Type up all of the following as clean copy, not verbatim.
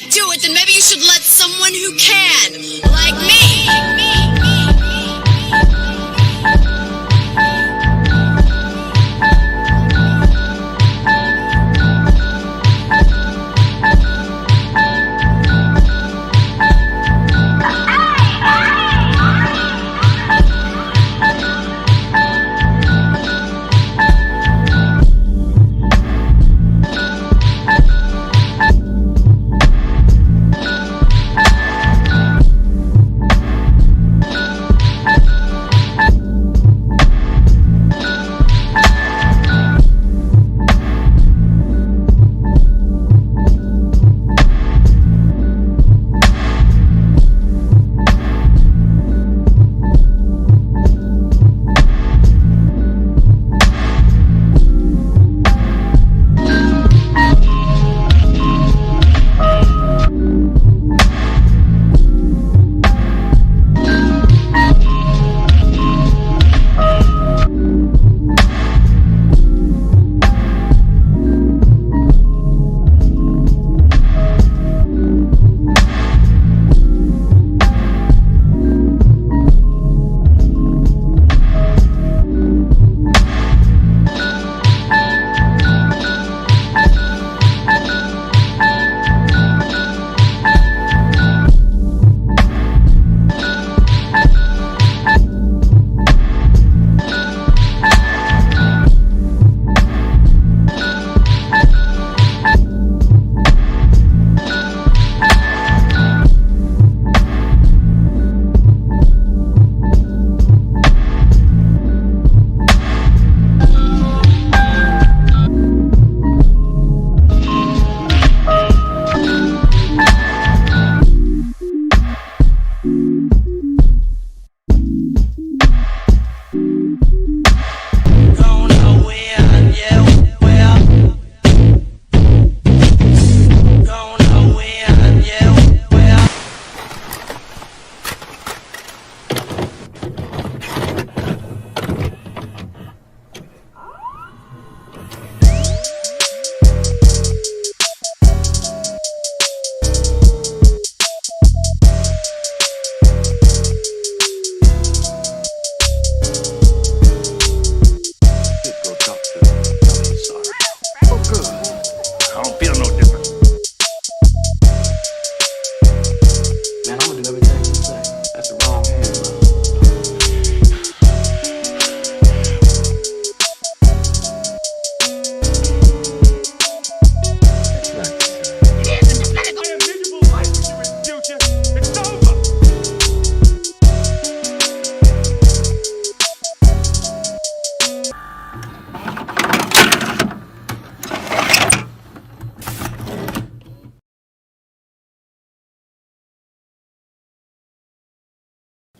can't do it, then maybe you should let someone who can, like me.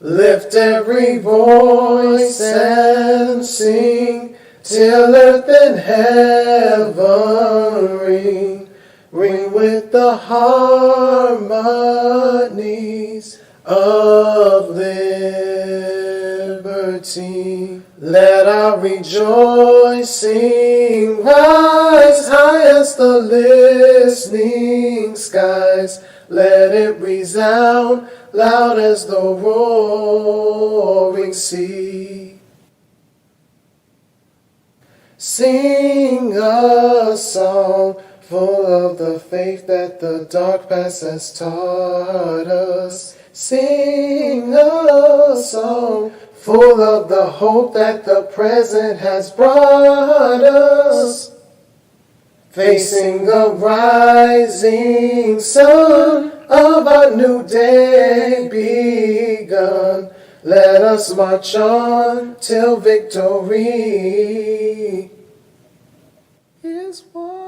Lift every voice and sing till earth and heaven ring. Ring with the harmonies of liberty. Let our rejoicing rise high as the listening skies. Let it resound loud as the roaring sea. Sing a song full of the faith that the dark past has taught us. Sing a song full of the hope that the present has brought us. Facing the rising sun of our new day begun, let us march on till victory is won.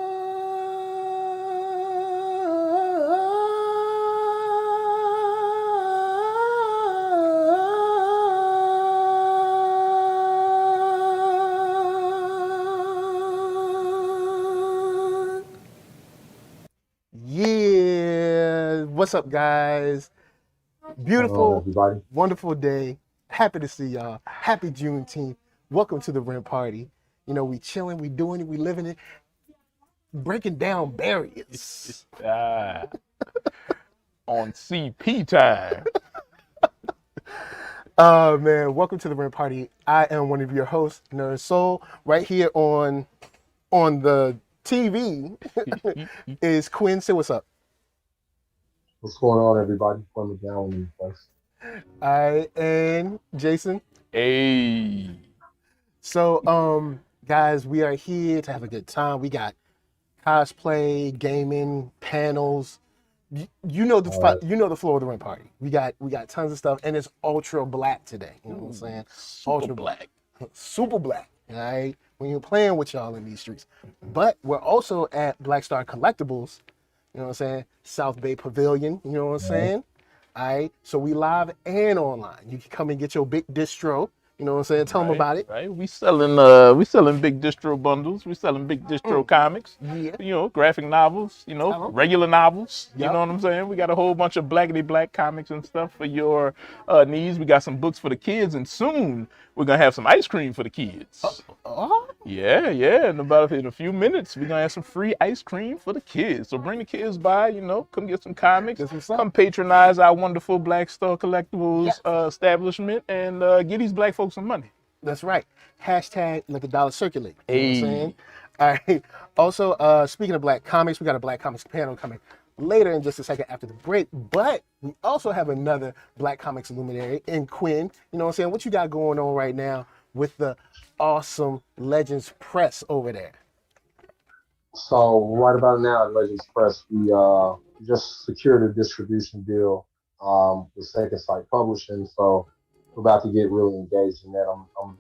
What's up, guys? Beautiful, wonderful day. Happy to see y'all. Happy Juneteenth. Welcome to the rent party. You know, we chilling, we doing it, we living it, breaking down barriers. On CP time. Man, welcome to the Rent Party. I am one of your hosts, NERDSoul. Right here on the TV is Quinn. Say what's up. What's going on, everybody? Quinn McGowan in the place. All right, and Jason. Hey. So, guys, we are here to have a good time. We got cosplay, gaming, panels. You know the floor of the Rent Party. We got tons of stuff, and it's ultra black today. You know what I'm saying? Ultra black, super black. All right, when you're playing with y'all in these streets. But we're also at Blackstar Collectibles. You know what I'm saying? South Bay Pavilion. You know what I'm saying? All right. So we live and online. You can come and get your big distro. You know what I'm saying? Tell them about it. Right. We selling big distro bundles. We selling big distro comics. Yeah. You know, graphic novels, regular novels. Yep. You know what I'm saying? We got a whole bunch of blackity black comics and stuff for your needs. We got some books for the kids, and soon we're gonna have some ice cream for the kids. Yeah. In a few minutes, we're gonna have some free ice cream for the kids. So bring the kids by, come get some comics. Come patronize our wonderful Blackstar Collectibles establishment and get these black folks some money. That's right. Hashtag let the dollar circulate. You Hey. know what I'm saying? All right. Also, speaking of Black Comics, we got a Black Comics panel coming later in just a second after the break. But we also have another Black Comics luminary in Quinn. You know what I'm saying? What you got going on right now with the awesome Legends Press over there? So right about now at Legends Press, we just secured a distribution deal with Second Sight Publishing. So we're about to get really engaged in that. I'm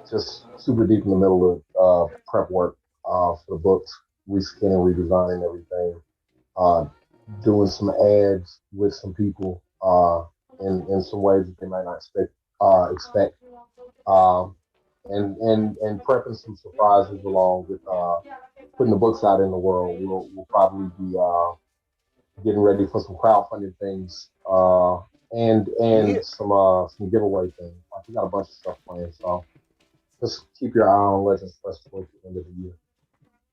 just super deep in the middle of prep work for the books, reskinning, redesigning everything, doing some ads with some people in some ways that they might not expect, and prepping some surprises along with putting the books out in the world. We'll probably be getting ready for some crowdfunding things and some giveaway things. Like, we got a bunch of stuff planned, so just keep your eye on Legends Press towards the end of the year.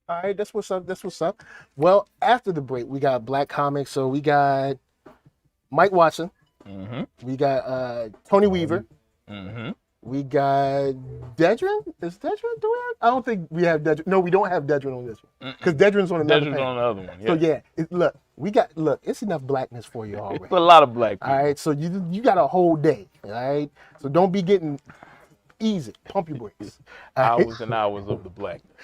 All right, that's what's up. Well, after the break, we got Black Comics. So we got Mike Watson. Mm-hmm. We got Tony Weaver. Mm-hmm. We got Dedren. Is Dedren doing it? I don't think we have Dedren. No, we don't have Dedren on this one because Dedren's on another Dedren's panel. on the other one. Yeah. So yeah, it's enough blackness for you already. It's a lot of black people. All right, so you got a whole day. All right, so don't be getting easy. Pump your brakes. All right? Hours and hours of the blackness.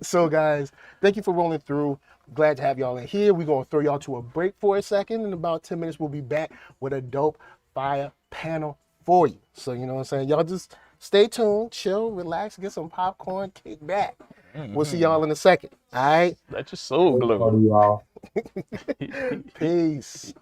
So guys, thank you for rolling through. Glad to have y'all in here. We're gonna throw y'all to a break for a second. In about 10 minutes, we'll be back with a dope fire panel for you. So you know what I'm saying? Y'all just stay tuned, chill, relax, get some popcorn, kick back. We'll see y'all in a second. All right? Let your soul glow. Y'all. Peace.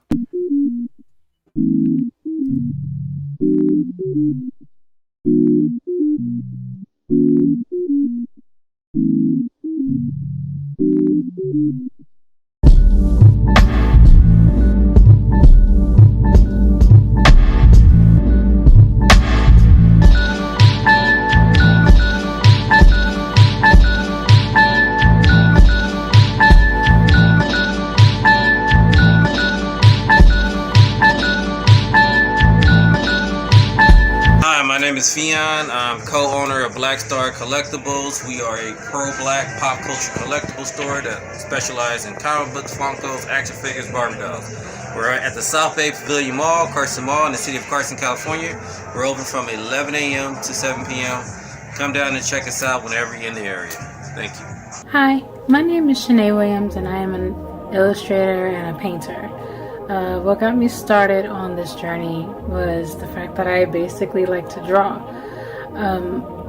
Hi, my name is Fion. I'm co-owner of Blackstar Collectibles. We are a pro-black pop culture collectible store that specializes in comic books, Funkos, action figures, Barbie dolls. We're at the South Bay Pavilion Mall, Carson Mall, in the city of Carson, California. We're open from 11 a.m. to 7 p.m. Come down and check us out whenever you're in the area. Thank you. Hi, my name is Shanae Williams, and I am an illustrator and a painter. What got me started on this journey was the fact that I basically like to draw.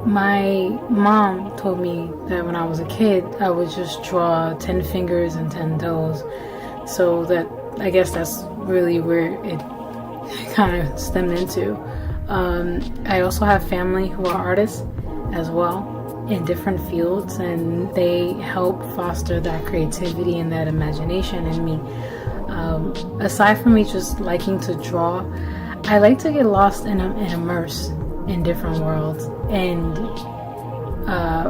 My mom told me that when I was a kid, I would just draw 10 fingers and 10 toes. So that, I guess that's really where it kind of stemmed into. I also have family who are artists as well in different fields, and they help foster that creativity and that imagination in me. Aside from me just liking to draw, I like to get lost and immerse in different worlds, and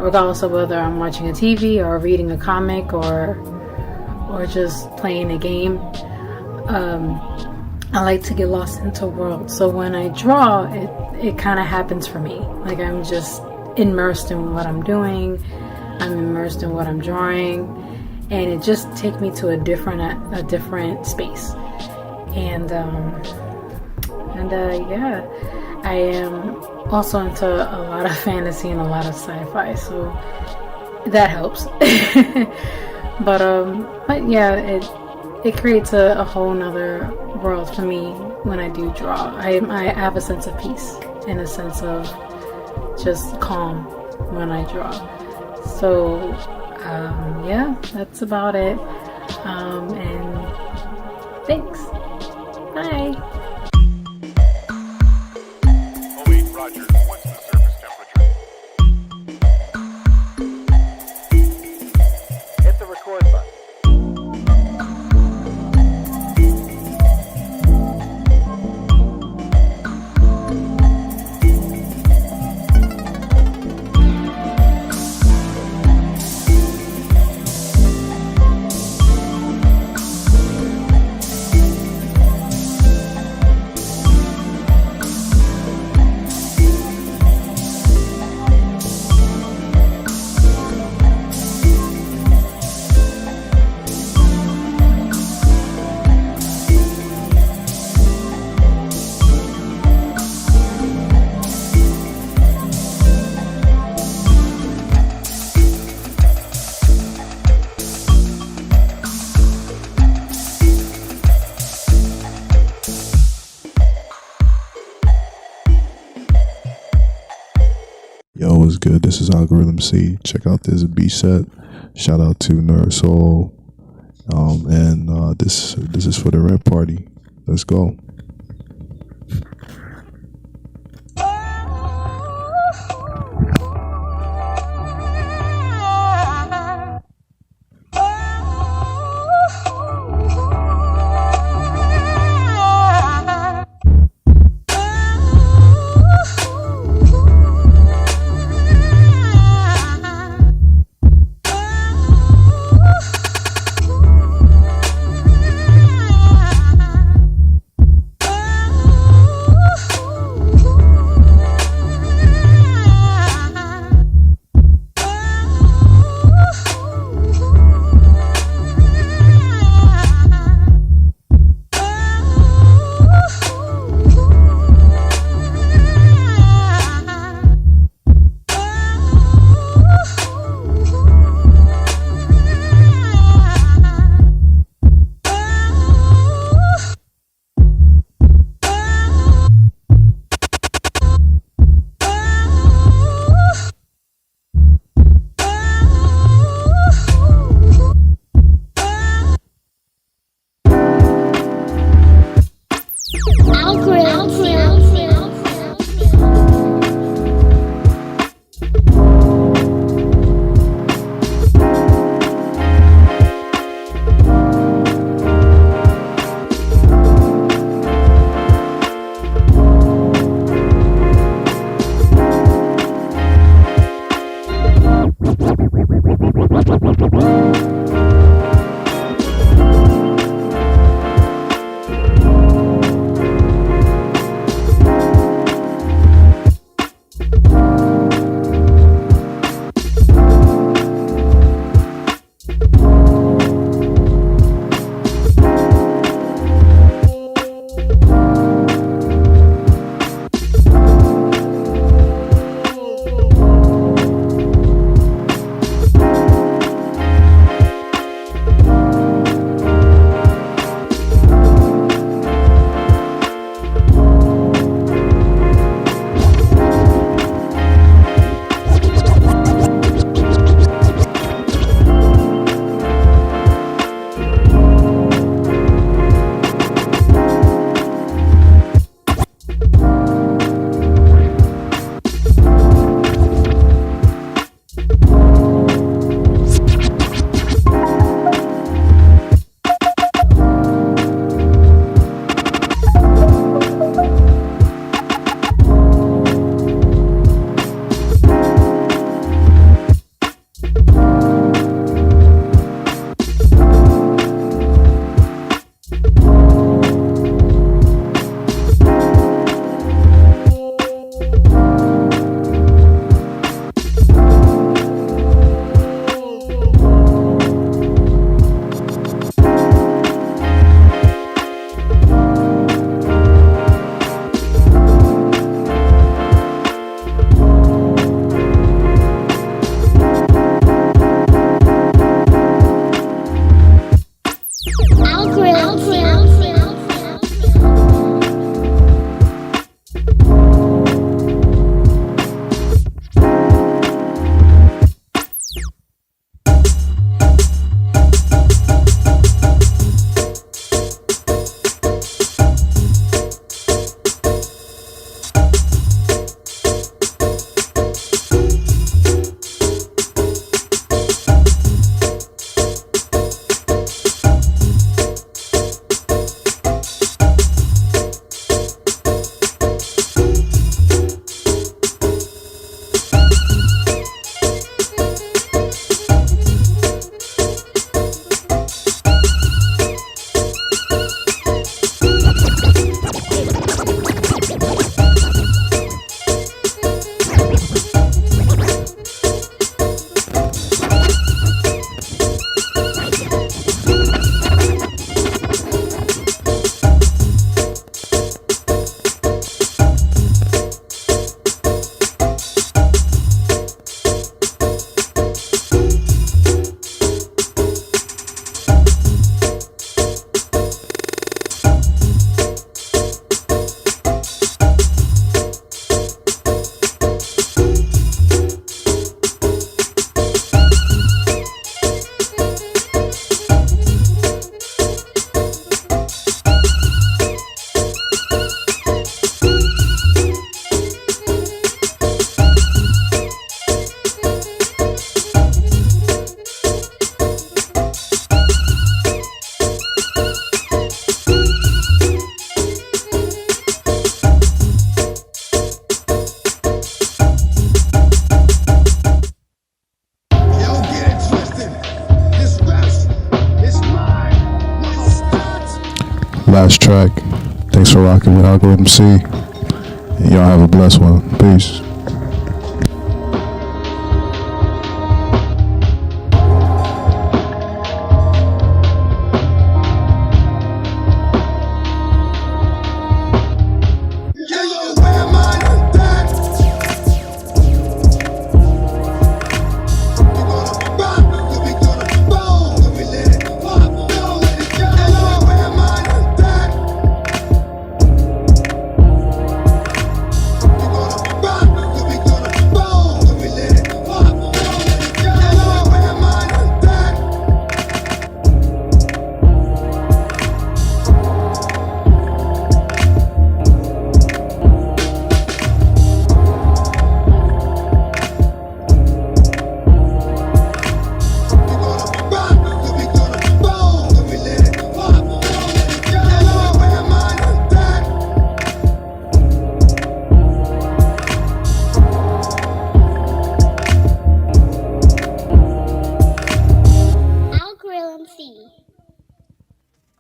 regardless of whether I'm watching a TV or reading a comic or just playing a game, I like to get lost into worlds. So when I draw, it kind of happens for me. Like I'm just immersed in what I'm doing. I'm immersed in what I'm drawing, and it just takes me to a different space. And yeah, I am also into a lot of fantasy and a lot of sci-fi, so that helps. But yeah, it creates a whole nother world for me when I do draw. I have a sense of peace and a sense of just calm when I draw. So yeah, that's about it. And thanks. Bye. Oh wait, Roger, what's the surface temperature? Hit the record button. Yo, what's good? This is AlgorythmC. Check out this B set. Shout out to NERDSoul. And this is for the rent party. Let's go. last track. Thanks for rocking with AlgorythmC. And y'all have a blessed one. Peace.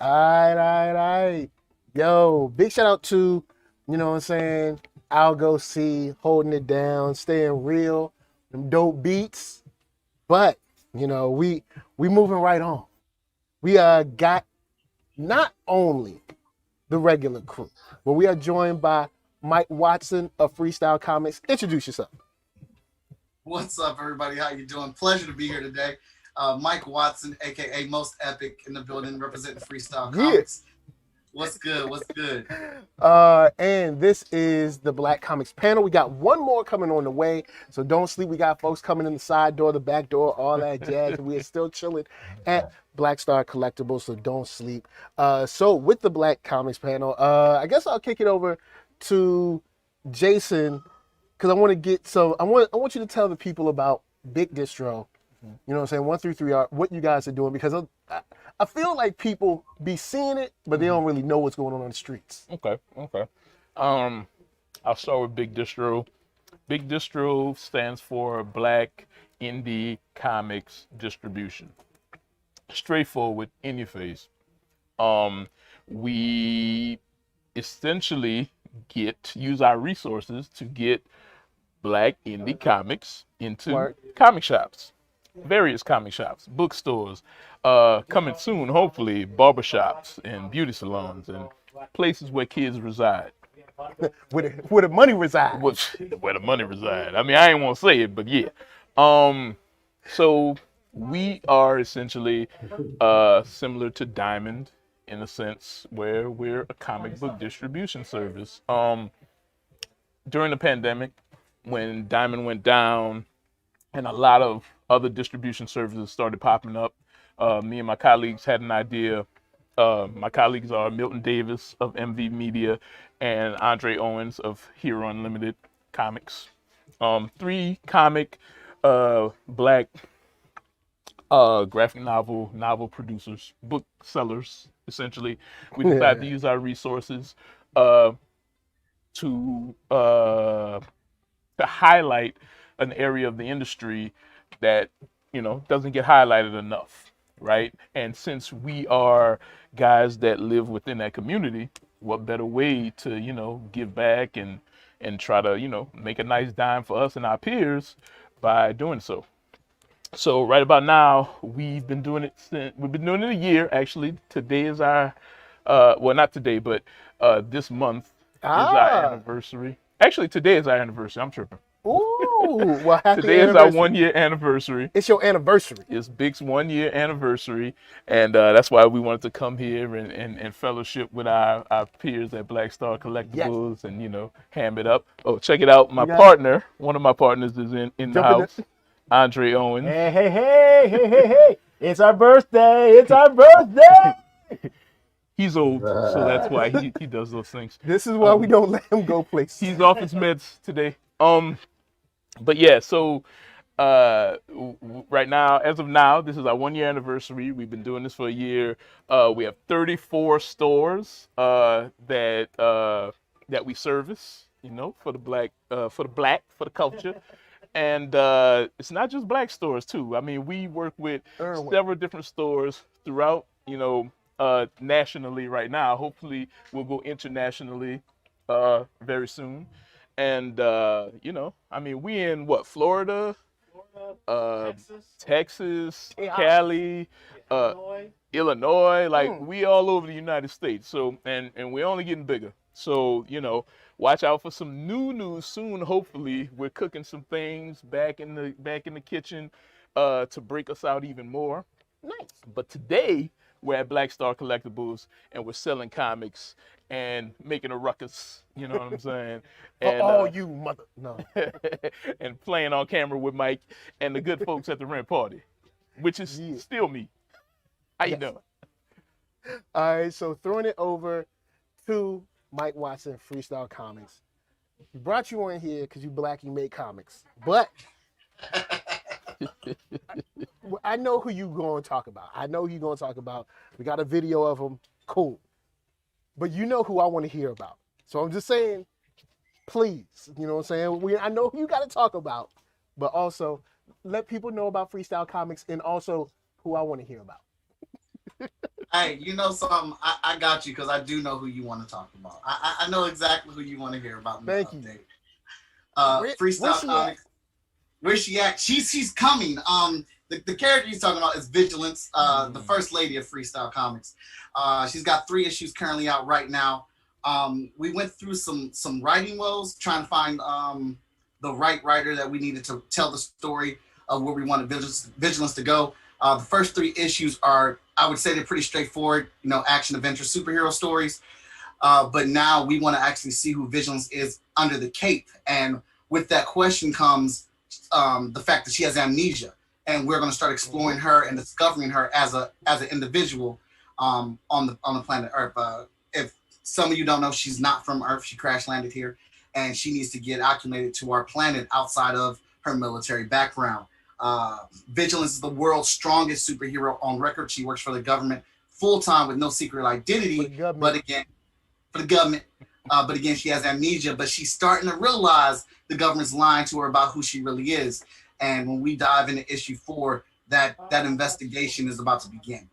All right. Yo, big shout out to, you know what I'm saying, Algo C holding it down, staying real, them dope beats. But, you know, we moving right on. We got not only the regular crew, but we are joined by Mike Watson of Freestyle Comics. Introduce yourself. What's up, everybody? How you doing? Pleasure to be here today. Mike Watson, aka Most Epic, in the building, representing Freestyle Comics. What's good? What's good? And this is the Black Comix panel. We got one more coming on the way, so don't sleep. We got folks coming in the side door, the back door, all that jazz. We are still chilling at Blackstar Collectibles, so don't sleep. So with the Black Comix panel, I guess I'll kick it over to Jason, because I want to get some. I want you to tell the people about Big Distro. You know what I'm saying? 1 through 3 are what you guys are doing, because I feel like people be seeing it, but they don't really know what's going on the streets. Okay. I'll start with Big Distro. Big Distro stands for Black Indie Comics Distribution. Straightforward, in your face. We essentially use our resources to get Black indie comics into comic shops. Various comic shops, bookstores, coming soon, hopefully, barbershops and beauty salons and places where kids reside. Where the money resides. Where the money resides. I mean, I ain't want to say it, but yeah. So we are essentially similar to Diamond in a sense where we're a comic book distribution service. During the pandemic, when Diamond went down and a lot of other distribution services started popping up, me and my colleagues had an idea. My colleagues are Milton Davis of MV Media and Andre Owens of Hero Unlimited Comics. 3 comic Black graphic novel producers, book sellers, essentially. We decided to use our resources to highlight an area of the industry that, you know, doesn't get highlighted enough, right? And since we are guys that live within that community, what better way to, you know, give back and try to, you know, make a nice dime for us and our peers by doing so. So right about now, we've been doing it a year, actually. Today is our, well, not today, but this month is our anniversary. Actually, today is our anniversary. I'm tripping. Ooh, well, happy Today is our 1-year anniversary. It's your anniversary. It's Big's 1-year anniversary, and that's why we wanted to come here and fellowship with our peers at Blackstar Collectibles and, you know, ham it up. Oh, check it out. My partner, one of my partners is in the house, Andre Owens. Hey. It's our birthday. He's old, so that's why he does those things. This is why we don't let him go places. He's off his meds today. But yeah, so right now, as of now, this is our 1-year anniversary. We've been doing this for a year. We have 34 stores that we service, you know, for the culture. And it's not just Black stores too. I mean, we work with several different stores throughout, you know, nationally right now. Hopefully, we'll go internationally very soon. And you know, I mean, we in what, Florida, Texas, Cali, Illinois, like we all over the United States. So and we're only getting bigger. So you know, watch out for some new news soon. Hopefully, we're cooking some things back in the kitchen to break us out even more. Nice. But today we're at Blackstar Collectibles and we're selling comics and making a ruckus. You know what I'm saying? And oh, you mother no. and playing on camera with Mike and the good folks at the rent party, which is still me. How you doing? All right, so throwing it over to Mike Watson, Freestyle Comics. We brought you on here because you black, you make comics. But I know who you going to talk about. I know who you going to talk about. We got a video of him. Cool. But you know who I want to hear about. So I'm just saying, please, you know what I'm saying? I know who you got to talk about, but also let people know about Freestyle Comics and also who I want to hear about. Hey, you know something? I got you because I do know who you want to talk about. I know exactly who you want to hear about. Thank you. Freestyle Comics. Where's she at? She's coming. The character he's talking about is Vigilance, the first lady of Freestyle Comics. She's got 3 issues currently out right now. We went through some writing woes trying to find the right writer that we needed to tell the story of where we wanted Vigilance to go. The first 3 issues are, I would say, they're pretty straightforward, you know, action, adventure, superhero stories. But now we want to actually see who Vigilance is under the cape, and with that question comes the fact that she has amnesia, and we're going to start exploring her and discovering her as an individual on the planet Earth. If some of you don't know, she's not from Earth. She crash landed here, and she needs to get acclimated to our planet outside of her military background. Vigilance is the world's strongest superhero on record. She works for the government full time with no secret identity, but again, for the government. But again, she has amnesia, but she's starting to realize the government's lying to her about who she really is. And when we dive into issue 4, that investigation is about to begin.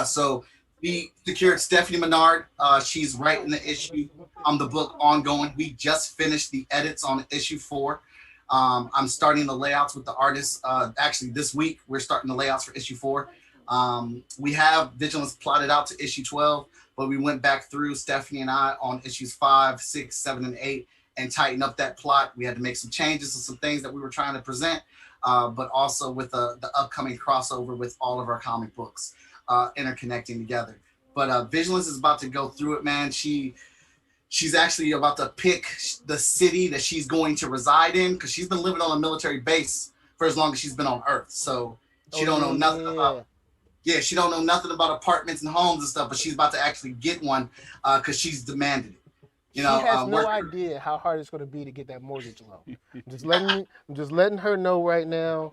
So we secured Stephanie Menard. She's writing the issue on the book ongoing. We just finished the edits on issue 4. I'm starting the layouts with the artists. Actually, this week, we're starting the layouts for issue 4. We have Vigilance plotted out to issue 12, but we went back through, Stephanie and I, on issues 5, 6, 7, and 8, and tighten up that plot. We had to make some changes to some things that we were trying to present, but also with the upcoming crossover with all of our comic books interconnecting together. But Vigilance is about to go through it, man. She's actually about to pick the city that she's going to reside in, because she's been living on a military base for as long as she's been on Earth. So she don't know nothing about. Yeah, she don't know nothing about apartments and homes and stuff, but she's about to actually get one because she's demanded it. You know, she has no idea how hard it's going to be to get that mortgage loan. I'm just letting her know right now.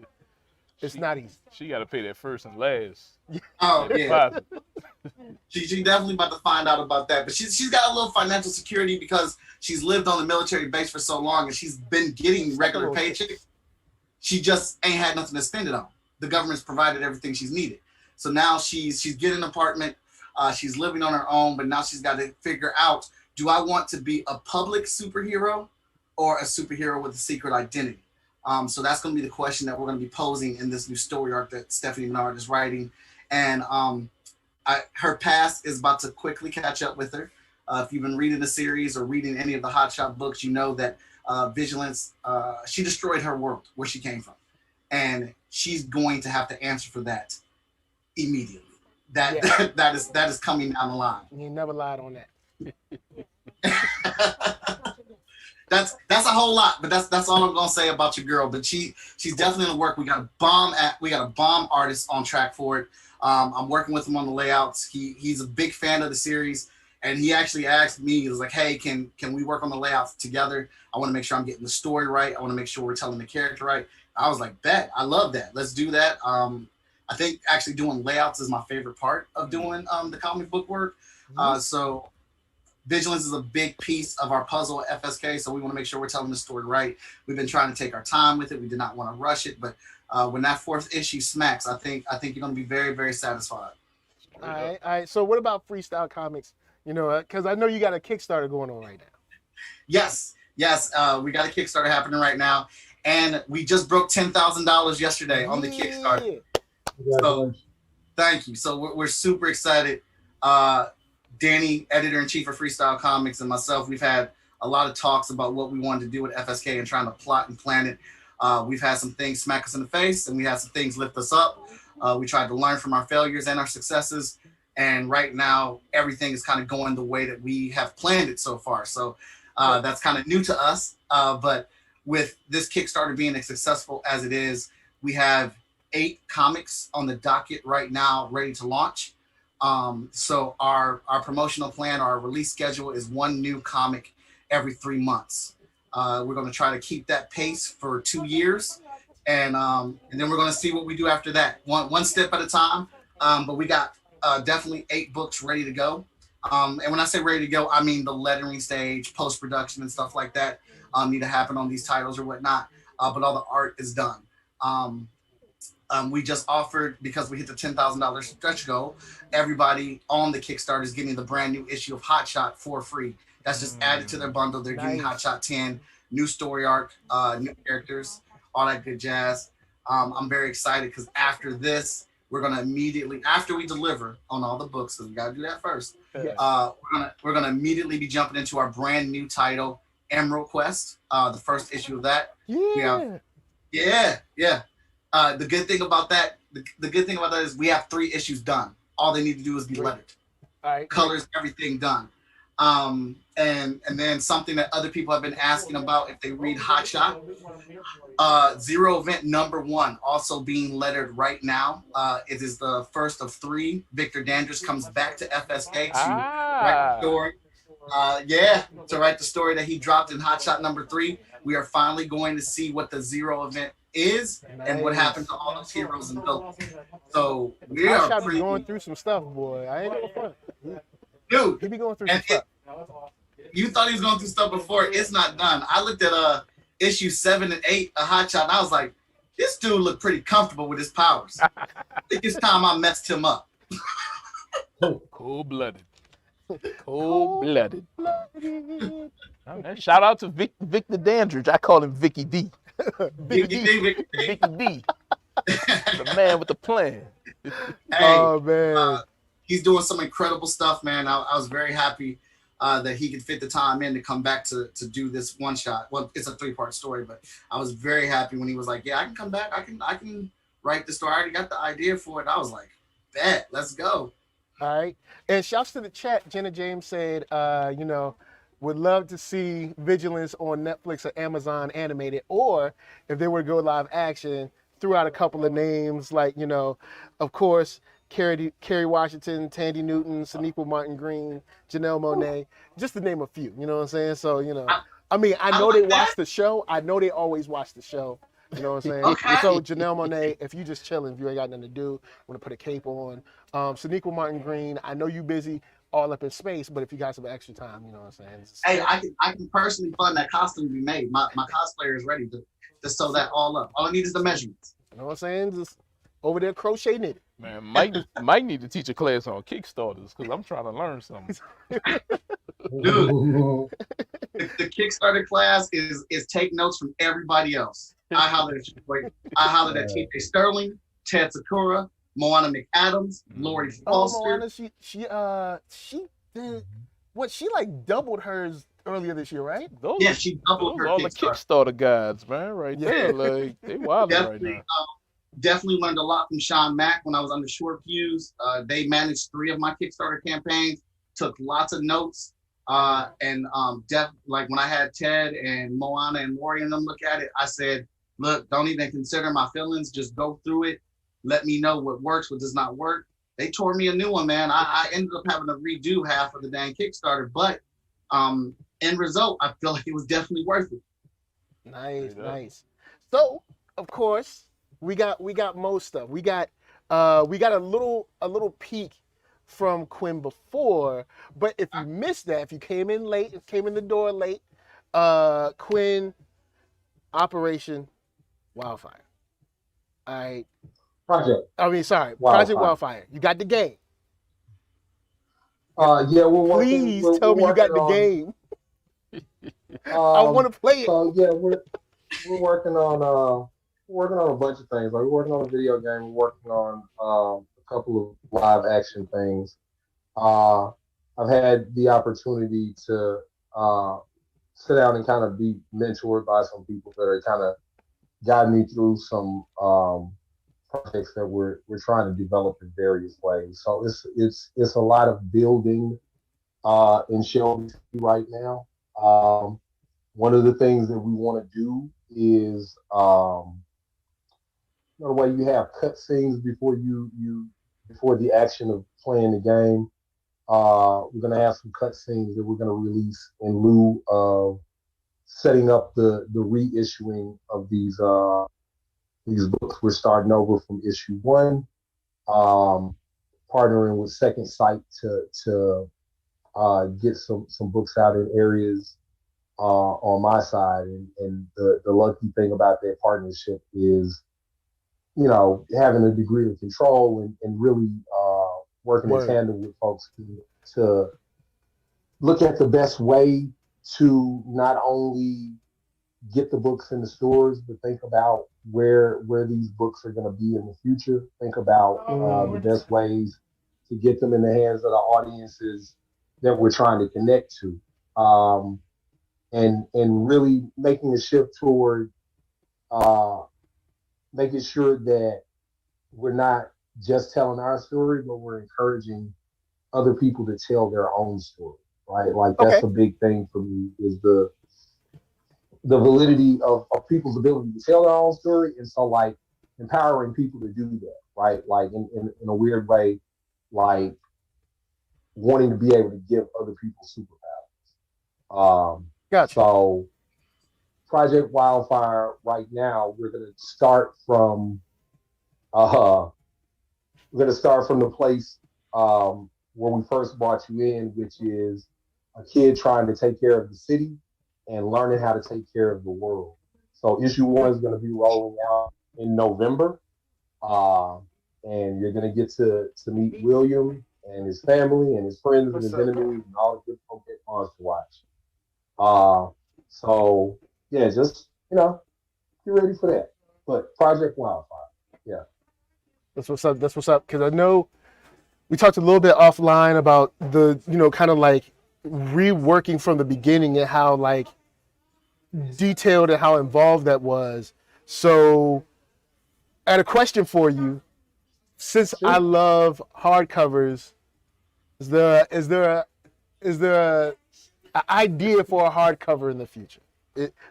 It's not easy. She got to pay that first and last. Oh yeah. She definitely about to find out about that, but she's got a little financial security because she's lived on the military base for so long and she's been getting regular paychecks. She just ain't had nothing to spend it on. The government's provided everything she's needed. So now she's getting an apartment. She's living on her own, but now she's got to figure out: do I want to be a public superhero or a superhero with a secret identity? So that's going to be the question that we're going to be posing in this new story arc that Stephanie Menard is writing. And her past is about to quickly catch up with her. If you've been reading the series or reading any of the Hot Shot books, you know that Vigilance, she destroyed her world where she came from. And she's going to have to answer for that immediately. That is coming down the line. You never lied on that. That's a whole lot, but that's all I'm gonna say about your girl. But she's definitely gonna work. We got a bomb artist on track for it. I'm working with him on the layouts. He's a big fan of the series, and he actually asked me, he was like, hey, can we work on the layouts together? I want to make sure I'm getting the story right. I want to make sure we're telling the character right. I was like, bet, I love that. Let's do that. I think actually doing layouts is my favorite part of doing the comic book work. So Vigilance is a big piece of our puzzle at FSK, so we want to make sure we're telling the story right. We've been trying to take our time with it. We did not want to rush it, but when that 4th issue smacks, I think you're going to be very, very satisfied. All right, all right. So what about Freestyle Comics? You know, because I know you got a Kickstarter going on right now. Yes. We got a Kickstarter happening right now, and we just broke $10,000 yesterday on the Kickstarter. So thank you. So we're super excited. Danny, editor-in-chief of Freestyle Comics, and myself, we've had a lot of talks about what we wanted to do with FSK and trying to plot and plan it. We've had some things smack us in the face, and we had some things lift us up. We tried to learn from our failures and our successes, and right now everything is kind of going the way that we have planned it so far. So that's kind of new to us, but with this Kickstarter being as successful as it is, we have 8 comics on the docket right now ready to launch. So our promotional plan, our release schedule is 1 new comic every 3 months. We're going to try to keep that pace for 2 years, and then we're going to see what we do after that, one step at a time. But we got definitely 8 books ready to go. And when I say ready to go, I mean the lettering stage, post-production and stuff like that need to happen on these titles or whatnot. But all the art is done. We just offered, because we hit the $10,000 stretch goal, everybody on the Kickstarter is getting the brand new issue of Hot Shot for free. That's just added to their bundle. They're getting Hot Shot 10, new story arc, new characters, all that good jazz. I'm very excited because after this, we're gonna immediately, after we deliver on all the books, because we gotta do that first. We're gonna immediately be jumping into our brand new title, Emerald Quest, the first issue of that. The good thing about that, the good thing about that is we have 3 issues done. All they need to do is be lettered. All right. Colors, everything done. And then something that other people have been asking about if they read Hot Shot, Zero Event #1 also being lettered right now. It is the first of 3. Victor Dandridge comes back to FSK to write the story. To write the story that he dropped in Hot Shot #3. We are finally going to see what the Zero Event is and what happened to all those heroes and villains. So we are going through some stuff, boy. I ain't gonna front. Dude, he be going through some stuff. You thought he was going through stuff before. It's not done. I looked at issue 7 and 8 of Hot Shot, and I was like, this dude looked pretty comfortable with his powers. I think it's time I messed him up. Cold-blooded. Cold-blooded. Shout out to Victor Dandridge. I call him Vicky D. Vicky D. The man with the plan. Oh, man. He's doing some incredible stuff, man. I was very happy that he could fit the time in to come back to do this one shot. Well, it's a 3-part story, but I was very happy when he was like, yeah, I can come back. I can write the story. I already got the idea for it. I was like, bet, let's go. All right. And shouts to the chat. Jenna James said, would love to see Vigilance on Netflix or Amazon animated, or if they were to go live action, threw out a couple of names like, of course, Kerry Washington, Tandy Newton, Sonequa Martin Green, Janelle Monáe, just to name a few, you know what I'm saying? So, I know they watch the show. I know they always watch the show. You know what I'm saying? Okay. So Janelle Monáe, if you just chilling, if you ain't got nothing to do, want to put a cape on. Sonequa Martin Green, I know you busy all up in space, but if you got some extra time, you know what I'm saying? Hey, I can personally fund that costume to be made. My cosplayer is ready to sew that all up. All I need is the measurements. You know what I'm saying? Just over there crochet knitting. Man, Mike need to teach a class on Kickstarters because I'm trying to learn something. Dude, the Kickstarter class is take notes from everybody else. I hollered at you, boy. I hollered at TJ Sterling, Ted Sakura, Moana McAdams, Lori Foster. Moana, she did what? She like doubled hers earlier this year, right? She doubled her all the Kickstarter guides, man, right there. Like they wild right now. Definitely learned a lot from Sean Mack when I was under Short Fuse. They managed 3 of my Kickstarter campaigns, took lots of notes, like when I had Ted and Moana and Lori and them look at it, I said, look, don't even consider my feelings, just go through it. Let me know what works, what does not work. They tore me a new one, man. I ended up having to redo half of the dang Kickstarter, but end result, I feel like it was definitely worth it. Nice. So, of course, we got most stuff. We got a little peek from Quinn before, but if you missed that, if you came in the door late, Quinn, Operation Wildfire. All right. Project Wildfire. You got the game. Yeah, we're working. Please We're tell me you working got the on. game. I want to play it. So yeah, we're working on a bunch of things. Like we're working on a video game. We're working on a couple of live action things. Uh, I've had the opportunity to uh, sit down and kind of be mentored by some people that are kind of guiding me through some projects that we're trying to develop in various ways. So it's a lot of building in Shelby right now. One of the things that we want to do is you know, the way you have cut scenes before you before the action of playing the game. We're gonna have some cut scenes that we're gonna release in lieu of setting up the reissuing of these books. We're starting over from issue one, partnering with Second Sight to get some books out in areas on my side. And the lucky thing about that partnership is, you know, having a degree of control and really working in tandem with folks to look at the best way to not only get the books in the stores, but think about where these books are going to be in the future. Think about the best ways to get them in the hands of the audiences that we're trying to connect to, and really making a shift toward making sure that we're not just telling our story, but we're encouraging other people to tell their own story. Right, like that's a big thing for me is the validity of people's ability to tell their own story, and so like empowering people to do that, right? Like in a weird way, like wanting to be able to give other people superpowers. Gotcha. So Project Wildfire right now, we're gonna start from the place where we first brought you in, which is a kid trying to take care of the city and learning how to take care of the world. So issue one is going to be rolling out in November, and you're going to get to meet William and his family and his friends and his enemies and all the good folk that wants to watch. So yeah, just you know, get ready for that. But Project Wildfire, yeah. That's what's up. That's what's up. Because I know we talked a little bit offline about the, you know, kind of like reworking from the beginning and how like detailed and how involved that was. So I had a question for you. Since I love hardcovers, is there an idea for a hardcover in the future?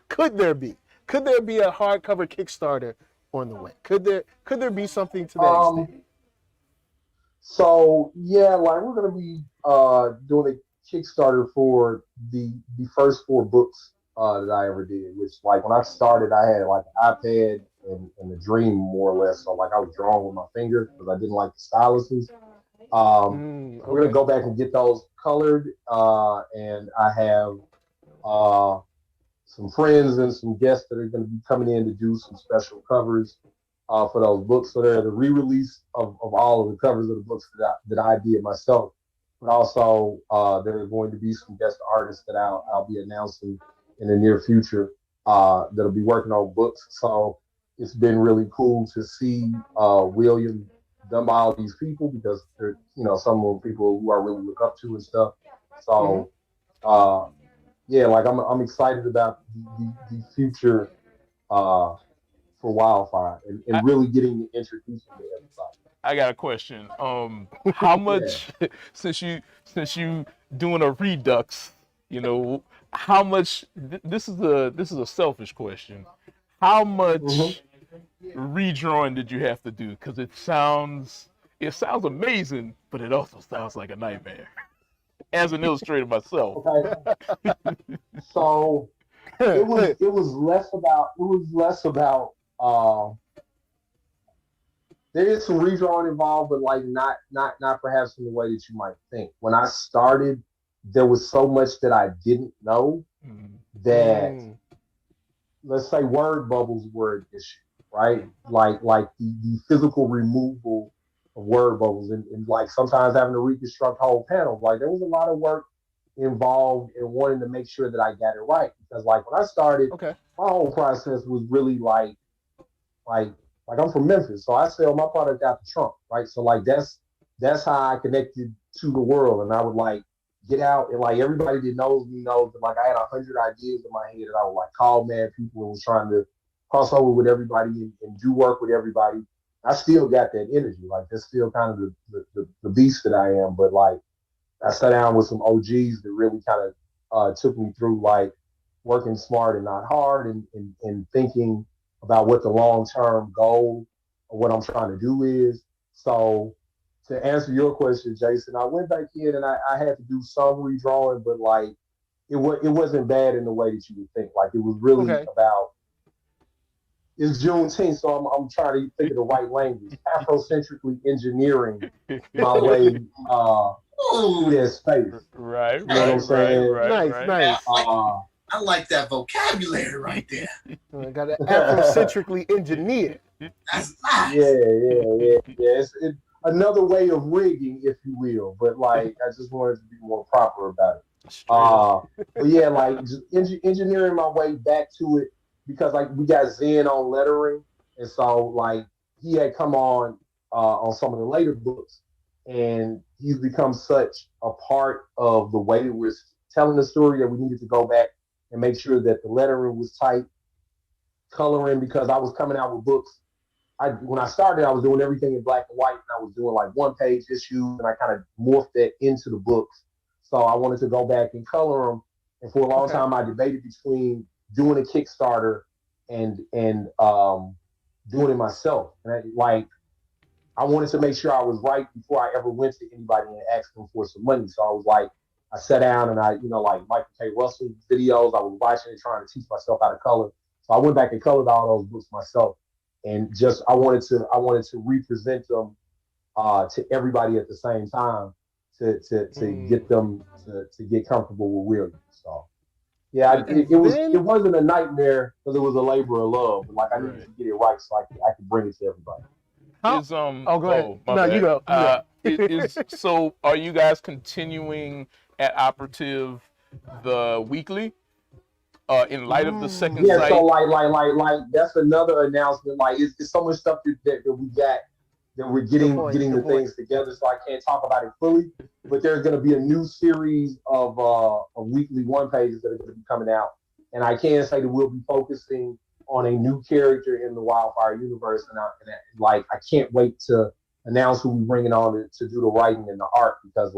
Could there be a hardcover Kickstarter on the way? Could there be something to that extent? So yeah, like we're gonna be doing a Kickstarter for the first 4 books that I ever did. Which like when I started, I had like an iPad and a dream more or less. So like I was drawing with my finger because I didn't like the styluses. We're gonna go back and get those colored, and I have some friends and some guests that are going to be coming in to do some special covers for those books. So they're the re-release of all of the covers of the books that I did myself. But also there are going to be some guest artists that I'll be announcing in the near future that'll be working on books. So it's been really cool to see William done by all these people because they're, you know, some of the people who I really look up to and stuff. So yeah, like I'm excited about the future for Wildfire and really getting introduced to everybody. I got a question. How much since you doing a redux, you know, how much this is a selfish question. How much redrawing did you have to do? Because it sounds amazing, but it also sounds like a nightmare. As an illustrator myself. Okay. So it was less about there is some redrawing involved, but like not perhaps in the way that you might think. When I started, there was so much that I didn't know that let's say word bubbles were an issue, right? Like the physical removal word bubbles and like sometimes having to reconstruct whole panels. Like there was a lot of work involved in wanting to make sure that I got it right because like when I started, my whole process was really like I'm from Memphis, so I sell my product out the trunk, right? So like that's how I connected to the world, and I would like get out and like everybody that knows me knows that like I had 100 ideas in my head and I would like call mad people and was trying to cross over with everybody and do work with everybody. I still got that energy, like that's still kind of the beast that I am, but like I sat down with some OGs that really kind of took me through like working smart and not hard and thinking about what the long-term goal of what I'm trying to do is. So to answer your question, Jason, I went back in and I had to do some redrawing, but like it wasn't bad in the way that you would think. Like it was really about it's Juneteenth, so I'm trying to think of the right language. Afrocentrically engineering my way through that space. Right, you know what I'm saying? Nice. I like that vocabulary right there. I got an Afrocentrically engineer. That's nice. Yeah. It's another way of rigging, if you will. But like, I just wanted to be more proper about it. But yeah, like just engineering my way back to it because like we got Zen on lettering, and so like he had come on some of the later books, and he's become such a part of the way that we're telling the story that we needed to go back and make sure that the lettering was tight, coloring, because I was coming out with books. When I started, I was doing everything in black and white, and I was doing like one-page issues, and I kind of morphed that into the books. So I wanted to go back and color them. And for a long time, I debated between doing a Kickstarter and doing it myself. And I wanted to make sure I was right before I ever went to anybody and asked them for some money. So I was like, I sat down and I, like Michael K. Russell videos, I was watching and trying to teach myself how to color. So I went back and colored all those books myself. And just I wanted to represent them to everybody at the same time to get them to get comfortable with William. So yeah, it wasn't a nightmare because it was a labor of love. But like I needed to get it right so I could bring it to everybody. Go ahead. No, you go. So are you guys continuing at Operative the weekly? In light of the second site. So like that's another announcement. Like it's so much stuff that we got that we're getting the things together. So I can't talk about it fully. But there's going to be a new series of weekly one pages that are going to be coming out, and I can say that we'll be focusing on a new character in the Wildfire universe. And I can't wait to announce who we're bringing on to do the writing and the art because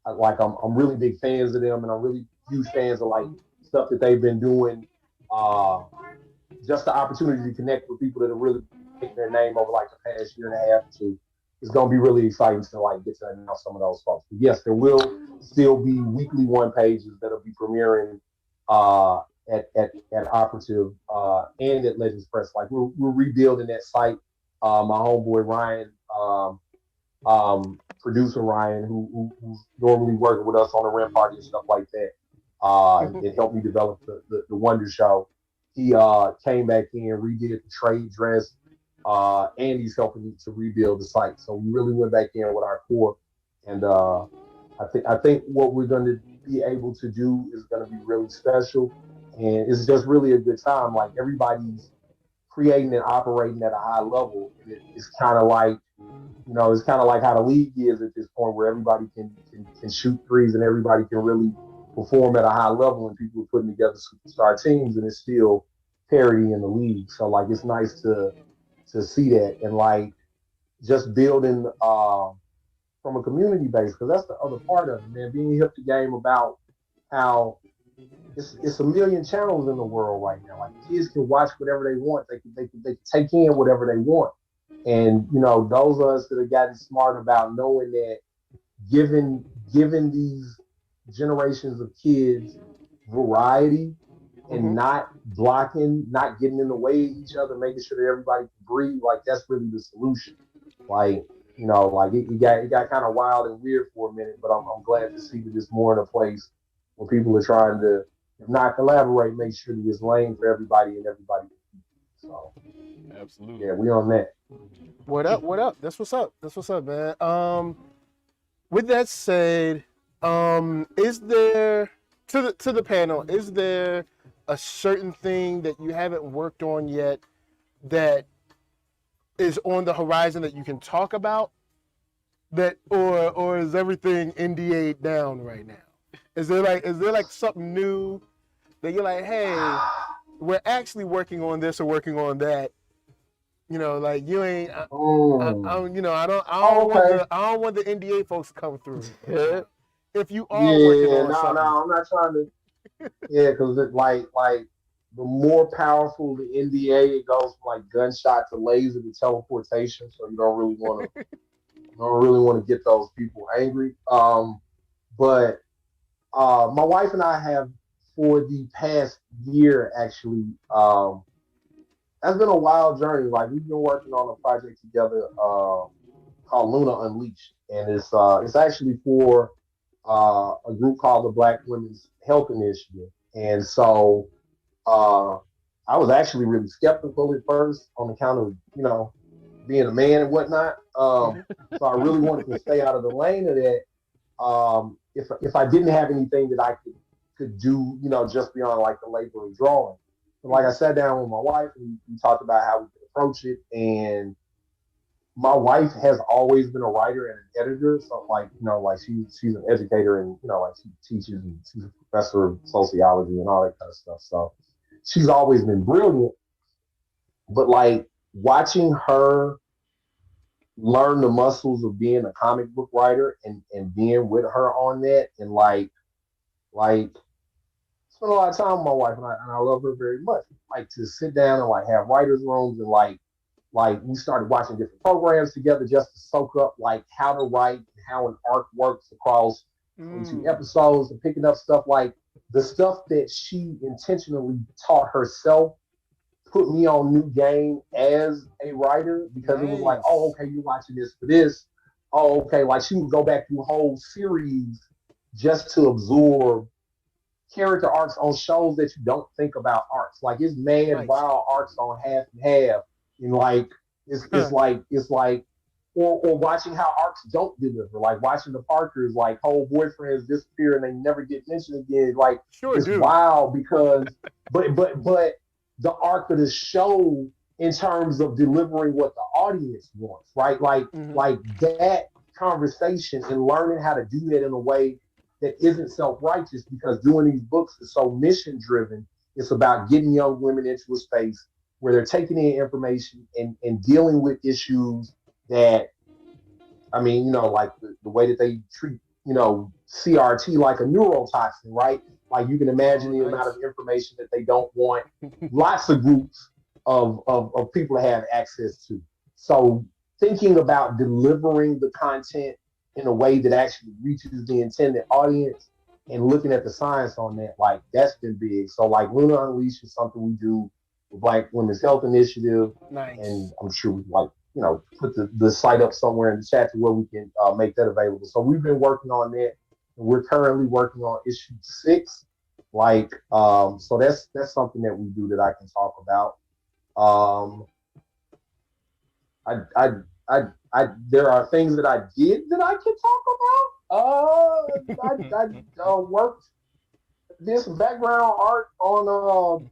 I'm really big fans of them, and I'm really huge fans of like stuff that they've been doing, just the opportunity to connect with people that have really taken their name over like the past year and a half or two. It's going to be really exciting to like get to announce some of those folks. But yes, there will still be weekly one pages that'll be premiering at Operative and at Legends Press. Like we're rebuilding that site. My homeboy Ryan, producer Ryan, who's normally working with us on the Rim Party and stuff like that. It helped me develop the Wonder Show. He came back in, redid the trade dress, and he's helping me to rebuild the site. So we really went back in with our core, and I think what we're going to be able to do is going to be really special, and it's just really a good time. Like everybody's creating and operating at a high level. It's kind of like it's kind of like how the league is at this point, where everybody can shoot threes and everybody can really perform at a high level, and people are putting together superstar teams, and it's still parity in the league. So like it's nice to see that, and like just building from a community base, because that's the other part of it, man. Being hip to game about how it's a million channels in the world right now. Like kids can watch whatever they want. They can take in whatever they want, and those of us that have gotten smart about knowing that giving these generations of kids variety and not blocking, not getting in the way of each other, making sure that everybody can breathe, like that's really the solution. Like it got kind of wild and weird for a minute, but I'm glad to see that it's more in a place where people are trying to, if not collaborate, make sure that it's lane for everybody and everybody. So absolutely, yeah, we on that. What up? What up? That's what's up. That's what's up, man. With that said, is there to the panel? Is there a certain thing that you haven't worked on yet that is on the horizon that you can talk about? That or is everything NDA down right now? Is there like something new that you're like, hey, we're actually working on this or working on that? You know, like you ain't. I don't want the NDA folks to come through. If you are working on something. No, I'm not trying to. Yeah, because it like the more powerful the NDA, it goes from like gunshot to laser to teleportation. So you don't really want to get those people angry. But my wife and I have for the past year actually. That's been a wild journey. Like we've been working on a project together called Luna Unleashed, and it's actually for a group called the Black Women's Health Initiative. And so I was actually really skeptical at first on account of being a man and whatnot. So I really wanted to stay out of the lane of that. If I didn't have anything that I could do, just beyond like the labor of drawing. But like I sat down with my wife and we talked about how we could approach it. And my wife has always been a writer and an editor. So like she's an educator and like she teaches and she's a professor of sociology and all that kind of stuff. So she's always been brilliant. But like watching her learn the muscles of being a comic book writer and being with her on that and like spent a lot of time with my wife and I love her very much. Like to sit down and like have writers' rooms and like we started watching different programs together just to soak up like how to write and how an arc works across 22 episodes and picking up stuff like the stuff that she intentionally taught herself put me on new game as a writer because it was like, oh, okay, you're watching this for this. Oh, okay. Like she would go back through whole series just to absorb character arcs on shows that you don't think about arcs. Like it's mad wild arcs on Half and Half. And like it's like or watching how arcs don't deliver. Like watching the Parkers like whole boyfriends disappear and they never get mentioned again. Like it's wild because but the arc of the show in terms of delivering what the audience wants, right? Like that conversation and learning how to do that in a way that isn't self-righteous because doing these books is so mission-driven. It's about getting young women into a space where they're taking in information and dealing with issues that, I mean, like the way that they treat, CRT like a neurotoxin, right? Like you can imagine the amount of information that they don't want lots of groups of people to have access to. So thinking about delivering the content in a way that actually reaches the intended audience and looking at the science on that, like that's been big. So like Luna Unleashed is something we do with Black Women's Health Initiative. Nice. And I'm sure we put the site up somewhere in the chat to where we can make that available. So we've been working on that. And we're currently working on issue 6. So that's something that we do that I can talk about. There are things that I did that I can talk about. I worked this background art on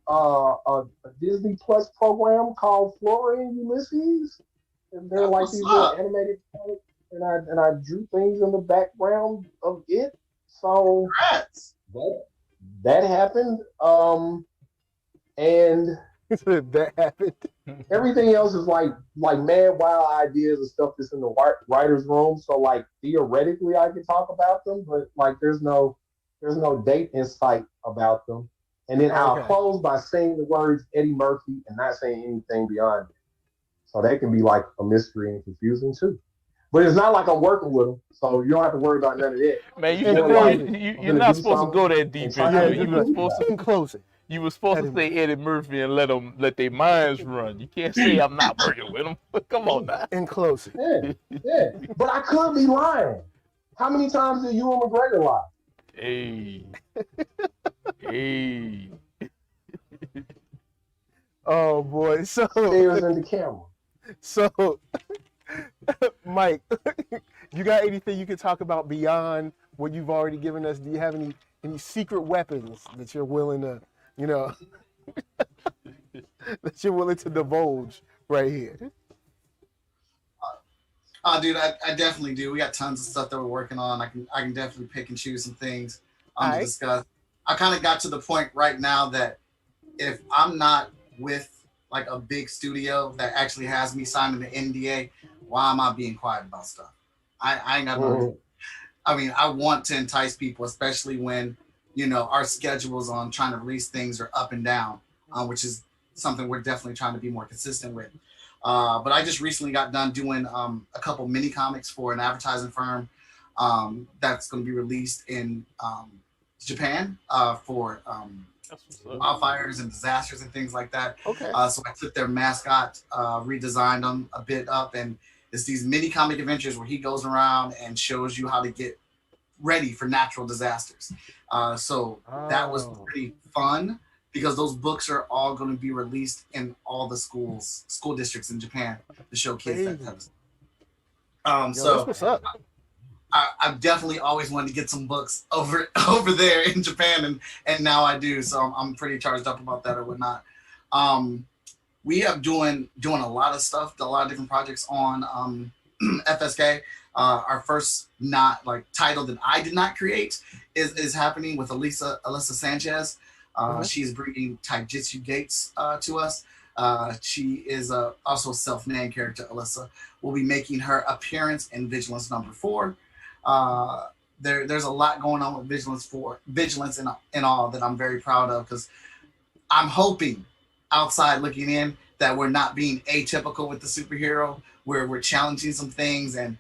a Disney Plus program called Flora and Ulysses, and they're like these little animated comics, and I drew things in the background of it. So that happened, and that happened. Everything else is like mad wild ideas and stuff that's in the writer's room. So like theoretically I can talk about them, but like there's no date in sight about them. And then I'll close by saying the words Eddie Murphy and not saying anything beyond it. So that can be like a mystery and confusing too. But it's not like I'm working with them, so you don't have to worry about none of that. Man, you're not supposed to go that deep into it. You were supposed to close it. You were supposed to say Eddie Murphy and let their minds run. You can't say I'm not working with them. Come on now. And close it. Yeah. But I could be lying. How many times did Ewan McGregor lie? Hey. Oh boy. So stares in the camera. So, Mike, you got anything you can talk about beyond what you've already given us? Do you have any secret weapons that you're willing to, you know, that you're willing to divulge right here? Dude, I definitely do. We got tons of stuff that we're working on. I can definitely pick and choose some things to discuss. I kind of got to the point right now that if I'm not with like a big studio that actually has me signing the NDA, why am I being quiet about stuff? I ain't got no. I mean, I want to entice people, especially when, you know, our schedules on trying to release things are up and down, which is something we're definitely trying to be more consistent with. But I just recently got done doing a couple mini comics for an advertising firm that's going to be released in Japan for wildfires and disasters and things like that. Okay. So I took their mascot, redesigned them a bit up, and it's these mini comic adventures where he goes around and shows you how to get ready for natural disasters. So that was pretty fun because those books are all going to be released in all the school districts in Japan to show kids that type of stuff. So what's up? I've definitely always wanted to get some books over there in Japan, and now I do. So I'm pretty charged up about that or whatnot. We have doing a lot of stuff, a lot of different projects on FSK. Our first title that I did not create is happening with Alyssa Sanchez. She's bringing Taijutsu Gates to us. She is also a self-named character, Alyssa. We'll be making her appearance in Vigilance #4. There's a lot going on with Vigilance and all that I'm very proud of, because I'm hoping, outside looking in, that we're not being atypical with the superhero, where we're challenging some things and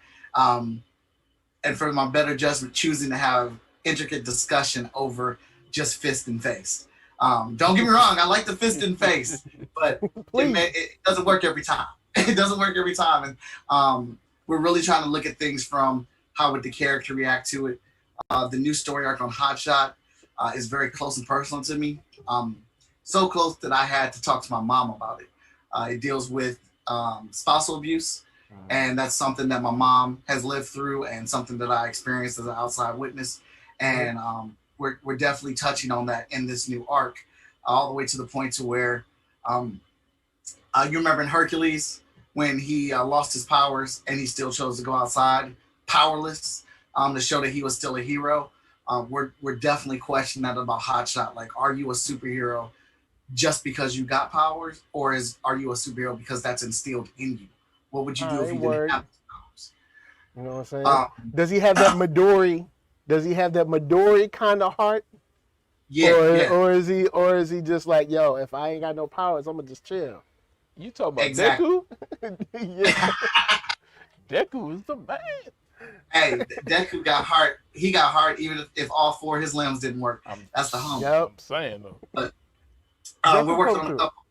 for my better judgment, choosing to have intricate discussion over just fist and face. Don't get me wrong, I like the fist and face, but it doesn't work every time. It doesn't work every time. And we're really trying to look at things from how would the character react to it. The new story arc on Hotshot is very close and personal to me. So close that I had to talk to my mom about it. It deals with spousal abuse, and that's something that my mom has lived through and something that I experienced as an outside witness. And we're definitely touching on that in this new arc, all the way to the point to where you remember in Hercules when he lost his powers and he still chose to go outside powerless to show that he was still a hero. We're definitely questioning that about Hotshot. Like, are you a superhero just because you got powers, or are you a superhero because that's instilled in you? What would you do if you didn't have those powers? You know what I'm saying? Does he have that Midori? Does he have that Midori kind of heart? Yeah, or is he just like, yo, if I ain't got no powers, I'm gonna just chill? You talking about Exactly. Deku? Yeah. Deku is the man. Hey, Deku got heart. He got heart even if all four of his limbs didn't work. That's the hump. Yep. I'm saying though. But we're working on a couple.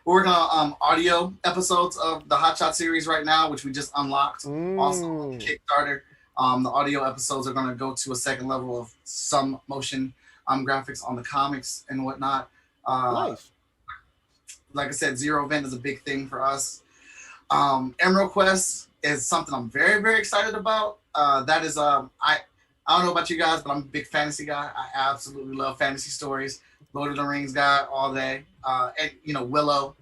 We're working on audio episodes of the Hotshot series right now, which we just unlocked. Also on Kickstarter. The audio episodes are going to go to a second level of some motion graphics on the comics and whatnot. Nice. Like I said, Zero Event is a big thing for us. Emerald Quest is something I'm very, very excited about. That is, I don't know about you guys, but I'm a big fantasy guy. I absolutely love fantasy stories. Lord of the Rings guy all day. And you know, Willow,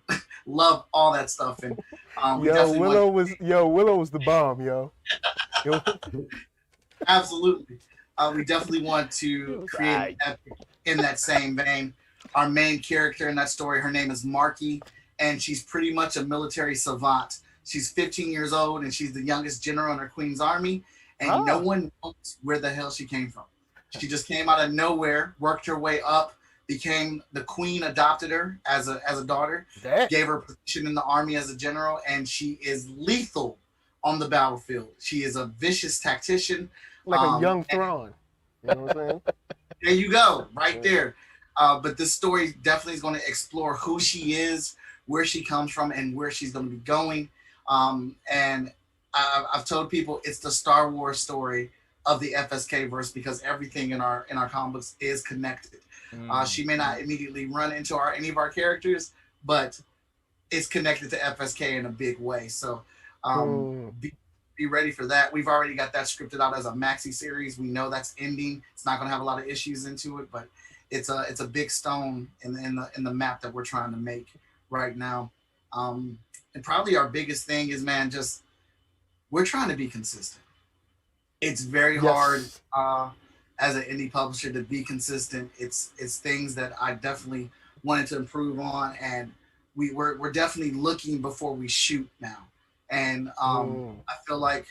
love all that stuff. And Willow was the bomb, yo. Absolutely. We definitely want to create an epic in that same vein. Our main character in that story, her name is Marky, and she's pretty much a military savant. She's 15 years old, and she's the youngest general in her queen's army, and no one knows where the hell she came from. She just came out of nowhere, worked her way up, became the queen, adopted her as a daughter, gave her a position in the army as a general, and she is lethal on the battlefield. She is a vicious tactician. Like a young Thrawn. You know what I'm saying? There you go, right there. But this story definitely is going to explore who she is, where she comes from, and where she's going to be going. And I've told people it's the Star Wars story of the FSK verse, because everything in our comic books is connected. She may not immediately run into any of our characters, but is connected to FSK in a big way. So be ready for that. We've already got that scripted out as a maxi series. We know that's ending. It's not going to have a lot of issues into it, but it's a big stone in the map that we're trying to make right now. And probably our biggest thing is, man, just we're trying to be consistent. It's very hard as an indie publisher to be consistent. It's things that I definitely wanted to improve on, and we're definitely looking before we shoot now. And I feel like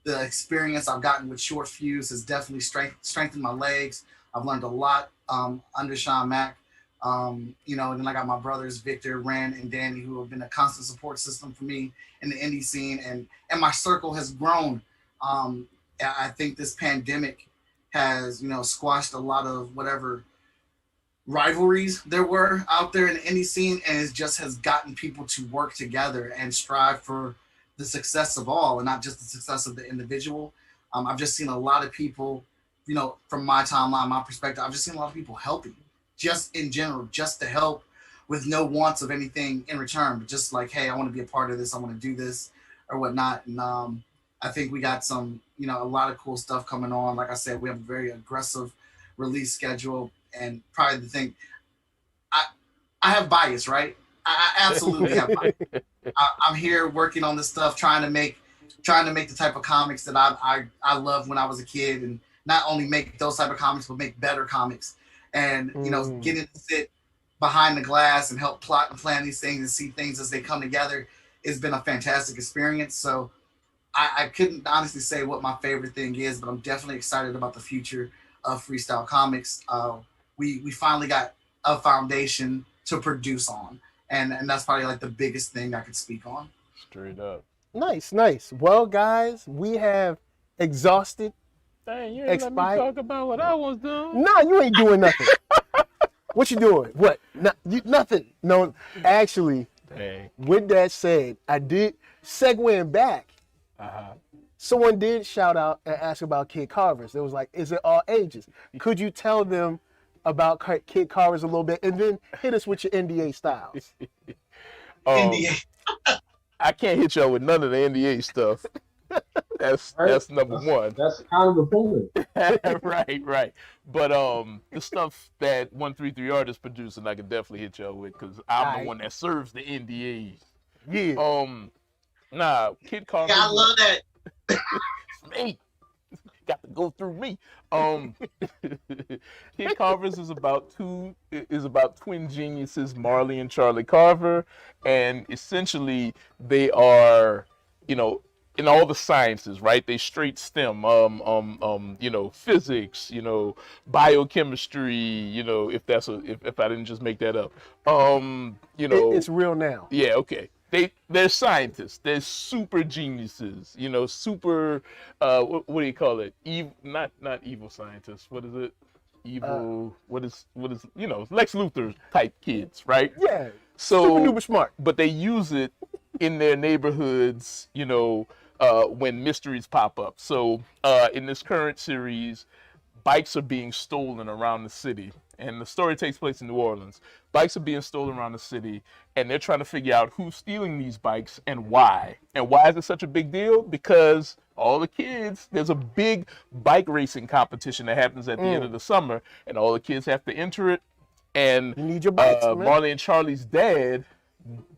the experience I've gotten with Short Fuse has definitely strengthened my legs. I've learned a lot under Sean Mack. And then I got my brothers Victor, Ren, and Danny, who have been a constant support system for me in the indie scene, and my circle has grown. I think this pandemic has, squashed a lot of whatever rivalries there were out there in the indie scene, and it just has gotten people to work together and strive for the success of all, and not just the success of the individual. I've just seen a lot of people, from my timeline, my perspective, I've just seen a lot of people helping, just in general, just to help with no wants of anything in return, but just like, hey, I want to be a part of this, I want to do this or whatnot. And I think we got some, a lot of cool stuff coming on. Like I said, we have a very aggressive release schedule, and probably the thing, I have bias, right? I absolutely have bias. I'm here working on this stuff, trying to make the type of comics that I loved when I was a kid, and not only make those type of comics, but make better comics. And, getting to sit behind the glass and help plot and plan these things and see things as they come together has been a fantastic experience. So I couldn't honestly say what my favorite thing is, but I'm definitely excited about the future of Freestyle Comics. We finally got a foundation to produce on, and that's probably like the biggest thing I could speak on. Straight up. Nice. Well, guys, we have exhausted. Dang, you ain't let me talk about what I was doing. No, you ain't doing nothing. What you doing? What? Nothing. No, actually, dang. With that said, I did segueing back. Someone did shout out and ask about Kid Carvers. It was like, is it all ages? Could you tell them about Kid Carvers a little bit, and then hit us with your NDA styles? NDA. I can't hit y'all with none of the NDA stuff. That's number one. That's kind of the point. Right. But the stuff that 133 Artists producing, I can definitely hit y'all with, because I'm the one that serves the NDAs. Yeah. Kid Carvers. Yeah, I love that. Me. Got to go through me. Kid Carvers is about twin geniuses, Marley and Charlie Carver, and essentially they are, in all the sciences, right? They straight STEM, physics, biochemistry, if I didn't just make that up. It's real now. Yeah, okay. They're scientists. They're super geniuses. Super. What do you call it? Not evil scientists. What is it? Evil. What is? Lex Luthor type kids, right? Yeah. So super duper smart. But they use it in their neighborhoods. When mysteries pop up. So in this current series, bikes are being stolen around the city. And the story takes place in New Orleans. Bikes are being stolen around the city, and they're trying to figure out who's stealing these bikes and why. And why is it such a big deal? Because all the kids, there's a big bike racing competition that happens at the end of the summer, and all the kids have to enter it. And you need your bikes, Marley and Charlie's dad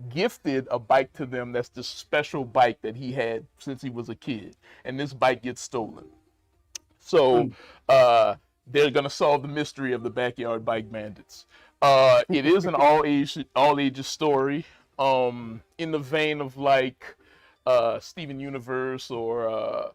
gifted a bike to them that's the special bike that he had since he was a kid. And this bike gets stolen. So, they're gonna solve the mystery of the backyard bike bandits. It is an all ages story, in the vein of like Steven Universe or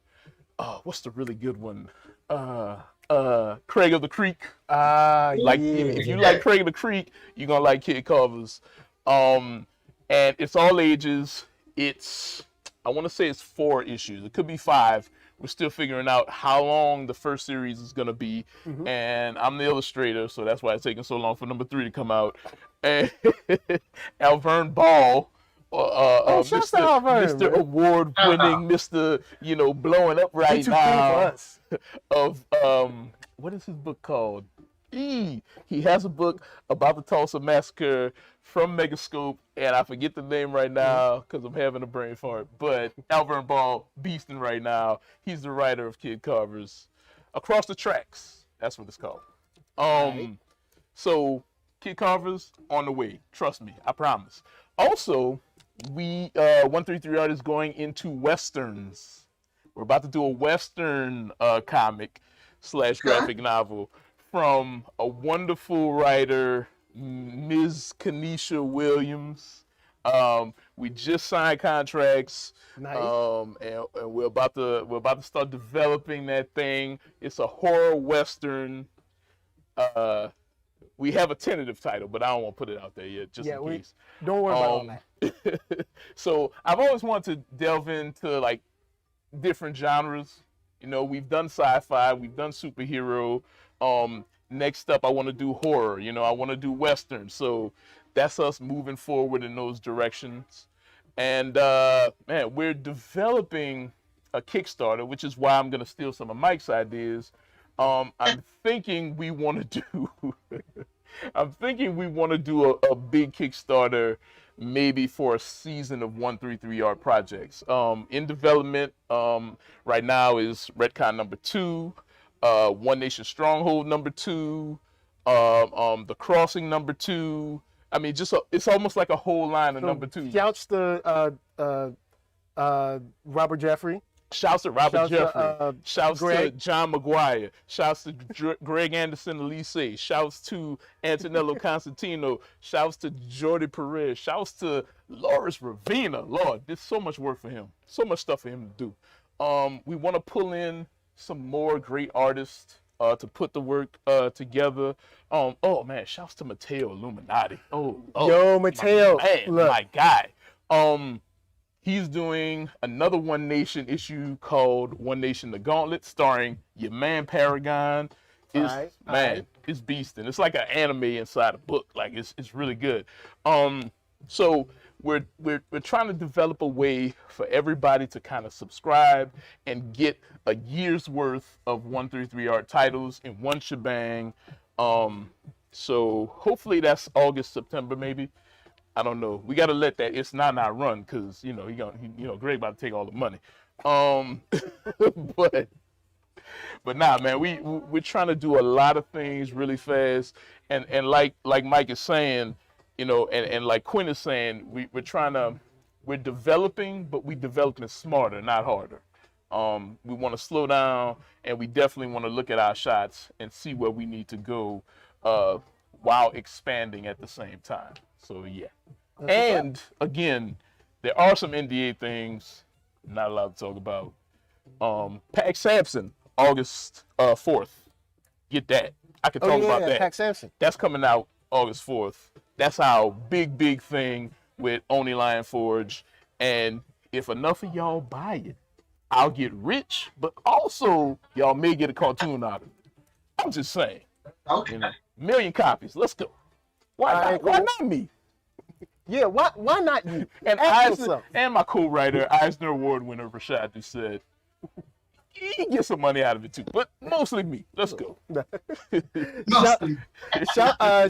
what's the really good one? Craig of the Creek. If you like Craig of the Creek, you're gonna like Kid Carvers. And it's all ages. I want to say it's 4 issues. It could be 5. We're still figuring out how long the first series is going to be. And I'm the illustrator, so that's why it's taking so long for number 3 to come out. And Alvern Ball, Mr. Award-winning, Mr. Blowing up right now. Of, what is his book called? He has a book about the Tulsa Massacre from Megascope, and I forget the name right now because I'm having a brain fart. But Alvin Ball beasting right now. He's the writer of Kid Carver's Across the Tracks. That's what it's called. So Kid Carver's on the way. Trust me, I promise. Also, we 133 Art is going into westerns. We're about to do a western comic / graphic novel from a wonderful writer, Ms. Kenesha Williams. We just signed contracts. Nice. And we're about to start developing that thing. It's a horror western. We have a tentative title, but I don't want to put it out there yet, just in case. Don't worry about all that. So I've always wanted to delve into like different genres. You know, we've done sci-fi, we've done superhero. Next up, I want to do horror. You know, I want to do western. So that's us moving forward in those directions. And man, we're developing a Kickstarter, which is why I'm gonna steal some of Mike's ideas. I'm thinking we want to do. I'm thinking we want to do a big Kickstarter, maybe for a season of 133 Art projects. In development right now is Retcon number 2, One Nation Stronghold number 2, The Crossing number 2. I mean, it's almost like a whole line of number 2. Shouts to Robert Jeffrey. Shouts to Robert Jeffrey. Shouts Greg. to John McGuire. Shouts to Greg Anderson Elise. Shouts to Antonello Constantino. Shouts to Jordi Perez. Shouts to Loris Ravina. Lord, there's so much work for him. So much stuff for him to do. We want to pull in some more great artists to put the work together. Oh man, shouts to Matteo Illuminati. Yo, Matteo. My guy. He's doing another One Nation issue called One Nation The Gauntlet, starring your man Paragon. It's beastin'. It's like an anime inside a book. Like it's really good. So we're trying to develop a way for everybody to kind of subscribe and get a year's worth of 133 Art titles in one shebang. So hopefully that's August, September maybe. I don't know. We got to let that It's Not run because, you know, Greg about to take all the money. But nah, man, we're trying to do a lot of things really fast. And like Mike is saying, you know, and like Quinn is saying, we're developing, but we're developing smarter, not harder. We want to slow down, and we definitely want to look at our shots and see where we need to go while expanding at the same time. So yeah. And again, there are some NDA things I'm not allowed to talk about. Pac Sampson, August 4th. Get that. I can talk about that. Pac Sampson. That's coming out August 4th. That's our big thing with Oni Lion Forge. And if enough of y'all buy it, I'll get rich, but also y'all may get a cartoon out of it. I'm just saying. Okay. You know, 1 million copies. Let's go. Why not me? Yeah, why not you? And my co-writer, Eisner Award winner Rashad Doucette. He gets some money out of it too, but mostly me. Let's go.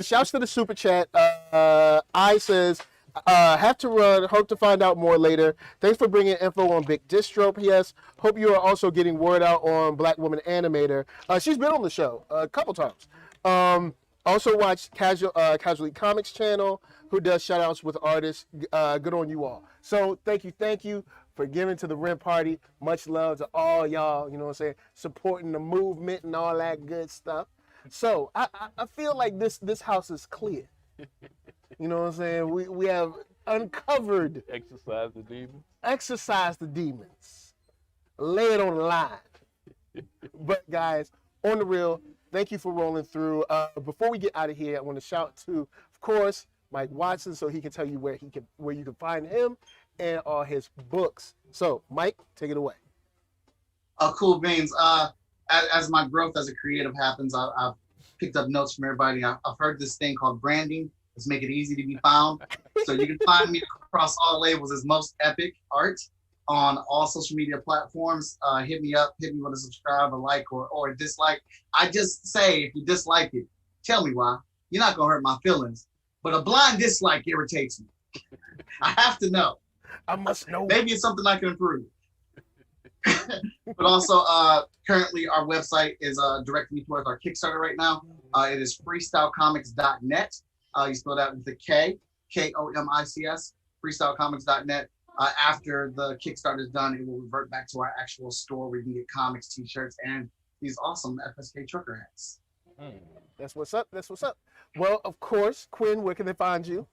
Shouts to the super chat. I says, have to run. Hope to find out more later. Thanks for bringing info on Big Distro. P.S. Hope you are also getting word out on Black Woman Animator. She's been on the show a couple times. Also watch Casually Comics channel, who does shout outs with artists. Good on you all. So thank you for giving to the rent party. Much love to all y'all, you know what I'm saying, supporting the movement and all that good stuff. So I feel like this house is clear. You know what I'm saying? We have uncovered. Exercise the demons. Lay it on the line. But guys, on the real, thank you for rolling through. Before we get out of here, I want to shout to, of course, Mike Watson, so he can tell you where you can find him and all his books. So, Mike, take it away. Cool beans. As my growth as a creative happens, I've picked up notes from everybody. I've heard this thing called branding. Let's make it easy to be found. So you can find me across all labels as Most Epic Art on all social media platforms. Hit me up, hit me with a subscribe, a like, or a dislike. I just say, if you dislike it, Tell me why. You're not gonna hurt my feelings, but a blind dislike irritates me. I have to know. I must know. Maybe it's something I can improve. But also, currently our website is directing me towards our Kickstarter right now. It is freestylecomics.net. You spell that with a K, Komics, freestylecomics.net. After the Kickstarter is done, it will revert back to our actual store where you can get comics, t-shirts, and these awesome FSK trucker hats. That's what's up. That's what's up. Well, of course, Quinn, where can they find you?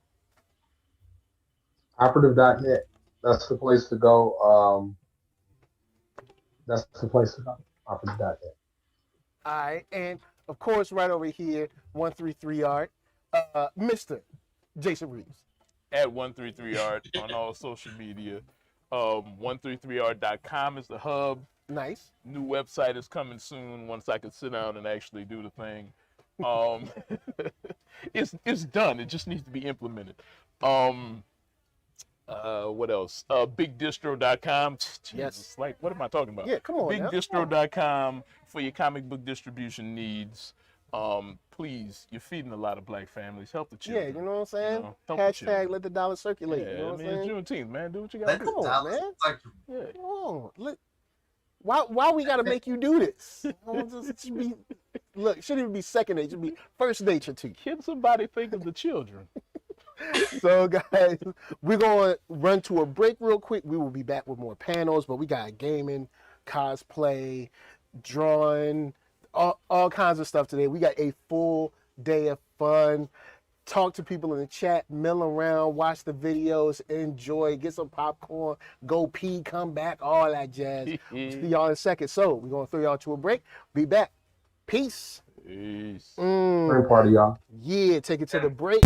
Operative.net. That's the place to go. That's the place to go. Operative.net. All right, and of course, right over here, 133 Art, Mr. Jason Reeves. At 133art on all social media. 133art.com is the hub. Nice. New website is coming soon once I can sit down and actually do the thing. It's done. It just needs to be implemented. What else? BigDistro.com. Yes. Like, what am I talking about? Yeah, come on. BigDistro.com for your comic book distribution needs. Please, you're feeding a lot of black families. Help the children. Yeah, you know what I'm saying? You know, help the Hashtag children. let the dollar circulate. Yeah, you know what I'm it's saying? Juneteenth, man. Do what you gotta do. Come on, man. Yeah. Come on. Why we gotta make you do this? Look, it shouldn't even be second nature. It should be first nature to you. Can somebody think of the children? So, guys, we're going to run to a break real quick. We will be back with more panels, but we got gaming, cosplay, drawing, all kinds of stuff today. We got a full day of fun. Talk to people in the chat, mill around, watch the videos, enjoy, get some popcorn, go pee, come back, all that jazz. See y'all in a second. So, we're going to throw y'all to a break. Be back. Peace. Peace. Great party, y'all. Yeah, take it to the break.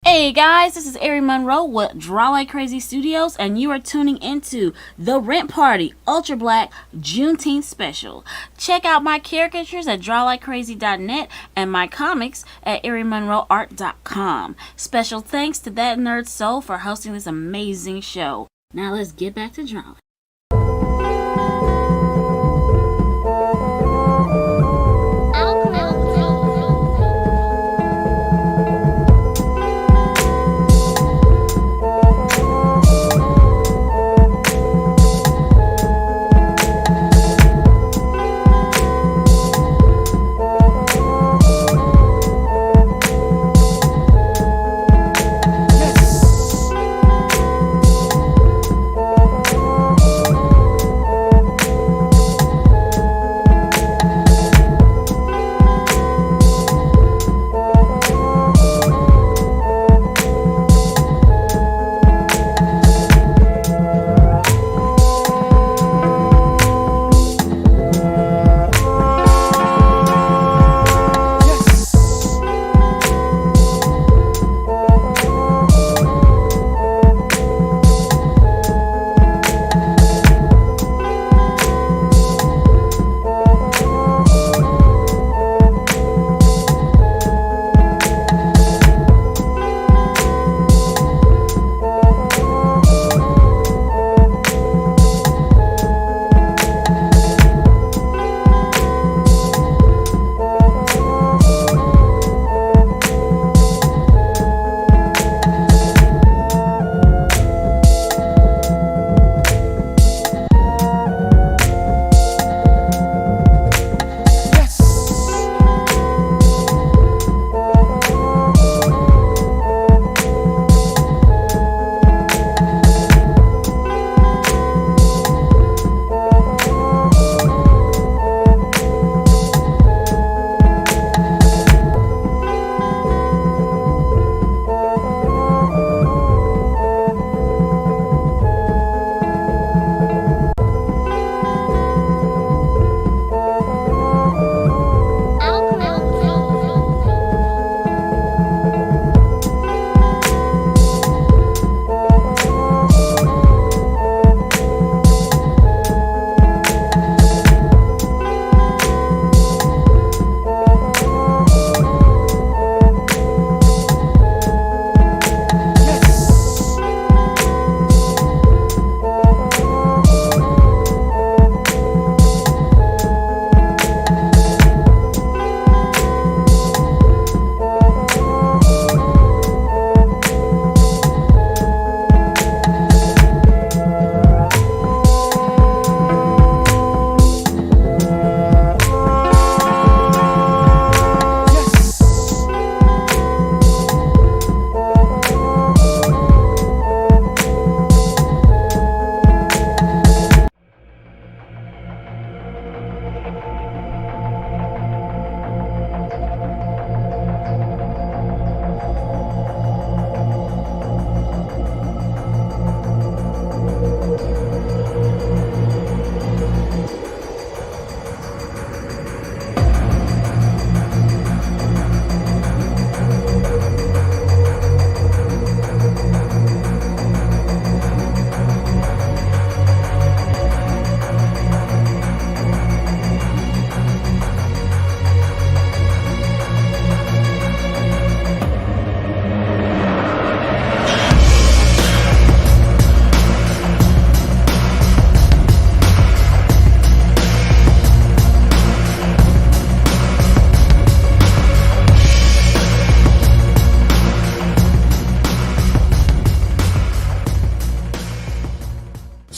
Hey guys, this is Ari Monroe with Draw Like Crazy Studios, and you are tuning into The Rent Party Ultra Black Juneteenth Special. Check out my caricatures at drawlikecrazy.net and my comics at arimonroeart.com. Special thanks to That Nerd Soul for hosting this amazing show. Now let's get back to drawing.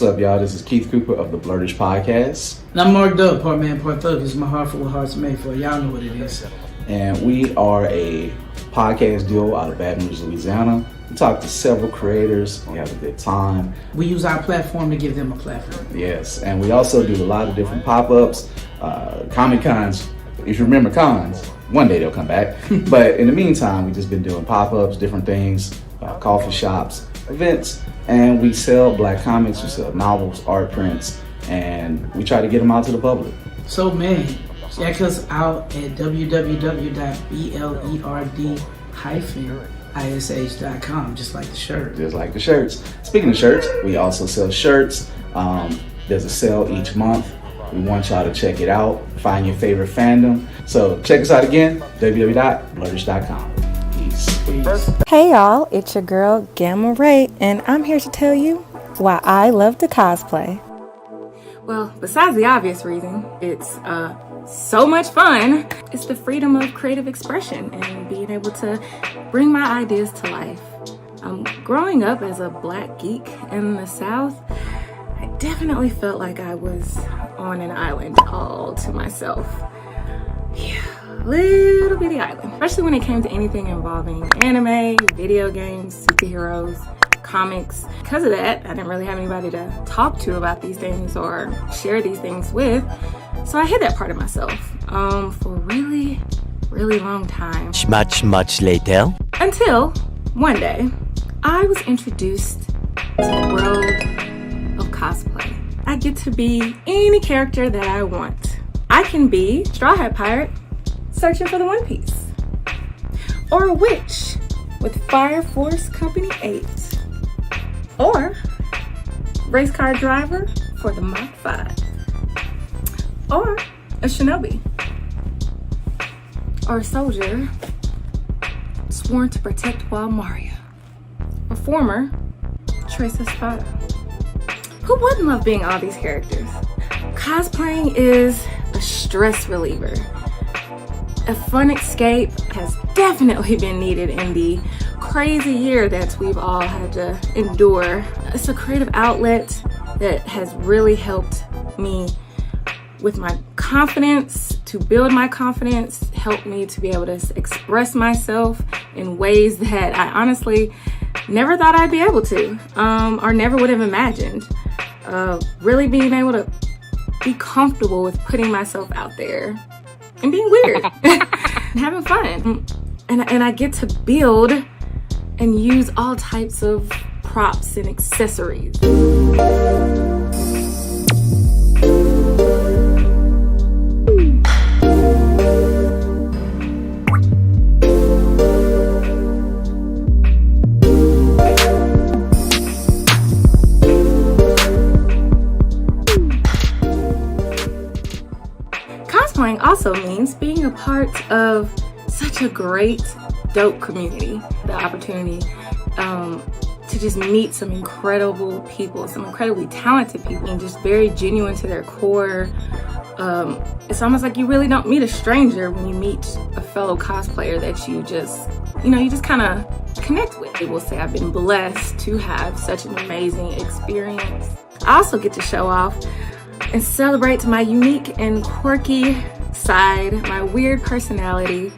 up, y'all? This is Keith Cooper of the Blurtish Podcast. And I'm Mark Dub, part man, part thug. This is my heart for what heart's made for. Y'all know what it is. And we are a podcast duo out of Baton Rouge, Louisiana. We talk to several creators. We have a good time. We use our platform to give them a platform. Yes, and we also do a lot of different pop-ups, Comic Cons. If you remember cons, one day they'll come back. But in the meantime, we've just been doing pop-ups, different things, coffee shops, events, and we sell Black Comix, we sell novels, art prints, and we try to get them out to the public. So man, check us out at www.blerd-ish.com, just like the shirt. Just like the shirts. Speaking of shirts, we also sell shirts. There's a sale each month. We want y'all to check it out. Find your favorite fandom. So check us out again, www.blurtish.com. Peace. Hey y'all, it's your girl Gamma Rae, and I'm here to tell you why I love to cosplay. Well, besides the obvious reason, it's so much fun. It's the freedom of creative expression and being able to bring my ideas to life. Growing up as a black geek in the South, I definitely felt like I was on an island all to myself. Yeah, little bitty island. Especially when it came to anything involving anime, video games, superheroes, comics. Because of that, I didn't really have anybody to talk to about these things or share these things with. So I hid that part of myself for a really, really long time. Much later. Until one day, I was introduced to the world of cosplay. I get to be any character that I want. I can be Straw Hat Pirate searching for the One Piece, or a witch with Fire Force Company 8, or race car driver for the Mach 5, or a shinobi, or a soldier sworn to protect Wild Mario, or former Trace Espada. Who wouldn't love being all these characters? Cosplaying is a stress reliever. A fun escape has definitely been needed in the crazy year that we've all had to endure. It's a creative outlet that has really helped me with my confidence, to build my confidence, helped me to be able to express myself in ways that I honestly never thought I'd be able to, or never would have imagined. Really being able to be comfortable with putting myself out there and being weird and having fun. And I get to build and use all types of props and accessories. Cosplaying also means being a part of such a great, dope community. The opportunity to just meet some incredible people, some incredibly talented people, and just very genuine to their core. It's almost like you really don't meet a stranger when you meet a fellow cosplayer that you just kind of connect with. I will say I've been blessed to have such an amazing experience. I also get to show off and celebrate my unique and quirky side, my weird personality,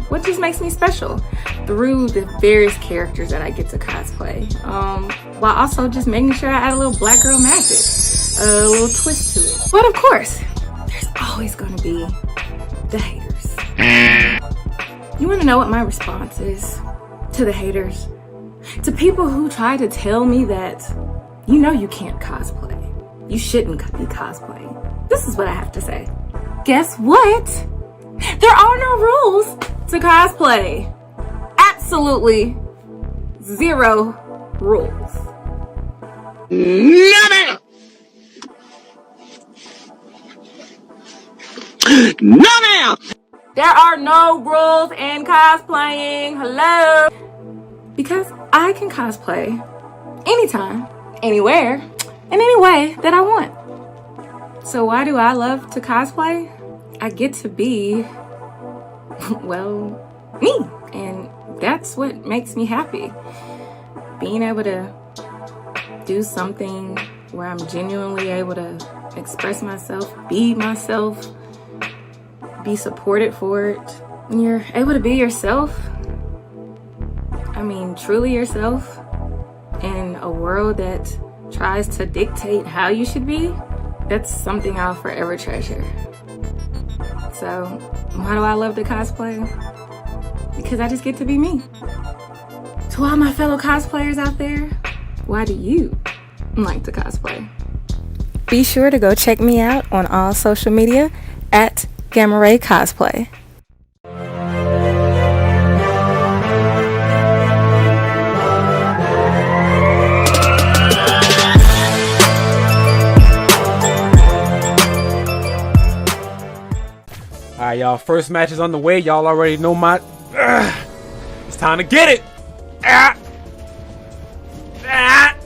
what just makes me special through the various characters that I get to cosplay, while also just making sure I add a little black girl magic, a little twist to it. But of course, there's always going to be the haters. You want to know what my response is to the haters? To people who try to tell me that, you can't cosplay. You shouldn't be cosplaying. This is what I have to say. Guess what? There are no rules to cosplay. Absolutely zero rules. None. There are no rules in cosplaying. Hello. Because I can cosplay anytime, anywhere, in any way that I want. So why do I love to cosplay? I get to be, well, me. And that's what makes me happy. Being able to do something where I'm genuinely able to express myself, be myself, be supported for it. When you're able to be yourself, I mean, truly yourself, in a world that tries to dictate how you should be, that's something I'll forever treasure. So, why do I love to cosplay? Because I just get to be me. To all my fellow cosplayers out there, why do you like to cosplay? Be sure to go check me out on all social media at Rae Cosplay. Alright, y'all. First match is on the way. Y'all already know my... it's time to get it! Ah! Ah!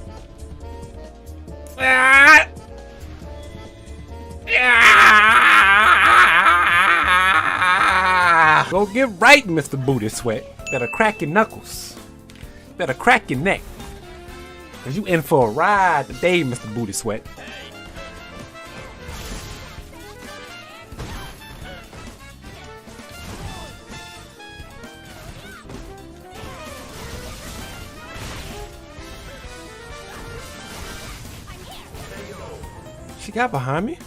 Ah! Ah! Go get right, Mr. Booty Sweat. Better crack your knuckles. Better crack your neck. Cause you in for a ride today, Mr. Booty Sweat. She got behind me.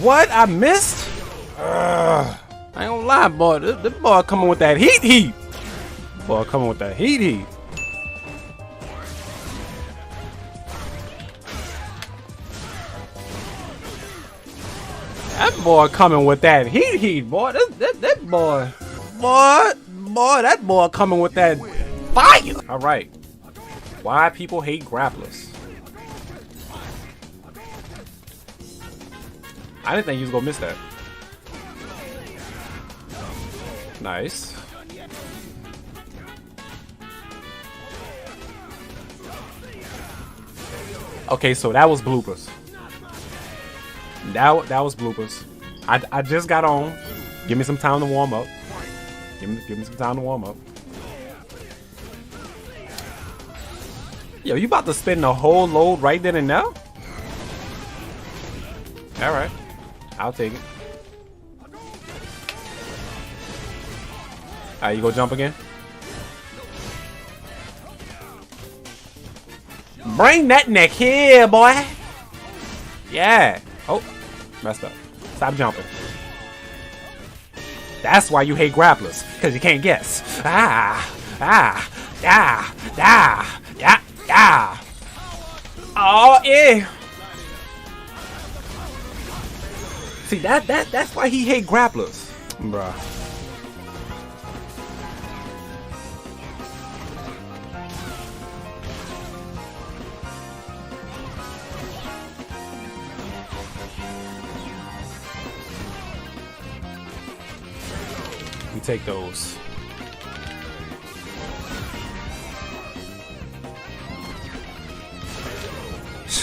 What? I missed? I ain't gonna lie, boy. This boy coming with that heat. Boy coming with that heat. That boy coming with that heat, boy. That boy. Boy, that boy coming with that fire. Alright. Why people hate grapplers. I didn't think he was gonna miss that. Nice. Okay, so that was bloopers. That was bloopers. I just got on. Give me some time to warm up. Give me some time to warm up. Yo, you about to spend the whole load right then and now? Alright. I'll take it. Alright, you go jump again? Bring that neck here, boy! Yeah. Oh, messed up. Stop jumping. That's why you hate grapplers, because you can't guess. Oh, yeah. See, that's why he hate grapplers. Bruh. We take those.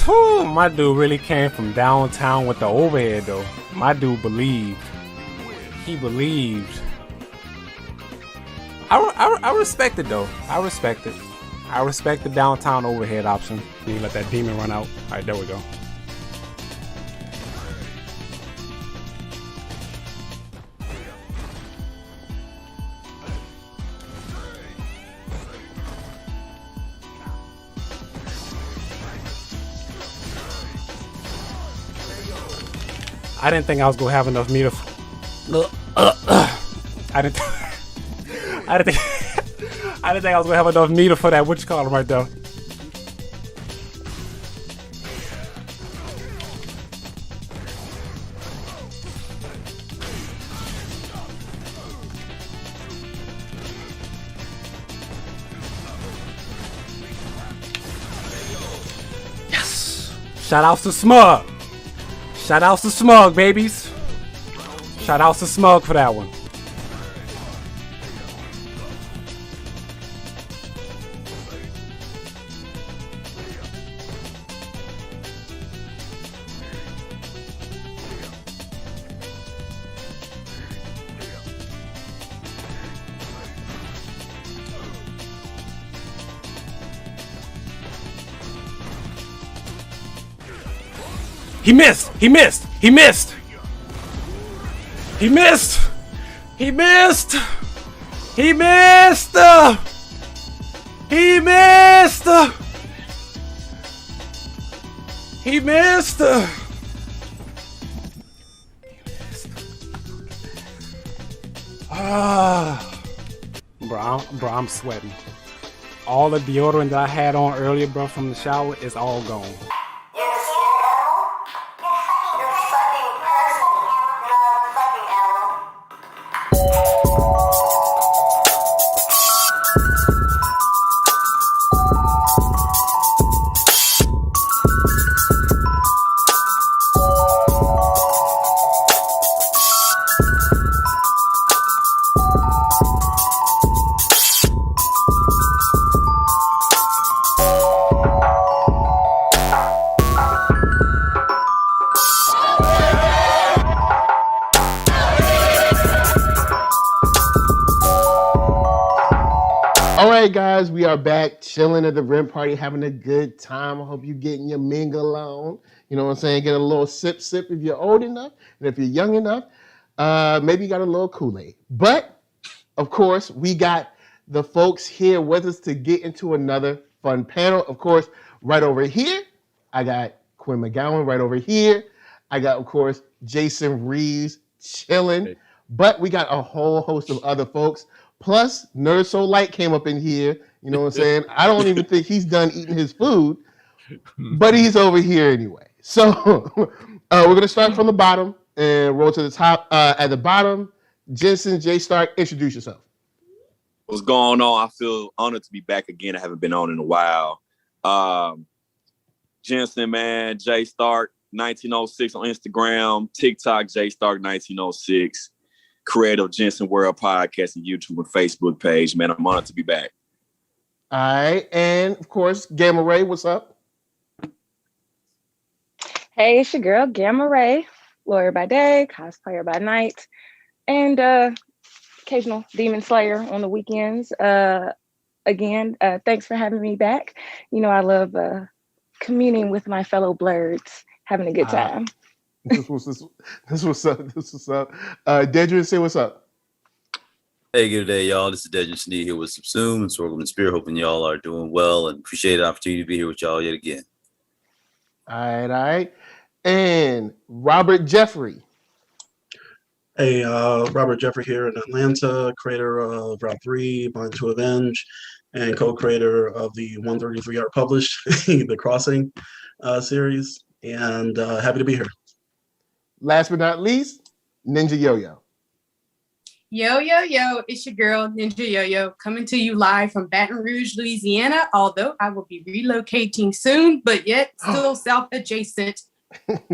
Whew, my dude really came from downtown with the overhead though. My dude believed. He believed. I respect it though. I respect it. I respect the downtown overhead option. You let that demon run out. Alright, there we go. I didn't think I was gonna have enough meter. I didn't think I was gonna have enough meter for that column right there. Yes! Shout outs to Smug! Shout outs to Smug, babies. Shout outs to Smug for that one. He missed. He missed. He missed. He missed. He missed. He missed. He missed. He missed. Bro, I'm sweating. All the deodorant that I had on earlier, bro, from the shower is all gone. All right, guys, we are back chilling at the rent party, having a good time. I hope you're getting your mingle on. You know what I'm saying? Get a little sip if you're old enough, and if you're young enough, maybe you got a little Kool-Aid. But, of course, we got the folks here with us to get into another fun panel. Of course, right over here, I got Quinn McGowan. Right over here, I got, of course, Jason Reeves chilling. But we got a whole host of other folks. Plus, NERDSoul Light came up in here. You know what I'm saying? I don't even think he's done eating his food, but he's over here anyway. So we're going to start from the bottom and roll to the top. At the bottom, Jensen J. Stark, introduce yourself. What's going on? I feel honored to be back again. I haven't been on in a while. Jensen, man, J. Stark, 1906 on Instagram, TikTok, J. Stark, 1906. Creative Jensen World Podcast and YouTube and Facebook page. Man, I'm honored to be back. All right. And, of course, Gamma Rae, what's up? Hey, it's your girl, Gamma Rae, lawyer by day, cosplayer by night, and occasional demon slayer on the weekends. Again, thanks for having me back. You know, I love communing with my fellow blurs, having a good time. This what's up. Dedren, say what's up. Hey, good day, y'all. This is Dedren Snead here with Subsume and Sorghum and Spirit. Hoping y'all are doing well and appreciate the opportunity to be here with y'all yet again. All right. And Robert Jeffrey. Hey, Robert Jeffrey here in Atlanta, creator of Route 3, Bind to Avenge, and co-creator of the 133 Art Published, The Crossing series, and happy to be here. Last but not least, Ninja Yoyo. Yo, it's your girl, Ninja Yoyo, coming to you live from Baton Rouge, Louisiana, although I will be relocating soon, but yet still south adjacent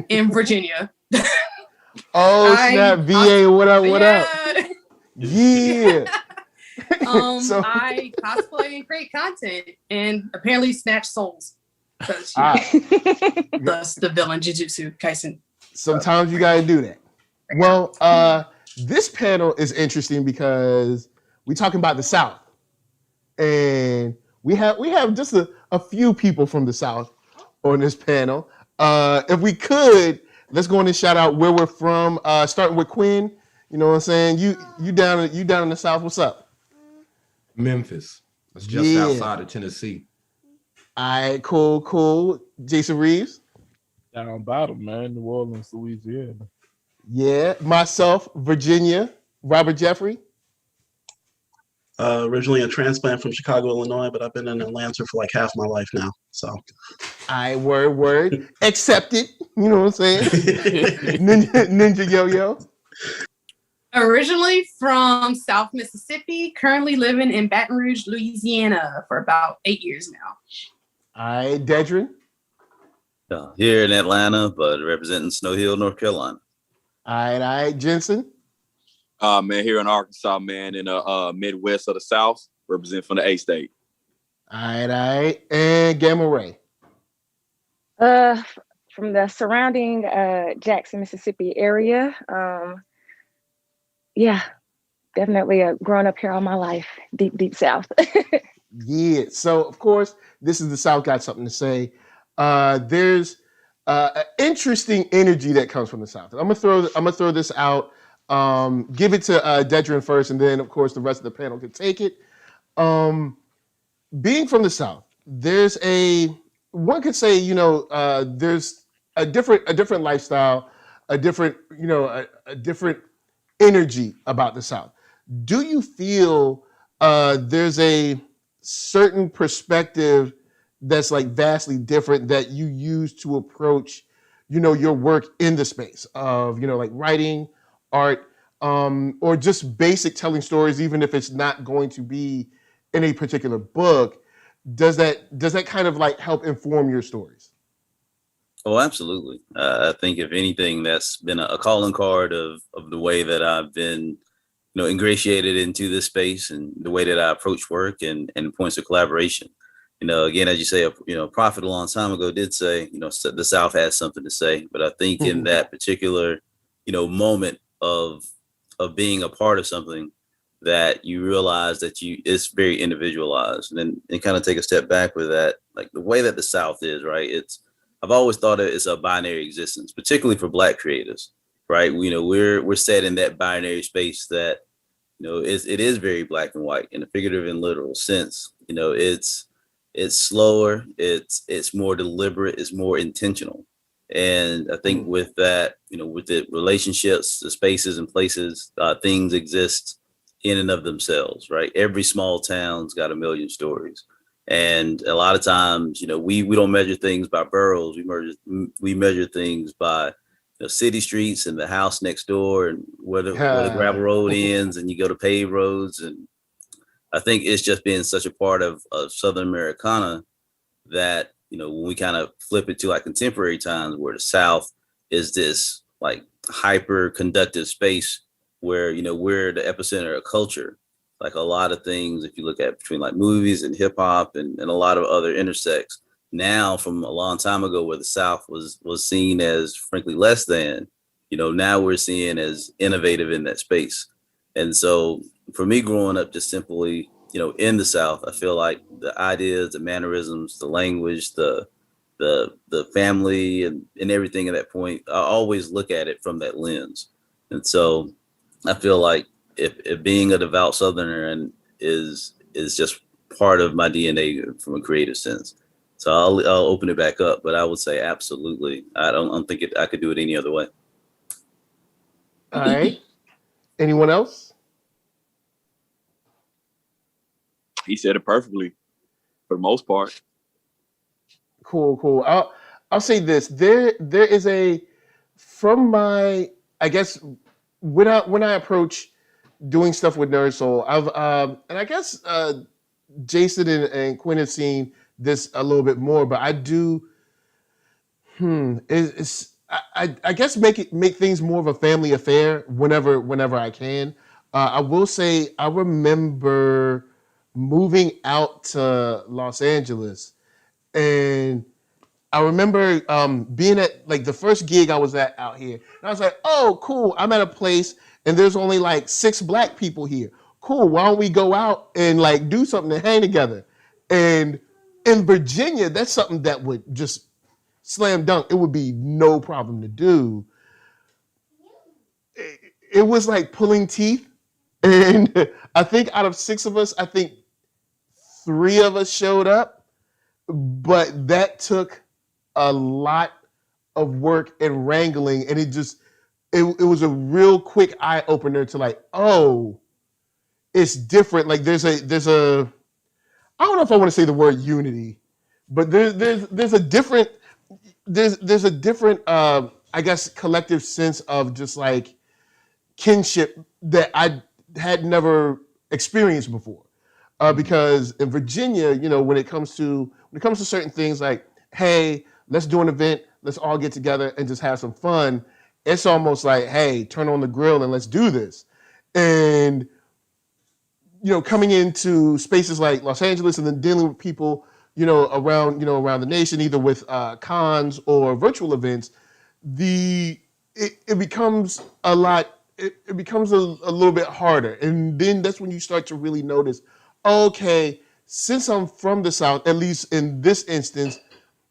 in Virginia. Oh, snap, VA, what up? Yeah. I cosplay and create content and apparently snatch souls. That's the villain, Jujutsu Kaisen. Sometimes you got to do that. Well, this panel is interesting because we're talking about the South. And we have just a few people from the South on this panel. If we could, let's go in and shout out where we're from, starting with Quinn. You know what I'm saying? You down in the South, what's up? Memphis. That's just outside of Tennessee. All right, cool. Jason Reeves. Down bottom, man. New Orleans, Louisiana. Yeah. Myself, Virginia. Robert Jeffrey. Originally a transplant from Chicago, Illinois, but I've been in Atlanta for like half my life now. So. All right, word. Accepted. You know what I'm saying? Ninja Yo-Yo. Originally from South Mississippi, currently living in Baton Rouge, Louisiana for about 8 years now. All right, Dedren. Here in Atlanta, but representing Snow Hill, North Carolina. All right, Jensen. Man, here in Arkansas, man, in the Midwest of the South, representing from the A-State. All right. And Gamma Rae. From the surrounding Jackson, Mississippi area. Yeah, definitely grown up here all my life, deep South. Yeah. So, of course, this is the South got something to say. There's interesting energy that comes from the South. I'm gonna throw this out. Give it to Dedren first, and then of course the rest of the panel can take it. Being from the South, there's one could say, there's a different lifestyle, a different energy about the South. Do you feel there's a certain perspective that's like vastly different that you use to approach, your work in the space of, like writing, art, or just basic telling stories, even if it's not going to be in a particular book? Does that kind of like help inform your stories? Oh, absolutely. I think if anything, that's been a calling card of the way that I've been, ingratiated into this space and the way that I approach work and points of collaboration. Again, as you say, a prophet a long time ago did say, the South has something to say. But I think in that particular, moment of being a part of something, that you realize that it's very individualized, and then kind of take a step back with that, like the way that the South is, right? I've always thought it's a binary existence, particularly for Black creatives, right? We're set in that binary space that, it is very black and white in a figurative and literal sense. It's slower, it's more deliberate, it's more intentional. And I think with that, with the relationships, the spaces and places, things exist in and of themselves, right? Every small town's got a million stories. And a lot of times, we don't measure things by boroughs. We measure things by city streets and the house next door and where the gravel road ends and you go to paved roads. And I think it's just been such a part of Southern Americana that, when we kind of flip it to like contemporary times where the South is this like hyper conductive space where, we're the epicenter of culture. Like a lot of things, if you look at between like movies and hip hop and a lot of other intersects, now from a long time ago where the South was seen as frankly less than, now we're seen as innovative in that space. And so for me growing up just simply, in the South, I feel like the ideas, the mannerisms, the language, the family and everything at that point, I always look at it from that lens. And so I feel like if being a devout Southerner and is just part of my DNA from a creative sense. So I'll open it back up, but I would say absolutely. I don't think I could do it any other way. All right. Anyone else? He said it perfectly for the most part. Cool. I'll say this. There is from my, I guess, when I approach doing stuff with NERDSoul, I've and I guess Jason and Quinn have seen this a little bit more, but I do. I guess make things more of a family affair whenever I can. I will say I remember moving out to Los Angeles, and I remember being at like the first gig I was at out here, and I was like, "Oh, cool! I'm at a place, and there's only like 6 Black people here. Cool. Why don't we go out and like do something to hang together?" And in Virginia, that's something that would just slam dunk. It would be no problem to do. It was like pulling teeth, and I think out of 6 of us, I think 3 of us showed up, but that took a lot of work and wrangling, and it was a real quick eye opener to like, oh, it's different. Like there's a I don't know if I want to say the word unity, but there's a different I guess collective sense of just like kinship that I had never experienced before. Because in Virginia, when it comes to certain things like, hey, let's do an event, let's all get together and just have some fun. It's almost like, hey, turn on the grill and let's do this. And coming into spaces like Los Angeles and then dealing with people, around the nation, either with cons or virtual events, it becomes a lot. It becomes a little bit harder, and then that's when you start to really notice, okay, since I'm from the South, at least in this instance,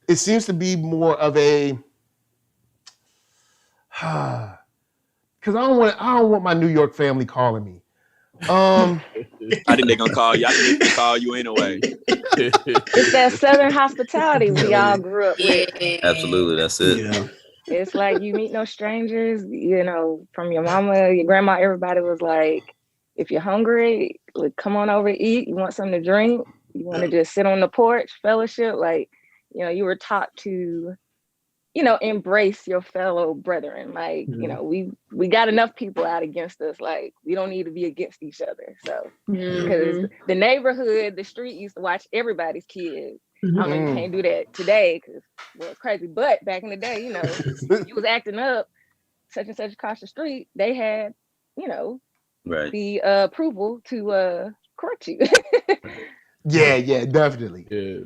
it seems to be more of a Because I don't want my New York family calling me. I think they're gonna call you. I think they're gonna call you anyway. It's that Southern hospitality we all grew up with. Absolutely, that's it. Yeah. It's like you meet no strangers, you know, from your mama, your grandma, everybody was like, if you're hungry, like, come on over, eat. You want something to drink? You want to just sit on the porch, fellowship? Like, you know, you were taught to, you know, embrace your fellow brethren. Like, you know, we got enough people out against us. Like, we don't need to be against each other. So, because the neighborhood, the street used to watch everybody's kids. I don't know, you can't do that today because, well, it's crazy. But back in the day, you know, you was acting up such and such across the street, they had, you know, the approval to correct you. Yeah, definitely. Yeah.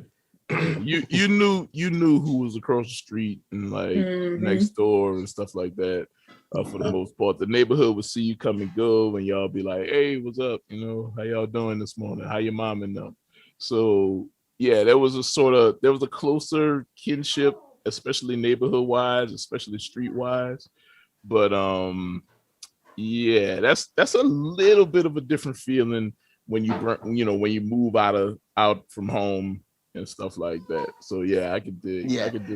You knew who was across the street and like next door and stuff like that. For the most part, the neighborhood would see you come and go, and y'all be like, "Hey, what's up? You know, how y'all doing this morning? How your mom and them?" So yeah, there was a closer kinship, especially neighborhood wise, especially street wise. But yeah, that's a little bit of a different feeling when you move out from home and stuff like that. So yeah, I could dig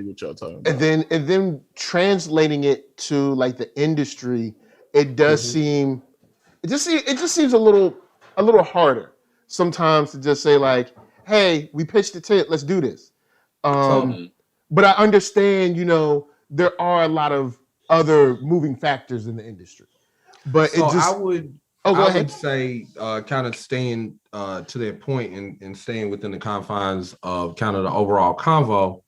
what y'all talking about. And then translating it to like the industry, it does seem it just seems a little harder sometimes to just say like, hey, we pitched the tent, let's do this. But I understand, you know, there are a lot of other moving factors in the industry. But so it just I would say kind of staying to that point and staying within the confines of kind of the overall convo.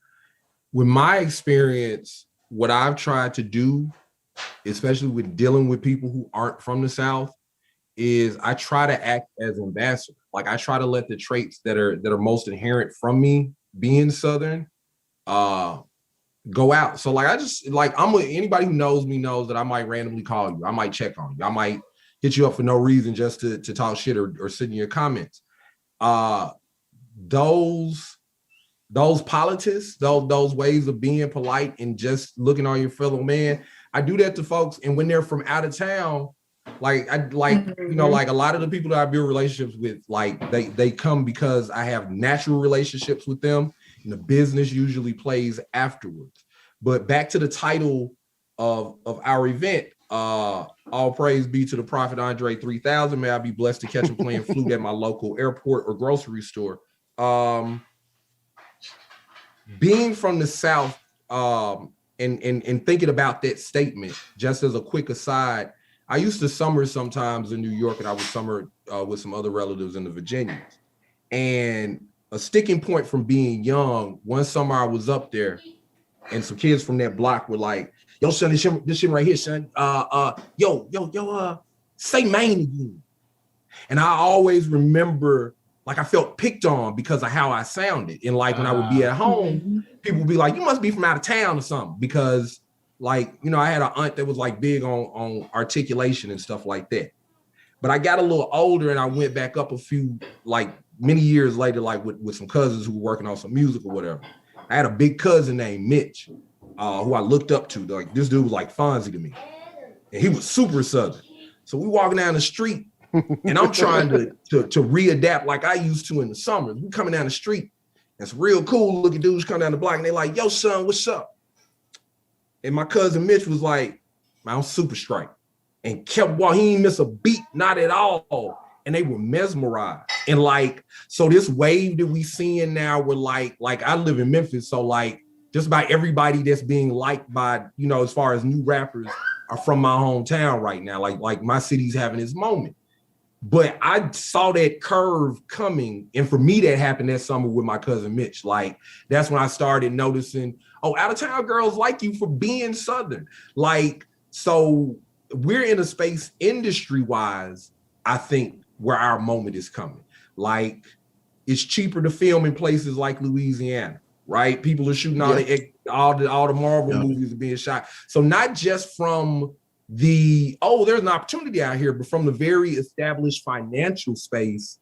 With my experience, what I've tried to do, especially with dealing with people who aren't from the South, is I try to act as ambassador. Like I try to let the traits that are most inherent from me being Southern go out. So like anybody who knows me knows that I might randomly call you. I might check on you. I might hit you up for no reason just to talk shit or sit in your comments. Those politics, those ways of being polite and just looking on your fellow man, I do that to folks. And when they're from out of town, like you know, like a lot of the people that I build relationships with, like they come because I have natural relationships with them, and the business usually plays afterwards. But back to the title of our event, all praise be to the Prophet Andre 3000. May I be blessed to catch him playing flute at my local airport or grocery store. Being from the South and thinking about that statement, just as a quick aside, I used to summer sometimes in New York, and I would summer with some other relatives in the Virginians. And a sticking point from being young, one summer I was up there, and some kids from that block were like, "Yo, son, this shit right here, son. Say Maine again." And I always remember, like, I felt picked on because of how I sounded. And like when I would be at home, people would be like, "You must be from out of town or something," because like, you know, I had an aunt that was like big on articulation and stuff like that. But I got a little older and I went back up many years later, like with some cousins who were working on some music or whatever. I had a big cousin named Mitch, who I looked up to. Like this dude was like Fonzie to me. And he was super Southern. So we walking down the street and I'm trying to readapt like I used to in the summers. We coming down the street and some real cool looking dudes come down the block and they like, "Yo, son, what's up?" And my cousin Mitch was like, "I'm super strike," and kept walking. He didn't miss a beat, not at all. And they were mesmerized. And like, so this wave that we seeing now, we're like I live in Memphis, so like just about everybody that's being liked by, you know, as far as new rappers are from my hometown right now. Like my city's having this moment. But I saw that curve coming. And for me, that happened that summer with my cousin Mitch. Like, that's when I started noticing, oh, out-of-town girls like you for being Southern. Like, so we're in a space industry-wise, I think, where our moment is coming. Like, it's cheaper to film in places like Louisiana, right? People are shooting all the Marvel movies are being shot. So not just from there's an opportunity out here, but from the very established financial space,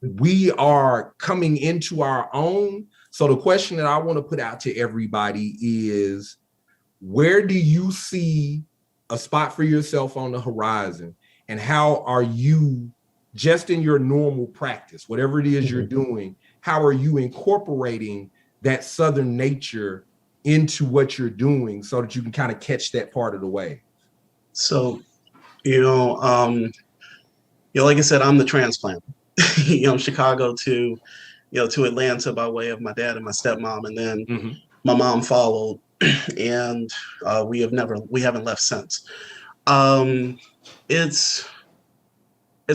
we are coming into our own. So the question that I want to put out to everybody is, where do you see a spot for yourself on the horizon, and how are you just in your normal practice, whatever it is you're doing, how are you incorporating that Southern nature into what you're doing so that you can kind of catch that part of the wave? So, like I said, I'm the transplant, Chicago to, to Atlanta by way of my dad and my stepmom. And then my mom followed and we haven't left since. It's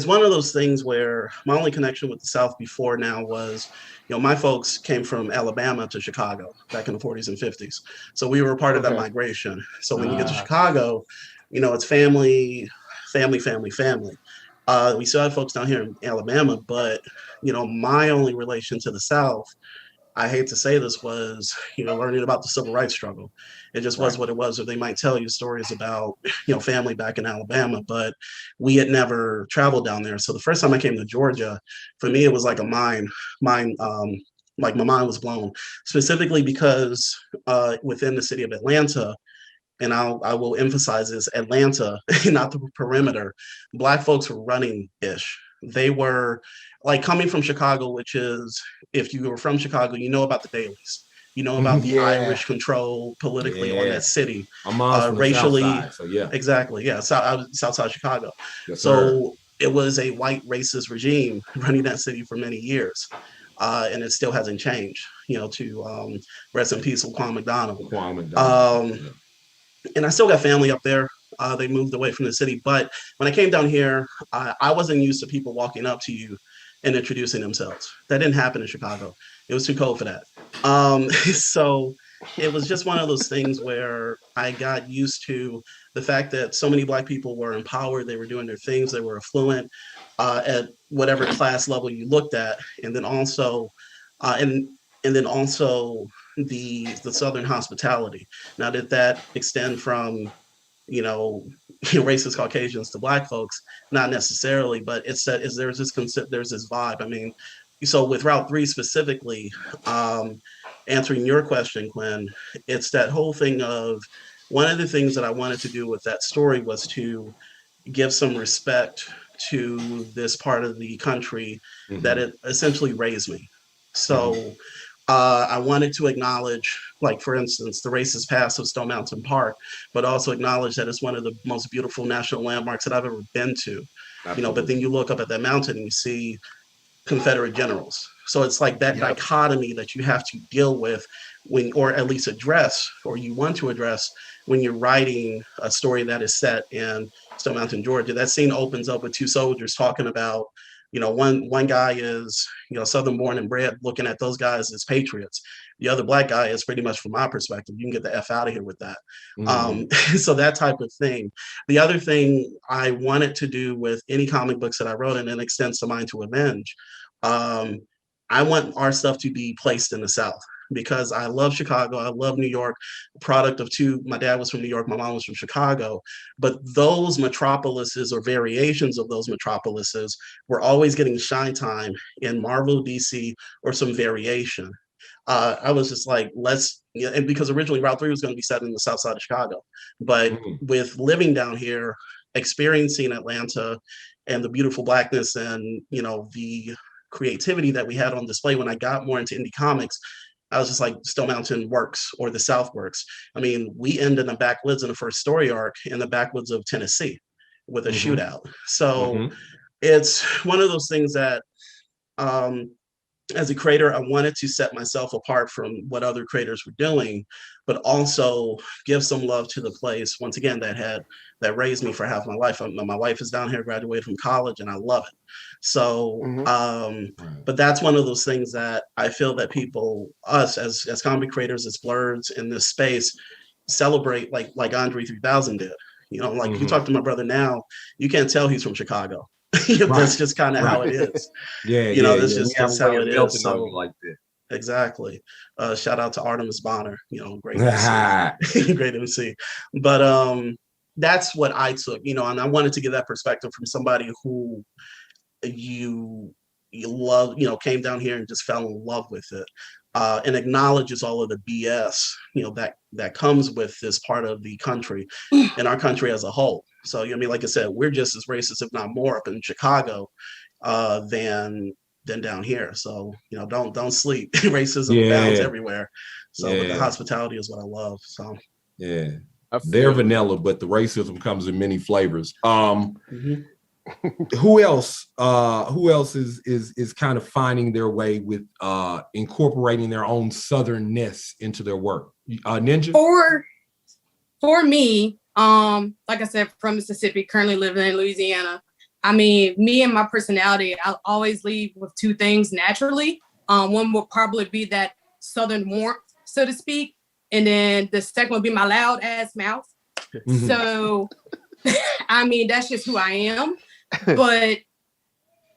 one of those things where my only connection with the South before now was, my folks came from Alabama to Chicago back in the 40s and 50s. So we were a part of that migration. So when you get to Chicago, it's family. We still have folks down here in Alabama, but, my only relation to the South, I hate to say this, was, learning about the civil rights struggle. It just was what it was. Or they might tell you stories about, family back in Alabama, but we had never traveled down there. So the first time I came to Georgia, for me, it was like a like my mind was blown, specifically because within the city of Atlanta, and I will emphasize this, Atlanta, not the perimeter, Black folks were running-ish. They were like coming from Chicago, which is, if you were from Chicago, you know about the dailies. You know about the Irish control politically on that city. Racially, South side, exactly, Southside Chicago. Yes, so it was a white racist regime running that city for many years. And it still hasn't changed, to rest in peace with Quinn McGowan. And I still got family up there. They moved away from the city. But when I came down here, I wasn't used to people walking up to you and introducing themselves. That didn't happen in Chicago. It was too cold for that. So it was just one of those things where I got used to the fact that so many Black people were empowered. They were doing their things. They were affluent at whatever class level you looked at. And then also, the Southern hospitality. Now, did that extend from, racist Caucasians to Black folks? Not necessarily, but there's this vibe. I mean, so with Route 3 specifically, answering your question, Quinn, it's that whole thing of, one of the things that I wanted to do with that story was to give some respect to this part of the country that it essentially raised me. So I wanted to acknowledge, like, for instance, the racist past of Stone Mountain Park, but also acknowledge that it's one of the most beautiful national landmarks that I've ever been to. But then you look up at that mountain and you see Confederate generals. So it's like that dichotomy that you have to deal with or at least address, or you want to address, when you're writing a story that is set in Stone Mountain, Georgia. That scene opens up with two soldiers talking about, one guy is, Southern born and bred, looking at those guys as patriots. The other Black guy is, pretty much from my perspective, you can get the F out of here with that. So that type of thing. The other thing I wanted to do with any comic books that I wrote, and then extends to Mine to Avenge, I want our stuff to be placed in the South, because I love Chicago. I love New York, product of two. My dad was from New York. My mom was from Chicago. But those metropolises, or variations of those metropolises, were always getting shine time in Marvel, DC, or some variation. I was just like, and because originally Route 3 was going to be set in the South side of Chicago. But with living down here, experiencing Atlanta and the beautiful Blackness and, the creativity that we had on display, when I got more into indie comics, I was just like, Stone Mountain works, or the South works. I mean, we end in the backwoods in the first story arc in the backwoods of Tennessee with a shootout. So it's one of those things that, as a creator, I wanted to set myself apart from what other creators were doing, but also give some love to the place, once again, that raised me for half my life. My wife is down here, graduated from college, and I love it. So, but that's one of those things that I feel that people, us as comic creators, as blurs in this space, celebrate, like Andre 3000 did. If you talk to my brother now, you can't tell he's from Chicago. That's just kind of how it is. That's just how it is. So, like that. Exactly. Shout out to Artemis Bonner, great MC. Great MC. But that's what I took, and I wanted to give that perspective from somebody who you love, came down here and just fell in love with it. and acknowledges all of the BS, that comes with this part of the country and our country as a whole. So, I mean, like I said, we're just as racist, if not more, up in Chicago than down here. So, don't sleep. Racism abounds everywhere. So, but the hospitality is what I love. So, yeah, they're vanilla, but the racism comes in many flavors. Who else is kind of finding their way with incorporating their own southernness into their work? Ninja? For me, like I said, from Mississippi, currently living in Louisiana. I mean, me and my personality, I'll always leave with two things naturally. One will probably be that Southern warmth, so to speak. And then the second would be my loud ass mouth. So, I mean, that's just who I am. But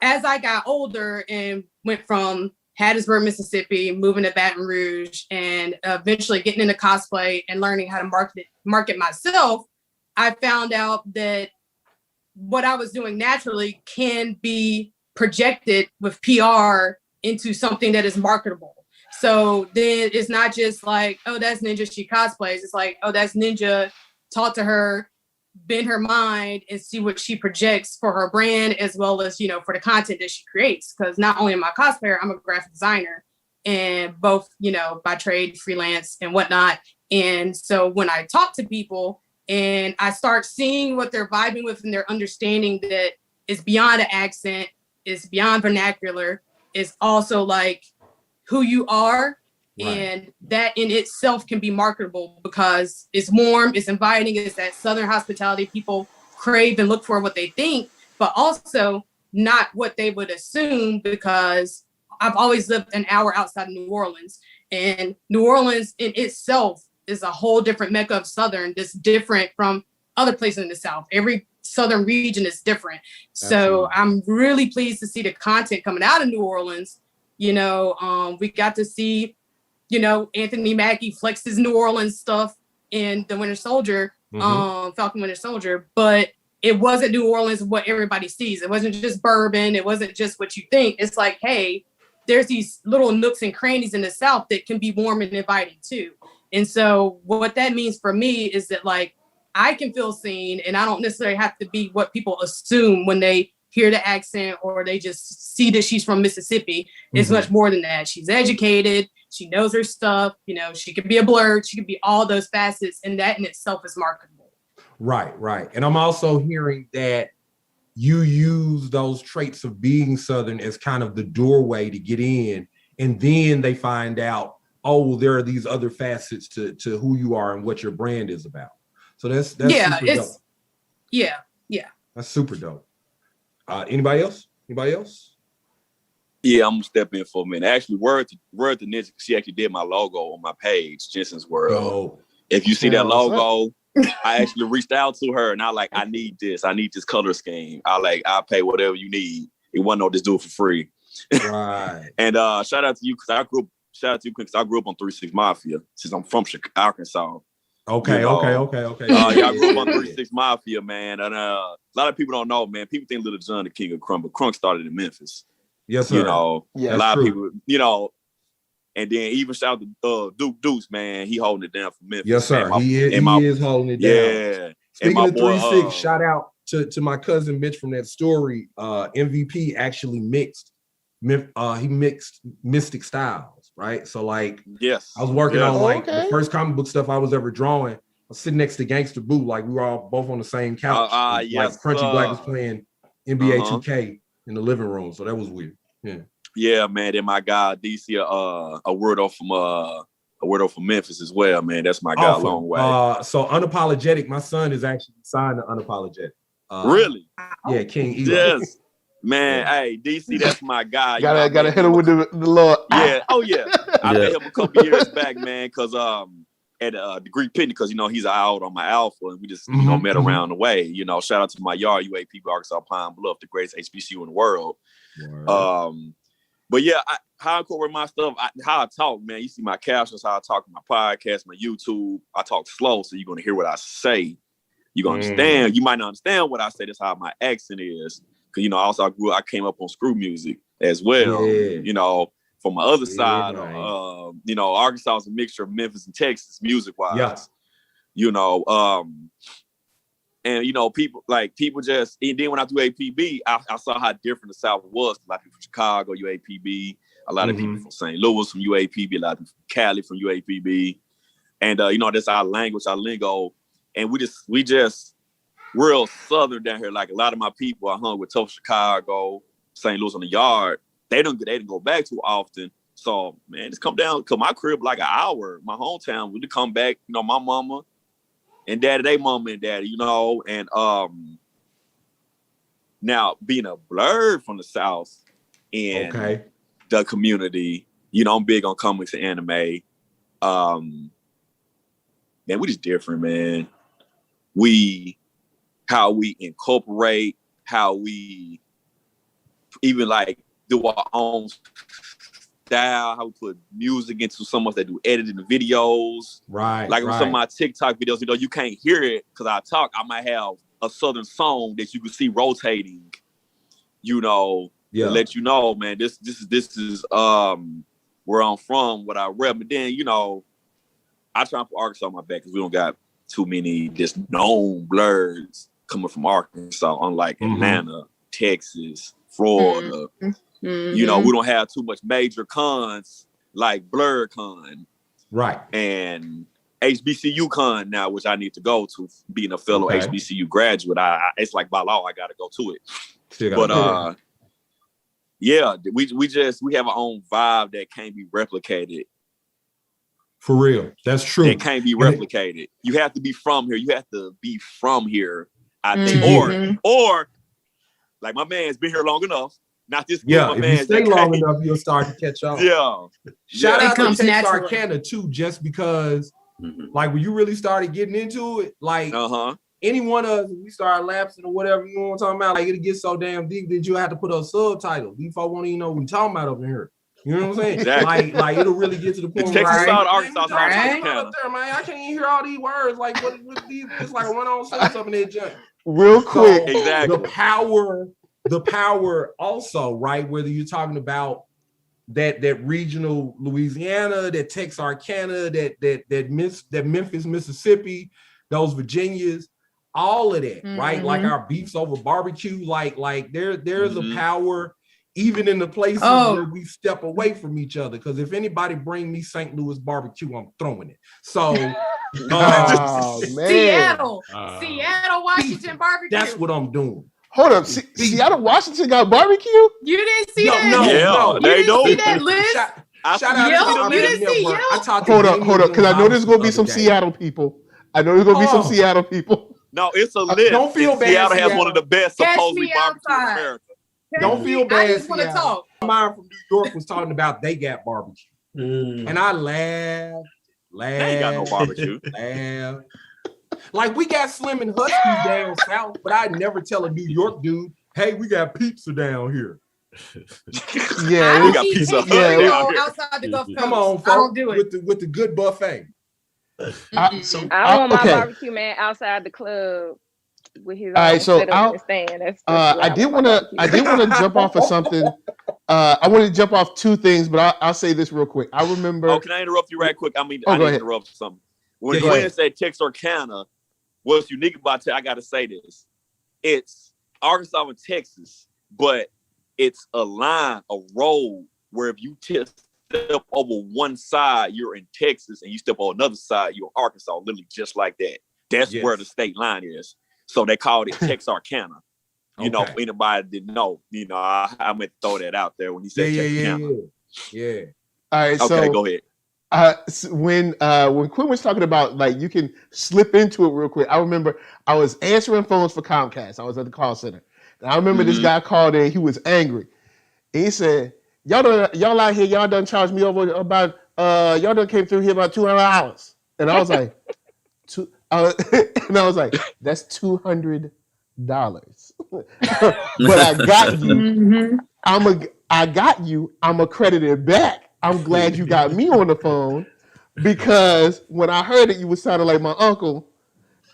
as I got older and went from Hattiesburg, Mississippi, moving to Baton Rouge, and eventually getting into cosplay and learning how to market myself, I found out that what I was doing naturally can be projected with PR into something that is marketable. So then it's not just like, oh, that's Ninja, she cosplays. It's like, oh, that's Ninja, talk to her, bend her mind and see what she projects for her brand, as well as, for the content that she creates. Because not only am I a cosplayer, I'm a graphic designer, and both, by trade, freelance and whatnot. And so when I talk to people and I start seeing what they're vibing with and they're understanding that it's beyond an accent, it's beyond vernacular, it's also like who you are. Right. And that in itself can be marketable because it's warm, it's inviting, it's that Southern hospitality people crave and look for what they think, but also not what they would assume, because I've always lived an hour outside of New Orleans, and New Orleans in itself is a whole different mecca of Southern that's different from other places in the South. Every Southern region is different. Absolutely. So I'm really pleased to see the content coming out of New Orleans. We got to see Anthony Mackie flex his New Orleans stuff in the Winter Soldier, Falcon Winter Soldier, but it wasn't New Orleans what everybody sees. It wasn't just bourbon. It wasn't just what you think. It's like, hey, there's these little nooks and crannies in the South that can be warm and inviting too. And so what that means for me is that, like, I can feel seen, and I don't necessarily have to be what people assume when they hear the accent or they just see that she's from Mississippi. It's much more than that. She's educated. She knows her stuff. She could be a blur. She could be all those facets, and that in itself is marketable. Right. And I'm also hearing that you use those traits of being Southern as kind of the doorway to get in, and then they find out, oh, there are these other facets to who you are and what your brand is about. So that's super dope. Yeah. That's super dope. Anybody else? Yeah, I'm gonna step in for a minute. Actually, word to Ninja, she actually did my logo on my page, Jensen's World. Oh. If you see that logo, I actually reached out to her and I need this color scheme. I'll pay whatever you need. It wasn't no just do it for free. Right. And shout out to you because I grew up on 3-6 Mafia since I'm from Arkansas. Okay. Yeah, I grew up on 3-6 Mafia, man. And a lot of people don't know, man. People think Little John the king of crumb, but Crunk started in Memphis. Yes, sir. A lot of people, and then even shout out to Duke Deuce, man. He holding it down for Memphis. Yes, sir. He is holding it down. Yeah. Speaking of 3-6, shout out to my cousin Mitch from that story. MVP actually mixed Mystic Styles, right? So yes, I was working on the first comic book stuff I was ever drawing. I was sitting next to Gangsta Boo, we were all both on the same couch. Crunchy Black was playing NBA 2K in the living room, so that was weird. Yeah, man. Then my guy DC, a word off from Memphis as well, man. That's my guy. Awesome. A long way. So Unapologetic, my son is actually signed to Unapologetic. Really? Yeah, King Elo. Yes. Man, hey, DC, that's my guy. Gotta hit him with the Lord. Yeah. Oh, yeah. I met him a couple years back, man, because at Degree Pitney, because he's out on my alpha, and we just met around the way. Shout out to my yard, UAP, Arkansas Pine Bluff, the greatest HBCU in the world. But yeah, how I incorporate my stuff, how I talk, man. You see my captions, how I talk on my podcast, my YouTube. I talk slow, so you're gonna hear what I say. You're gonna understand. You might not understand what I say. That's how my accent is. Because also I came up on screw music as well. from my other Yeah, side, right. you know, Arkansas is a mixture of Memphis and Texas, music wise. Yeah. You know, and you know, people just. And then when I do APB, I saw how different the South was. A lot of people from Chicago, UAPB. A lot of people from St. Louis from UAPB. A lot of people from Cali from UAPB. And you know, that's our language, our lingo. And we just real Southern down here. Like a lot of my people I hung with tough Chicago, St. Louis on the yard. They didn't go back too often. So man, just come down to my crib like an hour. My hometown, we to come back, you know, my mama and daddy, they mama and daddy, you know, and now being a blurred from the South in the community, you know, I'm big on comics and anime. Man, we just different, man. How we incorporate, how we even like do our own style, how we put music into some of us that do editing the videos. Right. Like with some of my TikTok videos, you know, you can't hear it because I talk. I might have a Southern song that you can see rotating, you know, to let you know, man, this is where I'm from, what I rep. But then, you know, I try to put Arkansas on my back because we don't got too many just known blurs coming from Arkansas, unlike Atlanta, Texas, Florida. You know, we don't have too much major cons like Blur Con. Right. And HBCU Con now, which I need to go to, being a fellow HBCU graduate. It's like by law, I got to go to it. But yeah, we have our own vibe that can't be replicated. For real. That's true. It can't be replicated. You have to be from here. You have to be from here, I think. Or like my man's been here long enough. Not this my if you stay long enough, you'll start to catch on. Shout out to Texarkana too, just because like when you really started getting into it, like any one of us, we start lapsing or whatever, you know what I'm talking about? Like it'll get so damn deep that you have to put up subtitles. These folks won't even know what we're talking about over here. You know what I'm saying? Exactly. Like it'll really get to the point where Arkansas, up there, man. I can't even hear all these words. Like what these? It's like a run-on sentence up in there, junk. Real quick, exactly. The power also, right? Whether you're talking about that regional Louisiana, that Texarkana, that Memphis, Mississippi, those Virginias, all of that, right? Like our beefs over barbecue, like there's a power even in the places where we step away from each other. Because if anybody bring me St. Louis barbecue, I'm throwing it. So Seattle, Washington barbecue. That's what I'm doing. Hold up, Seattle, Washington got barbecue? You didn't see that? No, they don't. See that list? Shout out to you didn't see Hold up, because I know there's gonna be some Seattle people. Seattle people. No, it's a list. Don't feel bad. Seattle has one of the best supposedly barbecue in America. Don't feel bad. I just want to talk. Mine from New York was talking about they got barbecue, and I laughed. They ain't got no barbecue. Like we got Slim and Husky down south, but I never tell a New York dude, "Hey, we got pizza down here." Yeah, we got pizza down here. Outside the Gulf Coast. Come on, folks, I don't do it with the good buffet. I want my barbecue man outside the club with his own stand. I did want to jump off of something. I wanted to jump off two things, but I'll say this real quick. I remember. Oh, can I interrupt you right quick? I mean, I need to interrupt something. When Gwen said Texarkana, what's unique about it, I got to say this. It's Arkansas and Texas, but it's a line, a road, where if you step over one side, you're in Texas, and you step on another side, you're in Arkansas, literally just like that. That's where the state line is. So they called it Texarkana. You know, for anybody that didn't know, you know, I meant to throw that out there when he said Texarkana. Yeah. All right, okay, go ahead. When Quinn was talking about like you can slip into it real quick, I remember I was answering phones for Comcast. I was at the call center. And I remember this guy called in. He was angry. And he said, y'all out here, y'all done charged me over about y'all done came through here about $200. And I was like, that's $200. But I got you. I got you. I'm accredited back. I'm glad you got me on the phone because when I heard it, you was sounding like my uncle,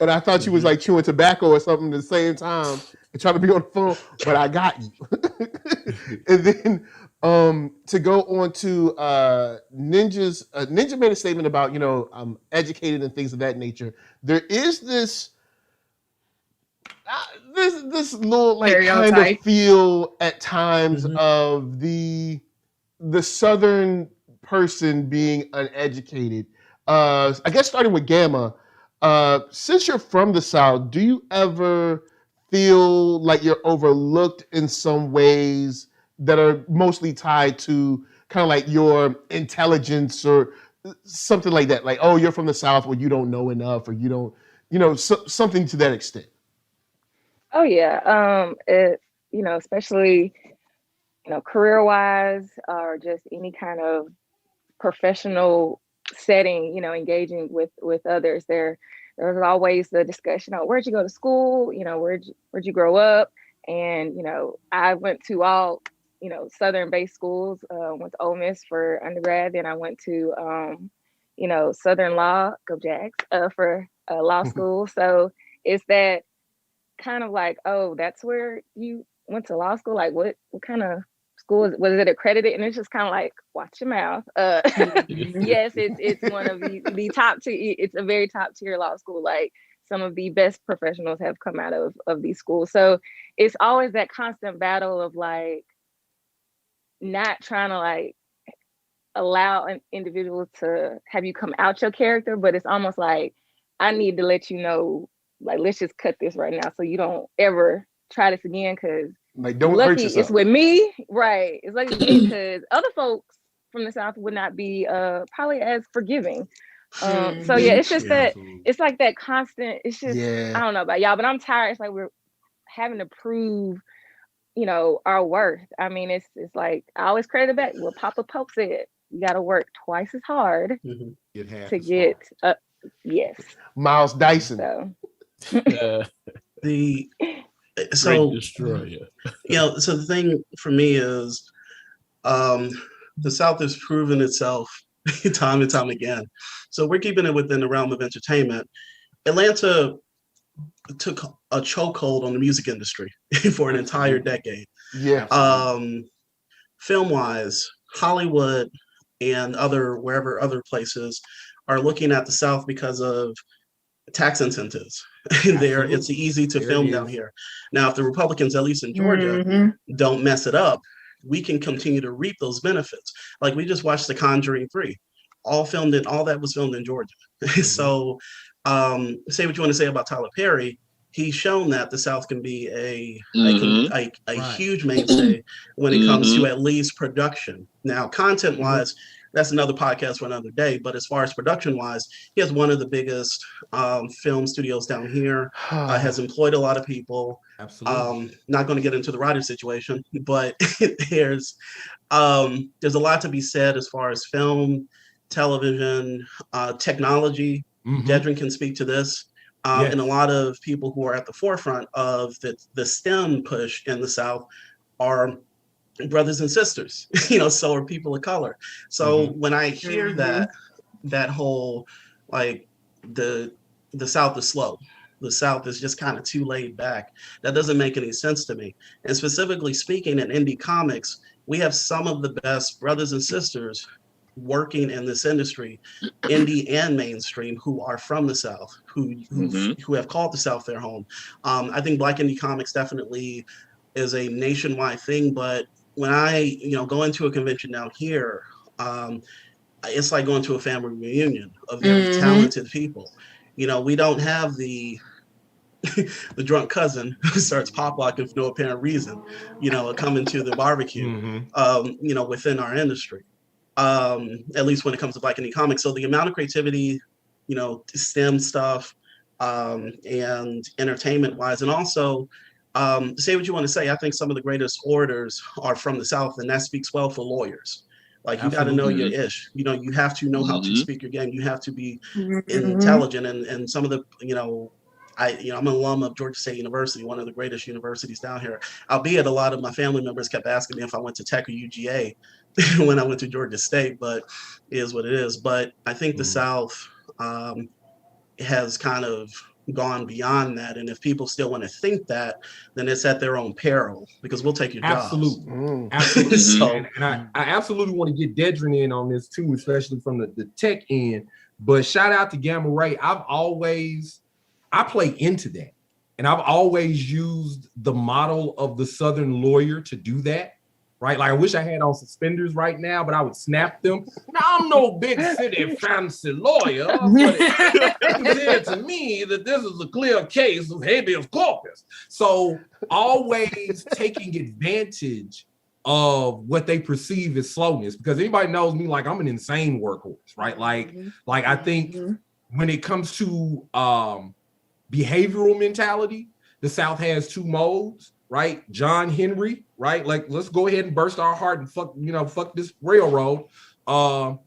and I thought you was like chewing tobacco or something at the same time and trying to be on the phone. But I got you. And then To go on to Ninja made a statement about, I'm educated and things of that nature. There is this little like kind of feel at times of the Southern person being uneducated. I guess starting with Gamma, since you're from the South, do you ever feel like you're overlooked in some ways that are mostly tied to kind of like your intelligence or something like that? Like, oh, you're from the South, or you don't know enough, or you don't, something to that extent. Oh yeah, especially career-wise or just any kind of professional setting, engaging with others. There's always the discussion on where'd you go to school, where'd you grow up, and I went to all Southern-based schools. Went to Ole Miss for undergrad, then I went to Southern Law, go Jags, for law school. So it's that kind of like, oh, that's where you went to law school. Like, what kind of school was it accredited? And it's just kind of like, watch your mouth. Yes, it's one of the top tier. It's a very top tier law school. Like, some of the best professionals have come out of these schools. So it's always that constant battle of like not trying to like allow an individual to have you come out your character, but it's almost like, I need to let you know, like, let's just cut this right now so you don't ever try this again, because like, don't hurt yourself. It's with me, right? It's like because other folks from the South would not be probably as forgiving. So yeah, it's just that it's like that constant. It's just I don't know about y'all, but I'm tired. It's like we're having to prove, our worth. I mean, it's like I always credit it back what Papa Pope said. You got to work twice as hard to get. Yes, Miles Dyson. So. So destroyer. So the thing for me is the South has proven itself time and time again. So we're keeping it within the realm of entertainment. Atlanta took a chokehold on the music industry for an entire decade. Yeah. Film-wise, Hollywood and wherever other places are looking at the South because of tax incentives. It's easy to film down here. Now, if the Republicans, at least in Georgia, don't mess it up, we can continue to reap those benefits. Like, we just watched The Conjuring 3, all that was filmed in Georgia. So say what you want to say about Tyler Perry, he's shown that the South can be a huge mainstay when it comes to at least production. Now, content-wise, that's another podcast for another day. But as far as production-wise, he has one of the biggest film studios down here. Has employed a lot of people. Absolutely. Not going to get into the writer situation, but there's a lot to be said as far as film, television, technology. Dedren can speak to this. And a lot of people who are at the forefront of the STEM push in the South are brothers and sisters, so are people of color. So when I hear that whole, like, the South is slow, the South is just kind of too laid back, that doesn't make any sense to me. And specifically speaking, in indie comics, we have some of the best brothers and sisters working in this industry, indie and mainstream, who are from the South, who have called the South their home. I think Black indie comics definitely is a nationwide thing, but when I go into a convention down here, it's like going to a family reunion of very talented people. We don't have the drunk cousin who starts pop locking for no apparent reason, coming to the barbecue, within our industry. At least when it comes to Black indie comics. So the amount of creativity, STEM stuff, and entertainment wise, and also say what you want to say. I think some of the greatest orators are from the South, and that speaks well for lawyers. Like, you got to know your ish. You have to know how to speak your game. You have to be intelligent. And some of the, I'm an alum of Georgia State University, one of the greatest universities down here. Albeit a lot of my family members kept asking me if I went to Tech or UGA when I went to Georgia State, but it is what it is. But I think the South has kind of gone beyond that. And if people still want to think that, then it's at their own peril, because we'll take your jobs. Absolutely. So, and I absolutely want to get Dedren in on this too, especially from the tech end. But shout out to Gamma Ray. I play into that. And I've always used the model of the Southern lawyer to do that, right? Like, I wish I had on suspenders right now, but I would snap them. Now, I'm no big city fancy lawyer, but it's clear to me that this is a clear case of habeas corpus. So always taking advantage of what they perceive as slowness, because anybody knows me, like, I'm an insane workhorse, right? Like I think when it comes to behavioral mentality, the South has two modes, right? John Henry, right? Like, let's go ahead and burst our heart and fuck this railroad. Or,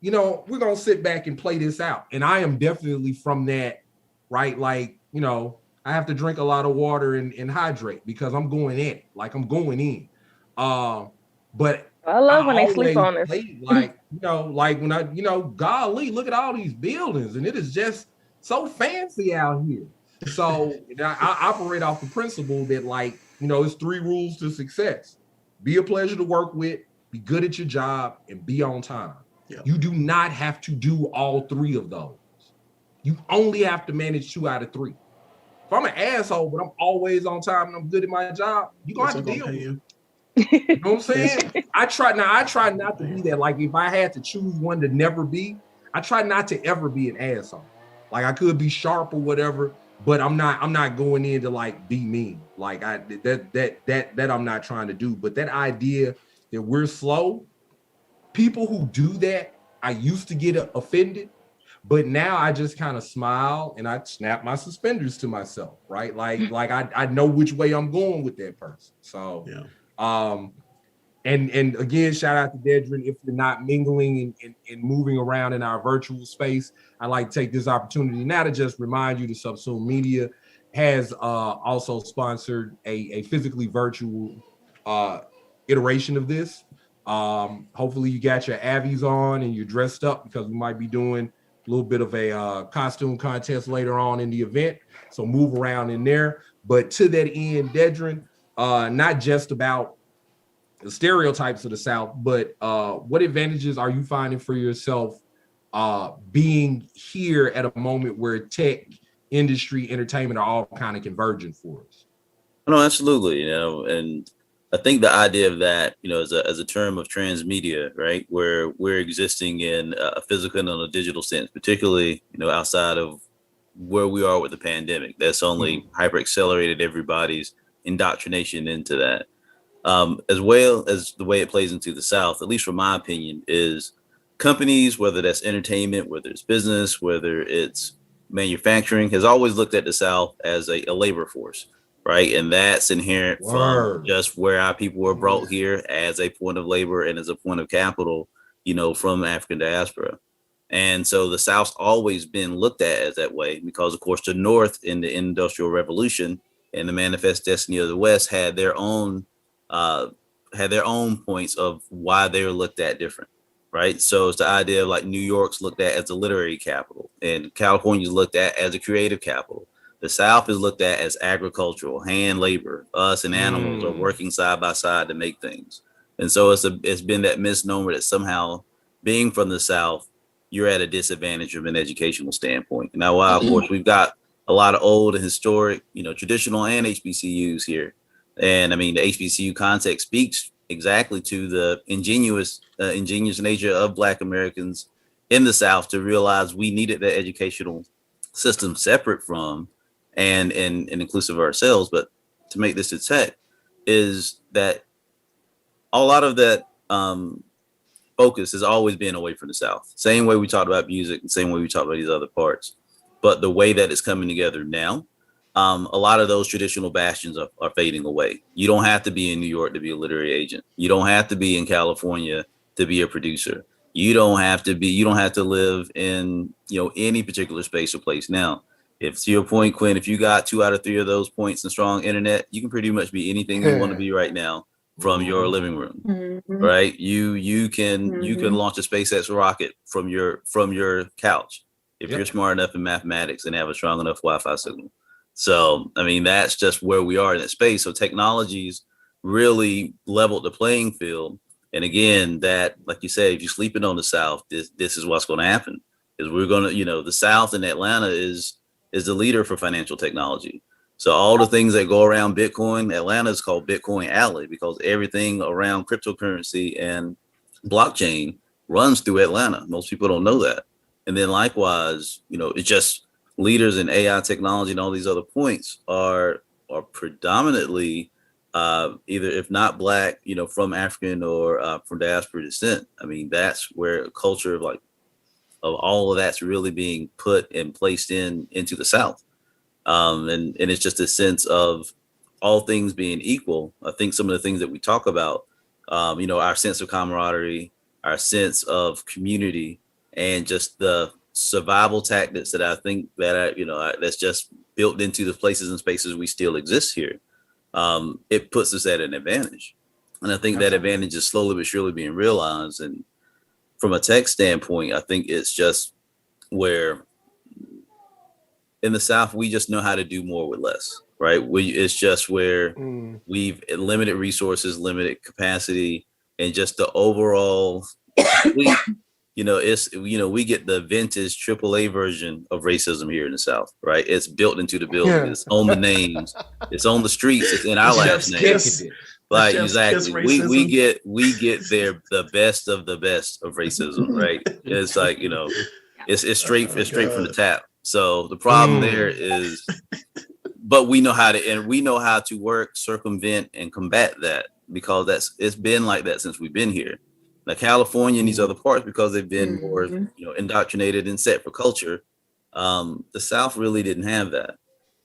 we're gonna sit back and play this out. And I am definitely from that, right? Like, I have to drink a lot of water and hydrate because I'm going in. Like, I'm going in. But I love when they sleep on us. Like, like when golly, look at all these buildings, and it is just so fancy out here. So I operate off the principle that, like, it's 3 rules to success: be a pleasure to work with, be good at your job, and be on time. Yeah. You do not have to do all 3 of those. You only have to manage 2 out of 3. If I'm an asshole, but I'm always on time and I'm good at my job, you're gonna have to deal with it. You know what I'm saying? I try not to be that. Like, if I had to choose one to never be, I try not to ever be an asshole. Like, I could be sharp or whatever, but I'm not going in to, like, be mean. Like, that I'm not trying to do. But that idea that we're slow, people who do that, I used to get offended, but now I just kind of smile and I snap my suspenders to myself, right? Like I know which way I'm going with that person. So yeah. And again, shout out to Dedren. If you're not mingling and moving around in our virtual space, I'd like to take this opportunity now to just remind you that Subsume Media has also sponsored a physically virtual iteration of this. Hopefully you got your Avies on and you're dressed up, because we might be doing a little bit of a costume contest later on in the event. So move around in there. But to that end, Dedren, not just about the stereotypes of the South, but what advantages are you finding for yourself being here at a moment where tech, industry, entertainment are all kind of converging for us? No, absolutely. And I think the idea of that, as a term of transmedia, right, where we're existing in a physical and a digital sense, particularly, outside of where we are with the pandemic, that's only hyper accelerated everybody's indoctrination into that. As well as the way it plays into the South, at least from my opinion, is companies, whether that's entertainment, whether it's business, whether it's manufacturing, has always looked at the South as a labor force, right? And that's inherent from just where our people were brought here as a point of labor and as a point of capital, from African diaspora. And so the South's always been looked at as that way, because of course the North in the Industrial Revolution and the manifest destiny of the West had their own points of why they were looked at different, right? So it's the idea of, like, New York's looked at as the literary capital, and California's looked at as a creative capital. The South is looked at as agricultural, hand labor. Us and animals are working side by side to make things. And so it's been that misnomer that somehow, being from the South, you're at a disadvantage from an educational standpoint. Now, while of course we've got a lot of old and historic, traditional and HBCUs here, and I mean the HBCU context speaks exactly to the ingenious nature of Black Americans in the South to realize we needed that educational system separate from and inclusive of ourselves. But to make this a tech is that a lot of that focus has always been away from the South. Same way we talked about music, and same way we talked about these other parts. But the way that it's coming together now, a lot of those traditional bastions are fading away. You don't have to be in New York to be a literary agent. You don't have to be in California to be a producer. You don't have to live in, any particular space or place. Now, if to your point, Quinn, if you got 2 out of 3 of those points and strong internet, you can pretty much be anything you want to be right now from your living room, right? You can launch a SpaceX rocket from your couch. if you're smart enough in mathematics and have a strong enough Wi-Fi signal. So, I mean, that's just where we are in that space. So technology's really leveled the playing field. And again, that, like you said, if you're sleeping on the South, this is what's going to happen. Is we're going to, the South in Atlanta is the leader for financial technology. So all the things that go around Bitcoin, Atlanta is called Bitcoin Alley because everything around cryptocurrency and blockchain runs through Atlanta. Most people don't know that. And then likewise, it's just leaders in AI technology and all these other points are predominantly either, if not Black, from African or from diaspora descent. I mean, that's where a culture of all of that's really being put and placed into the South. And it's just a sense of all things being equal. I think some of the things that we talk about, our sense of camaraderie, our sense of community, and just the survival tactics that I think that that's just built into the places and spaces we still exist here. It puts us at an advantage, and I think that advantage is slowly but surely being realized. And from a tech standpoint, I think it's just where in the South we just know how to do more with less, right? It's just where we've limited resources, limited capacity, and just the overall. We get the vintage AAA version of racism here in the South, right? It's built into the building. Yeah. It's on the names. It's on the streets. It's in our last names. Like exactly, we get the best of racism, right? It's like it's straight from the tap. So the problem there is, but we know how to work, circumvent, and combat that because it's been like that since we've been here. Like California and these other parts, because they've been more, indoctrinated and set for culture. The South really didn't have that,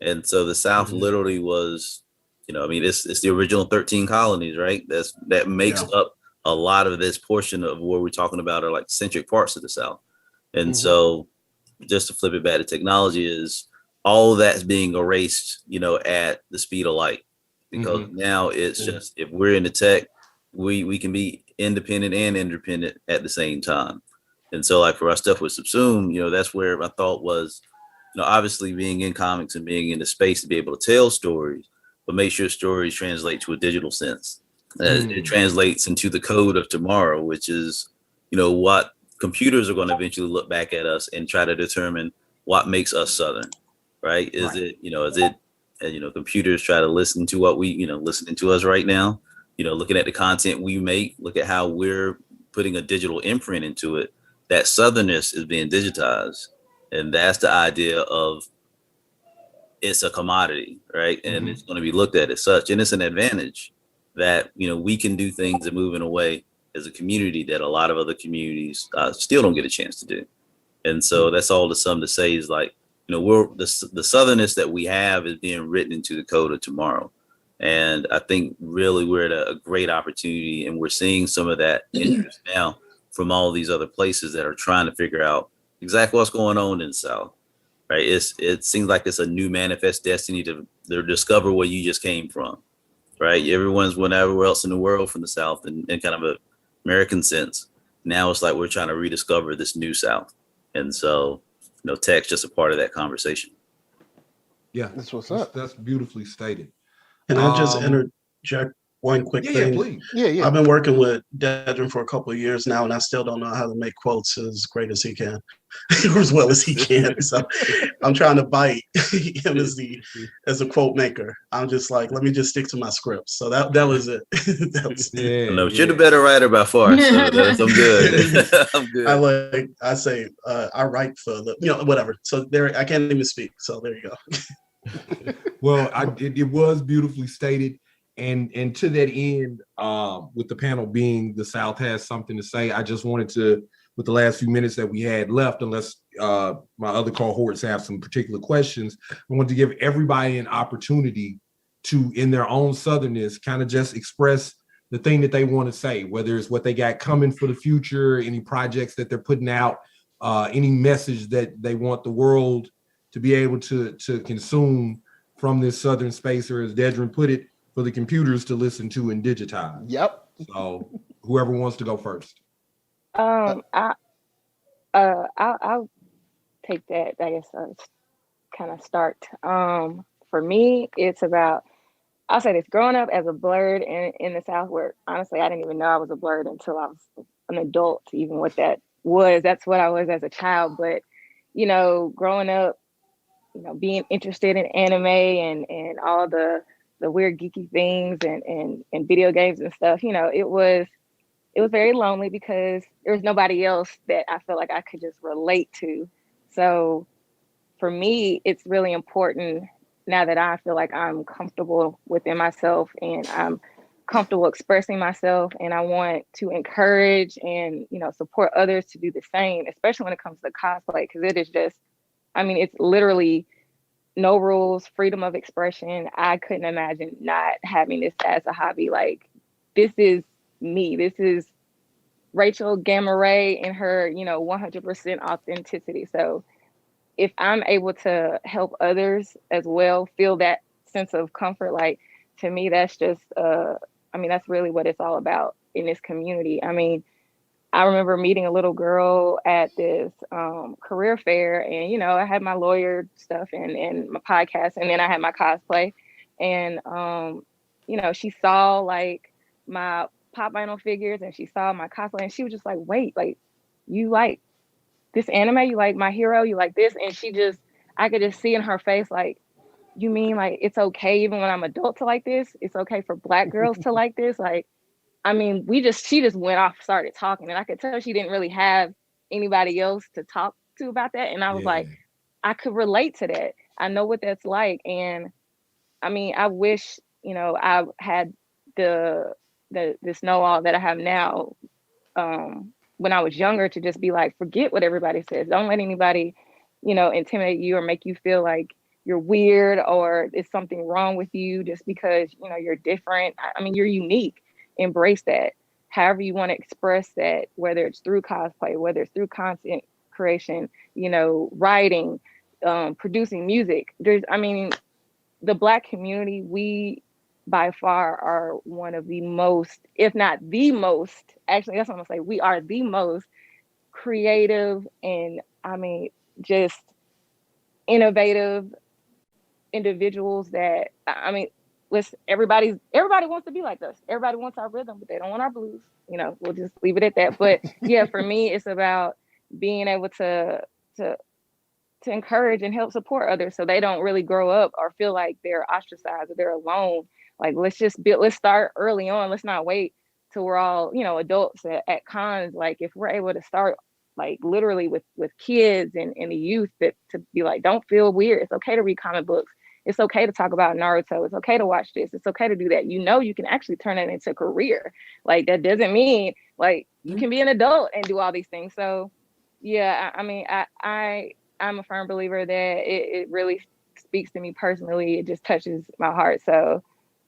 and so the South literally was, it's the original 13 colonies, right? That makes up a lot of this portion of what we're talking about are like centric parts of the South, and so just to flip it back to technology is all that's being erased, at the speed of light, because now it's just if we're in the tech, we can be independent and interdependent at the same time. And so like for our stuff with Subsume, that's where my thought was, obviously being in comics and being in the space to be able to tell stories, but make sure stories translate to a digital sense. It translates into the code of tomorrow, which is, what computers are going to eventually look back at us and try to determine what makes us Southern, right? Computers try to listen to what we, listening to us right now, looking at the content we make, look at how we're putting a digital imprint into it. That Southernness is being digitized. And that's the idea of it's a commodity, right? And it's going to be looked at as such. And it's an advantage that, we can do things and move in a way as a community that a lot of other communities still don't get a chance to do. And so that's all to some to say is like, we're the Southernness that we have is being written into the code of tomorrow. And I think really we're at a great opportunity, and we're seeing some of that interest now from all these other places that are trying to figure out exactly what's going on in the South, right? It seems like it's a new manifest destiny to discover where you just came from, right? Everyone's went everywhere else in the world from the South in kind of a American sense. Now it's like we're trying to rediscover this new South. And so, tech's just a part of that conversation. Yeah, that's what's up. That's beautifully stated. Can I just interject one quick thing? Please. Yeah. I've been working with Dedren for a couple of years now, and I still don't know how to make quotes as great as he can, or as well as he can. So I'm trying to bite him as a quote maker. I'm just like, let me just stick to my script. So that was it. You're the better writer by far. So I'm good. I'm good. I write for the, whatever. So there, I can't even speak. So there you go. Well, it was beautifully stated, and to that end, with the panel being the South has something to say, I just wanted to, with the last few minutes that we had left, unless my other cohorts have some particular questions, I wanted to give everybody an opportunity to, in their own Southernness, kind of just express the thing that they want to say, whether it's what they got coming for the future, any projects that they're putting out, any message that they want the world to be able to consume from this Southern space, or as Dedren put it, for the computers to listen to and digitize. Yep. So whoever wants to go first. I'll take that, I guess, kind of start. For me, it's about, I'll say this, growing up as a blurred in the South, where honestly, I didn't even know I was a blurred until I was an adult, even what that was. That's what I was as a child. But, you know, growing up, you know, being interested in anime and all the weird geeky things and video games and stuff, you know, it was very lonely because there was nobody else that I felt like I could just relate to. So for me, it's really important now that I feel like I'm comfortable within myself and I'm comfortable expressing myself, and I want to encourage and, you know, support others to do the same, especially when it comes to cosplay, because it is just, I mean, it's literally no rules, freedom of expression. I couldn't imagine not having this as a hobby. Like, this is me. This is Rachel Gamma Ray in her, you know, 100% authenticity. So if I'm able to help others as well feel that sense of comfort, like, to me, that's just, I mean, that's really what it's all about in this community. I mean, I remember meeting a little girl at this career fair, and, you know, I had my lawyer stuff and my podcast, and then I had my cosplay. And, you know, she saw like my pop vinyl figures and she saw my cosplay, and she was just like, wait, like, you like this anime? You like My Hero? You like this? And she just, I could just see in her face, like, you mean like it's okay even when I'm adult to like this? It's okay for Black girls to like this? Like, I mean, she just went off, started talking, and I could tell she didn't really have anybody else to talk to about that. And I was like, I could relate to that. I know what that's like. And I mean, I wish, you know, I had this know-all that I have now when I was younger, to just be like, forget what everybody says. Don't let anybody, you know, intimidate you or make you feel like you're weird or there's something wrong with you just because, you know, you're different. I mean, you're unique. Embrace that. However you want to express that, whether it's through cosplay, whether it's through content creation, you know, writing, producing music. I mean, the Black community, we by far are one of the most, if not the most, actually, that's what I'm gonna say, we are the most creative and, I mean, just innovative individuals that, I mean, listen, everybody wants to be like us. Everybody wants our rhythm, but they don't want our blues. You know, we'll just leave it at that. But yeah, for me, it's about being able to encourage and help support others so they don't really grow up or feel like they're ostracized or they're alone. Like, let's start early on. Let's not wait till we're all, you know, adults at cons. Like, if we're able to start, like, literally with kids and the youth, that to be like, don't feel weird. It's okay to read comic books. It's okay to talk about Naruto. It's okay to watch this. It's okay to do that. You know, you can actually turn it into a career. Like, that doesn't mean like you can be an adult and do all these things. So yeah, I mean, I'm a firm believer that it really speaks to me personally. It just touches my heart. So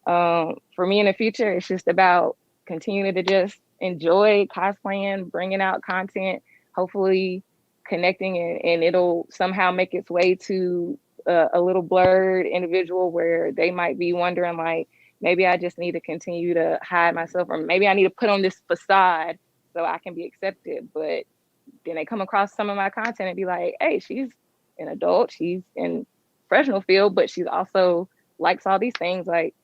for me in the future, it's just about continuing to just enjoy cosplaying, bringing out content, hopefully connecting, and it'll somehow make its way to a little blurred individual where they might be wondering, like, maybe I just need to continue to hide myself, or maybe I need to put on this facade so I can be accepted. But then they come across some of my content and be like, hey, she's an adult, she's in professional field, but she's also likes all these things. Like,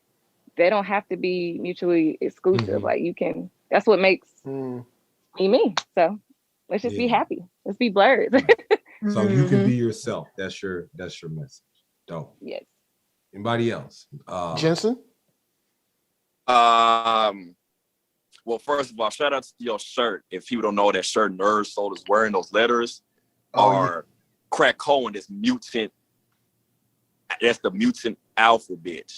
they don't have to be mutually exclusive. Like, you can, that's what makes me. So let's just be happy. Let's be blurred. So you can be yourself. That's your message. Dope. Yes. Anybody else? Jensen? Well, first of all, shout out to your shirt. If people don't know that shirt NERDSoul is wearing, those letters are Krakoan, this mutant. That's the mutant alphabet.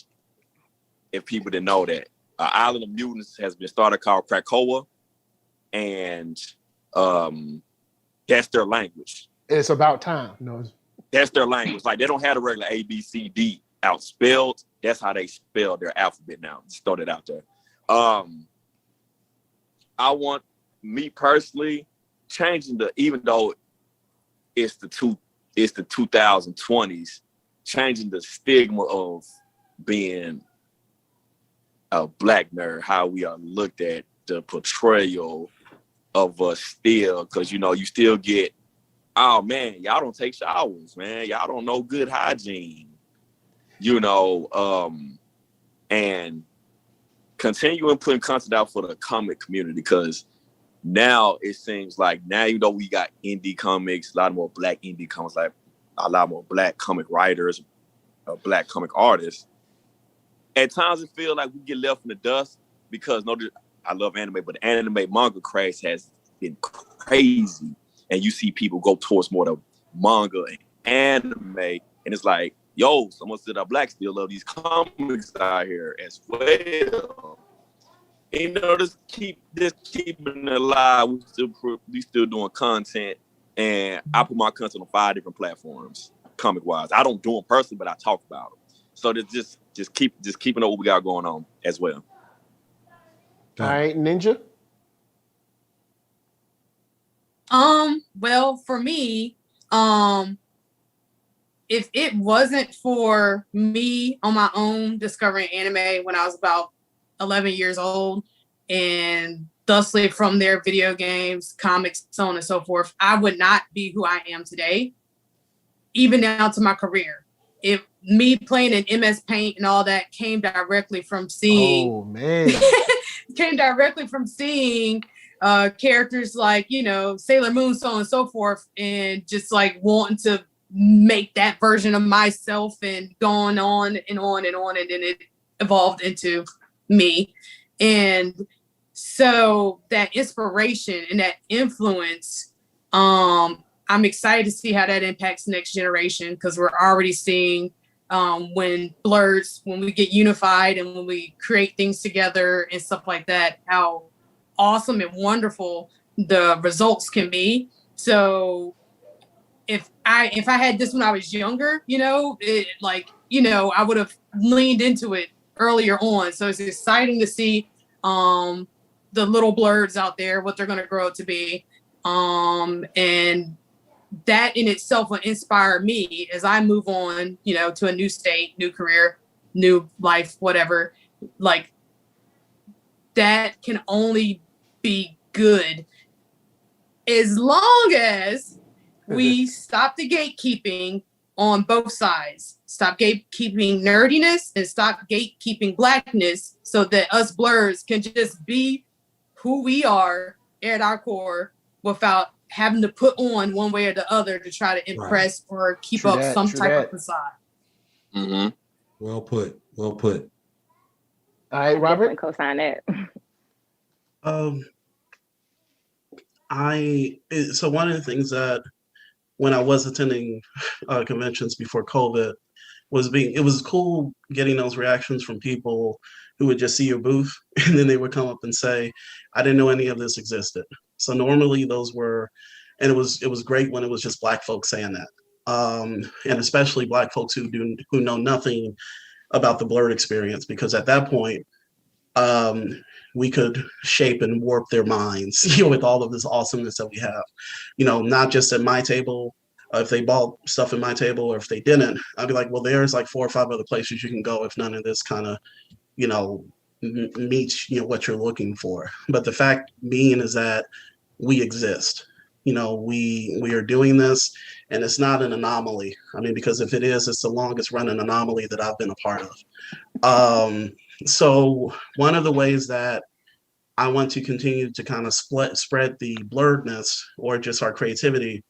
If people didn't know that. Island of Mutants has been started called Krakoa, and that's their language. It's about time. No, that's their language. Like, they don't have the regular A, B, C, D out spelled. That's how they spell their alphabet now. Just throw that out there. I want, me personally, changing even though it's the 2020s, changing the stigma of being a Black nerd, how we are looked at, the portrayal of us still, because, you know, you still get, oh man, y'all don't take showers, man. Y'all don't know good hygiene, and continuing putting content out for the comic community, because now it seems like we got indie comics, a lot more black indie comics, like a lot more black comic writers, black comic artists. At times it feels like we get left in the dust because I love anime, but the anime manga craze has been crazy. And you see people go towards more the manga and anime, and it's like, yo, someone said that black still love these comics out here as well. Just keeping it alive. We still doing content, and I put my content on 5 different platforms, comic wise. I don't do them personally, but I talk about them. So just keeping up what we got going on as well. All right, Ninja. Well, for me, if it wasn't for me on my own discovering anime when I was about 11 years old, and thusly from there, video games, comics, so on and so forth, I would not be who I am today, even down to my career. If me playing in MS Paint and all that came directly from seeing, characters like, Sailor Moon, so on and so forth, and just like wanting to make that version of myself and going on and on and on, and then it evolved into me. And so that inspiration and that influence, I'm excited to see how that impacts the next generation, because we're already seeing when we get unified and when we create things together and stuff like that, how awesome and wonderful the results can be. So if I had this when I was younger, I would have leaned into it earlier on. So it's exciting to see the little blurs out there, what they're going to grow to be. And that in itself will inspire me as I move on, to a new state, new career, new life, whatever. Like, that can only be good as long as we stop the gatekeeping on both sides. Stop gatekeeping nerdiness and stop gatekeeping blackness, so that us blurs can just be who we are at our core without having to put on one way or the other to try to impress or keep up some type of facade. Mm-hmm. Well put. Well put. All right, Robert. Co-sign that. So one of the things that when I was attending conventions before COVID it was cool getting those reactions from people who would just see your booth and then they would come up and say, I didn't know any of this existed. So normally those were, and it was great when it was just Black folks saying that. And especially Black folks who know nothing about the blurred experience, because at that point, we could shape and warp their minds, with all of this awesomeness that we have, not just at my table. If they bought stuff at my table, or if they didn't, I'd be like, well, there's like 4 or 5 other places you can go if none of this kind of, meets, what you're looking for. But the fact being is that we exist. We are doing this, and it's not an anomaly. I mean, because if it is, it's the longest running anomaly that I've been a part of. So one of the ways that I want to continue to kind of spread the blurredness or just our creativity,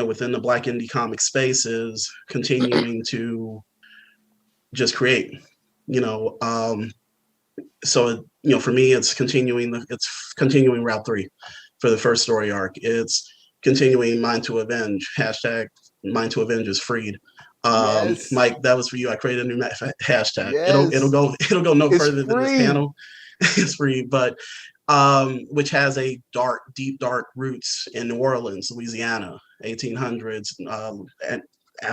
within the Black indie comic space is continuing to just create, so, for me, it's continuing Route 3 for the first story arc. It's continuing Mind to Avenge, hashtag Mind to Avenge is freed. Yes. Mike, that was for you. I created a new hashtag. Yes. It'll go no further than this panel. It's free, but which has a deep dark roots in New Orleans, Louisiana, 1800s, and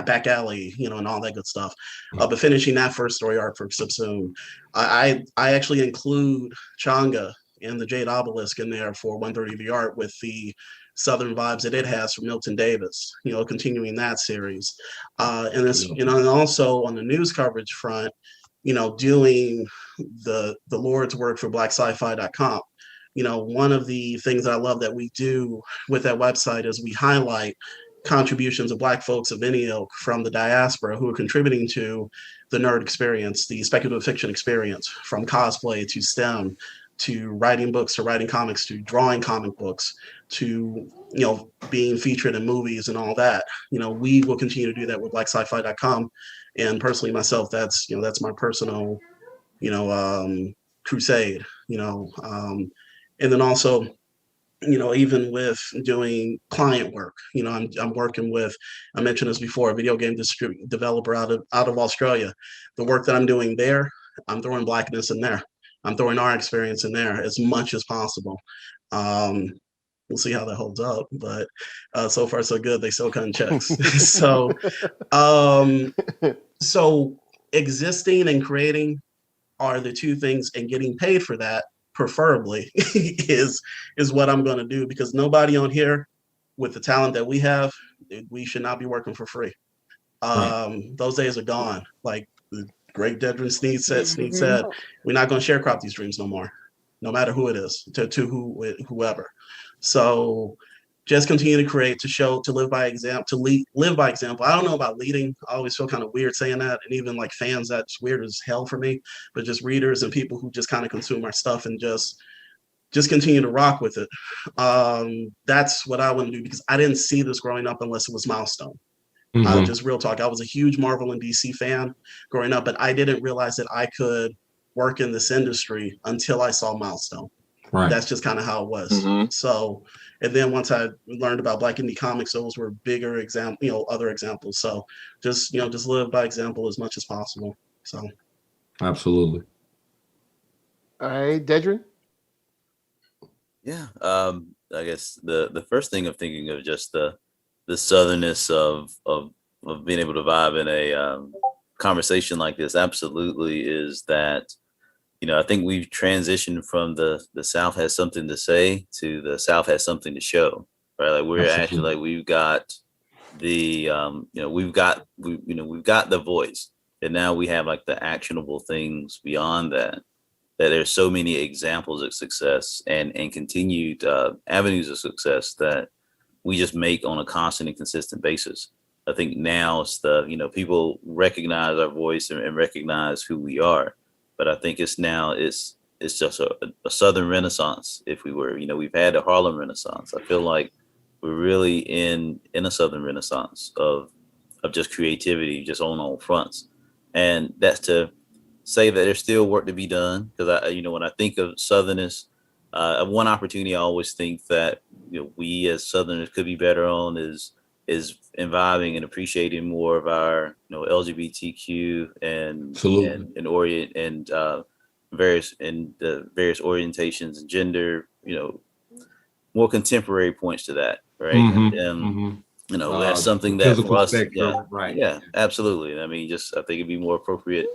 back alley, and all that good stuff. But finishing that first story arc for Subsume, I actually include Changa and the Jade Obelisk in there for 130 the art with the Southern vibes that it has from Milton Davis, continuing that series. And this, and also on the news coverage front, doing the Lord's work for BlackSci-Fi.com. One of the things that I love that we do with that website is we highlight contributions of Black folks of any ilk from the diaspora who are contributing to the nerd experience, the speculative fiction experience, from cosplay to STEM to writing books to writing comics to drawing comic books to being featured in movies and all that. We will continue to do that with blacksci-fi.com, and personally myself, that's my personal crusade. And then also even with doing client work, I'm working with, I mentioned this before, a video game developer out of Australia. The work that I'm doing there, I'm throwing Blackness in there. I'm throwing our experience in there as much as possible. We'll see how that holds up, but so far so good. They still cutting checks. So existing and creating are the two things, and getting paid for that preferably is what I'm going to do, because nobody on here with the talent that we have, we should not be working for free. Those days are gone. Like the great Dedren Snead said, we're not going to sharecrop these dreams no more, no matter who it is, to whoever. So just continue to create, to show, to live by example, live by example. I don't know about leading. I always feel kind of weird saying that. And even like fans, that's weird as hell for me, but just readers and people who just kind of consume our stuff and just continue to rock with it. That's what I want to do, because I didn't see this growing up unless it was Milestone. Just real talk. I was a huge Marvel and DC fan growing up, but I didn't realize that I could work in this industry until I saw Milestone. Right. That's just kind of how it was. So, and then once I learned about Black indie comics, those were bigger other examples. So just live by example as much as possible. So. Absolutely. All right, Dedren? Yeah. I guess the first thing of thinking of just the southernness of being able to vibe in a conversation like this absolutely is that, I think we've transitioned from the South has something to say to the South has something to show, right? Like we're actually like, we've got the, we've got the voice, and now we have like the actionable things beyond that there's so many examples of success and continued avenues of success that we just make on a constant and consistent basis. I think now it's people recognize our voice and recognize who we are. But I think it's just a Southern Renaissance, if we were. We've had a Harlem Renaissance. I feel like we're really in a Southern Renaissance of just creativity, just on all fronts. And that's to say that there's still work to be done. Because when I think of Southernness, one opportunity I always think that we as Southerners could be better on is imbibing and appreciating more of our LGBTQ and various orientations and gender, more contemporary points to that, right? That's something that for us, yeah, absolutely. I mean, I think it'd be more appropriate,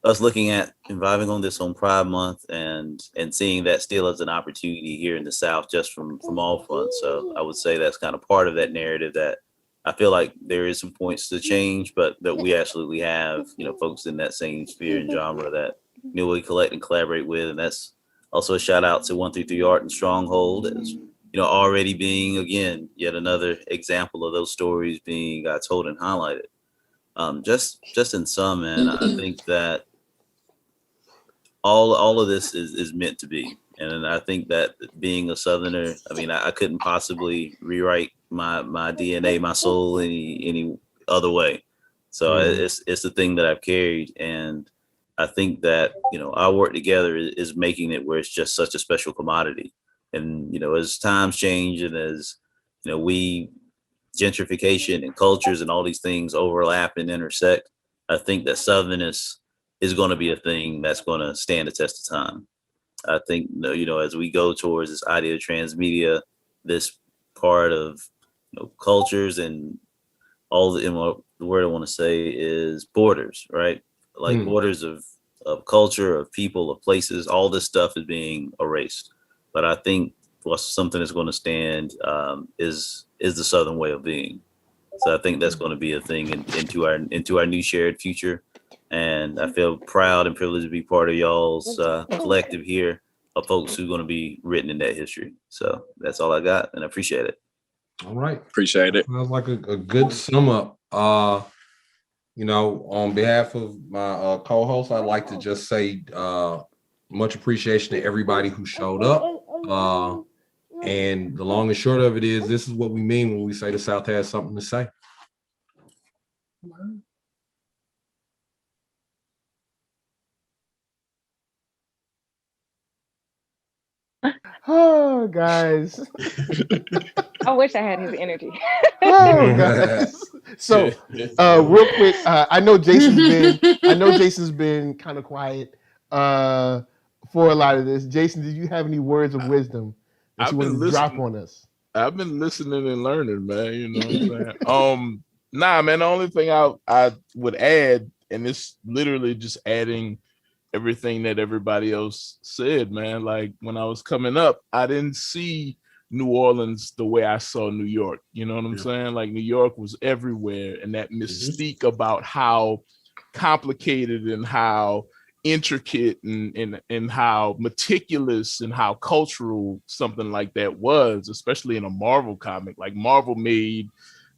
us looking at imbibing on this on Pride Month and seeing that still as an opportunity here in the South, just from all fronts. So I would say that's kind of part of that narrative that I feel like there is some points to change, but that we absolutely have, folks in that same sphere and genre that we collect and collaborate with. And that's also a shout out to 133 Art and Stronghold as, already being, again, yet another example of those stories being told and highlighted. Just in sum, man, I think that all of this is meant to be. And I think that being a Southerner, I mean, I couldn't possibly rewrite my DNA, my soul any other way. So it's the thing that I've carried. And I think that, our work together is making it where it's just such a special commodity. And, as times change and as, gentrification and cultures and all these things overlap and intersect, I think that Southernness is going to be a thing that's going to stand the test of time. I think, as we go towards this idea of transmedia, this part of cultures and all the word I want to say is borders, right? Like borders of culture, of people, of places, all this stuff is being erased. But I think what's something that's going to stand is the Southern way of being. So I think that's going to be a thing into our new shared future. And I feel proud and privileged to be part of y'all's collective here of folks who are going to be written in that history. So that's all I got, and I appreciate it. All right. Appreciate it. Sounds like a good sum up. On behalf of my co-host, I'd like to just say much appreciation to everybody who showed up. And the long and short of it is, this is what we mean when we say the South has something to say. Oh, guys. I wish I had his energy. Oh, guys. So, real quick, I know Jason's been kind of quiet for a lot of this. Jason, did you have any words of wisdom that you want to drop on us? I've been listening and learning, man. You know what I'm saying? Nah, man. The only thing I would add, and it's literally just adding everything that everybody else said, man. Like when I was coming up, I didn't see New Orleans the way I saw New York. You know what I'm saying? Like New York was everywhere, and that mystique about how complicated and how intricate and how meticulous and how cultural something like that was, especially in a Marvel comic. Like Marvel made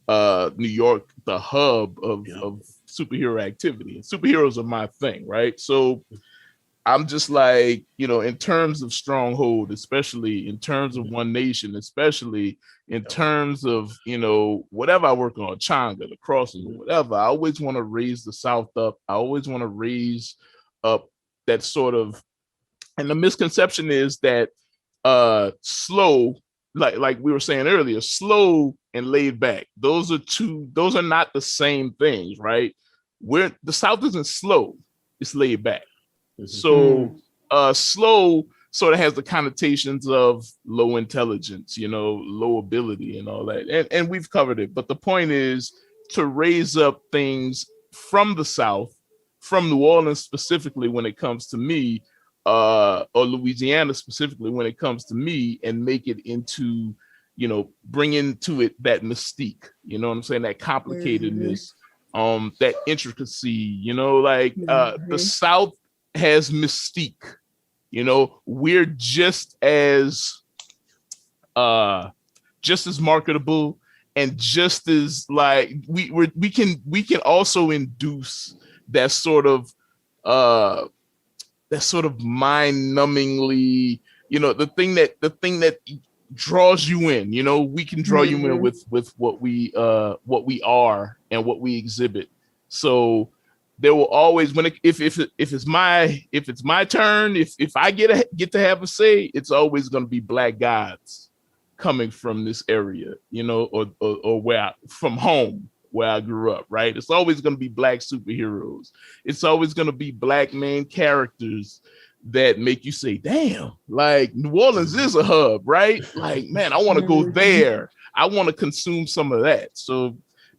New York the hub of superhero activity, and superheroes are my thing, right? So I'm just like, in terms of stronghold, especially in terms of One Nation, especially in terms of, whatever I work on, Changa, the Crossing, whatever, I always want to raise the South up. I always want to raise up that sort of, and the misconception is that slow, like we were saying earlier, slow and laid back. Those are not the same things, right? The South isn't slow, it's laid back. So slow sort of has the connotations of low intelligence, low ability and all that. And we've covered it. But the point is to raise up things from the South, from New Orleans specifically when it comes to me, or Louisiana specifically when it comes to me, and make it into, bring into it that mystique, you know what I'm saying? That complicatedness, that intricacy, the South has mystique. We're just as marketable, and just as like we can also induce that sort of mind-numbingly, the thing that draws you in. We can draw you in with what we are and what we exhibit. So there will always, if it's my turn, if I get to have a say, it's always going to be Black gods coming from this area, or from home where I grew up, right? It's always going to be Black superheroes. It's always going to be Black main characters that make you say, damn, like New Orleans is a hub, right? Like, man, I want to go there. I want to consume some of that. So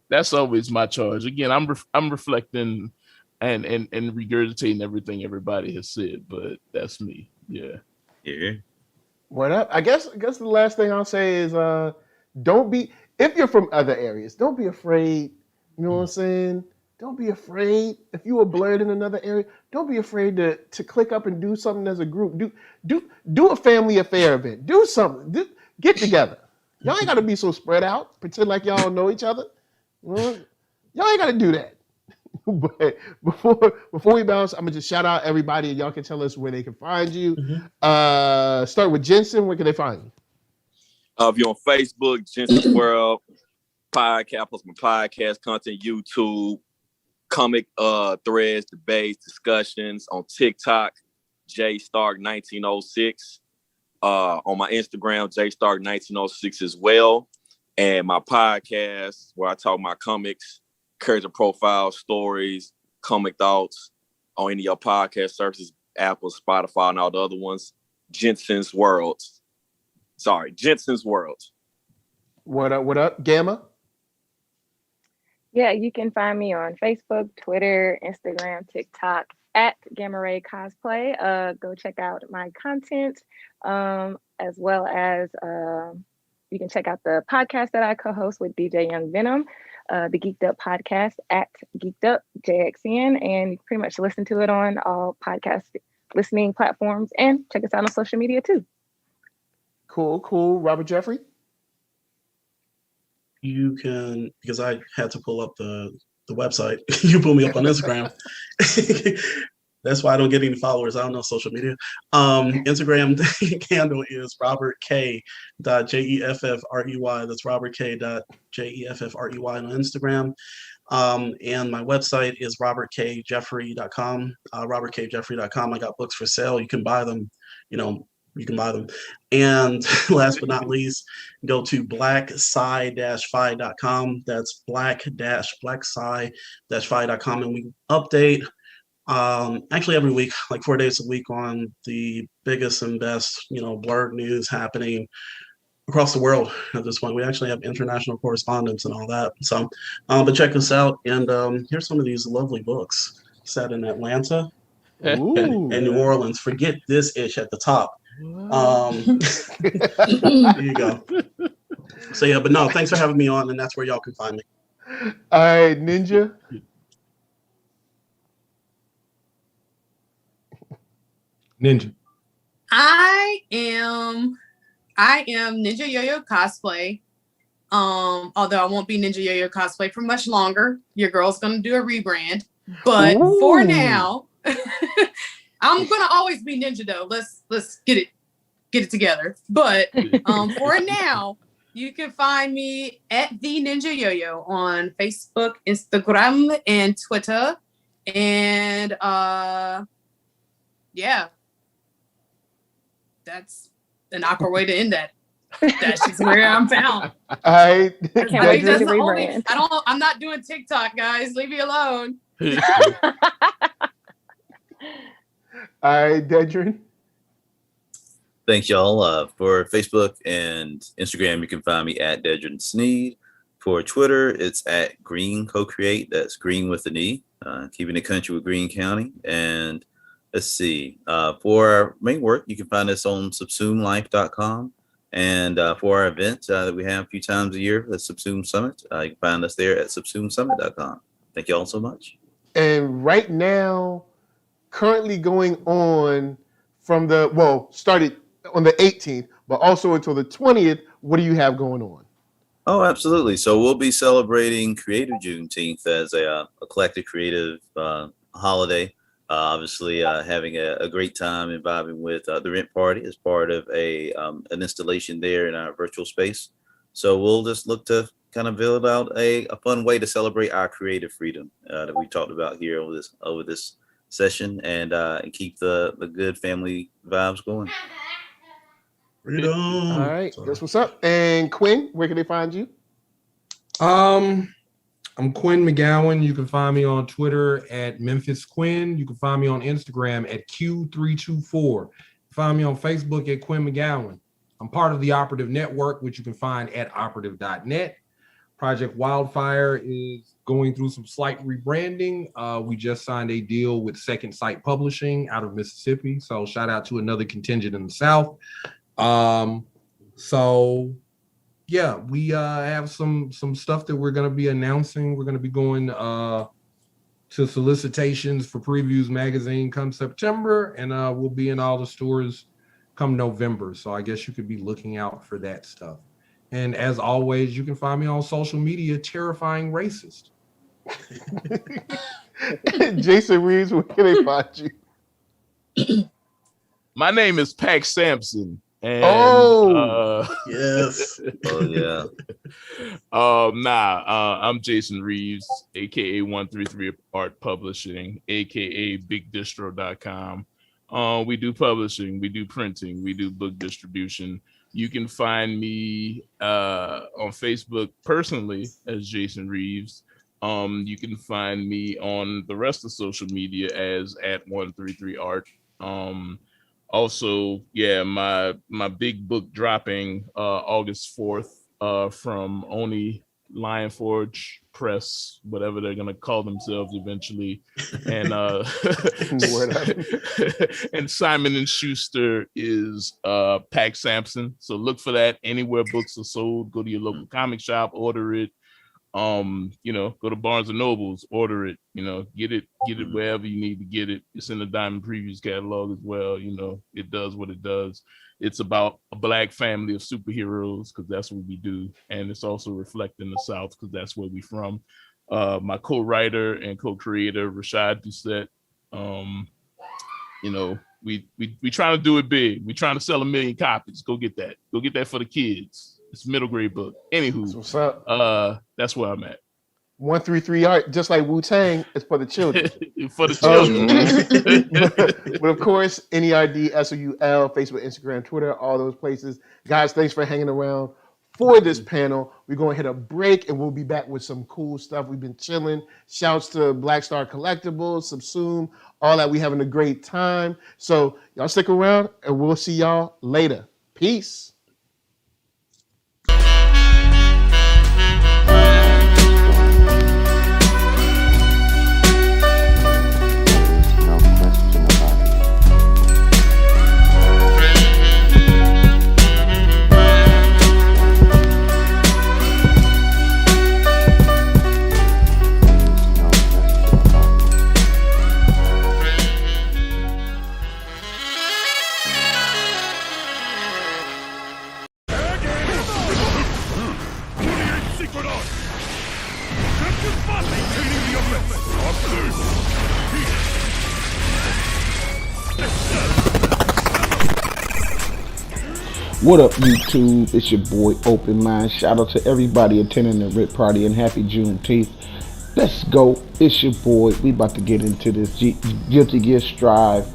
that's always my charge. Again, I'm reflecting and regurgitating everything everybody has said, but that's me. Yeah. What up? I guess the last thing I'll say is don't be, if you're from other areas, don't be afraid. You know what I'm saying? Don't be afraid. If you were blurred in another area, don't be afraid to click up and do something as a group. Do a family affair event. Do something. Get together. Y'all ain't got to be so spread out. Pretend like y'all know each other. Y'all ain't got to do that. But before we bounce, I'm gonna just shout out everybody, and y'all can tell us where they can find you. Start with Jensen. Where can they find you? If you're on Facebook, Jensen's World Podcast, I post my podcast content, YouTube, comic threads, debates, discussions on TikTok, JStark1906. On my Instagram, JStark1906 as well. And my podcast where I talk my comics, character profiles, stories, comic thoughts on any of your podcast services, Apple, Spotify, and all the other ones. Jensen's World. What up, Gamma? Yeah, you can find me on Facebook, Twitter, Instagram, TikTok at Gamma Rae Cosplay. Go check out my content, as well as you can check out the podcast that I co-host with DJ Young Venom, the Geeked Up podcast at Geeked Up JXN, and you can pretty much listen to it on all podcast listening platforms, and check us out on social media too. Cool. Robert Jeffrey? you can, because I had to pull up the website. You pull me up on Instagram. That's why I don't get any followers. I don't know social media. Instagram handle is robertk.jeffrey. That's robertk.jeffrey on Instagram. And my website is robertkjeffrey.com. robertkjeffrey.com. I got books for sale. You can buy them. You can buy them. And last but not least, go to blacksci-fi.com. That's blacksci-fi.com. And we update actually every week, like 4 days a week, on the biggest and best, blurred news happening across the world at this point. We actually have international correspondence and all that. So, but check us out. And here's some of these lovely books set in Atlanta and New Orleans. Forget this ish at the top. There you go. So yeah, but no, thanks for having me on, and that's where y'all can find me. All right, Ninja. I am Ninja Yoyo Cosplay. Although I won't be Ninja Yoyo Cosplay for much longer. Your girl's gonna do a rebrand. But for now, I'm gonna always be Ninja though. Let's get it together. But for now, you can find me at the Ninja Yoyo on Facebook, Instagram, and Twitter. And yeah, that's an awkward way to end that. That's just where I'm found. I can't wait to rebrand. I'm not doing TikTok, guys. Leave me alone. All right, Dedren. Thanks, y'all. For Facebook and Instagram, you can find me at Dedren Snead. For Twitter, it's at Green Co-Create. That's Green with an E. Keeping it country with Greene County. And let's see. For our main work, you can find us on subsumelife.com. And for our event that we have a few times a year, the Subsume Summit, you can find us there at subsumesummit.com. Thank you all so much. And right now, currently going on from started on the 18th, but also until the 20th, what do you have going on? Oh, absolutely. So we'll be celebrating Creative Juneteenth as a collective creative holiday. Obviously, having a great time and vibing with the Rent Party as part of an installation there in our virtual space. So we'll just look to kind of build out a fun way to celebrate our creative freedom that we talked about here over this session, and keep the good family vibes going. Freedom. All right, that's what's up. And Quinn, where can they find you? I'm Quinn McGowan. You can find me on Twitter at Memphis Quinn. You can find me on Instagram at Q324. Find me on Facebook at Quinn McGowan. I'm part of the Operative Network, which you can find at operative.net. Project Wildfire is going through some slight rebranding. We just signed a deal with Second Sight Publishing out of Mississippi. So shout out to another contingent in the South. So yeah, we have some stuff that we're going to be announcing. We're going to be going to solicitations for Previews magazine come September, and we'll be in all the stores come November. So I guess you could be looking out for that stuff. And as always, you can find me on social media, Terrifying Racist. Jason Reeves, where can they find you? My name is Pac Sampson. And, yes. Oh yeah. I'm Jason Reeves, aka 133 Art Publishing, aka BigDistro.com. We do publishing, we do printing, we do book distribution. You can find me on Facebook personally as Jason Reeves. You can find me on the rest of social media as at 133art. Also, yeah, my big book dropping August 4th from Oni Lionforge Press, whatever they're gonna call themselves eventually, and and Simon and Schuster is Pac Sampson. So look for that anywhere books are sold. Go to your local comic shop, order it. Go to Barnes and Nobles, order it. Get it wherever you need to get it. It's in the Diamond Previews catalog as well. It does what it does. it's about a Black family of superheroes because that's what we do, and it's also reflecting the South because that's where we from. My co-writer and co-creator Rashad Doucette, you know, we trying to do it big. We trying to sell 1 million copies. Go get that. Go get that for the kids. It's a middle grade book. Anywho, what's up? That's where I'm at. 133 art, just like Wu-Tang, is for the children. For the children. But of course, NERD, SOUL, Facebook, Instagram, Twitter, all those places. Guys, thanks for hanging around for this panel. We're going to hit a break and we'll be back with some cool stuff. We've been chilling. Shouts to Blackstar Collectibles, Subsume, all that. We having a great time. So y'all stick around and we'll see y'all later. Peace. What up, YouTube? It's your boy Open Mind. Shout out to everybody attending the Rip Party and happy Juneteenth. Let's go. It's your boy. We about to get into this Guilty Gear Strive.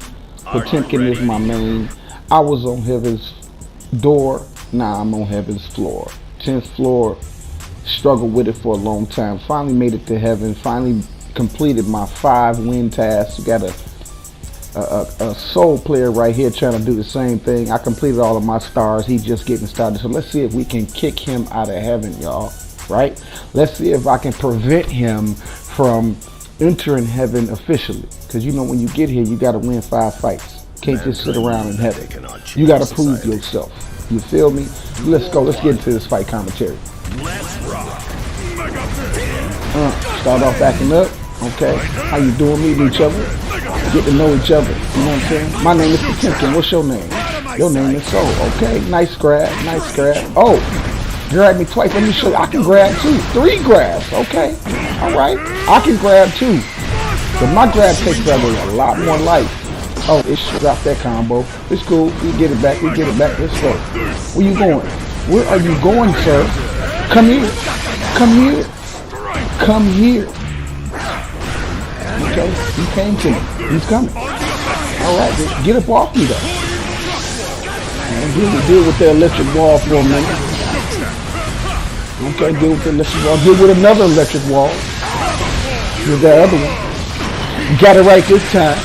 Potemkin is my main. I was on heaven's door. Now I'm on heaven's floor. 10th floor. Struggled with it for a long time. Finally made it to heaven. Finally completed my 5-win task. You got a soul player right here trying to do the same thing. I completed all of my stars. He's just getting started. So let's see if we can kick him out of heaven, y'all. Right? Let's see if I can prevent him from entering heaven officially. Because you know when you get here, you got to win 5 fights. Can't just sit around in heaven. You got to prove yourself. You feel me? Let's go. Let's get into this fight commentary. Start off backing up. Okay. How you doing? Meeting each other. Get to know each other. You know what I'm saying? My name is Potemkin. What's your name? Your name is Soul. Okay. Nice grab. Nice grab. Oh, grab me twice. Let me show you. I can grab 2. 3 grabs. Okay. All right. I can grab 2. But my grab takes a lot more life. Oh, it should drop that combo. It's cool. We get it back. We get it back. Let's go. Where you going? Where are you going, sir? Come here. Come here. Come here. Okay, he came to me. He's coming. All right, get up off me, though. And deal with the electric wall for a minute. Okay, deal with the electric wall. Deal with another electric wall. With that other one. Got it right this time.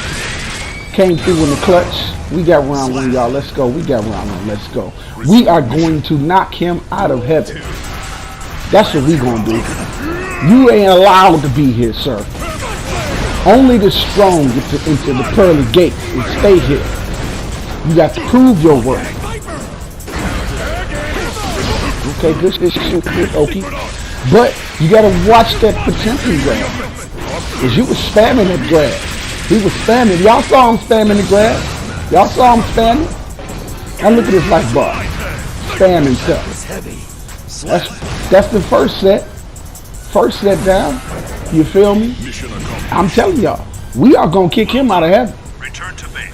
Came through in the clutch. We got round 1, y'all. Let's go. We got round 1. Let's go. We are going to knock him out of heaven. That's what we going to do. You ain't allowed to be here, sir. Only the strong get into the pearly gates and stay here. You got to prove your worth. Okay, good shit, okay. But you got to watch that potential grab. Because you was spamming that grab. He was spamming. Y'all saw him spamming the grab? Y'all saw him spamming? Now look at his life bar. Spam himself. That's the first set. First set down. You feel me? I'm telling y'all, we are going to kick him out of heaven.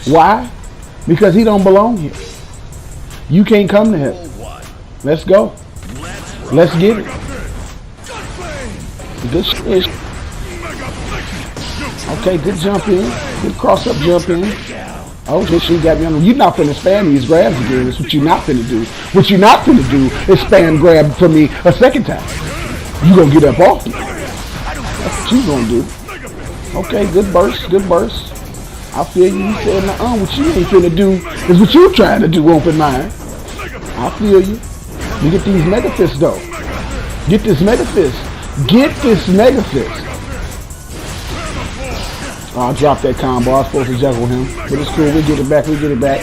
Why? Because he don't belong here. You can't come to heaven. Let's go. Let's get it. Good shit. Okay, good jump in. Good cross up jump in. Oh, this shit got me on. You're not finna spam these grabs again. That's what you're not finna do. What you're not finna do is spam grab for me a second time. You gonna get up off me. That's what you gonna do. Okay, good burst, good burst. I feel you. You said, what you ain't finna do is what you trying to do, Open Mind. I feel you. You get these mega fists though. Get this mega fist. Get this mega fist. Oh, I dropped that combo. I was supposed to juggle him. But it's cool. We get it back. We get it back.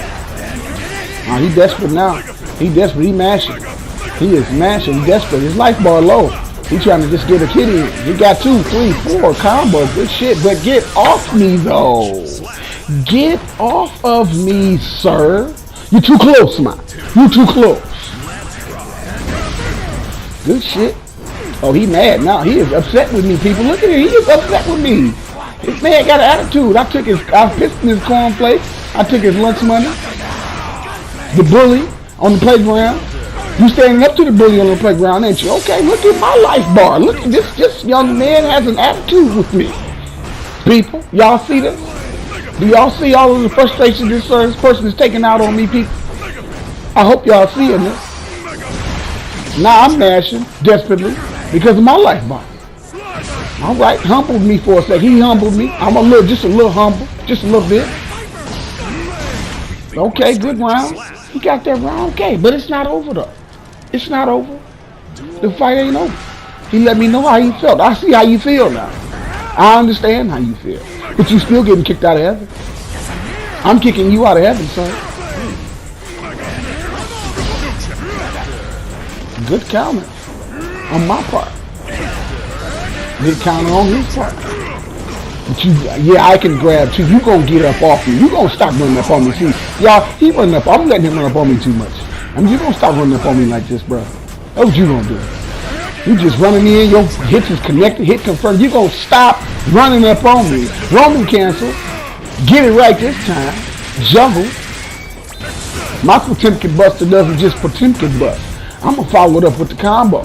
He desperate now. He desperate. He mashing. He is mashing. He desperate. His life bar low. He trying to just get a kid in. He got 2, 3, 4 combos. Good shit. But get off me, though. Get off of me, sir. You too close, man. You too close. Good shit. Oh, he mad now. He is upset with me, people. Look at him. He is upset with me. This man got an attitude. I pissed in his cornflakes. I took his lunch money. The bully on the playground. You standing up to the bully on the playground, ain't you? Okay, look at my life bar. Look at this young man has an attitude with me. People, y'all see this? Do y'all see all of the frustration this person is taking out on me, people? I hope y'all seeing this. Now I'm gnashing desperately because of my life bar. All right, humbled me for a sec. He humbled me. I'm just a little humble, just a little bit. Okay, good round. He got that round. Okay, but it's not over though. It's not over. The fight ain't over. He let me know how he felt. I see how you feel now. I understand how you feel. But you still getting kicked out of heaven. I'm kicking you out of heaven, son. Good counter on my part. Good counter on his part. But yeah, I can grab too. You gonna get up off me. You gonna stop running up on me. See, y'all, he running up. I'm letting him run up on me too much. I mean, you gonna stop running up on me like this, bro. That's what you gonna do. You just running in, your hits is connected, hit confirmed. You gonna stop running up on me. Roman cancel. Get it right this time. Jungle. My Potemkin Buster doesn't just Potemkin bust. I'm gonna follow it up with the combo.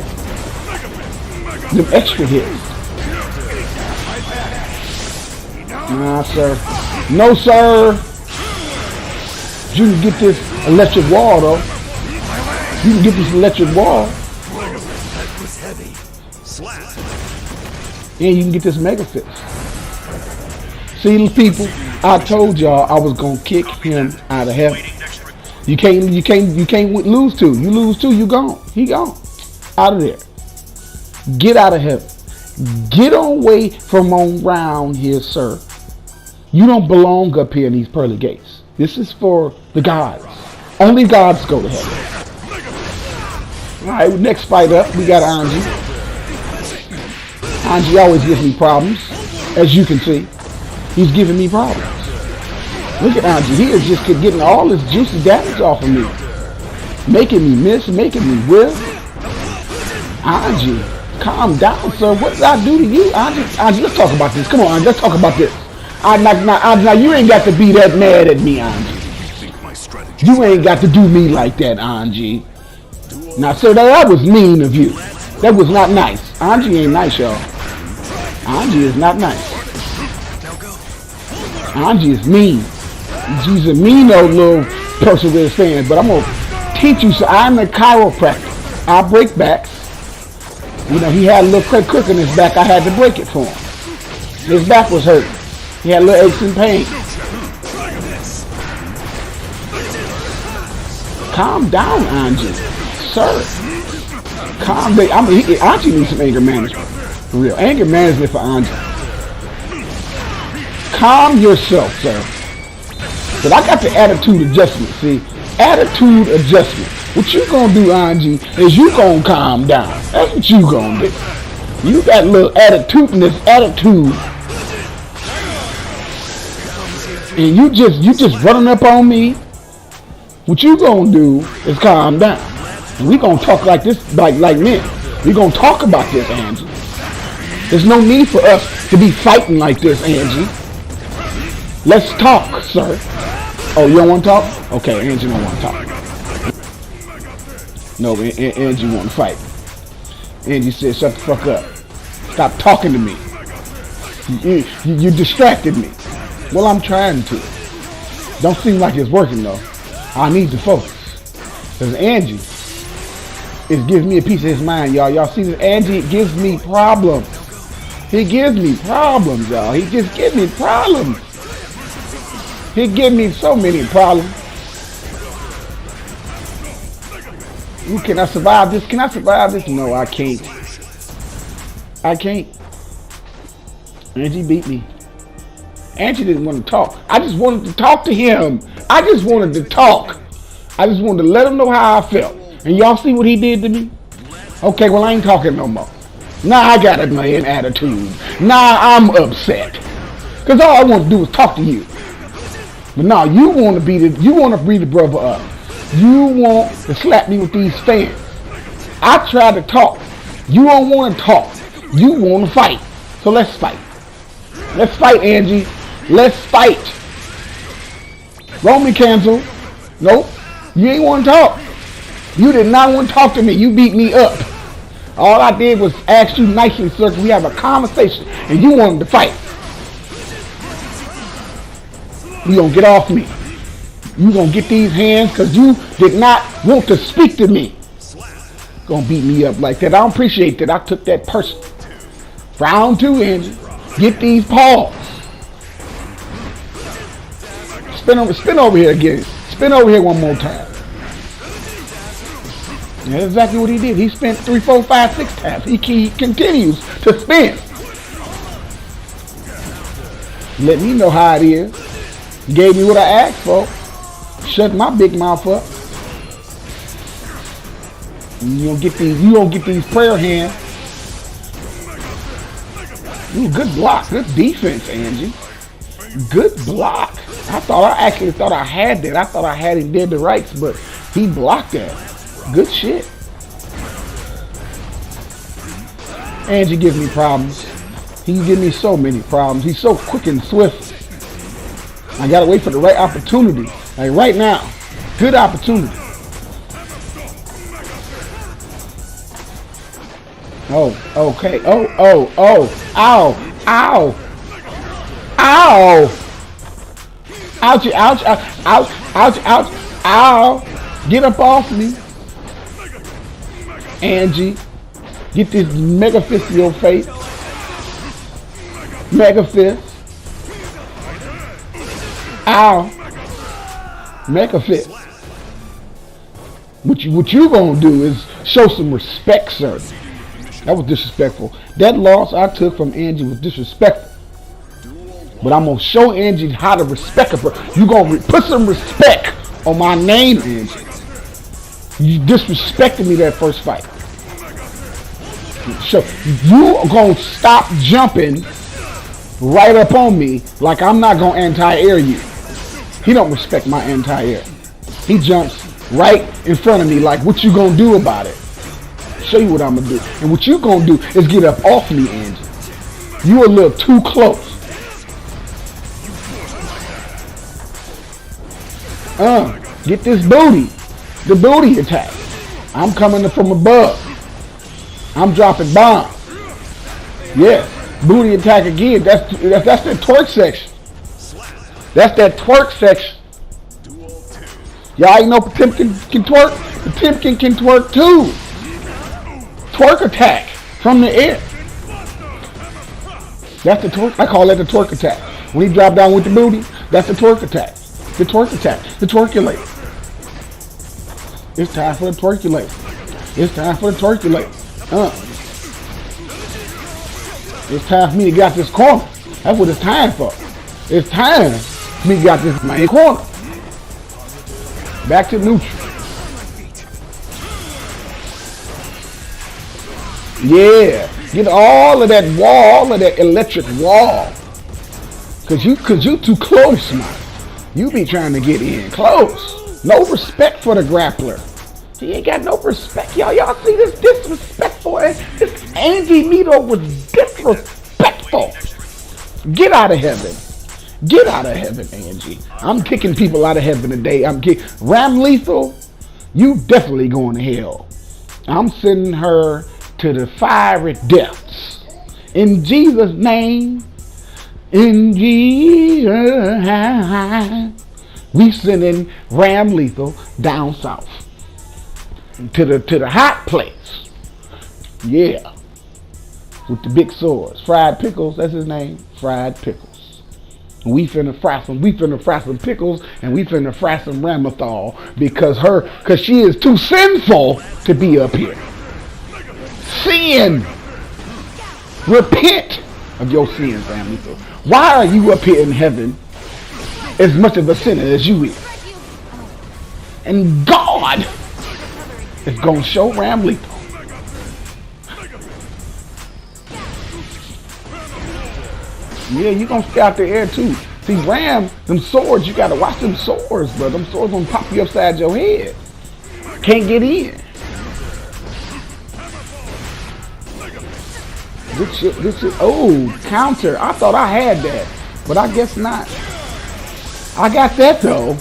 Them extra hits. Nah, sir. No, sir. You can get this electric wall, though. You can get this electric wall. And you can get this mega fist. See, people, I told y'all I was gonna kick him out of heaven. You can't lose two. You lose two, you gone. He gone. Out of there. Get out of heaven. Get away from around here, sir. You don't belong up here in these pearly gates. This is for the gods. Only gods go to heaven. Alright, next fight up, we got Anji. Anji always gives me problems, as you can see. He's giving me problems. Look at Anji, he is just getting all this juicy damage off of me. Making me miss, making me whiff. Anji, calm down, sir. What did I do to you? Anji, let's talk about this. Come on, Anji, let's talk about this. Now, you ain't got to be that mad at me, Anji. You ain't got to do me like that, Anji. Now, sir, that was mean of you. That was not nice. Anji ain't nice, y'all. Anji is not nice. Anji is mean. She's a mean old little person with his fans, but I'm going to teach you. So I'm a chiropractor. I break backs. You know, he had a little crook in his back. I had to break it for him. His back was hurt. He had a little aches and pain. Calm down, Anji. Sir. Calm down. Anji needs some anger management. For real. Anger management for Anji. Calm yourself, sir. But I got the attitude adjustment, see? Attitude adjustment. What you gonna do, Anji, is you gonna calm down. That's what you gonna do. You got a little attitude in this attitude. And you just running up on me. What you gonna do is calm down. And we gonna talk like this, like men. We gonna talk about this, Anji. There's no need for us to be fighting like this, Anji. Let's talk, sir. Oh, you don't want to talk? Okay, Angie don't want to talk. No, Angie want to fight. Angie said, shut the fuck up. Stop talking to me. You distracted me. Well, I'm trying to. Don't seem like it's working, though. I need to focus. Because Angie is giving me a piece of his mind, y'all. Y'all see this? Angie gives me problems. He gives me problems, y'all. He just gives me problems. He give me so many problems. Ooh, can I survive this? Can I survive this? No, I can't. I can't. Angie beat me. Angie didn't want to talk. I just wanted to talk to him. I just wanted to talk. I just wanted to let him know how I felt. And y'all see what he did to me? Okay, well, I ain't talking no more. Now I got a man attitude. Now I'm upset. Because all I want to do is talk to you. But now you want to be the brother up. You want to slap me with these fans. I try to talk. You don't want to talk. You want to fight. So let's fight. Let's fight, Angie. Let's fight. Roman cancel. Nope. You ain't want to talk. You did not want to talk to me. You beat me up. All I did was ask you nicely, sir, we have a conversation, and you wanted to fight. You gonna get off me. You gonna get these hands because you did not want to speak to me. Gonna beat me up like that. I don't appreciate that. I took that person. Round 2, Angie. Get these paws. Spin over here again. Spin over here one more time. That's exactly what he did. He spent 3, 4, 5, 6 times. He continues to spin. Let me know how it is. Gave me what I asked for. Shut my big mouth up. You don't get these prayer hands. Ooh, good block. Good defense, Angie. Good block. I actually thought I had that. I thought I had him dead to rights, but he blocked that. Good shit. Angie gives me problems. He gives me so many problems. He's so quick and swift. I gotta wait for the right opportunity. Like right now. Good opportunity. Oh, okay. Oh. Ow. Ouch. Ow. Get up off me. Angie. Get this mega fist in your face. Mega fist. Ow. Mega fist. What you gonna do is show some respect, sir. That was disrespectful. That loss I took from Angie was disrespectful. But I'm gonna show Angie how to respect her. You gonna put some respect on my name, Angie. You disrespected me that first fight. So you gonna stop jumping right up on me like I'm not gonna anti-air you. He don't respect my anti-air. He jumps right in front of me like, what you gonna do about it? Show you what I'm gonna do. And what you gonna do is get up off me, Angie. You a little too close. Get this booty. The booty attack. I'm coming from above. I'm dropping bombs. Yeah, booty attack again. That's that twerk section. That's that twerk section. Y'all ain't know Pimp can twerk? The Pimp can twerk too. Twerk attack from the air. That's the twerk. I call that the twerk attack. When he drop down with the booty, that's the twerk attack. The twerk attack. The twerkulate. It's time for the twerkulate. It's time for the twerkulate. It's time for me to get out this corner. That's what it's time for. It's time for me to get out this main corner. Back to neutral. Yeah. Get all of that wall, all of that electric wall. Cause you too close, man. You be trying to get in close. No respect for the grappler. He ain't got no respect. Y'all see this disrespectful? This Angie Mito was disrespectful. Get out of heaven. Get out of heaven, Angie. I'm kicking people out of heaven today. Ram Lethal, you definitely going to hell. I'm sending her to the fiery depths. In Jesus' name. In Jesus' name. We sending Ram Lethal down south. To the hot place. Yeah. With the big swords. Fried Pickles, that's his name. Fried Pickles. We finna fry some pickles, and we finna fry some Ramathal because she is too sinful to be up here. Sin. Repent of your sins, family. Why are you up here in heaven as much of a sinner as you is? And God is gonna show Ram Lethal. Yeah, you gonna stay out the air too. See, Ram, them swords, you gotta watch them swords, bro. Them swords gonna pop you upside your head. Can't get in. This shit, oh, counter. I thought I had that, but I guess not. I got that though.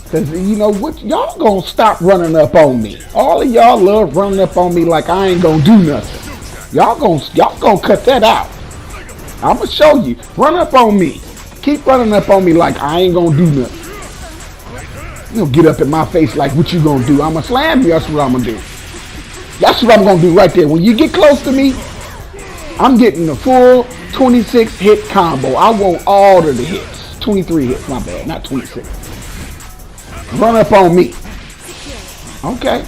Cause you know what, y'all gonna stop running up on me. All of y'all love running up on me like I ain't gonna do nothing. Y'all gonna cut that out. I'ma show you. Run up on me. Keep running up on me like I ain't gonna do nothing. You don't get up in my face like what you gonna do. I'ma slam you, that's what I'm gonna do. That's what I'm gonna do right there. When you get close to me, I'm getting the full 26 hit combo. I want all of the hits. 23 hits, my bad, not 26. Run up on me. Okay.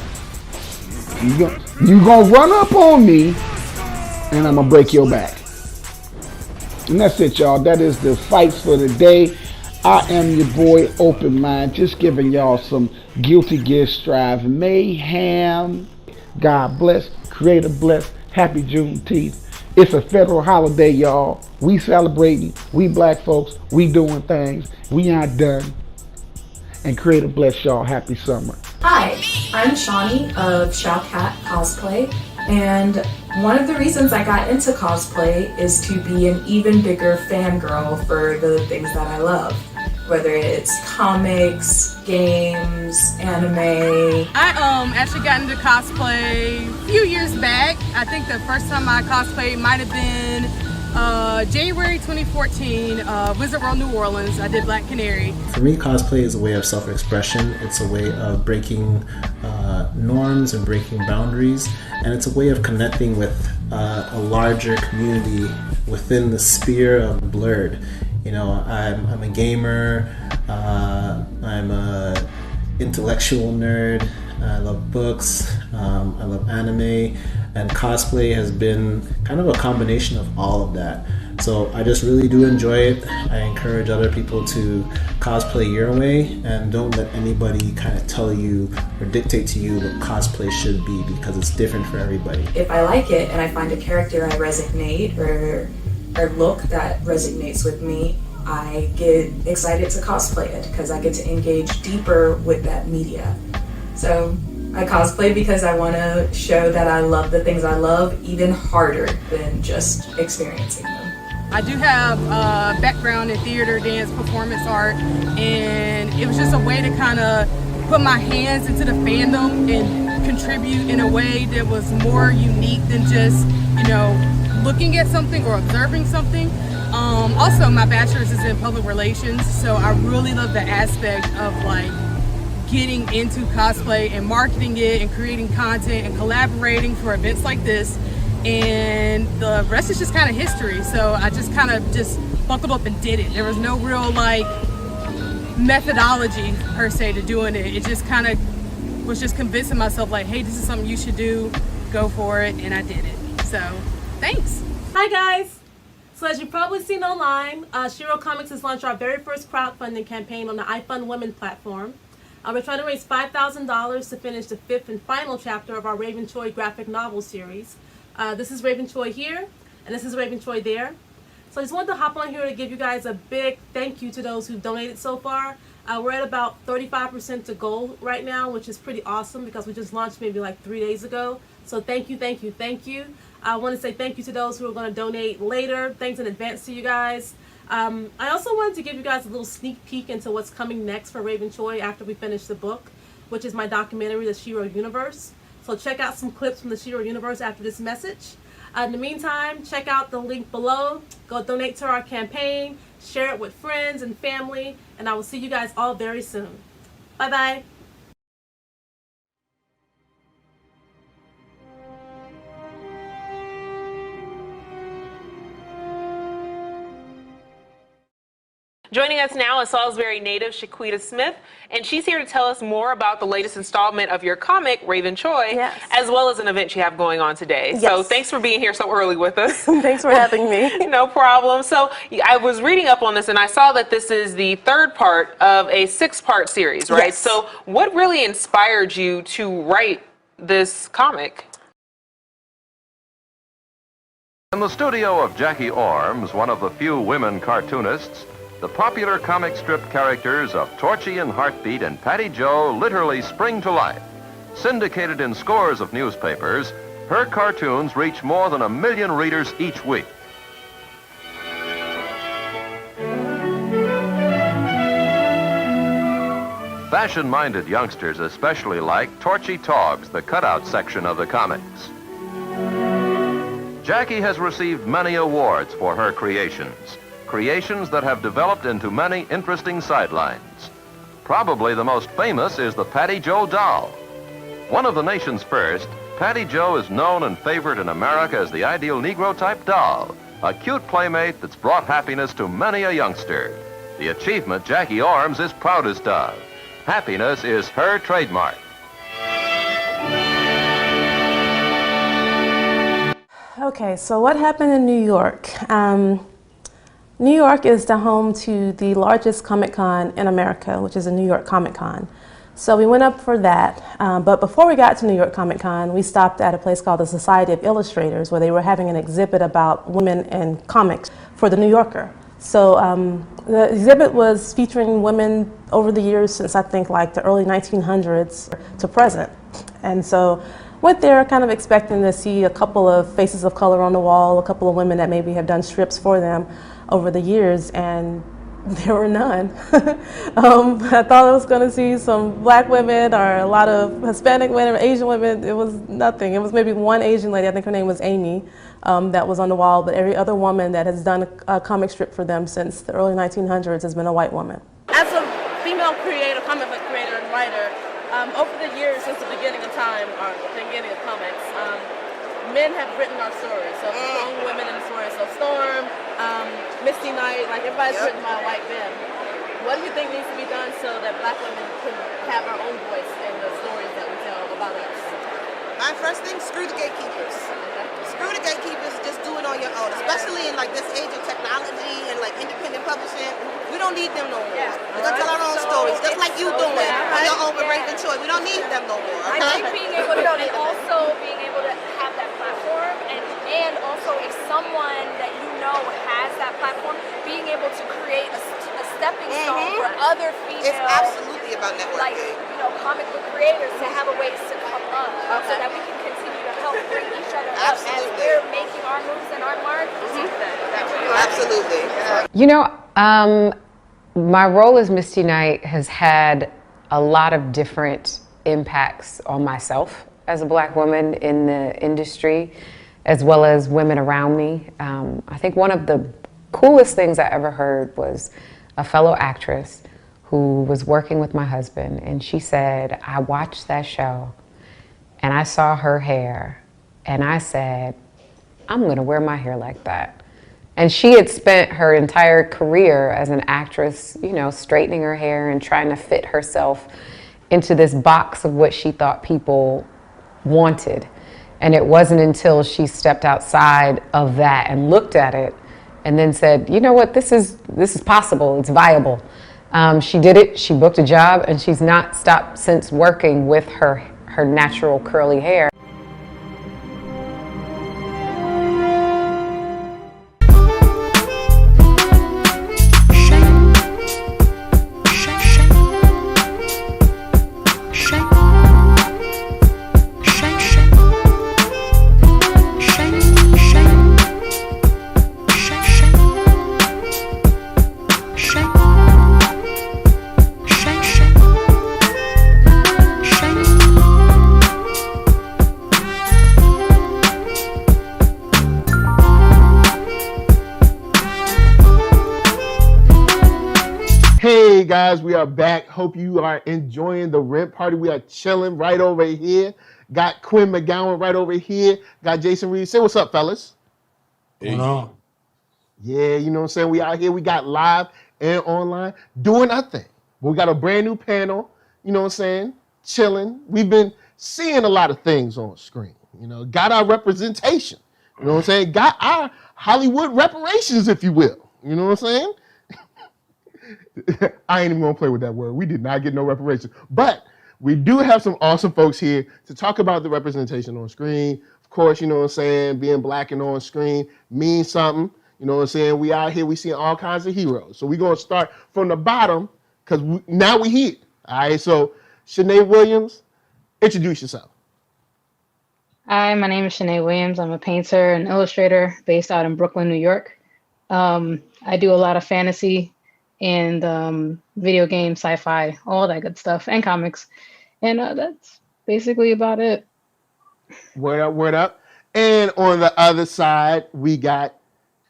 You gonna run up on me, and I'm gonna break your back. And that's it, y'all. That is the fights for the day. I am your boy, Open Mind, just giving y'all some Guilty Gear Strive mayhem. God bless, Creator bless, happy Juneteenth. It's a federal holiday, y'all. We celebrating, we black folks, we doing things, we aren't done. And Creator bless y'all, happy summer. Hi, I'm Shawnee of Showcat Cosplay, and one of the reasons I got into cosplay is to be an even bigger fangirl for the things that I love. Whether it's comics, games, anime. I actually got into cosplay a few years back. I think the first time I cosplayed might have been January 2014, Wizard World New Orleans. I did Black Canary. For me, cosplay is a way of self-expression. It's a way of breaking norms and breaking boundaries, and it's a way of connecting with a larger community within the sphere of Blurred. You know, I'm a gamer, I'm a intellectual nerd, I love books, I love anime, and cosplay has been kind of a combination of all of that. So I just really do enjoy it. I encourage other people to cosplay your way, and don't let anybody kind of tell you or dictate to you what cosplay should be, because it's different for everybody. If I like it and I find a character I resonate or look that resonates with me, I get excited to cosplay it because I get to engage deeper with that media. So I cosplay because I want to show that I love the things I love even harder than just experiencing them. I do have a background in theater, dance, performance art, and it was just a way to kind of put my hands into the fandom and contribute in a way that was more unique than just, you know, looking at something or observing something. Also, my bachelor's is in public relations, so I really love the aspect of like getting into cosplay and marketing it and creating content and collaborating for events like this. And the rest is just kind of history. So I just kind of just buckled up and did it. There was no real like methodology per se to doing it. It just kind of was just convincing myself like, hey, this is something you should do, go for it, and I did it. So thanks. Hi guys. So as you've probably seen online, Shiro Comics has launched our very first crowdfunding campaign on the iFund Women platform. We're trying to raise $5,000 to finish the 5th and final chapter of our Raven Choi graphic novel series. This is Raven Choi here, and this is Raven Choi there. So I just wanted to hop on here to give you guys a big thank you to those who've donated so far. We're at about 35% to goal right now, which is pretty awesome because we just launched maybe like 3 days ago. So thank you, thank you, thank you. I want to say thank you to those who are going to donate later. Thanks in advance to you guys. I also wanted to give you guys a little sneak peek into what's coming next for Raven Choi after we finish the book, which is my documentary, The Shiro Universe. So check out some clips from the Shiro Universe after this message. In the meantime, check out the link below. Go donate to our campaign, share it with friends and family, and I will see you guys all very soon. Bye-bye. Joining us now is Salisbury native Shaquita Smith, and she's here to tell us more about the latest installment of your comic, Raven Choi, as well as an event you have going on today. Yes. So thanks for being here so early with us. Thanks for having me. No problem. So I was reading up on this, and I saw that this is the third part of a 6-part series, right? Yes. So what really inspired you to write this comic? In the studio of Jackie Orms, one of the few women cartoonists, the popular comic strip characters of Torchy and Heartbeat and Patty Jo literally spring to life. Syndicated in scores of newspapers, her cartoons reach more than 1 million readers each week. Fashion-minded youngsters especially like Torchy Togs, the cutout section of the comics. Jackie has received many awards for her creations that have developed into many interesting sidelines. Probably the most famous is the Patty Jo doll. One of the nation's first, Patty Jo is known and favored in America as the ideal Negro-type doll, a cute playmate that's brought happiness to many a youngster. The achievement Jackie Orms is proudest of. Happiness is her trademark. Okay, so what happened in New York? New York is the home to the largest Comic Con in America, which is the New York Comic Con. So we went up for that, but before we got to New York Comic Con, we stopped at a place called the Society of Illustrators, where they were having an exhibit about women in comics for the New Yorker. So the exhibit was featuring women over the years since I think like the early 1900s to present. And so went there kind of expecting to see a couple of faces of color on the wall, a couple of women that maybe have done strips for them over the years, and there were none. I thought I was going to see some black women or a lot of Hispanic women or Asian women. It was nothing. It was maybe one Asian lady, I think her name was Amy, that was on the wall, but every other woman that has done a comic strip for them since the early 1900s has been a white woman. As a female creator, comic book creator and writer, over the years since the beginning of time, or the beginning of comics, men have written our stories. So strong women in the story. So Storm, Misty Knight, like everybody's written by white men. What do you think needs to be done so that black women can have our own voice in the stories that we tell about us? My first thing, screw the gatekeepers. Screw the gatekeepers, just do it on your own. Especially in like this age of technology and like independent publishing. We don't need them no more. We're gonna tell our own stories, just like you doing on your own with Raven Choice. We don't need them no more. I think being able to, and also being able to have that platform, and also if someone that you know has that platform, being able to create a stepping stone for other female. It's absolutely about networking. Like, you know, comic book creators to have a ways to come up so that we can continue to help bring each other up as we're making our moves and our marks. Absolutely. You know, my role as Misty Knight has had a lot of different impacts on myself as a black woman in the industry, as well as women around me. I think one of the coolest things I ever heard was a fellow actress who was working with my husband, and she said, I watched that show and I saw her hair and I said, I'm gonna wear my hair like that. And she had spent her entire career as an actress, you know, straightening her hair and trying to fit herself into this box of what she thought people wanted. And it wasn't until she stepped outside of that and looked at it and then said, you know what, this is possible, it's viable. She did it, she booked a job, and she's not stopped since working with her natural curly hair. Hey guys, we are back. Hope you are enjoying the rent party. We are chilling right over here. Got Quinn McGowan right over here. Got Jason Reeves. Say what's up, fellas. What's going on? Yeah, you know what I'm saying? We out here, we got live and online doing our thing. We got a brand new panel, you know what I'm saying? Chilling. We've been seeing a lot of things on screen. You know, got our representation. You know what I'm saying? Got our Hollywood reparations, if you will. You know what I'm saying? I ain't even gonna play with that word. We did not get no reparations. But we do have some awesome folks here to talk about the representation on screen. Of course, you know what I'm saying, being black and on screen means something. You know what I'm saying? We out here, we seeing all kinds of heroes. So we're going to start from the bottom because now we here. All right, so Shanae Williams, introduce yourself. Hi, my name is Shanae Williams. I'm a painter and illustrator based out in Brooklyn, New York. I do a lot of fantasy and video game, sci-fi, all that good stuff, and comics. And that's basically about it. Word up, word up. And on the other side, we got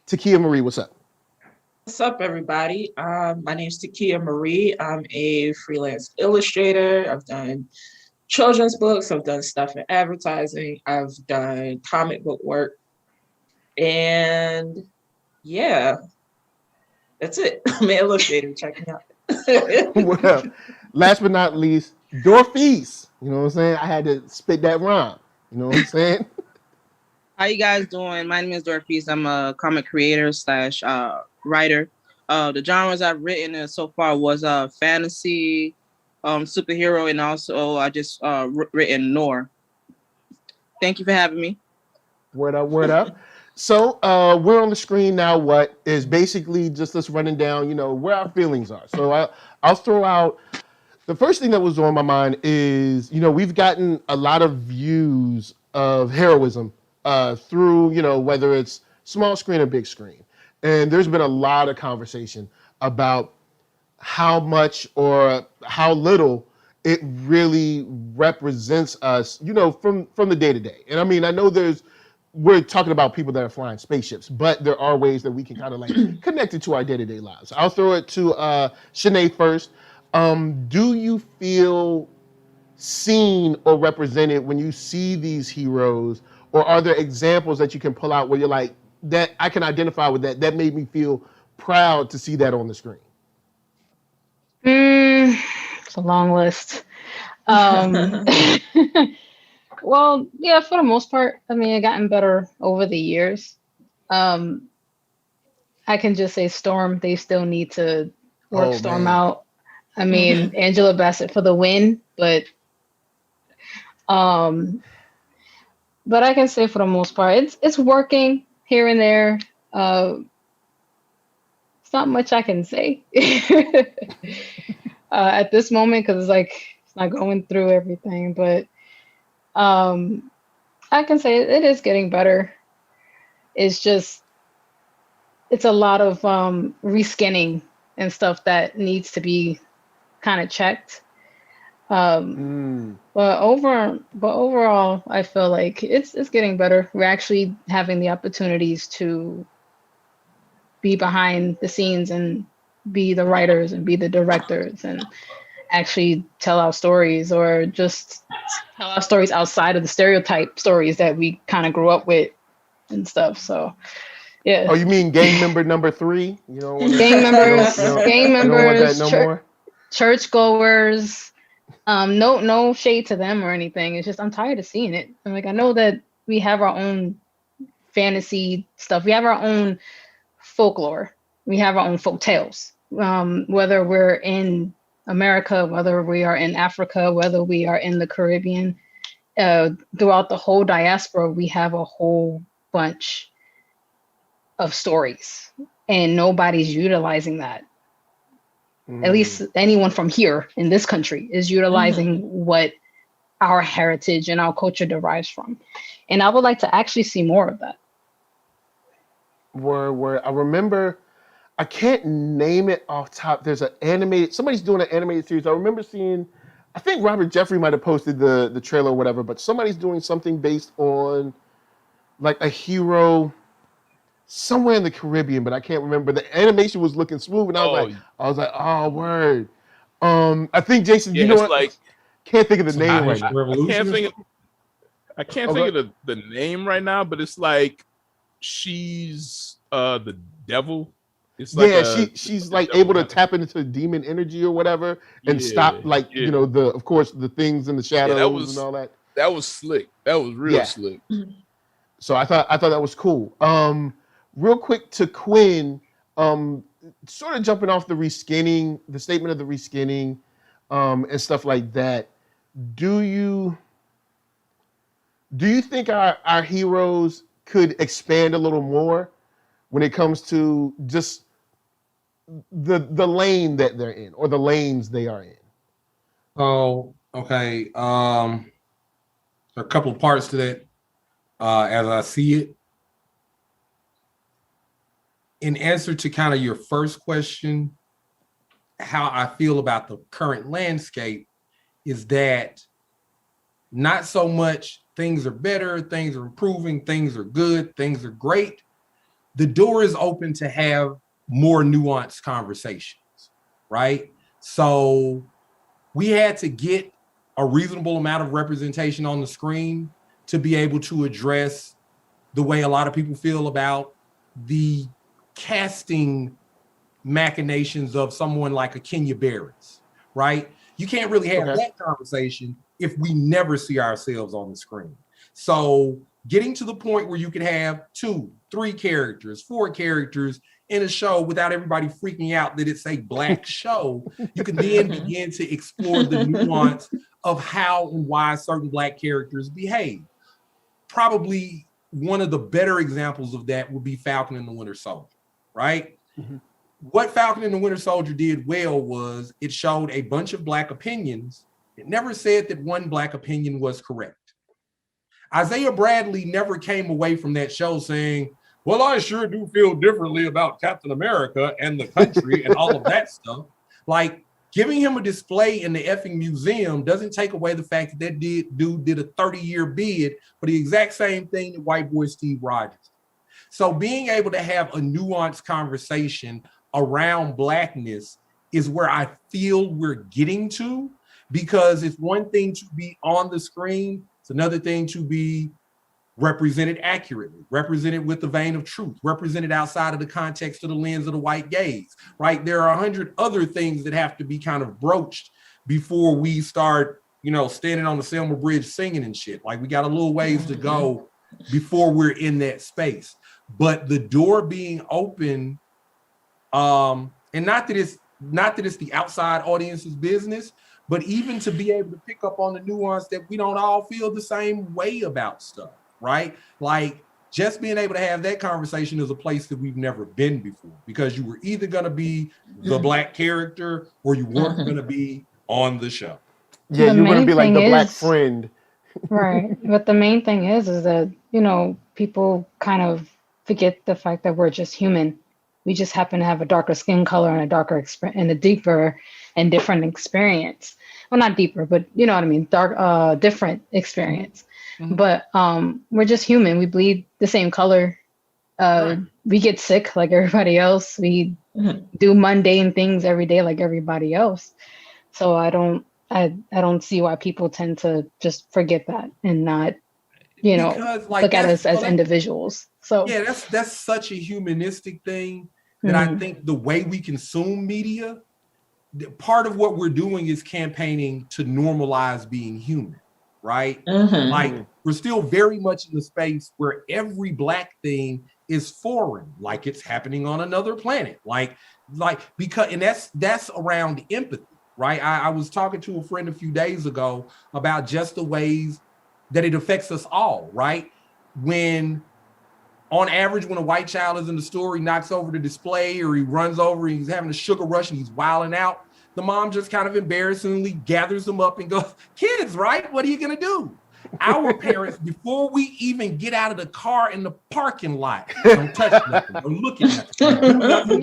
Takeia Marie. What's up? What's up, everybody? My name is Takeia Marie. I'm a freelance illustrator. I've done children's books. I've done stuff in advertising. I've done comic book work. And yeah, that's it. I'm an illustrator. Check me out. Well, last but not least, Dorfease. You know what I'm saying? I had to spit that rhyme. You know what I'm saying? How you guys doing? My name is Dorfease. I'm a comic creator slash writer. The genres I've written so far was fantasy, superhero, and also I just written noir. Thank you for having me. Word up, word up. So we're on the screen now. What is basically just us running down, you know, where our feelings are. So I'll throw out the first thing that was on my mind is, you know, we've gotten a lot of views of heroism through, you know, whether it's small screen or big screen. And there's been a lot of conversation about how much or how little it really represents us, you know, from the day to day. And I mean, I know we're talking about people that are flying spaceships, but there are ways that we can kind of like connect it to our day-to-day lives. I'll throw it to Shanae first. Do you feel seen or represented when you see these heroes, or are there examples that you can pull out where you're like, that I can identify with that made me feel proud to see that on the screen? It's a long list. Well, yeah, for the most part, I mean, it's gotten better over the years. I can just say Storm, they still need to work Storm out. I mean, Angela Bassett for the win, but I can say for the most part, it's working here and there. It's not much I can say at this moment because it's like it's not going through everything, but I can say it is getting better. It's just it's a lot of reskinning and stuff that needs to be kind of checked. But overall, I feel like it's getting better. We're actually having the opportunities to be behind the scenes and be the writers and be the directors and actually tell our stories, or just tell our stories outside of the stereotype stories that we kind of grew up with and stuff. So yeah. Oh, you mean gang member number 3? You know, gang members, more? churchgoers. No shade to them or anything. It's just I'm tired of seeing it. I'm like, I know that we have our own fantasy stuff. We have our own folklore. We have our own folk tales. Whether we're in America, whether we are in Africa, whether we are in the Caribbean, throughout the whole diaspora, we have a whole bunch of stories, and nobody's utilizing that. At least anyone from here in this country is utilizing what our heritage and our culture derives from. And I would like to actually see more of that. Where I remember, I can't name it off top. There's somebody's doing an animated series. I remember seeing, I think Robert Jeffrey might have posted the trailer or whatever, but somebody's doing something based on like a hero somewhere in the Caribbean, but I can't remember. The animation was looking smooth, and I was like, oh, word. I think Jason, you know what? Like, can't think of the name right now. I can't think of the name right now, but it's like she's the devil. It's like she's like able to tap into demon energy or whatever and stop you know of course the things in the shadows and all that. That was slick. That was real slick. So I thought that was cool. Real quick to Quinn, sort of jumping off the reskinning, the statement of the reskinning, and stuff like that. Do you think our heroes could expand a little more when it comes to just the lane that they're in or the lanes they are in? Oh, okay. There are a couple of parts to that as I see it. In answer to kind of your first question, how I feel about the current landscape is that not so much things are better, things are improving, things are good, things are great. The door is open to have more nuanced conversations, right? So we had to get a reasonable amount of representation on the screen to be able to address the way a lot of people feel about the casting machinations of someone like a Kenya Barris, right? You can't really have that conversation if we never see ourselves on the screen. So getting to the point where you can have 2, 3 characters, 4 characters in a show without everybody freaking out that it's a Black show, you can then begin to explore the nuance of how and why certain Black characters behave. Probably one of the better examples of that would be Falcon and the Winter Soldier, right? What Falcon and the Winter Soldier did well was it showed a bunch of Black opinions. It never said that one Black opinion was correct. Isaiah Bradley never came away from that show saying, well, I sure do feel differently about Captain America and the country and all of that stuff. Like, giving him a display in the effing museum doesn't take away the fact that dude did a 30-year bid for the exact same thing that white boy Steve Rogers did. So being able to have a nuanced conversation around Blackness is where I feel we're getting to, because it's one thing to be on the screen, it's another thing to be represented accurately, represented with the vein of truth, represented outside of the context of the lens of the white gaze, right? There are 100 other things that have to be kind of broached before we start, standing on the Selma Bridge singing and shit. Like, we got a little ways to go before we're in that space. But the door being open, and not that it's the outside audience's business, but even to be able to pick up on the nuance that we don't all feel the same way about stuff, right? Like, just being able to have that conversation is a place that we've never been before, because you were either going to be the Black character or you weren't going to be on the show. Yeah, you're going to be like the Black friend. Right. But the main thing is that, people kind of forget the fact that we're just human. We just happen to have a darker skin color and a darker and a deeper and different experience. Well, not deeper, but you know what I mean, different experience. But we're just human. We bleed the same color. We get sick like everybody else. We do mundane things every day like everybody else. So I don't see why people tend to just forget that and not, look at us as individuals. So yeah, that's such a humanistic thing that I think the way we consume media, part of what we're doing is campaigning to normalize being human, right? Like, we're still very much in the space where every Black thing is foreign, like it's happening on another planet, because that's around empathy, right? I was talking to a friend a few days ago about just the ways that it affects us all, right? On average, when a white child is in the store, he knocks over the display or he runs over, he's having a sugar rush and he's wilding out, the mom just kind of embarrassingly gathers them up and goes, kids, right? What are you going to do? Our parents, before we even get out of the car in the parking lot, don't touch nothing, don't look at nothing.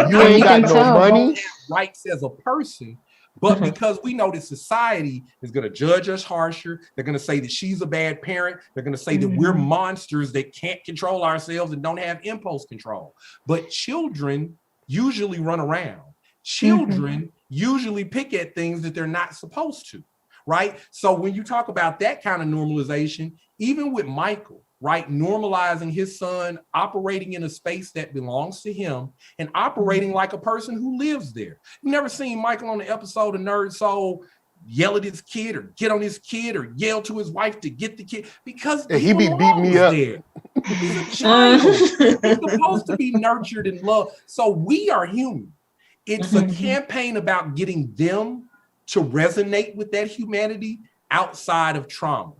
You ain't got no money. Rights as a person. But because we know that society is going to judge us harsher, they're going to say that she's a bad parent. They're going to say that we're monsters that can't control ourselves and don't have impulse control. But children usually run around. Children usually pick at things that they're not supposed to, right? So when you talk about that kind of normalization, even with Michael, right, normalizing his son operating in a space that belongs to him and operating like a person who lives there. You've never seen Michael on the episode of NERDSoul yell at his kid or get on his kid or yell to his wife to get the kid, because he be beating me up there. He's a child. He's supposed to be nurtured and loved. So we are human. It's a campaign about getting them to resonate with that humanity outside of trauma,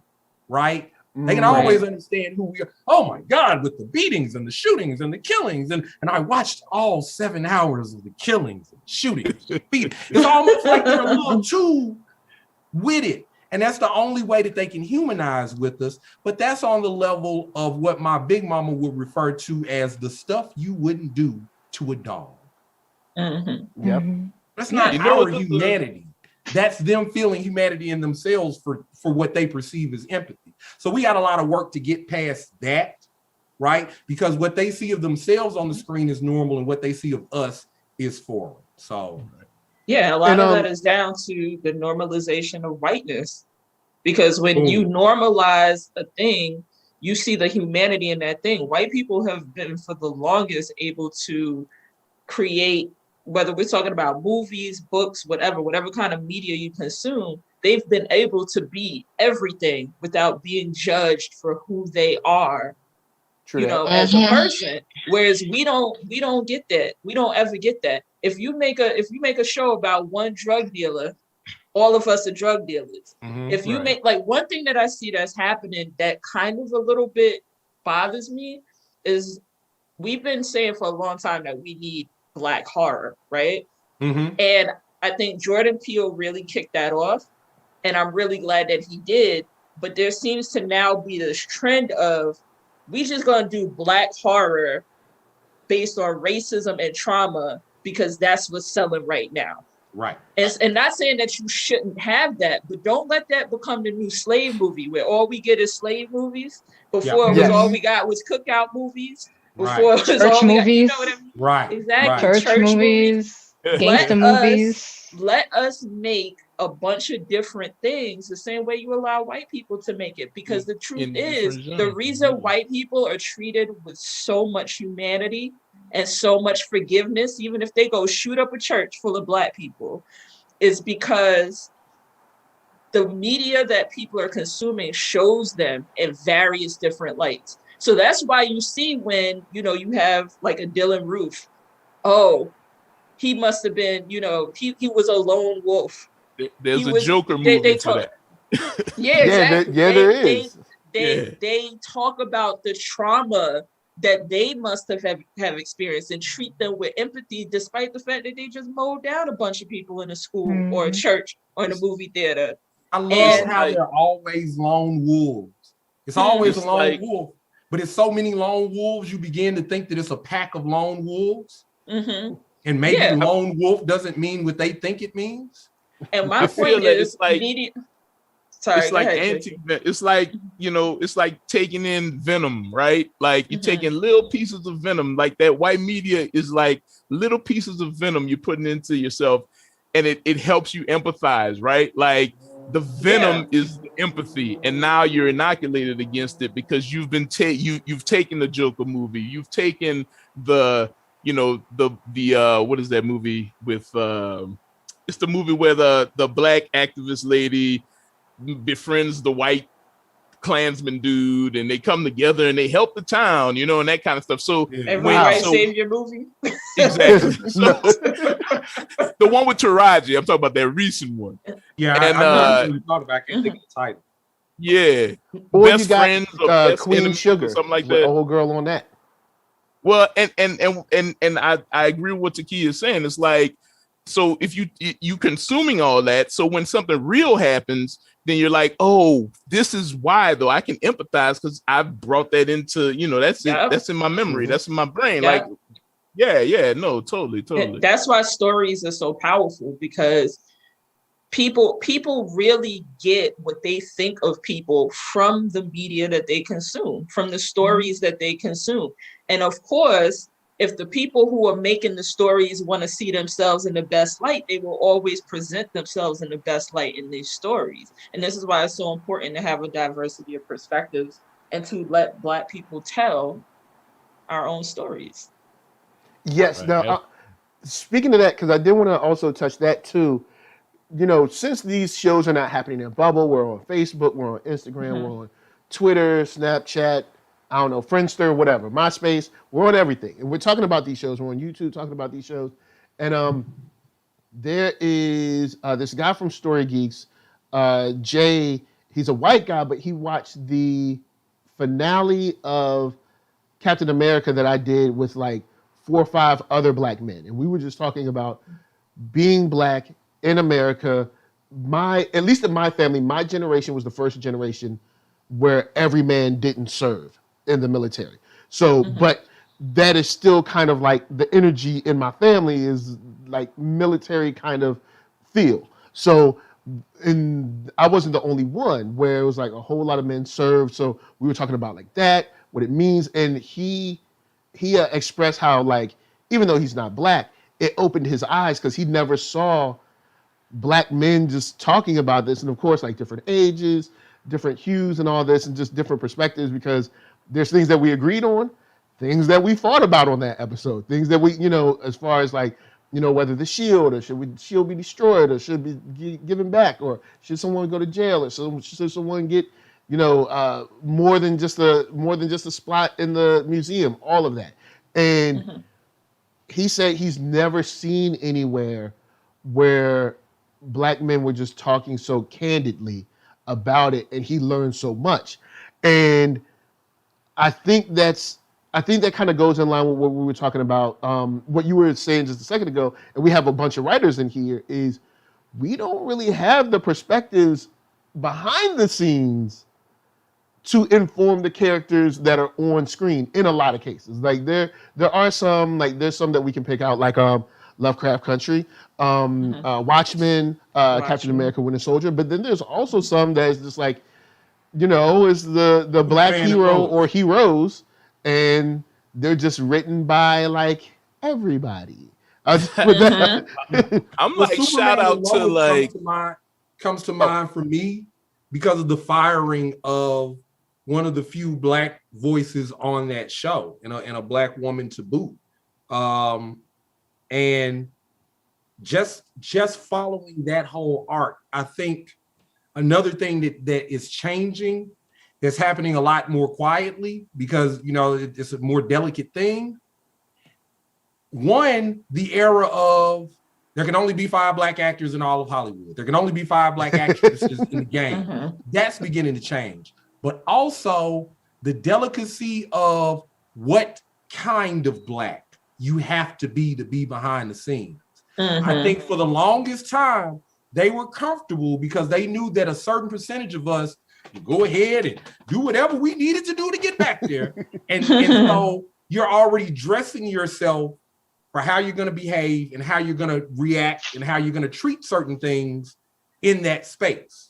right? They can always understand who we are. Oh my God, with the beatings and the shootings and the killings. And I watched all 7 hours of the killings and shootings. It's almost like they're a little too with it. And that's the only way that they can humanize with us. But that's on the level of what my big mama would refer to as the stuff you wouldn't do to a dog. Yep. That's not our humanity. That's them feeling humanity in themselves for what they perceive as empathy. So we got a lot of work to get past that, right? Because what they see of themselves on the screen is normal, and what they see of us is foreign. So yeah, a lot of that is down to the normalization of whiteness. Because when you normalize a thing, you see the humanity in that thing. White people have been for the longest able to create, whether we're talking about movies, books, whatever kind of media you consume, they've been able to be everything without being judged for who they are, as a person. Whereas we don't get that. We don't ever get that. If you make a show about one drug dealer, all of us are drug dealers. If you make, like, one thing that I see that's happening that kind of a little bit bothers me is we've been saying for a long time that we need Black horror, right? And I think Jordan Peele really kicked that off, and I'm really glad that he did. But there seems to now be this trend of we just gonna do Black horror based on racism and trauma because that's what's selling right now. Right. And not saying that you shouldn't have that, but don't let that become the new slave movie where all we get is slave movies. Before it was all we got was cookout movies. Before it was church all we got, movies. you know what I mean? Right. Exactly. Church movies, gangster movies. Let us make a bunch of different things the same way you allow white people to make it. Because the truth is, the reason white people are treated with so much humanity and so much forgiveness, even if they go shoot up a church full of Black people, is because the media that people are consuming shows them in various different lights. So that's why you see when, you have like a Dylan Roof, he must have been, he was a lone wolf. There's a Joker movie for that. Yeah, exactly. There is. They talk about the trauma that they must have experienced and treat them with empathy, despite the fact that they just mowed down a bunch of people in a school or a church or in a movie theater. I love how they're always lone wolves. It's always a lone wolf, but it's so many lone wolves, you begin to think that it's a pack of lone wolves. And maybe lone wolf doesn't mean what they think it means. And my point is, it's like taking in venom, right? Like you're taking little pieces of venom, like that white media is like little pieces of venom you're putting into yourself, and it helps you empathize, right? Like the venom is the empathy, and now you're inoculated against it because you've been you've taken the Joker movie, you've taken the what is that movie with it's the movie where the Black activist lady befriends the white Klansman dude, and they come together and they help the town, and that kind of stuff. So Savior movie. Exactly. So, the one with Taraji, I'm talking about that recent one. Yeah, and I really thought about it. I can't think of the title. Yeah. Or Best you got friends or best Queen enemies Sugar, or something like with that. a whole girl on that. Well, and I agree with what Takeia is saying. It's like, so if you consuming all that, so when something real happens, then you're like, oh, this is why though. I can empathize because I've brought that into, that's it. That's in my memory. That's in my brain. Like, no, totally. And that's why stories are so powerful, because people really get what they think of people from the media that they consume, from the stories that they consume. And of course, if the people who are making the stories want to see themselves in the best light, they will always present themselves in the best light in these stories. And this is why it's so important to have a diversity of perspectives and to let Black people tell our own stories. Yes. Now, speaking of that, because I did want to also touch that too. Since these shows are not happening in bubble, we're on Facebook, we're on Instagram, we're on Twitter, Snapchat, I don't know, Friendster, whatever, MySpace, we're on everything. And we're talking about these shows. We're on YouTube talking about these shows. And there is this guy from Story Geeks, Jay, he's a white guy, but he watched the finale of Captain America that I did with like 4 or 5 other black men, and we were just talking about being black in America. At least in my family, my generation was the first generation where every man didn't serve in the military. So, but that is still kind of like the energy in my family is like military kind of feel. So, and I wasn't the only one where it was like a whole lot of men served. So we were talking about like that, what it means. And he expressed how like, even though he's not black, it opened his eyes because he never saw black men just talking about this. And of course, like different ages, different hues and all this, and just different perspectives, because there's things that we agreed on, things that we fought about on that episode, things that we, as far as like, whether the shield, or should the shield be destroyed, or should be given back, or should someone go to jail, or should someone get, more than just a spot in the museum, all of that. And he said he's never seen anywhere where black men were just talking so candidly about it, and he learned so much. And I think that kind of goes in line with what we were talking about, what you were saying just a second ago, and we have a bunch of writers in here, is we don't really have the perspectives behind the scenes to inform the characters that are on screen in a lot of cases. Like there are some, like there's some that we can pick out, like Lovecraft Country, Watchmen, Captain America, Winter Soldier, but then there's also some that's just like, is the black hero or heroes, and they're just written by like everybody. I'm like, shout out to like comes to mind for me because of the firing of one of the few black voices on that show, and a black woman to boot. And just following that whole arc, I think another thing that is changing, that's happening a lot more quietly because, it's a more delicate thing. One, the era of there can only be 5 black actors in all of Hollywood. There can only be 5 black actresses in the game. That's beginning to change. But also the delicacy of what kind of black you have to be behind the scenes. I think for the longest time, they were comfortable because they knew that a certain percentage of us would go ahead and do whatever we needed to do to get back there. And so you're already dressing yourself for how you're going to behave and how you're going to react and how you're going to treat certain things in that space.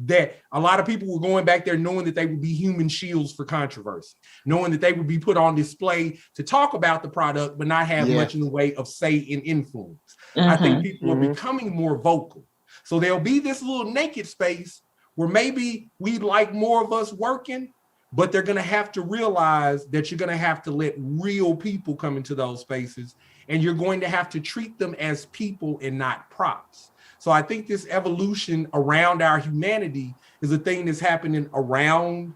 That a lot of people were going back there knowing that they would be human shields for controversy, knowing that they would be put on display to talk about the product, but not have much in the way of say and influence. I think people are becoming more vocal. So there'll be this little naked space where maybe we'd like more of us working, but they're going to have to realize that you're going to have to let real people come into those spaces, and you're going to have to treat them as people and not props. So I think this evolution around our humanity is a thing that's happening around,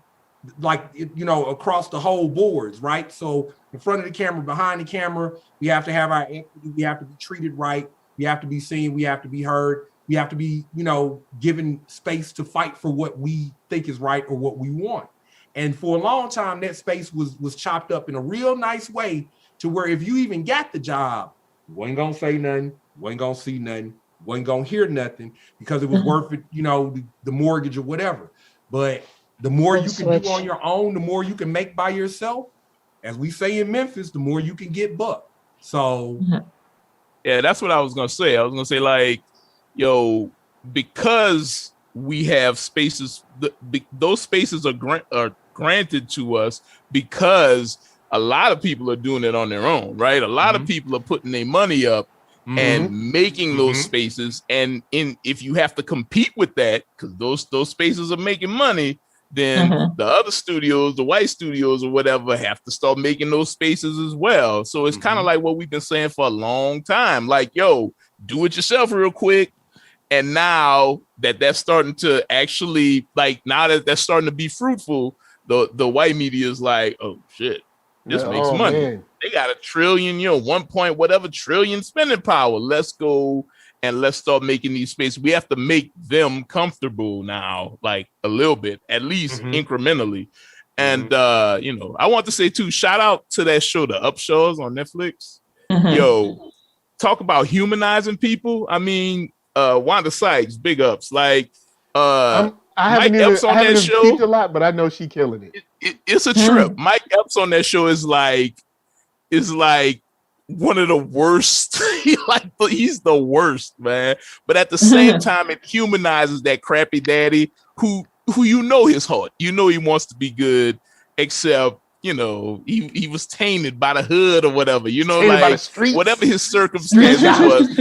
like, across the whole boards, right? So in front of the camera, behind the camera, we have to have our equity, we have to be treated right, we have to be seen, we have to be heard, we have to be, given space to fight for what we think is right or what we want. And for a long time, that space was chopped up in a real nice way to where if you even got the job, you wasn't gonna say nothing, you wasn't gonna see nothing, wasn't gonna hear nothing because it was worth it, the mortgage or whatever. But the more you can do on your own, the more you can make by yourself. As we say in Memphis, the more you can get buck. So yeah, that's what I was gonna say. I was gonna say, like, because we have spaces, those spaces are granted to us because a lot of people are doing it on their own, right? A lot of people are putting their money up and making those spaces, and if you have to compete with that, because those spaces are making money, then the other studios, the white studios or whatever, have to start making those spaces as well. So it's kind of like what we've been saying for a long time, like, do it yourself real quick. And now that's starting to actually, like, now that that's starting to be fruitful, the white media is like, oh shit, this makes money. Man. They got $1 trillion, 1 point whatever trillion spending power. Let's go and let's start making these spaces. We have to make them comfortable now, like a little bit, at least incrementally. And you know, I want to say too, shout out to that show, The Upshaws on Netflix. Yo, talk about humanizing people. I mean, Wanda Sykes, big ups. Like I haven't Mike Epps on that show peeped a lot, but I know she killing it. It's a trip. Mike Epps on that show is like one of the worst. He's the worst, man. But at the same time, it humanizes that crappy daddy who you know his heart. You know he wants to be good, except you know he was tainted by the hood or whatever. You know, like whatever his circumstances was.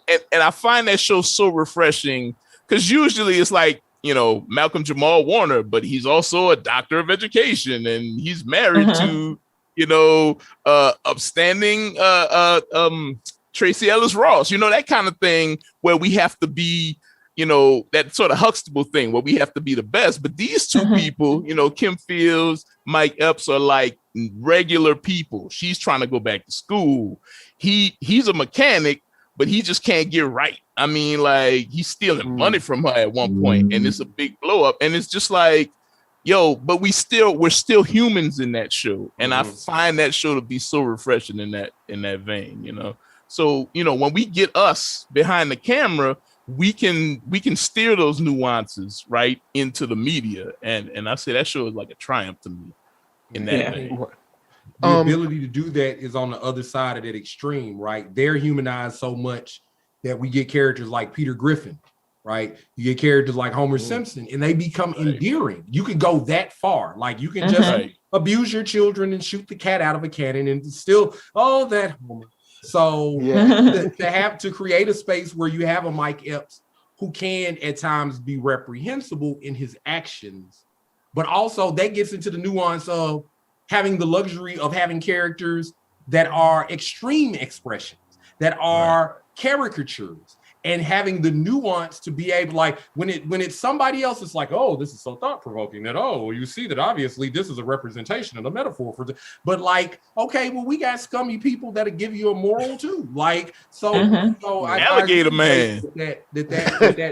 And I find that show so refreshing because usually it's like, you know, Malcolm Jamal Warner, but he's also a doctor of education and he's married to, you know, upstanding Tracy Ellis Ross, you know, that kind of thing where we have to be, you know, that sort of Huxtable thing where we have to be the best. But these two people, you know, Kim Fields, Mike Epps are like regular people. She's trying to go back to school. He's a mechanic, but he just can't get right. I mean, like he's stealing money from her at one point, and it's a big blow up. And it's just like, yo, but we're still humans in that show. And I find that show to be so refreshing in that vein, you know. So, you know, when we get us behind the camera, we can steer those nuances right into the media. And I say that show is like a triumph to me in that vein. The ability to do that is on the other side of that extreme, right? They're humanized so much that we get characters like Peter Griffin, right? You get characters like Homer Simpson, and they become endearing. You can go that far. Like you can just abuse your children and shoot the cat out of a cannon and still, oh, that Homer. So to create a space where you have a Mike Epps who can at times be reprehensible in his actions, but also that gets into the nuance of having the luxury of having characters that are extreme expressions, that are caricatures, and having the nuance to be able, like when it's somebody else, it's like, oh, this is so thought-provoking that, oh, you see that obviously this is a representation and a metaphor for the, but like, okay, well, we got scummy people that'll give you a moral too. Like, so Alligator Man.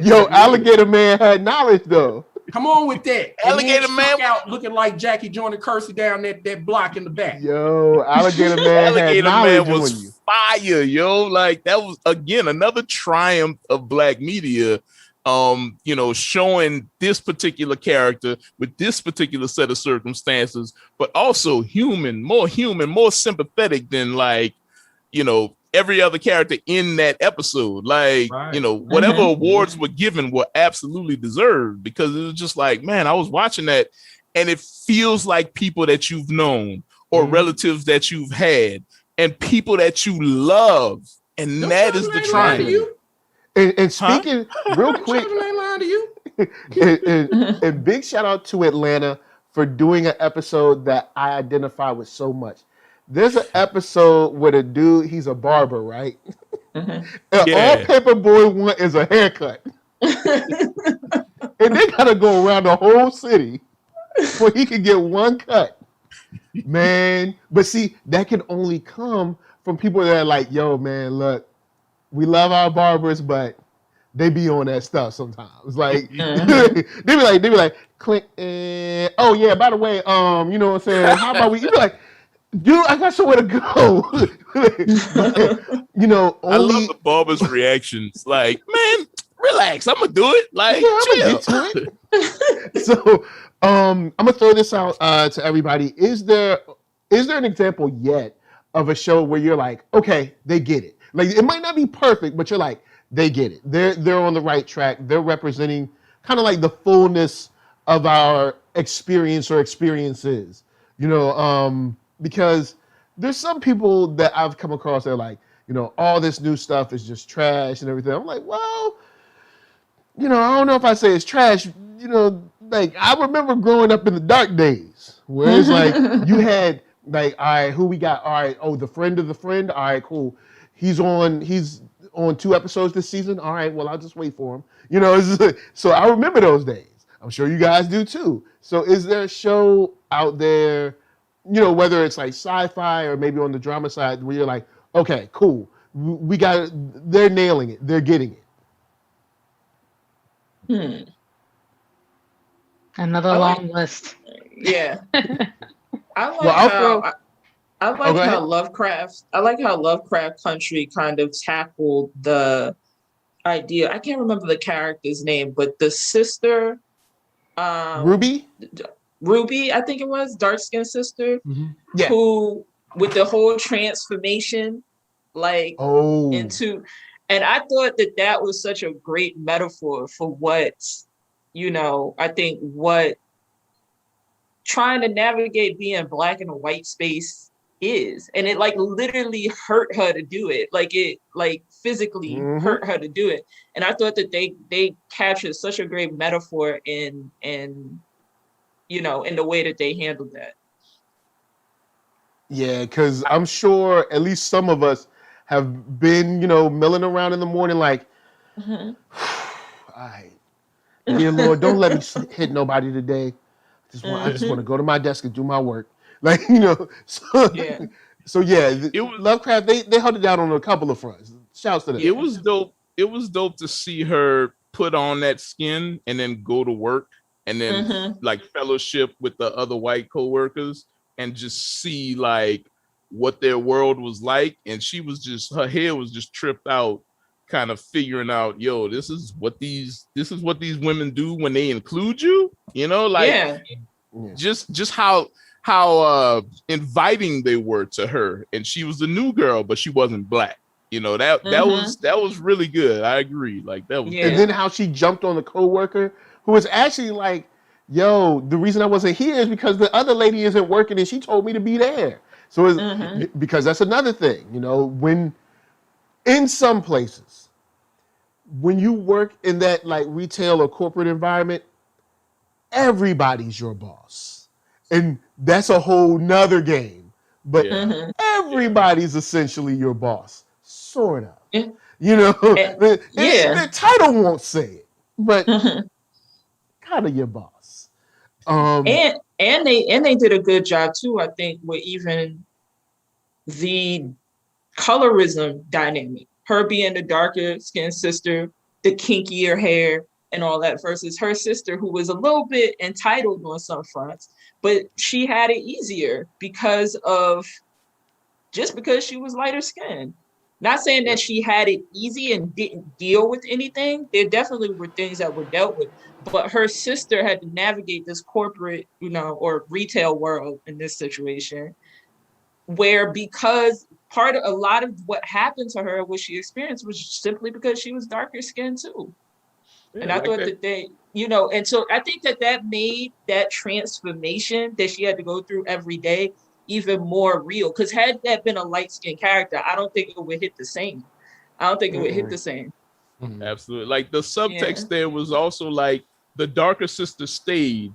Yo, Alligator Man had knowledge though. Come on with that. Alligator Man out looking like Jackie joining Kersey down that block in the back. Yo, Alligator Man had knowledge was fire, yo. Like that was again another triumph of Black media. You know, showing this particular character with this particular set of circumstances, but also more sympathetic than like, you know, every other character in that episode. Like, you know, whatever awards were given were absolutely deserved because it was just like, man, I was watching that and it feels like people that you've known or relatives that you've had and people that you love. And that is the triumph. And speaking real quick, and big shout out to Atlanta for doing an episode that I identify with so much. There's an episode where the dude, he's a barber, right? And all Paperboy want is a haircut. And they gotta go around the whole city where he can get one cut. Man, but see, that can only come from people that are like, yo, man, look, we love our barbers, but they be on that stuff sometimes. Like they be like, click, oh yeah, by the way, you know what I'm saying? How about we? You be like, dude, I got somewhere to go. You know, I love the barber's reactions. Like, man, relax, I'm gonna do it. Like, chill. So, I'm gonna throw this out to everybody. Is there an example yet of a show where you're like, okay, they get it? Like, it might not be perfect, but you're like, they get it. They're on the right track. They're representing kind of like the fullness of our experience or experiences. You know, because there's some people that I've come across that are like, you know, all this new stuff is just trash and everything. I'm like, well, you know, I don't know if I say it's trash. You know, like I remember growing up in the dark days where it's like you had like, all right, who we got? All right, oh, the friend of the friend. All right, cool. He's on 2 episodes this season. All right, well, I'll just wait for him. You know, so I remember those days. I'm sure you guys do too. So is there a show out there, you know, whether it's like sci-fi or maybe on the drama side where you're like, okay, cool. we got. They're nailing it. They're getting it. Another long list. Yeah. I like Well, I'll throw. I Oh, like go how ahead. Lovecraft Country kind of tackled the idea. I can't remember the character's name, but the sister, Ruby, I think it was, dark-skinned sister, Yeah. who with the whole transformation, like into, and I thought that was such a great metaphor for what, I think what trying to navigate being Black in a white space is. And it like literally hurt her to do it. Like it like physically hurt her to do it. And I thought that they captured such a great metaphor in in the way that they handled that. Yeah, because I'm sure at least some of us have been, milling around in the morning like, all right, dear Lord, don't let me hit nobody today. I just want to go to my desk and do my work. Like, so yeah, Lovecraft, they held it down on a couple of fronts. Shouts to them. It was dope. It was dope to see her put on that skin and then go to work and then like fellowship with the other white coworkers and just see like what their world was like. And she was just, her head was just tripped out, kind of figuring out, yo, this is what these women do when they include you, just how inviting they were to her. And she was the new girl, but she wasn't Black. That was really good. I agree. Like that was And then how she jumped on the coworker who was actually like, yo, the reason I wasn't here is because the other lady isn't working and she told me to be there. So it's because that's another thing, when in some places, when you work in that like retail or corporate environment, everybody's your boss. And that's a whole nother game. But everybody's essentially your boss. Sort of. The title won't say it, but kind of your boss. And they did a good job too, I think, with even the colorism dynamic. Her being the darker skinned sister, the kinkier hair and all that, versus her sister who was a little bit entitled on some fronts, but she had it easier because she was lighter skinned. Not saying that she had it easy and didn't deal with anything. There definitely were things that were dealt with, but her sister had to navigate this corporate, or retail world in this situation, where because a lot of what happened to her, what she experienced, was simply because she was darker skinned too. Yeah, and I thought that they, and so I think that made that transformation that she had to go through every day even more real. Because had that been a light-skinned character, I don't think it would hit the same. Absolutely. Like the subtext there was also like the darker sister stayed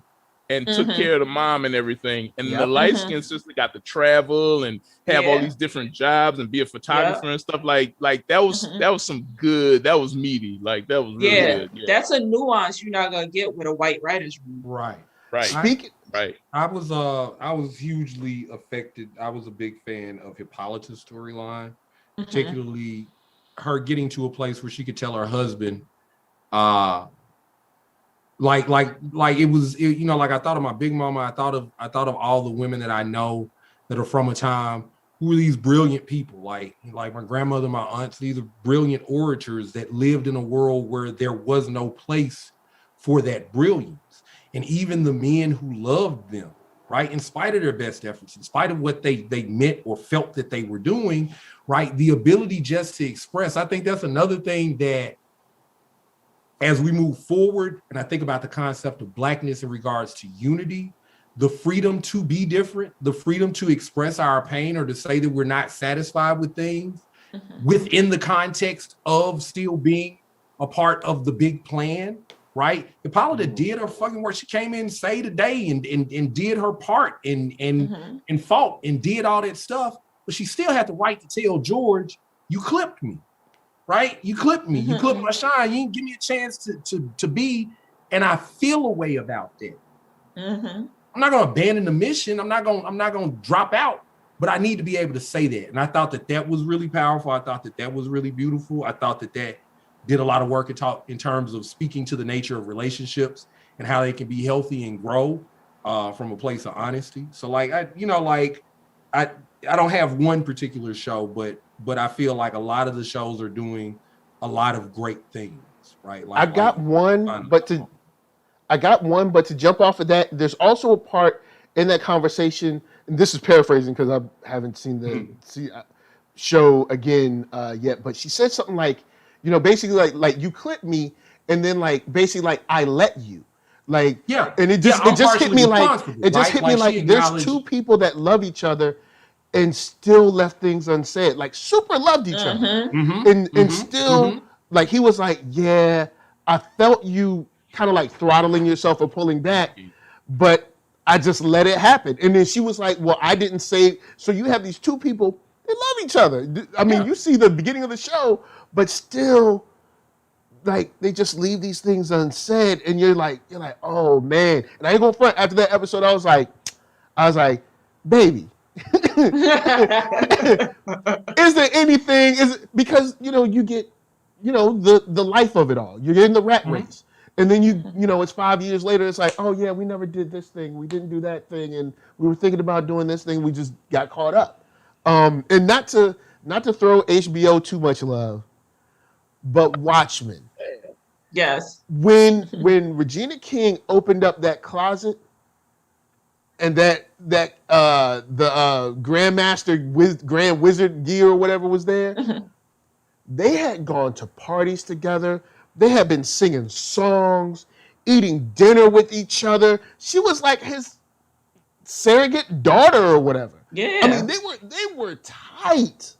and took care of the mom and everything. And the light-skinned sister got to travel and have all these different jobs and be a photographer and stuff like that was some good, that was meaty. Like that was really good. Yeah. That's a nuance you're not gonna get with a white writer's room. Right. I was hugely affected. I was a big fan of Hippolyta's storyline, particularly her getting to a place where she could tell her husband, like I thought of my big mama. I thought of all the women that I know that are from a time who are these brilliant people, like my grandmother, my aunts. These are brilliant orators that lived in a world where there was no place for that brilliance. And even the men who loved them, right, in spite of their best efforts, in spite of what they meant or felt that they were doing, right, the ability just to express. I think that's another thing that, as we move forward, and I think about the concept of Blackness in regards to unity, the freedom to be different, the freedom to express our pain or to say that we're not satisfied with things within the context of still being a part of the big plan, right? Hippolyta did her fucking work. She came in, saved the day, and did her part and fought and did all that stuff, but she still had the right to tell George, you clipped me. Right? You clipped me. You clipped my shine. You didn't give me a chance to be, and I feel a way about that. I'm not gonna abandon the mission. I'm not gonna drop out, but I need to be able to say that. And I thought that was really powerful. I thought that was really beautiful. I thought that did a lot of work in terms of speaking to the nature of relationships and how they can be healthy and grow from a place of honesty. So like, I don't have one particular show, but I feel like a lot of the shows are doing a lot of great things, right? Like, I got one, but to jump off of that, there's also a part in that conversation, and this is paraphrasing because I haven't seen the show again yet, but she said something like, basically like you clipped me, and then like basically like I let you. Like, yeah, and it just hit me like there's two people that love each other and still left things unsaid, like super loved each other, and still like he was like, yeah, I felt you kind of like throttling yourself or pulling back, but I just let it happen. And then she was like, well, I didn't say. So you have these two people, they love each other. I mean, you see the beginning of the show, but still, like, they just leave these things unsaid, and you're like, oh man. And I ain't gonna front. After that episode, I was like, baby, is there anything? Because you get, the life of it all. You're in the rat race, and then it's 5 years later. It's like, oh yeah, we never did this thing, we didn't do that thing, and we were thinking about doing this thing. We just got caught up. And not to throw HBO too much love, but Watchmen. Yes. When Regina King opened up that closet, and the Grandmaster Grand Wizard gear or whatever was there, they had gone to parties together. They had been singing songs, eating dinner with each other. She was like his surrogate daughter or whatever. Yeah. I mean, they were tight.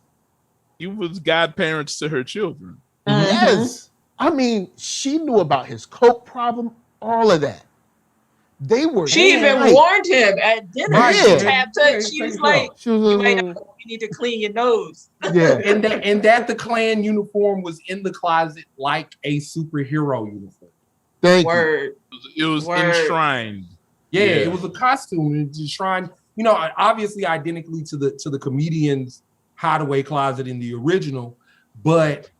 You was godparents to her children. Yes. I mean, she knew about his coke problem, all of that. They were. She even warned him at dinner. Right. She was like, you need to clean your nose. Yeah. and that the Klan uniform was in the closet like a superhero uniform. Thank you. It was enshrined. Yeah, it was a costume enshrined. Obviously identically to the comedian's hideaway closet in the original, but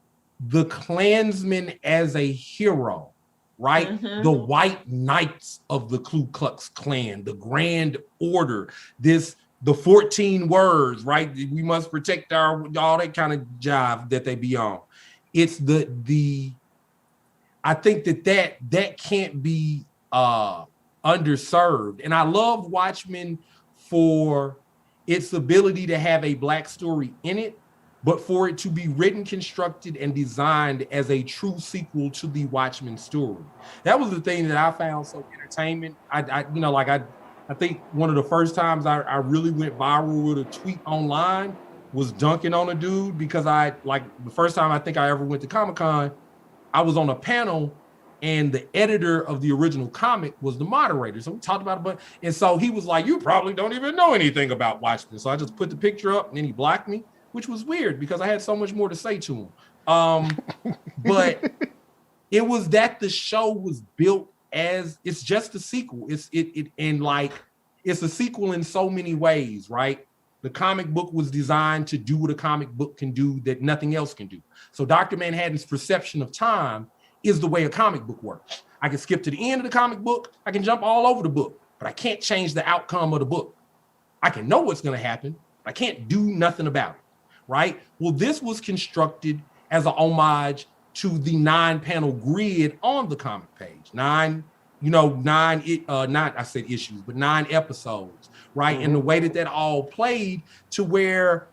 the Klansman as a hero, right? The white knights of the Ku Klux Klan, the Grand Order, the 14 words, right? We must protect all that kind of jive that they be on. It's I think that can't be underserved. And I love Watchmen for its ability to have a Black story in it, but for it to be written, constructed, and designed as a true sequel to the Watchmen story. That was the thing that I found so entertainment. I think one of the first times I really went viral with a tweet online was dunking on a dude, because the first time I think I ever went to Comic-Con, I was on a panel and the editor of the original comic was the moderator. So we talked about it, but and so he was like, you probably don't even know anything about Watchmen. So I just put the picture up and then he blocked me, which was weird because I had so much more to say to him. But it was that the show was built as, it's just a sequel. It's a sequel in so many ways, right? The comic book was designed to do what a comic book can do that nothing else can do. So Dr. Manhattan's perception of time is the way a comic book works. I can skip to the end of the comic book. I can jump all over the book, but I can't change the outcome of the book. I can know what's going to happen, but I can't do nothing about it, right? Well, this was constructed as an homage to the 9-panel grid on the comic page. 9 episodes, right? And the way that all played to where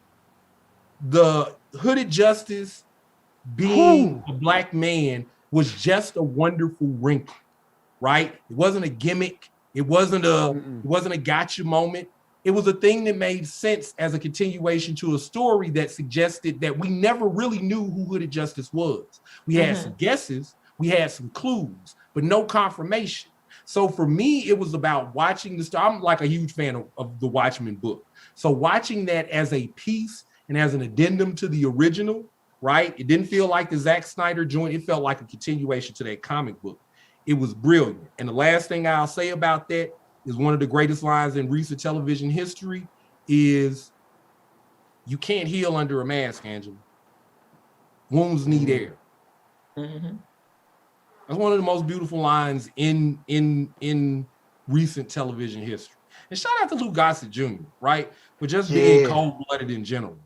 the Hooded Justice being a Black man was just a wonderful wrinkle, right? It wasn't a gimmick. It wasn't a gotcha moment. It was a thing that made sense as a continuation to a story that suggested that we never really knew who Hooded Justice was. We had some guesses, we had some clues, but no confirmation. So for me, it was about watching the story. I'm like a huge fan of the Watchmen book. So watching that as a piece and as an addendum to the original, right? It didn't feel like the Zack Snyder joint. It felt like a continuation to that comic book. It was brilliant. And the last thing I'll say about that is one of the greatest lines in recent television history is You can't heal under a mask, Angela. Wounds need air. Mm-hmm. That's one of the most beautiful lines in recent television history. And shout out to Lou Gossett Jr., right? For just being cold-blooded in general.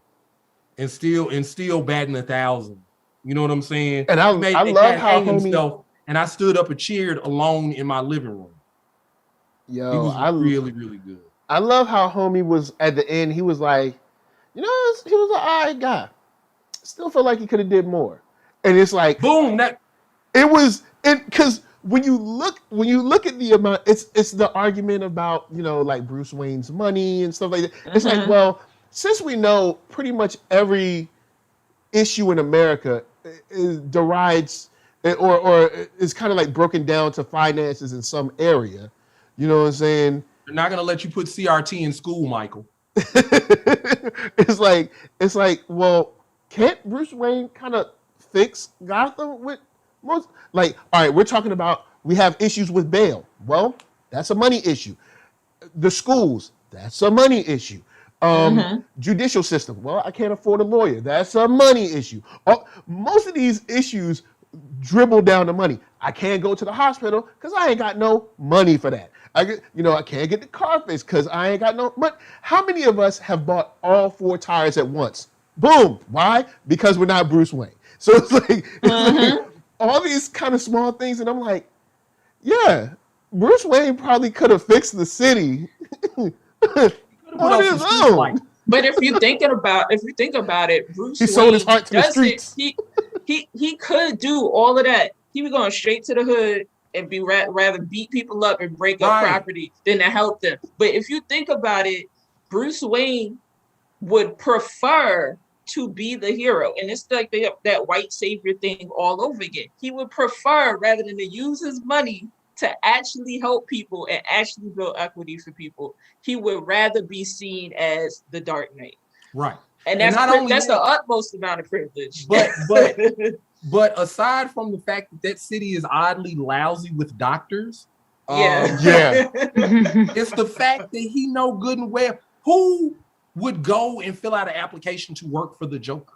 And still batting 1,000. You know what I'm saying? And I love how himself, and I stood up and cheered alone in my living room. Yo, he was really, really good. I love how homie was at the end. He was like, he was an all right guy. Still feel like he could have did more. And it's like, boom, because when you look at the amount, it's the argument about, like Bruce Wayne's money and stuff like that. It's like, well, since we know pretty much every issue in America derides or is kind of like broken down to finances in some area, you know what I'm saying? They're not gonna let you put CRT in school, Michael. It's like, well, can't Bruce Wayne kind of fix Gotham with most? Like, all right, we're talking about we have issues with bail. Well, that's a money issue. The schools, that's a money issue. Judicial system. Well, I can't afford a lawyer. That's a money issue. Most of these issues dribble down to money. I can't go to the hospital because I ain't got no money for that. I can't get the car fixed because I ain't got no. But how many of us have bought all 4 tires at once? Boom. Why? Because we're not Bruce Wayne. So it's like all these kind of small things, and I'm like, yeah, Bruce Wayne probably could have fixed the city. On his own. But if you think about it, Bruce Wayne sold his heart to the streets. He could do all of that. He was going straight to the hood and be rather beat people up and break up property than to help them. But if you think about it, Bruce Wayne would prefer to be the hero, and it's like that white savior thing all over again. He would prefer, rather than to use his money to actually help people and actually build equity for people, he would rather be seen as the Dark Knight. Right. And that's the utmost amount of privilege. But aside from the fact that city is oddly lousy with doctors, it's the fact that he know good and well who would go and fill out an application to work for the Joker.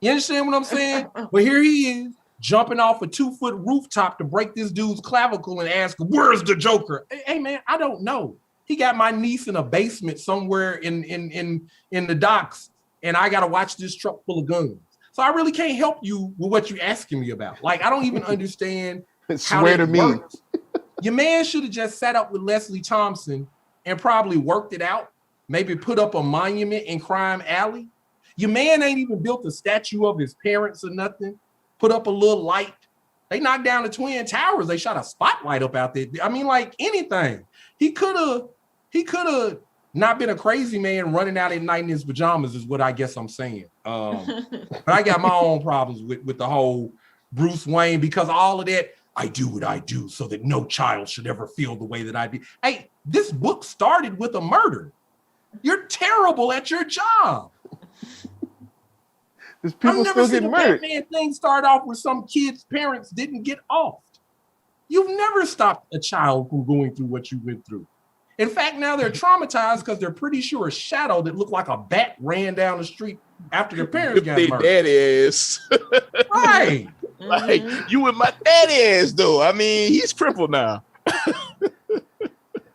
You understand what I'm saying? But here he is, jumping off a 2-foot rooftop to break this dude's clavicle and ask, "Where's the Joker?" Hey man, I don't know. He got my niece in a basement somewhere in the docks, and I gotta watch this truck full of guns. So I really can't help you with what you're asking me about. Like, I don't even understand how that works. Your man should have just sat up with Leslie Thompson and probably worked it out. Maybe put up a monument in Crime Alley. Your man ain't even built a statue of his parents or nothing. Put up a little light. They knocked down the Twin Towers. They shot a spotlight up out there. I mean, like anything. He could have not been a crazy man running out at night in his pajamas is what I guess I'm saying. But I got my own problems with the whole Bruce Wayne, because all of that, I do what I do so that no child should ever feel the way that I do. Hey, this book started with a murder. You're terrible at your job. There's people still getting murdered. Batman thing started off with some kid's parents didn't get off. You've never stopped a child from going through what you went through. In fact, now they're traumatized because they're pretty sure a shadow that looked like a bat ran down the street after their parents got murdered. Daddy ass. Right. Like, you with my daddy ass, though. I mean, he's crippled now.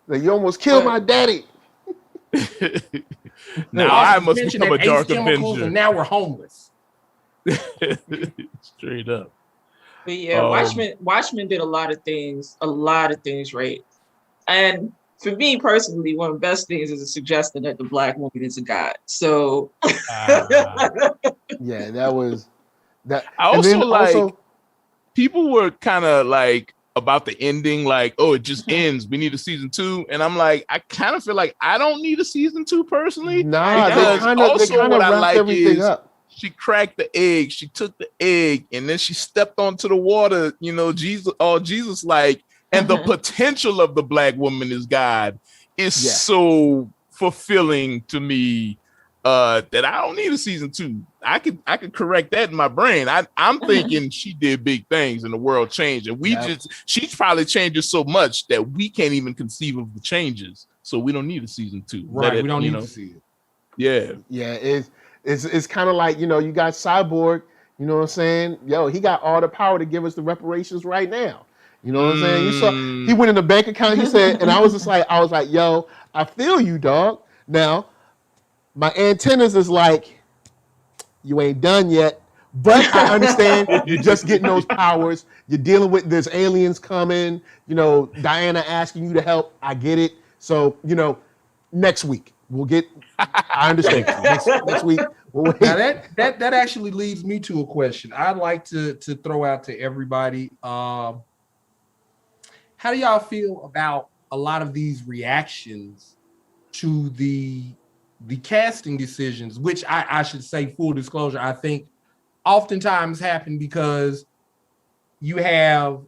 Like, you almost killed my daddy. Now I must become a dark Avenger. And now we're homeless. Straight up. But yeah, Watchmen did a lot of things right. And for me personally, one of the best things is suggesting that the Black woman is a god. So yeah, that was that. I also people were kind of like about the ending, like, oh, it just ends. We need a season 2, and I'm like, I kind of feel like I don't need a season 2 personally. Nah, they kind of wrapped everything up. She cracked the egg. She took the egg, and then she stepped onto the water. You know, Jesus like. And the potential of the Black woman as God is so fulfilling to me that I don't need a season 2. I could correct that in my brain. I'm thinking she did big things and the world changed, and she's probably changed so much that we can't even conceive of the changes. So we don't need a season 2. Right, we don't need to see it. Yeah. Yeah, it's kind of like, you know, you got Cyborg, you know what I'm saying? Yo, he got all the power to give us the reparations right now. You know what I'm saying? You saw he went in the bank account, he said, and I was like, yo, I feel you, dog. Now, my antennas is like, you ain't done yet. But I understand you're just getting those powers. You're dealing with there's aliens coming, you know, Diana asking you to help. I get it. So, you know, next week we'll get I understand. next week we'll wait. Now that actually leads me to a question I'd like to throw out to everybody. How do y'all feel about a lot of these reactions to the casting decisions, which I should say, full disclosure, I think oftentimes happen because you have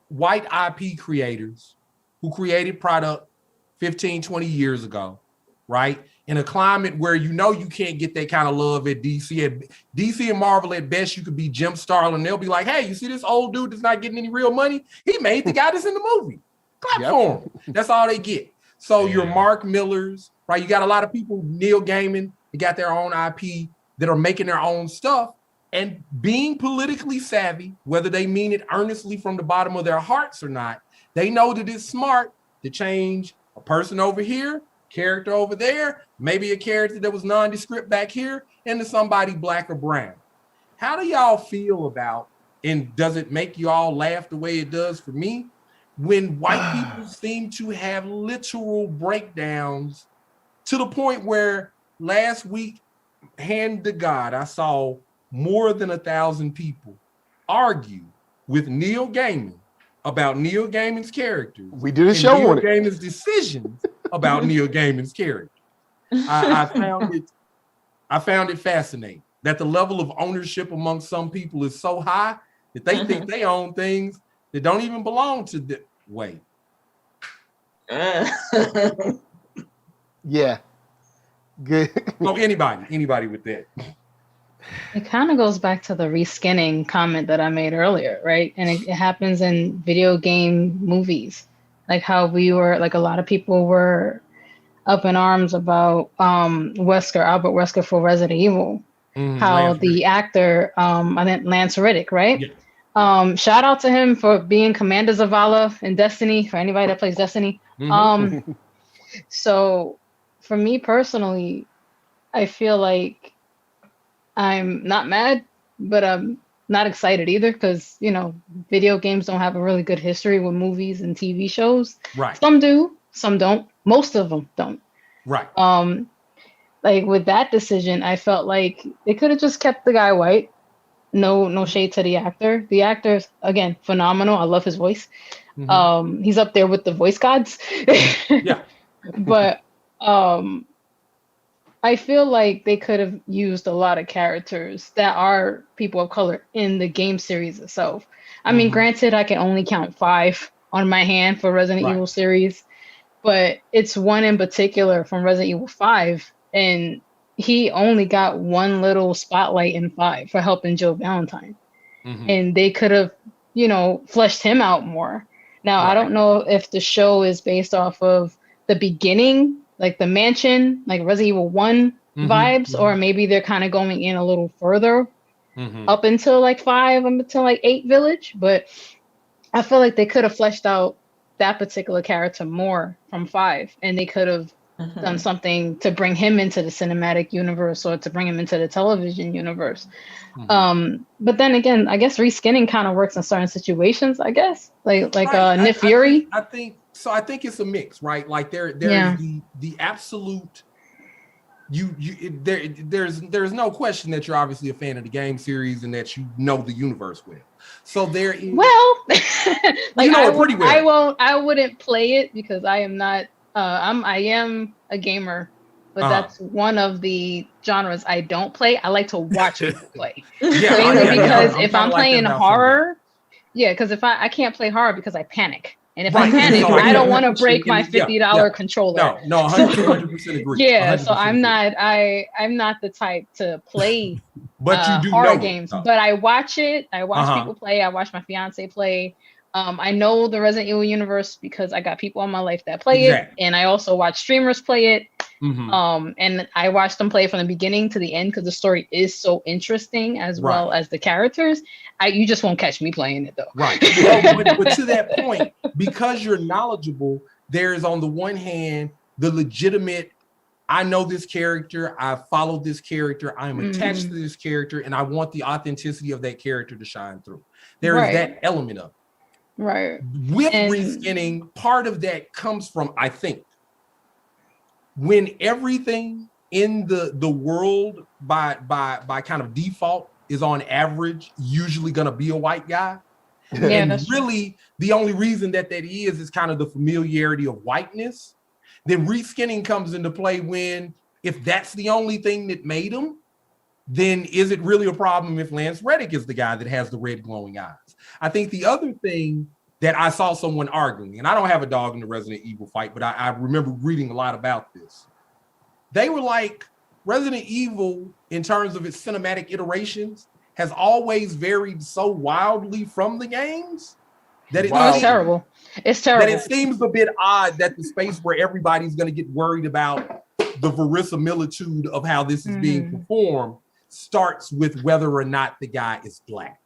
white IP creators who created product 15, 20 years ago, right? In a climate where you know you can't get that kind of love at DC. At DC and Marvel, at best, you could be Jim Starlin. They'll be like, hey, you see this old dude that's not getting any real money? He made the guy that's in the movie. Clap for him. That's all they get. So your Mark Millers, right? You got a lot of people, Neil Gaiman, they got their own IP that are making their own stuff and being politically savvy, whether they mean it earnestly from the bottom of their hearts or not. They know that it's smart to change a person over here, character over there, maybe a character that was nondescript back here, into somebody black or brown. How do y'all feel about, and does it make you all laugh the way it does for me, when white people seem to have literal breakdowns to the point where last week, hand to God, I saw more than 1,000 people argue with Neil Gaiman about Neil Gaiman's characters. We did a show Neil on it. Gaiman's decisions about Neil Gaiman's character. I found it fascinating that the level of ownership among some people is so high that they think they own things that don't even belong to the way. Yeah. Good. So anybody with that. It kind of goes back to the reskinning comment that I made earlier, right? And it happens in video game movies, like how we were, like a lot of people were up in arms about Albert Wesker for Resident Evil. How the actor, I think Lance Reddick, right? Yeah. Shout out to him for being Commander Zavala in Destiny, for anybody that plays Destiny. So for me personally, I feel like I'm not mad, but I'm not excited either, because, you know, video games don't have a really good history with movies and TV shows. Right. Some do, some don't. Most of them don't. Right. Like with that decision, I felt like they could have just kept the guy white. No shade to the actor. The actor's, again, phenomenal. I love his voice. He's up there with the voice gods. Yeah. But I feel like they could have used a lot of characters that are people of color in the game series itself. I mean, granted, I can only count 5 on my hand for Resident Evil series, but it's one in particular from Resident Evil 5, and he only got one little spotlight in 5 for helping Jill Valentine. And they could have, you know, fleshed him out more. Now, I don't know if the show is based off of the beginning, like the mansion, like Resident Evil 1 vibes, or maybe they're kind of going in a little further up until like 5, up until like 8 Village. But I feel like they could have fleshed out that particular character more from 5, and they could have done something to bring him into the cinematic universe or to bring him into the television universe. But then again, I guess reskinning kind of works in certain situations, I guess, like Nick Fury. I think it's a mix, right? Like there's the absolute there's no question that you're obviously a fan of the game series and that you know the universe well. So there is, well, like you know it pretty well. I wouldn't play it because I am not I am a gamer, but that's one of the genres I don't play. I like to watch people play. Because if I'm playing horror, because if I can't play horror because I panic. And if I panic, I don't want to break my $50 controller. No, 100% agree. Yeah, so I'm not the type to play but you do horror know games. But I watch it. I watch people play. I watch my fiance play. I know the Resident Evil universe because I got people in my life that play it, and I also watch streamers play it. And I watched them play from the beginning to the end because the story is so interesting as well as the characters. You just won't catch me playing it though. Right. But to that point, because you're knowledgeable, there's on the one hand the legitimate, I know this character, I followed this character, I'm attached to this character, and I want the authenticity of that character to shine through. There is that element of it. Right. With reskinning, part of that comes from, I think, when everything in the world by kind of default is on average usually going to be a white guy. And really the only reason that is kind of the familiarity of whiteness. Then reskinning comes into play when, if that's the only thing that made him, then is it really a problem if Lance Reddick is the guy that has the red glowing eyes? I think the other thing that I saw someone arguing, and I don't have a dog in the Resident Evil fight, but I remember reading a lot about this. They were like, Resident Evil, in terms of its cinematic iterations, has always varied so wildly from the games that it's terrible. It's terrible. That it seems a bit odd that the space where everybody's going to get worried about the verisimilitude of how this is being performed starts with whether or not the guy is black,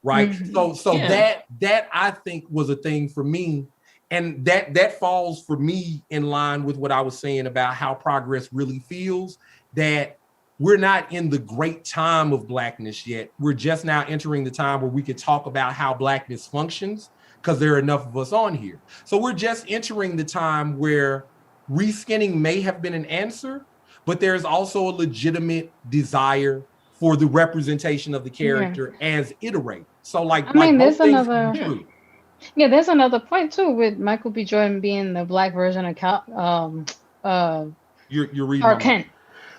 right? So that I think was a thing for me, and that falls for me in line with what I was saying about how progress really feels. That we're not in the great time of blackness yet. We're just now entering the time where we can talk about how blackness functions, because there are enough of us on here. So we're just entering the time where reskinning may have been an answer, but there's also a legitimate desire for the representation of the character as iterated. So there's another point too with Michael B. Jordan being the black version of you're reading Clark Kent.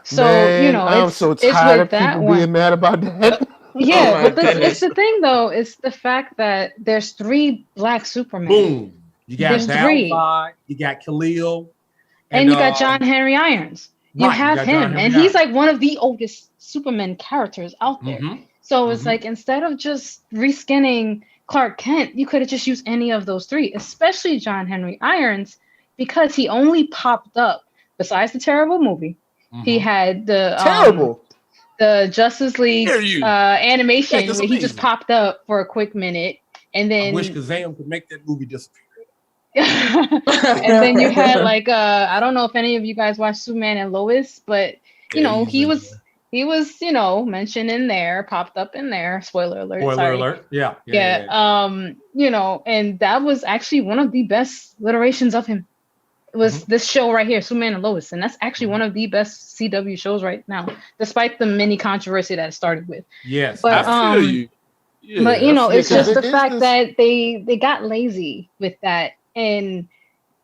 So I'm so tired of people being mad about that. Yeah, but it's the thing though. It's the fact that there's 3 black Supermen. Boom. You got Val, you got Khalil, and you got John Henry Irons. You have him, and he's like one of the oldest Superman characters out there. So it's like, instead of just reskinning Clark Kent, you could have just used any of those 3, especially John Henry Irons, because he only popped up besides the terrible movie. He had the the Justice League animation where he just popped up for a quick minute, and then I wish Kazam could make that movie disappear. And then you had I don't know if any of you guys watched Superman and Lois, but he was mentioned in there, popped up in there. Spoiler alert. Alert. Yeah. And that was actually one of the best iterations of him. It was this show right here, Superman and Lois, and that's actually one of the best CW shows right now, despite the mini controversy that it started with. Yes, but I feel you. Yeah, but it's just the fact that they got lazy with that. And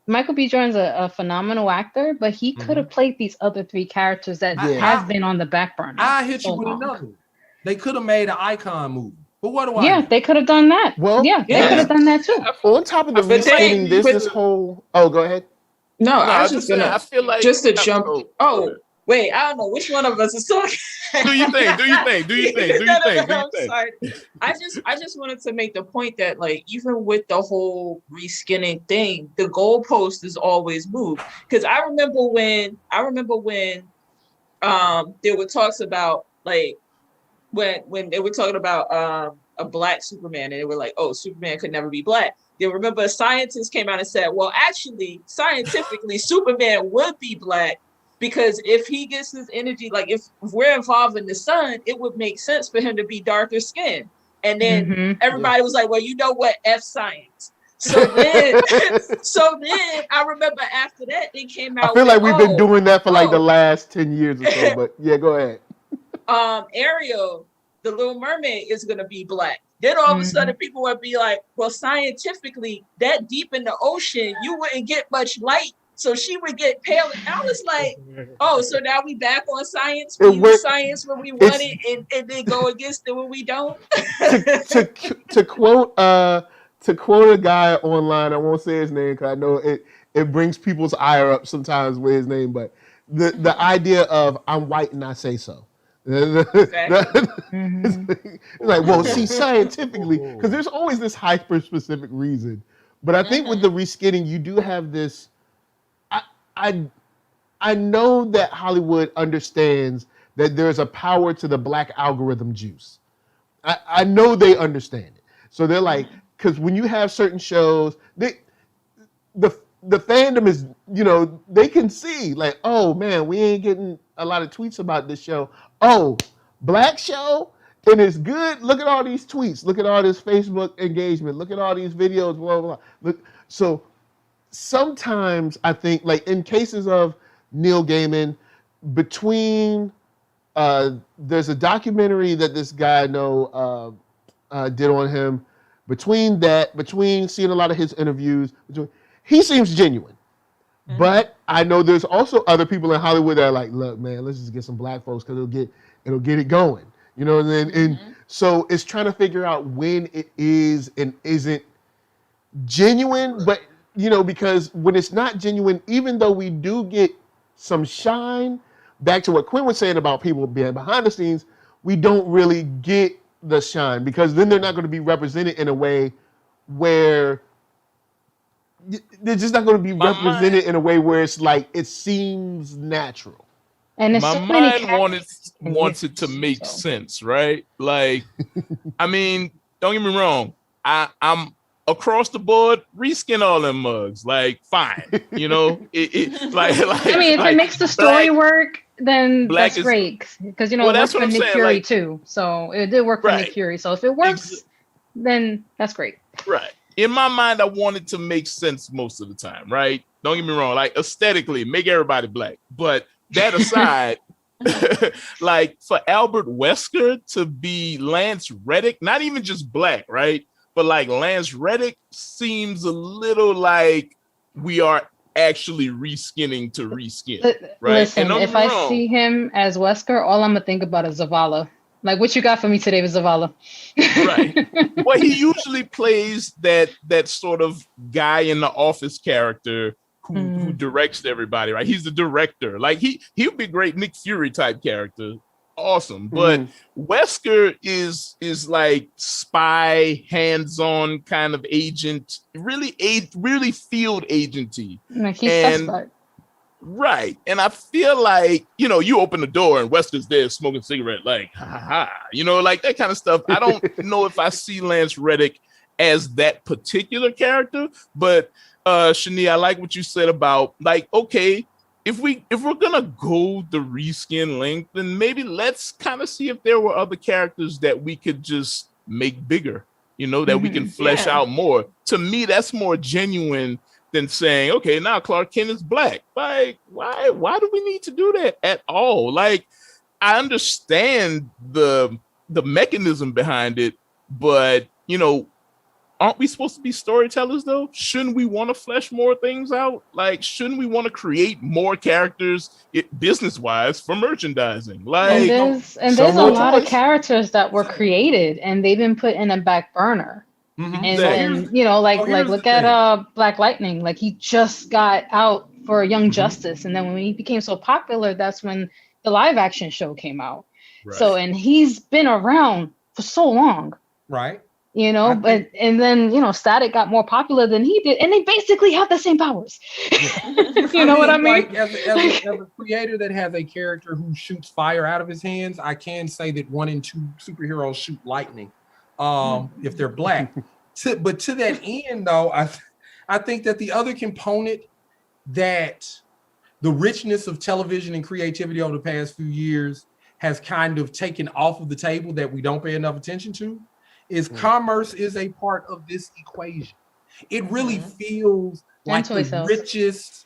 Michael B. Jordan's a phenomenal actor, but he could have played these other 3 characters that have been on the back burner. I hit you with another one. They could have made an Icon movie. But what do I know? They could have done that. Well, they could have done that too. On top of the reskinning, there's this whole... Oh, go ahead. No, I was just gonna. I feel like just to jump. Wait, I don't know which one of us is talking. Do you think? I'm sorry. I just wanted to make the point that even with the whole reskinning thing, the goalpost is always moved. Because I remember when there were talks about when they were talking about a black Superman, and they were like, oh, Superman could never be black. Then remember a scientist came out and said, well, actually, scientifically, Superman would be black, because if he gets his energy, if we're involved in the sun, it would make sense for him to be darker skinned. And then everybody was like, well, you know what? F science. So then I remember after that, they came out. I feel like we've been doing that for the last 10 years or so, but yeah, go ahead. Ariel, the Little Mermaid, is going to be black. Then all of a sudden people would be like, well, scientifically, that deep in the ocean, you wouldn't get much light. So she would get pale. And I was like, oh, so now we back on science. We use science when we want it and then go against it when we don't. to quote a guy online, I won't say his name because I know it brings people's ire up sometimes with his name, but the idea of I'm white and I say so. Well, see, scientifically, because there's always this hyper specific reason, but I think with the reskinning, you do have this. I I know that Hollywood understands that there's a power to the black algorithm juice. I know they understand it. So they're like, because when you have certain shows, the fandom is, they can see like, oh man, we ain't getting a lot of tweets about this show. Oh, black show, and it's good. Look at all these tweets. Look at all this Facebook engagement. Look at all these videos. Blah blah blah. Look, so sometimes I think, like in cases of Neil Gaiman, between there's a documentary that this guy I know did on him. Between seeing a lot of his interviews, he seems genuine. But I know there's also other people in Hollywood that are like, look, man, let's just get some black folks because it'll get it going. And so it's trying to figure out when it is and isn't genuine, but because when it's not genuine, even though we do get some shine, back to what Quinn was saying about people being behind the scenes, we don't really get the shine because then they're not going to be represented in a way where they're just not going to be represented in a way where it's like it seems natural. And it's my so many mind wants it to make sense, right? Like, I mean, don't get me wrong. I'm across the board, reskin all them mugs. Like, fine, like I mean, if it makes the story work, then that's great because it worked for Nick Fury too. So it did work for Nick Fury. So if it works, then that's great. Right. In my mind, I want it to make sense most of the time, right? Don't get me wrong. Like aesthetically, make everybody black. But that aside, like for Albert Wesker to be Lance Reddick, not even just black, right? But like Lance Reddick seems a little like we are actually reskinning to reskin, right? Listen, if I see him as Wesker, all I'm gonna think about is Zavala. Like, what you got for me today with Zavala? Right. Well, he usually plays that sort of guy in the office character who directs everybody, right? He's the director. Like he'll be a great Nick Fury type character. Awesome. But Wesker is like spy, hands-on kind of agent, really field agency. Like he's suspect. Right. And I feel like, you open the door and Wesker's there smoking a cigarette, like, ha ha ha, like that kind of stuff. I don't know if I see Lance Reddick as that particular character, but Shani, I like what you said about like, okay, if we're gonna go the reskin length, then maybe let's kind of see if there were other characters that we could just make bigger, that we can flesh out more. To me, that's more genuine than saying, okay, now Clark Kent is black. Like, why do we need to do that at all? Like, I understand the mechanism behind it, but aren't we supposed to be storytellers though? Shouldn't we want to flesh more things out? Like, shouldn't we want to create more characters business-wise for merchandising? Like, there's a lot of characters that were created and they've been put in a back burner. And look at Black Lightning. Like, he just got out for Young Justice, and then when he became so popular, that's when the live action show came out. Right. So, and he's been around for so long, right? And then Static got more popular than he did, and they basically have the same powers. You know what I mean? Like, as a creator that has a character who shoots fire out of his hands, I can say that 1 and 2 superheroes shoot lightning. If they're black. But to that end, though, I think that the other component that the richness of television and creativity over the past few years has kind of taken off of the table that we don't pay enough attention to is commerce is a part of this equation. It really feels like the richest,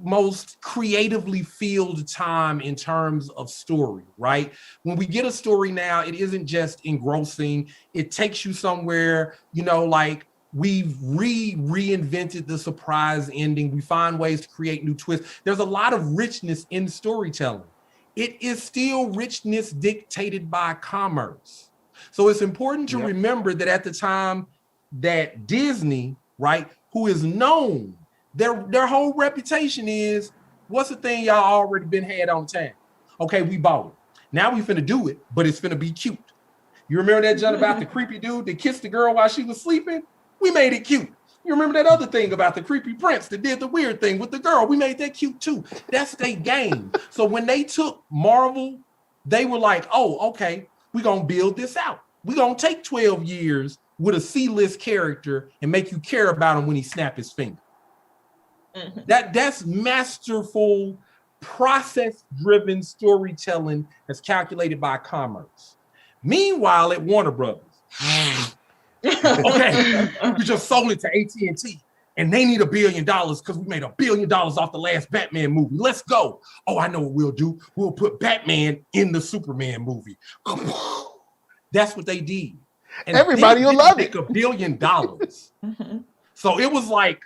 most creatively filled time in terms of story, right? When we get a story now, it isn't just engrossing. It takes you somewhere, like we've reinvented the surprise ending. We find ways to create new twists. There's a lot of richness in storytelling. It is still richness dictated by commerce. So it's important to remember that at the time that Disney, right, who is known, their whole reputation is, what's the thing y'all already been had on time? Okay, we bought it. Now we finna do it, but it's finna be cute. You remember that joke about the creepy dude that kissed the girl while she was sleeping? We made it cute. You remember that other thing about the creepy prince that did the weird thing with the girl? We made that cute too. That's their game. So when they took Marvel, they were like, oh, okay, we're going to build this out. We're going to take 12 years with a C-list character and make you care about him when he snapped his finger. Mm-hmm. That's masterful, process-driven storytelling that's calculated by commerce. Meanwhile, at Warner Brothers, okay, we just sold it to AT&T and they need $1 billion because we made $1 billion off the last Batman movie. Let's go. Oh, I know what we'll do. We'll put Batman in the Superman movie. That's what they did. And everybody will love it. $1 billion. So it was like,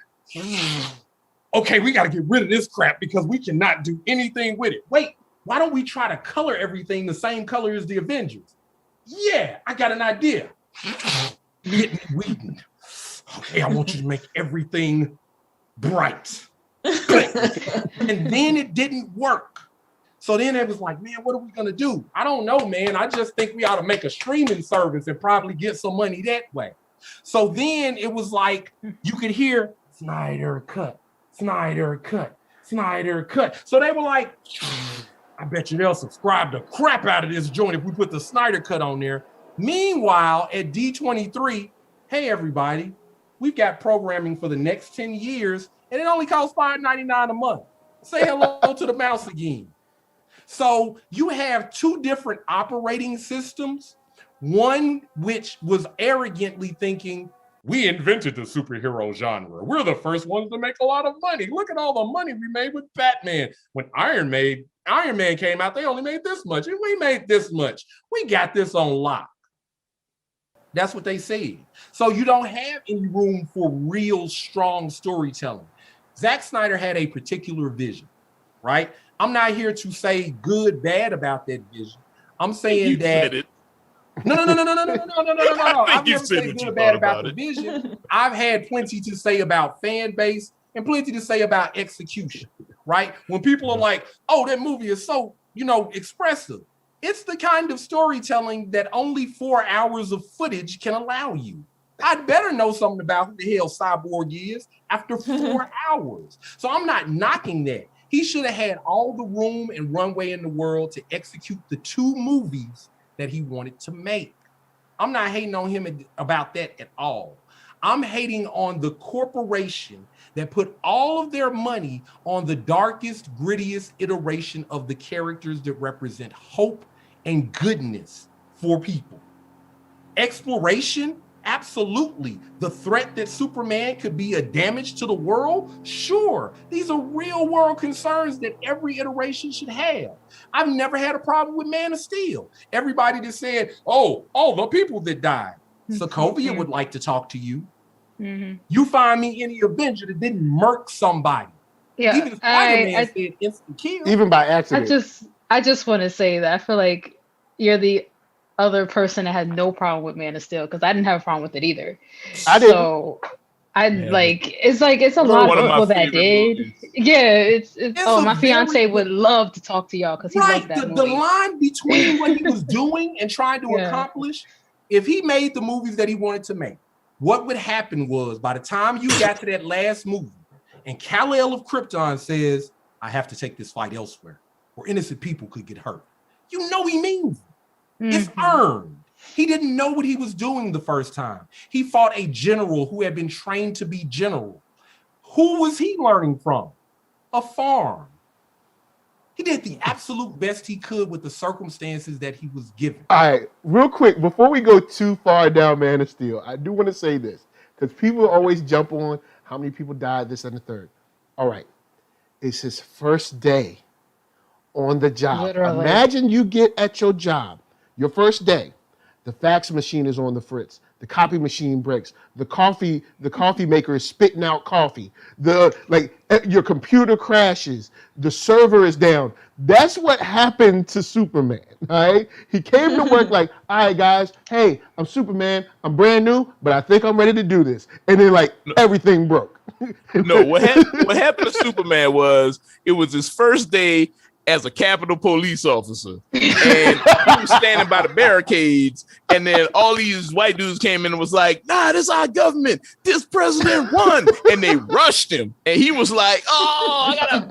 okay, we got to get rid of this crap because we cannot do anything with it. Wait, why don't we try to color everything the same color as the Avengers? Yeah, I got an idea. Get me Whedon. Okay, I want you to make everything bright. And then it didn't work. So then it was like, man, what are we going to do? I don't know, man. I just think we ought to make a streaming service and probably get some money that way. So then it was like, you could hear Snyder cut, Snyder cut, Snyder cut. So they were like, I bet you they'll subscribe the crap out of this joint if we put the Snyder cut on there. Meanwhile, at D23, hey, everybody, we've got programming for the next 10 years, and it only costs $5.99 a month. Say hello to the mouse again. So you have two different operating systems, one which was arrogantly thinking, we invented the superhero genre. We're the first ones to make a lot of money. Look at all the money we made with Batman. When Iron Man came out, they only made this much, and we made this much. We got this on lock. That's what they said. So you don't have any room for real strong storytelling. Zack Snyder had a particular vision, right? I'm not here to say good, bad about that vision. I'm saying that. No. I've never said good or bad about the vision. I've had plenty to say about fan base and plenty to say about execution, right? When people are like, oh, that movie is so, expressive. It's the kind of storytelling that only 4 hours of footage can allow you. I'd better know something about who the hell Cyborg is after 4 hours. So I'm not knocking that. He should have had all the room and runway in the world to execute the 2 movies that he wanted to make. I'm not hating on him about that at all. I'm hating on the corporation that put all of their money on the darkest, grittiest iteration of the characters that represent hope and goodness for people. Exploration? Absolutely. The threat that Superman could be a damage to the world? Sure. These are real world concerns that every iteration should have. I've never had a problem with Man of Steel. Everybody that said, oh, all the people that died. Sokovia would like to talk to you. Mm-hmm. You find me any Avenger that didn't murk somebody. Yeah, even Spider-Man said instant kill. Even by accident. I just want to say that I feel like you're the other person that had no problem with Man of Steel, because I didn't have a problem with it either. I didn't. So it's a lot of people that did. Movies. Yeah, it's my fiance would love to talk to y'all because he loved that movie. The line between what he was doing and trying to accomplish, if he made the movies that he wanted to make, what would happen was by the time you got to that last movie and Kal-El of Krypton says, I have to take this fight elsewhere or innocent people could get hurt. You know he means it. It's earned. He didn't know what he was doing the first time. He fought a general who had been trained to be general. Who was he learning from? A farm. He did the absolute best he could with the circumstances that he was given. All right, real quick, before we go too far down Man of Steel, I do want to say this, because people always jump on how many people died, this and the third. All right, it's his first day on the job. Literally. Imagine you get at your job, your first day, the fax machine is on the fritz, the copy machine breaks, the coffee maker is spitting out coffee, your computer crashes, the server is down. That's what happened to Superman, all right? He came to work like, all right, guys, hey, I'm Superman, I'm brand new, but I think I'm ready to do this. And then everything broke. No, what happened to Superman was, it was his first day as a Capitol police officer, and he was standing by the barricades, and then all these white dudes came in and was like, "Nah, this is our government. This president won," and they rushed him, and he was like, "Oh, I gotta."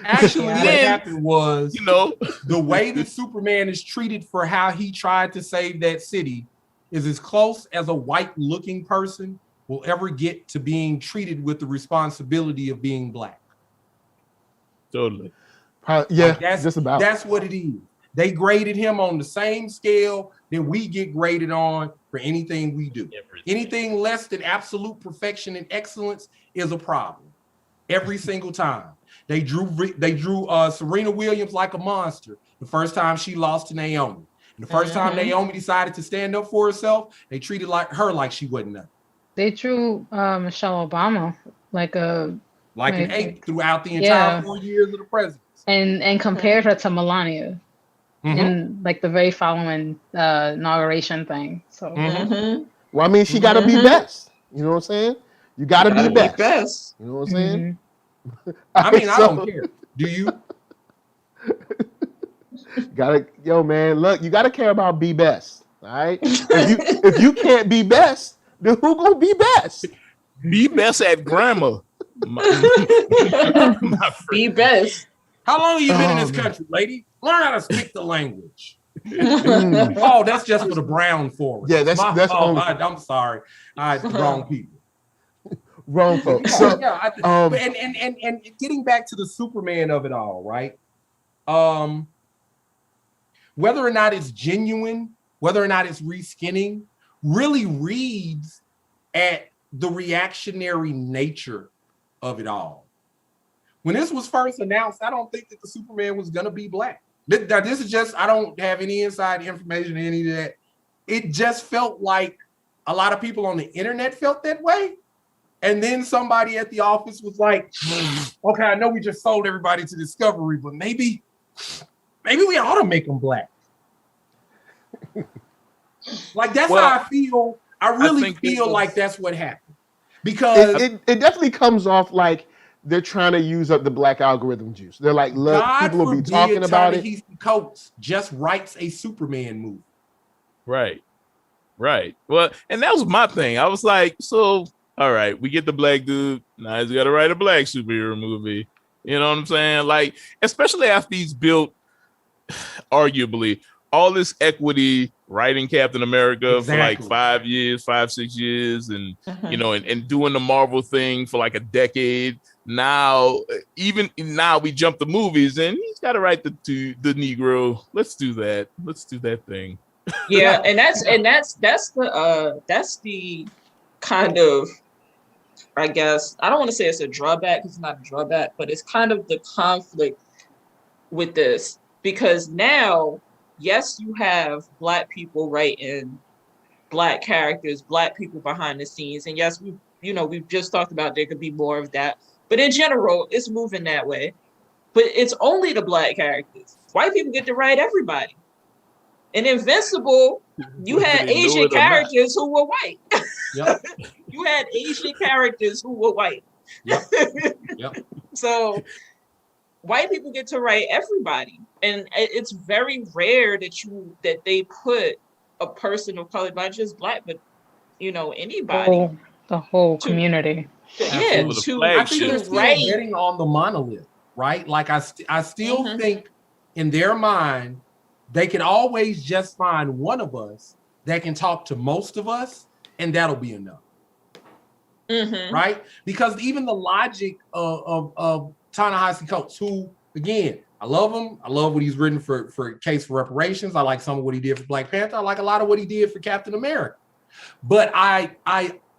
Actually, what then, happened was, the way that Superman is treated for how he tried to save that city is as close as a white-looking person will ever get to being treated with the responsibility of being black. Totally. Yeah, just about. That's what it is. They graded him on the same scale that we get graded on for anything we do. Anything less than absolute perfection and excellence is a problem. Every single time. They drew Serena Williams like a monster the first time she lost to Naomi. And the first time Naomi decided to stand up for herself, they treated her like she wasn't nothing. They drew Michelle Obama like an ape throughout the entire 4 years of the presidency. And compared her to Melania in like the very following inauguration thing. So well, I mean, she gotta be best. You know what I'm saying? You gotta be best. You know what I'm saying? I mean, I don't care. Do you? Yo, man, look, you gotta care about be best. All right. If you can't be best, then who gonna be best? Be best at grammar. Be best. How long have you been in this country, lady? Learn how to speak the language. Oh, that's just for the brown forward. Yeah, that's I'm sorry. Wrong people. Wrong folks. So, and getting back to the Superman of it all, right? Whether or not it's genuine, whether or not it's reskinning, really reads at the reactionary nature of it all. When this was first announced, I don't think that the Superman was gonna be black. This is just, I don't have any inside information or any of that. It just felt like a lot of people on the internet felt that way. And then somebody at the office was like, okay, I know we just sold everybody to Discovery, but maybe we ought to make them black. Like, that's how I feel. I really feel like that's what happened. Because it definitely comes off like they're trying to use up the black algorithm juice. They're like, look, people will be talking about it. Ta-Nehisi Coates just writes a Superman movie. Right. Well, and that was my thing. I was like, so, all right, we get the black dude. Now he's got to write a black superhero movie. You know what I'm saying? Like, especially after he's built, arguably, all this equity writing Captain America for like 5 years, 6 years, and and doing the Marvel thing for like a decade. Now, even now, we jump the movies, and he's got to write the Negro. Let's do that. Let's do that thing. Yeah, and that's the kind of, I guess, I don't want to say it's a drawback, because it's not a drawback, but it's kind of the conflict with this, because now, yes, you have Black people writing Black characters, Black people behind the scenes, and yes, we've just talked about there could be more of that, but in general, it's moving that way. But it's only the Black characters. White people get to write everybody. In Invincible, you had Asian characters who were white. Yep. You had Asian characters who were white. Yep. So white people get to write everybody. And it's very rare that they put a person of color, not just Black, but anybody. The whole community. I think they're still betting on the monolith, right? Like I still think in their mind, they can always just find one of us that can talk to most of us, and that'll be enough. Right? Because even the logic of Ta-Nehisi Coates, who, again, I love him. I love what he's written for Case for Reparations. I like some of what he did for Black Panther. I like a lot of what he did for Captain America. But I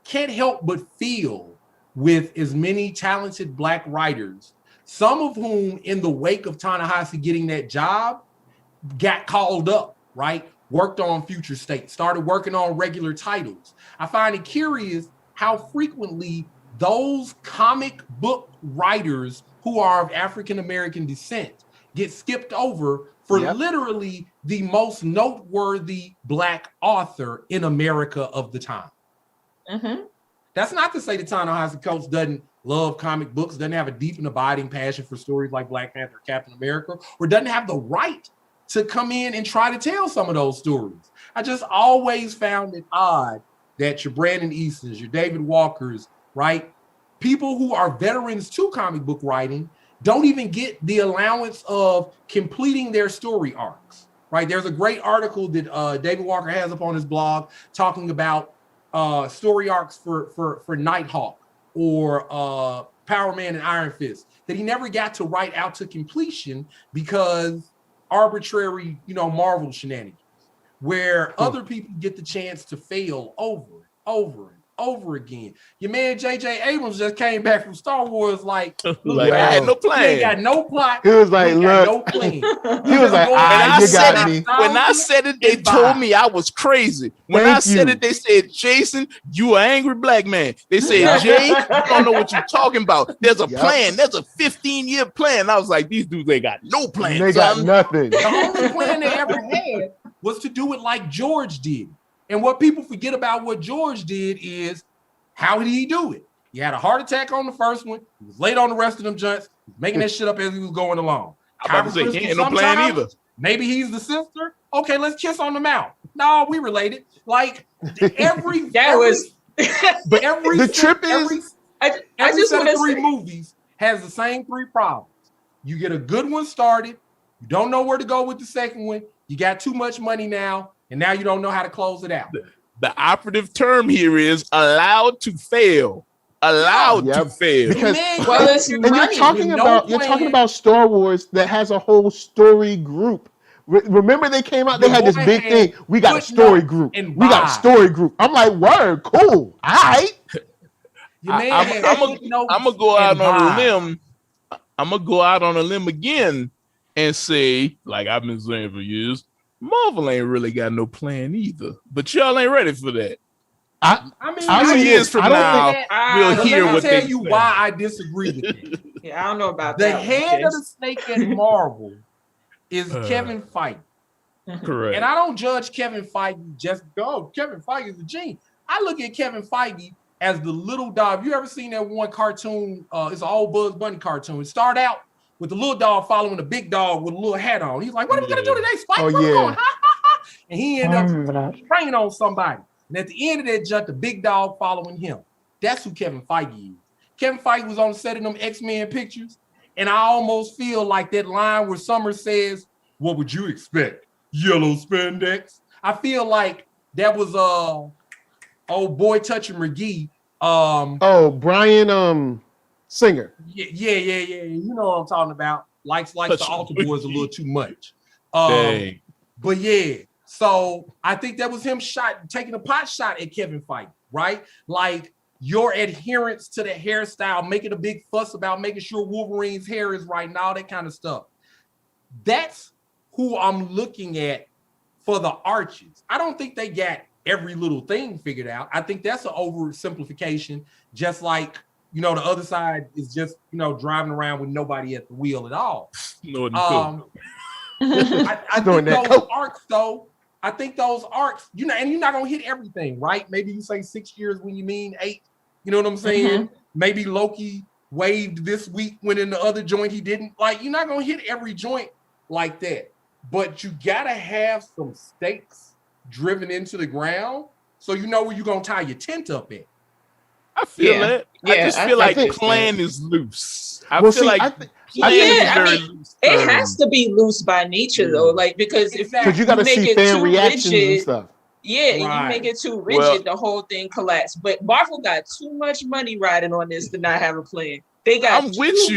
can't help but feel with as many talented Black writers, some of whom in the wake of Ta-Nehisi getting that job, got called up, right? Worked on Future State, started working on regular titles. I find it curious how frequently those comic book writers who are of African-American descent get skipped over for literally the most noteworthy Black author in America of the time. That's not to say that Ta-Nehisi Coates doesn't love comic books, doesn't have a deep and abiding passion for stories like Black Panther, Captain America, or doesn't have the right to come in and try to tell some of those stories. I just always found it odd that your Brandon Eastons, your David Walkers, right? People who are veterans to comic book writing don't even get the allowance of completing their story arcs, right? There's a great article that David Walker has up on his blog talking about story arcs for Nighthawk or Power Man and Iron Fist that he never got to write out to completion because arbitrary, Marvel shenanigans, where other people get the chance to fail over and over again. Your man J.J. Abrams just came back from Star Wars like I had no plan. He ain't got no plot. He was like, he ain't got look. no plan. He was like, you got me. When I said it, they told me I was crazy. When I said it, they said, Jason, you an angry black man. They said, Jay, you don't know what you're talking about. There's a plan. There's a 15-year plan. I was like, these dudes, they got no plan. They got nothing. The only plan they ever had was to do it like George did. And what people forget about what George did is, how did he do it? He had a heart attack on the first one. He was late on the rest of them junts. He was making that shit up as he was going along. I'm about to say, he ain't no plan either. Maybe he's the sister. Okay, let's kiss on the mouth. No, we related. Like every the trip is every set of three movies has the same three problems. You get a good one started. You don't know where to go with the second one. You got too much money now. And now you don't know how to close it out. The operative term here is allowed to fail. Allowed to fail. Because and you're talking about Star Wars that has a whole story group. Remember they came out, they had this big thing. We got a story group. We got a story group. I'm like, word, cool. All right. I'm gonna go out on a limb. I'm gonna go out on a limb again and say, like I've been saying for years, Marvel ain't really got no plan either, but y'all ain't ready for that. I mean, years from now, we'll hear what they tell you why I disagree with it. Yeah, I don't know about the that. head of the snake in Marvel is Kevin Feige. Correct. And I don't judge Kevin Feige just Kevin Feige is a genius. I look at Kevin Feige as the little dog. Have you ever seen that one cartoon? It's an old Bugs Bunny cartoon. It started out with the little dog following the big dog with a little hat on. He's like, what are we gonna do today, Spike? Where we going? And he ended up spraying on somebody. And at the end of that jump, the big dog following him. That's who Kevin Feige is. Kevin Feige was on the set of them X-Men pictures. And I almost feel like that line where Summer says, what would you expect? Yellow spandex. I feel like that was old boy touching McGee. Brian Singer. Yeah. You know what I'm talking about. Likes the Altar Boys a little too much. But yeah, so I think that was him taking a pot shot at Kevin Feige, right? Like your adherence to the hairstyle, making a big fuss about making sure Wolverine's hair is right and all that kind of stuff. That's who I'm looking at for the arches. I don't think they got every little thing figured out. I think that's an oversimplification, just like, the other side is just, driving around with nobody at the wheel at all. I think those arcs, though, and you're not going to hit everything, right? Maybe you say 6 years when you mean 8. You know what I'm saying? Mm-hmm. Maybe Loki waved this week when in the other joint he didn't. Like, you're not going to hit every joint like that. But you got to have some stakes driven into the ground so you know where you're going to tie your tent up at. I feel that. I just feel like plan is loose. It has to be loose by nature, though. Like, because if you got to see fan reactions and stuff. Yeah, you make it too rigid, the whole thing collapse. But Marvel got too much money riding on this to not have a plan. They got I'm with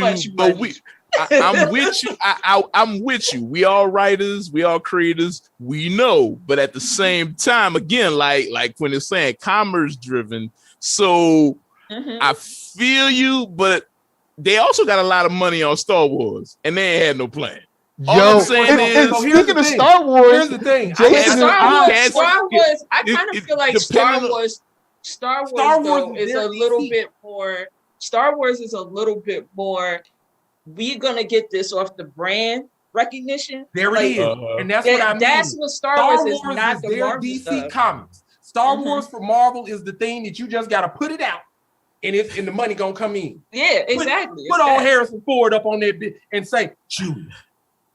you. We all writers, we all creators, we know. But at the same time, again, like when it's saying commerce driven. So I feel you, but they also got a lot of money on Star Wars, and they ain't had no plan. All I'm saying is, speaking of Star Wars, here's the thing. Star Wars, I kind of feel like Star Wars is a little bit more. Star Wars is a little bit more. We're gonna get this off the brand recognition. There it is, and that's what I mean. That's what Star Wars is, not the their Marvel DC stuff. Comics. Star Wars for Marvel is the thing that you just got to put it out, and the money gonna come in. Yeah, exactly. Put on Harrison Ford up on that bit and say, Chewie,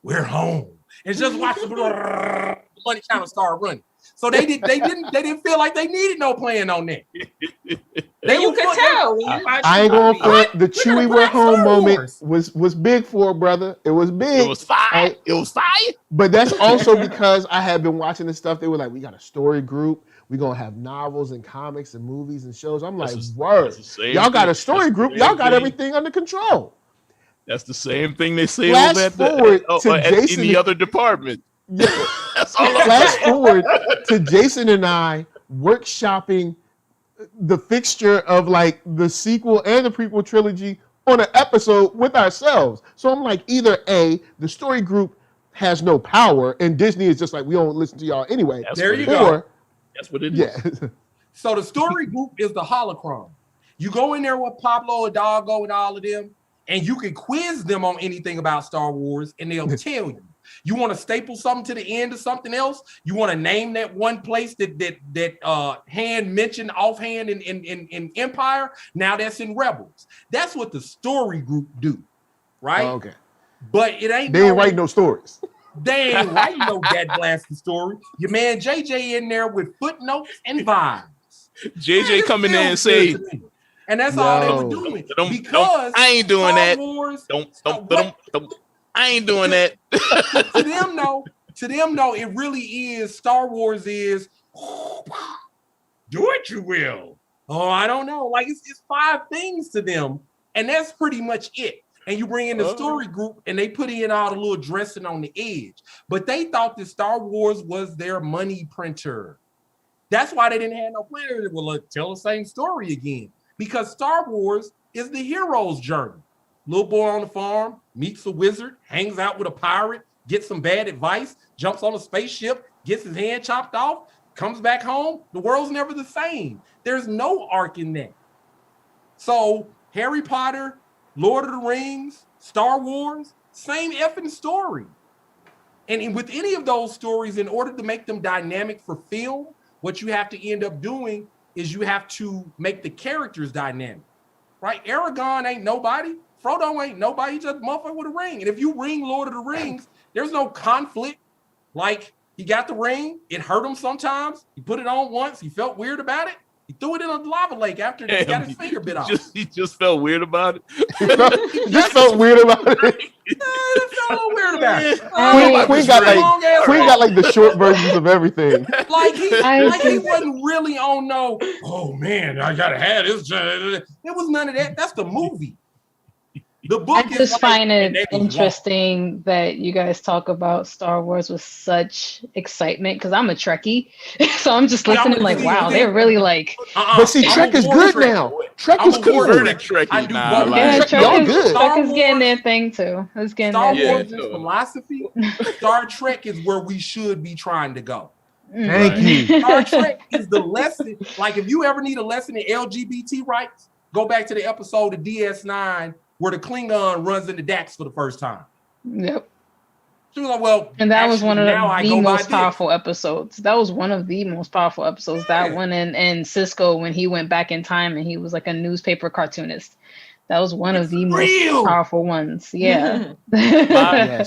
we're home. And just watch the money counter start running. So they didn't feel like they needed no plan on that. You could tell. I ain't going for the Chewie we're home moment was big for it, brother. It was big. It was fire. It was fire. But that's also because I had been watching this stuff. They were like, we got a story group. We're going to have novels and comics and movies and shows. I'm like, word. Y'all got a story group. Y'all got everything under control. That's the same thing they say Flash over forward to Jason in the other department. Yeah. That's all I'm Flash saying. forward to Jason and I workshopping the fixture of like the sequel and the prequel trilogy on an episode with ourselves. So I'm like, either A, the story group has no power and Disney is just like, we don't listen to y'all anyway. There you go. That's what it is. Yeah. So the story group is the holocron. You go in there with Pablo Hidalgo and all of them, and you can quiz them on anything about Star Wars, and they'll tell you. You want to staple something to the end of something else? You want to name that one place that hand mentioned offhand in Empire? Now that's in Rebels. That's what the story group do, right? Oh, okay. But it ain't. They ain't write no stories. They ain't writing no that blasting story. Your man JJ in there with footnotes and vibes. JJ come in there and say, and that's all they were doing. Because I ain't doing Star that. Wars, I ain't doing that. to them though, it really is. Star Wars is do what you will. Oh, I don't know. Like it's 5 things to them, and that's pretty much it. And you bring in the story group, and they put in all the little dressing on the edge. But they thought that Star Wars was their money printer. That's why they didn't have no plan. Well, let's tell the same story again. Because Star Wars is the hero's journey. Little boy on the farm, meets a wizard, hangs out with a pirate, gets some bad advice, jumps on a spaceship, gets his hand chopped off, comes back home. The world's never the same. There's no arc in that. So Harry Potter, Lord of the Rings, Star Wars, same effing story. And with any of those stories, in order to make them dynamic for film, what you have to end up doing is you have to make the characters dynamic, right? Aragorn ain't nobody. Frodo ain't nobody. He's just a motherfucker with a ring. And if you ring Lord of the Rings, there's no conflict. Like, he got the ring. It hurt him sometimes. He put it on once. He felt weird about it. He threw it in a lava lake after he got his finger bit off. He just felt weird about it. Just felt weird about it. Felt a little weird about it. Queen got like the short versions of everything. Like he wasn't really on no, oh man, I gotta have this. There was none of that. That's the movie. The book I just find it interesting that you guys talk about Star Wars with such excitement because I'm a Trekkie, so I'm just listening like, wow, they're really like. But see, Trek is good now. Trek is cool. Trekkie now. Yeah, Trek is getting their thing too. It's getting Star Wars is philosophy. Star Trek is where we should be trying to go. Thank you. Star Trek is the lesson. Like, if you ever need a lesson in LGBT rights, go back to the episode of DS9 where the Klingon runs into Dax for the first time. Yep. She was like, well, and that was one of the most by powerful episodes. That was one of the most powerful episodes. That one and Cisco when he went back in time and he was like a newspaper cartoonist. That was one of the most powerful ones. Yeah. My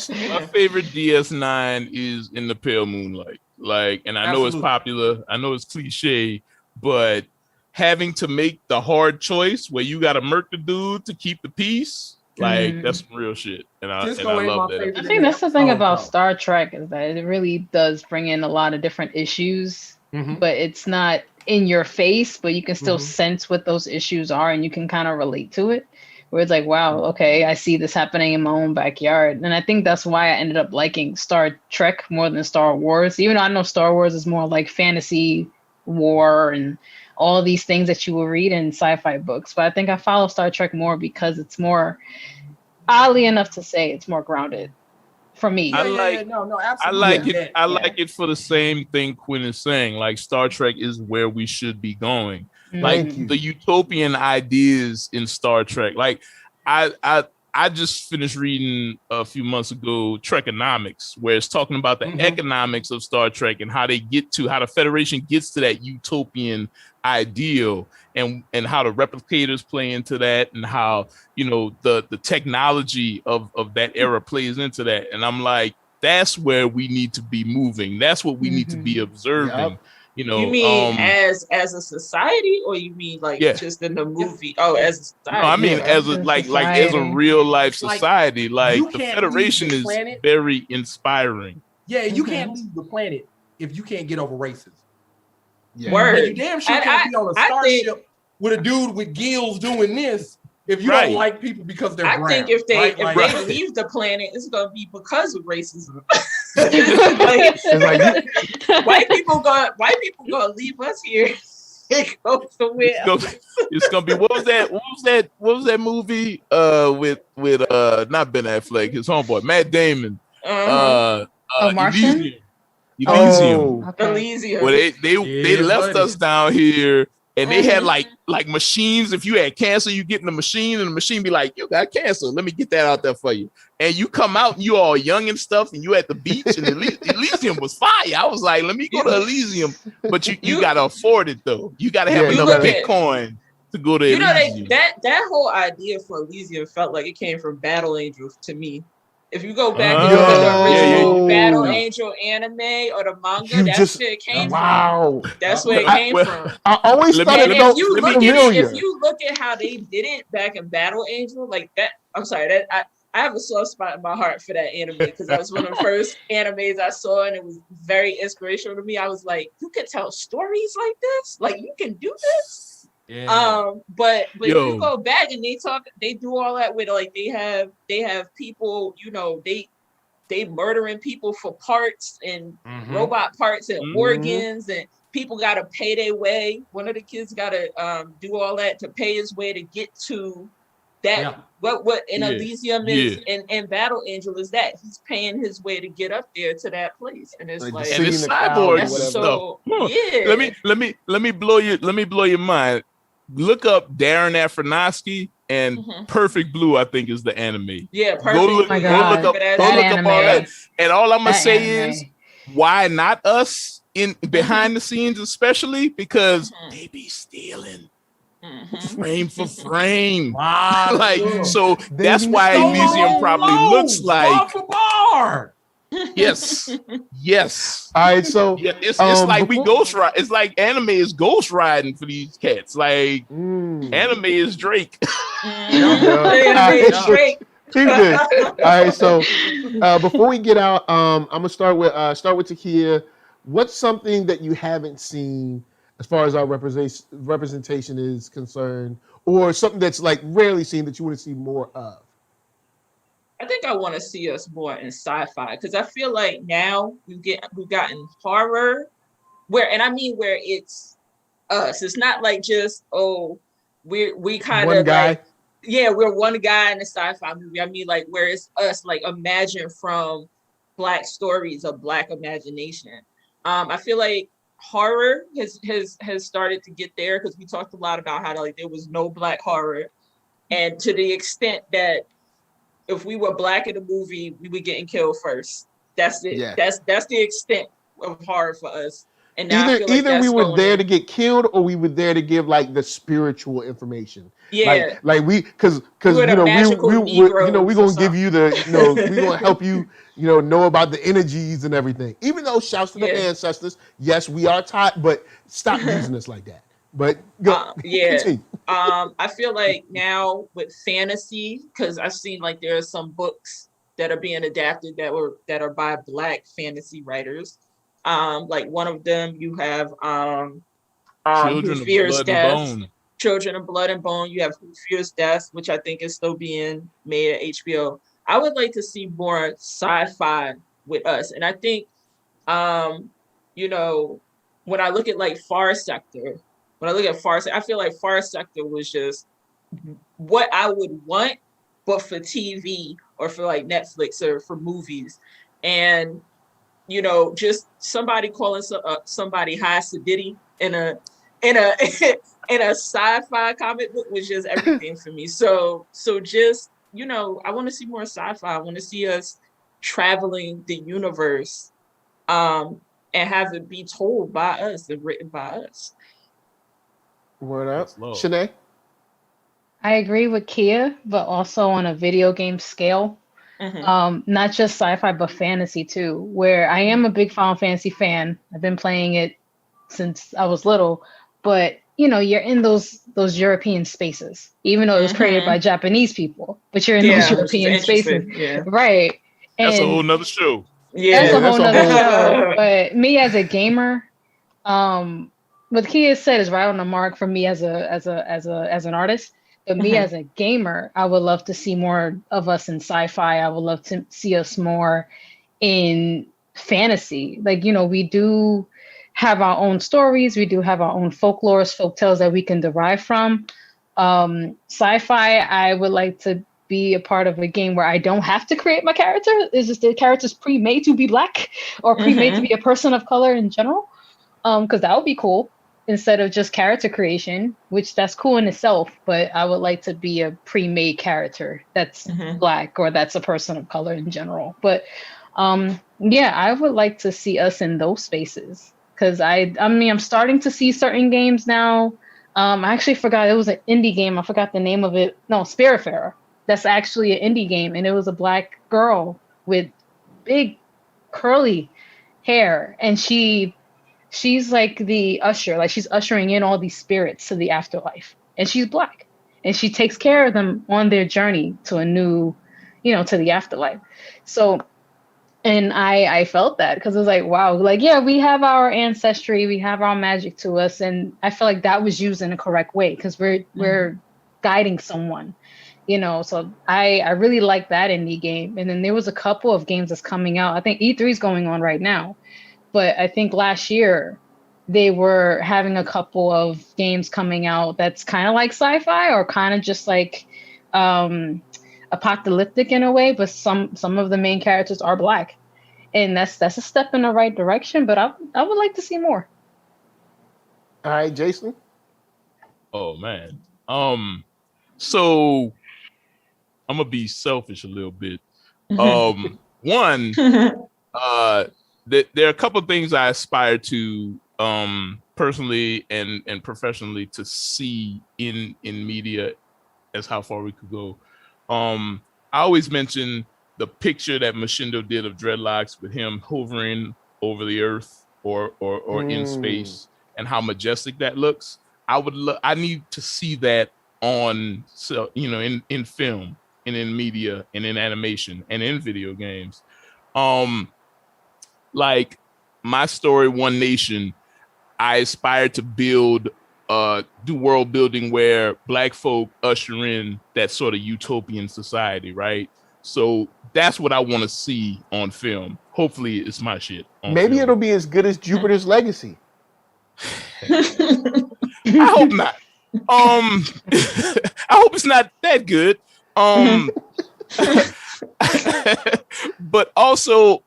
favorite DS9 is In the Pale Moonlight. Like, and I know it's popular. I know it's cliche, but having to make the hard choice where you got to murk the dude to keep the peace, like that's some real shit. And I love that. I think that's the thing about Star Trek is that it really does bring in a lot of different issues, but it's not in your face, but you can still sense what those issues are and you can kind of relate to it. Where it's like, wow, okay, I see this happening in my own backyard. And I think that's why I ended up liking Star Trek more than Star Wars. Even though I know Star Wars is more like fantasy, war, and all these things that you will read in sci-fi books. But I think I follow Star Trek more because it's more, oddly enough to say, it's more grounded for me. I like it. I like it for the same thing Quinn is saying. Like, Star Trek is where we should be going. Like the utopian ideas in Star Trek. Like I I just finished reading a few months ago Trekonomics, where it's talking about the economics of Star Trek and how they get to how the Federation gets to that utopian ideal, and how the replicators play into that, and how the technology of that era plays into that. And I'm like, that's where we need to be moving. That's what we need to be observing. You mean as a society, or you mean like just in the movie? Oh, as a society. No, I mean as a like as a real life society. Like the Federation is very inspiring. Yeah, you can't leave the planet if you can't get over racism. Yeah. Word. And you damn sure can't be on a starship with a dude with gills doing this if you don't like people because they're brown. I think if they leave the planet, it's gonna be because of racism. White people gonna leave us here and go somewhere else. It's gonna be what was that movie with not Ben Affleck, his homeboy Matt Damon. Martian? Elysium. Elysium. Well, they left us down here, and they had like machines. If you had cancer, you get in the machine, and the machine be like, "You got cancer. Let me get that out there for you." And you come out, and you all young and stuff, and you at the beach, and Elysium was fire. I was like, "Let me go to Elysium," but you gotta afford it though. You gotta have enough Bitcoin to go to Elysium. That whole idea for Elysium felt like it came from Battle Angel to me. If you go back and look at the original Battle Angel anime or the manga, that's where it came from. That's where it came from. I always thought if you look at how they did it back in Battle Angel, like that, I'm sorry, I have a soft spot in my heart for that anime because that was one of the first animes I saw, and it was very inspirational to me. I was like, you can tell stories like this? Like, you can do this? Yeah. But you go back and they do all that with like they have people, they murdering people for parts and robot parts and organs, and people gotta pay their way. One of the kids gotta do all that to pay his way to get to that. What in Elysium is and Battle Angel is that he's paying his way to get up there to that place, and it's like and it's cyborg stuff. Let me blow your mind. Look up Darren Aronofsky and Perfect Blue, I think is the anime. Yeah, Perfect. Go look up all that. And all I'm gonna say is, why not us in behind the scenes, especially because they be stealing frame for frame. Wow. So that's why Elysium probably looks like bar. Yes. All right, so it's like we ghost ride. It's like anime is ghost riding for these cats. Like anime is Drake. Drake. Keep this. All right, so before we get out, I'm gonna start with Takeia. What's something that you haven't seen as far as our representation is concerned, or something that's like rarely seen that you want to see more of? I think I want to see us more in sci-fi because I feel like now we've gotten horror where it's us. It's not like just we kind of like we're one guy in a sci-fi movie. I mean like where it's us, like imagine from Black stories of Black imagination. I feel like horror has started to get there because we talked a lot about how like there was no Black horror, and to the extent that if we were Black in the movie, we were getting killed first. That's it. Yeah. That's the extent of horror for us. And now either we were there to get killed, or we were there to give like the spiritual information. Yeah, like we because we're gonna give you the we're gonna help you know about the energies and everything. Even though shouts to the ancestors, yes, we are taught, but stop using us like that. But I feel like now with fantasy, because I've seen like there are some books that are being adapted that are by Black fantasy writers. Like one of them you have Children of Blood and Bone. Children of Blood and Bone. You have Who Fears Death, which I think is still being made at HBO. I would like to see more sci-fi with us, and I think when I look at like Far Sector. When I look at Far Sector, I feel like Far Sector was just what I would want, but for TV or for like Netflix or for movies. And, just somebody calling somebody High Sadiddy in a sci-fi comic book was just everything for me. So just I want to see more sci-fi. I want to see us traveling the universe, and have it be told by us and written by us. Word up. Shanae? I agree with Kia, but also on a video game scale. Not just sci-fi, but fantasy too, where I am a big Final Fantasy fan. I've been playing it since I was little, but you're in those European spaces, even though it was created by Japanese people, but you're in those European spaces, right? That's a And whole nother show. that's a whole nother show. But me as a gamer, what Kia said is right on the mark for me as an artist. But me as a gamer, I would love to see more of us in sci-fi. I would love to see us more in fantasy. Like, we do have our own stories. We do have our own folklores, folk tales that we can derive from. Sci-fi, I would like to be a part of a game where I don't have to create my character. It's just the character's pre-made to be Black or pre-made to be a person of color in general. Because that would be cool. Instead of just character creation, which that's cool in itself, but I would like to be a pre-made character that's Black or that's a person of color in general. But I would like to see us in those spaces, because I'm starting to see certain games now. I actually forgot, it was an indie game. I forgot the name of it. No, Spiritfarer. That's actually an indie game, and it was a Black girl with big curly hair, and she's like the usher, like she's ushering in all these spirits to the afterlife, and she's Black, and she takes care of them on their journey to a new, to the afterlife. So, and I felt that, because it was like, wow, like, yeah, we have our ancestry, we have our magic to us, and I feel like that was used in a correct way, because we're guiding someone, so I really like that indie game. And then there was a couple of games that's coming out. I think E3 is going on right now. But I think last year they were having a couple of games coming out that's kind of like sci-fi, or kind of just like apocalyptic in a way, but some of the main characters are Black. And that's a step in the right direction, but I would like to see more. All right, Jason? Oh, man. So I'm going to be selfish a little bit. One, there are a couple of things I aspire to personally and professionally to see in media, as how far we could go. I always mention the picture that Machindo did of dreadlocks with him hovering over the earth or in space, and how majestic that looks. I need to see that in film and in media and in animation and in video games. Like my story, One Nation, I aspire to build, do world building where Black folk usher in that sort of utopian society, right? So that's what I want to see on film. Hopefully it's my shit. Maybe it'll be as good as Jupiter's Legacy. I hope not. I hope it's not that good. But also,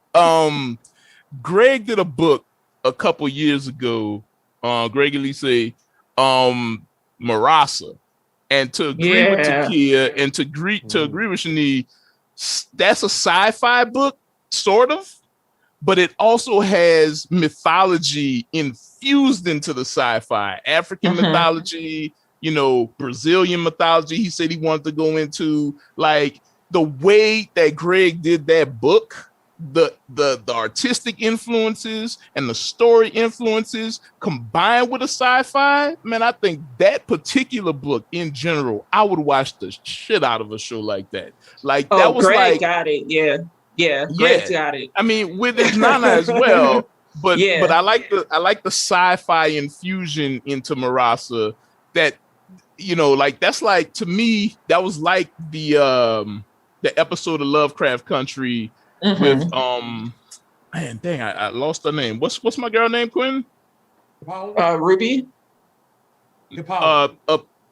Greg did a book a couple years ago, Greg Illixie, Marasa. And to agree with Takeia and to agree with Snead, that's a sci-fi book, sort of, but it also has mythology infused into the sci-fi, African mythology, Brazilian mythology. He said he wanted to go into, like, the way that Greg did that book, the artistic influences and the story influences combined with a sci-fi, man, I think that particular book in general, I would watch the shit out of a show like that. Like, that was Greg like, got it. Yeah, Greg's got it. I mean, with his Nana as well, but I like the sci-fi infusion into Marasa. That, like, that's like, to me, that was like the episode of Lovecraft Country with man, dang, I lost her name. What's my girl name, Quinn? Ruby.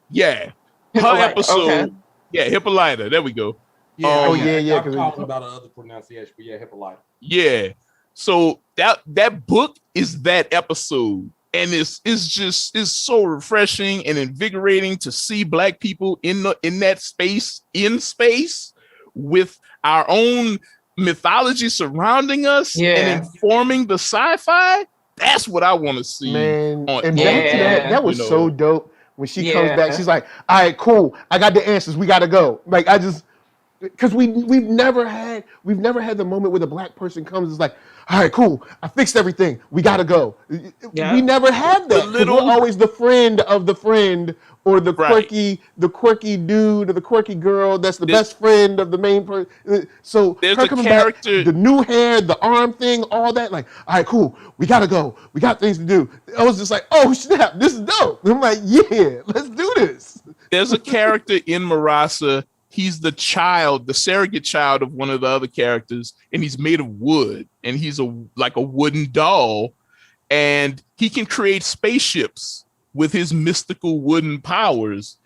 Yeah, her episode. Okay. Yeah, Hippolyta. There we go. Yeah, I'm talking about another pronunciation, but yeah, Hippolyta. Yeah. So that book is that episode And it's so refreshing and invigorating to see Black people in that space, with our own mythology surrounding us and informing the sci-fi. That's what I want to see. Man, on and back to that was so dope. When she comes back, she's like, all right, cool. I got the answers. We got to go. Like, because we've never had the moment where the Black person comes and is like, all right, cool. I fixed everything. We got to go. Yeah. We never had that. Because we're always the friend of the friend, or the quirky dude, or the quirky girl that's the best friend of the main person. So there's her a coming character, back, the new hair, the arm thing, all that. Like, all right, cool. We got to go. We got things to do. I was just like, oh snap, this is dope. I'm like, yeah, let's do this. There's a character in Marasa. He's the surrogate child of one of the other characters, and he's made of wood, and he's like a wooden doll, and he can create spaceships with his mystical wooden powers.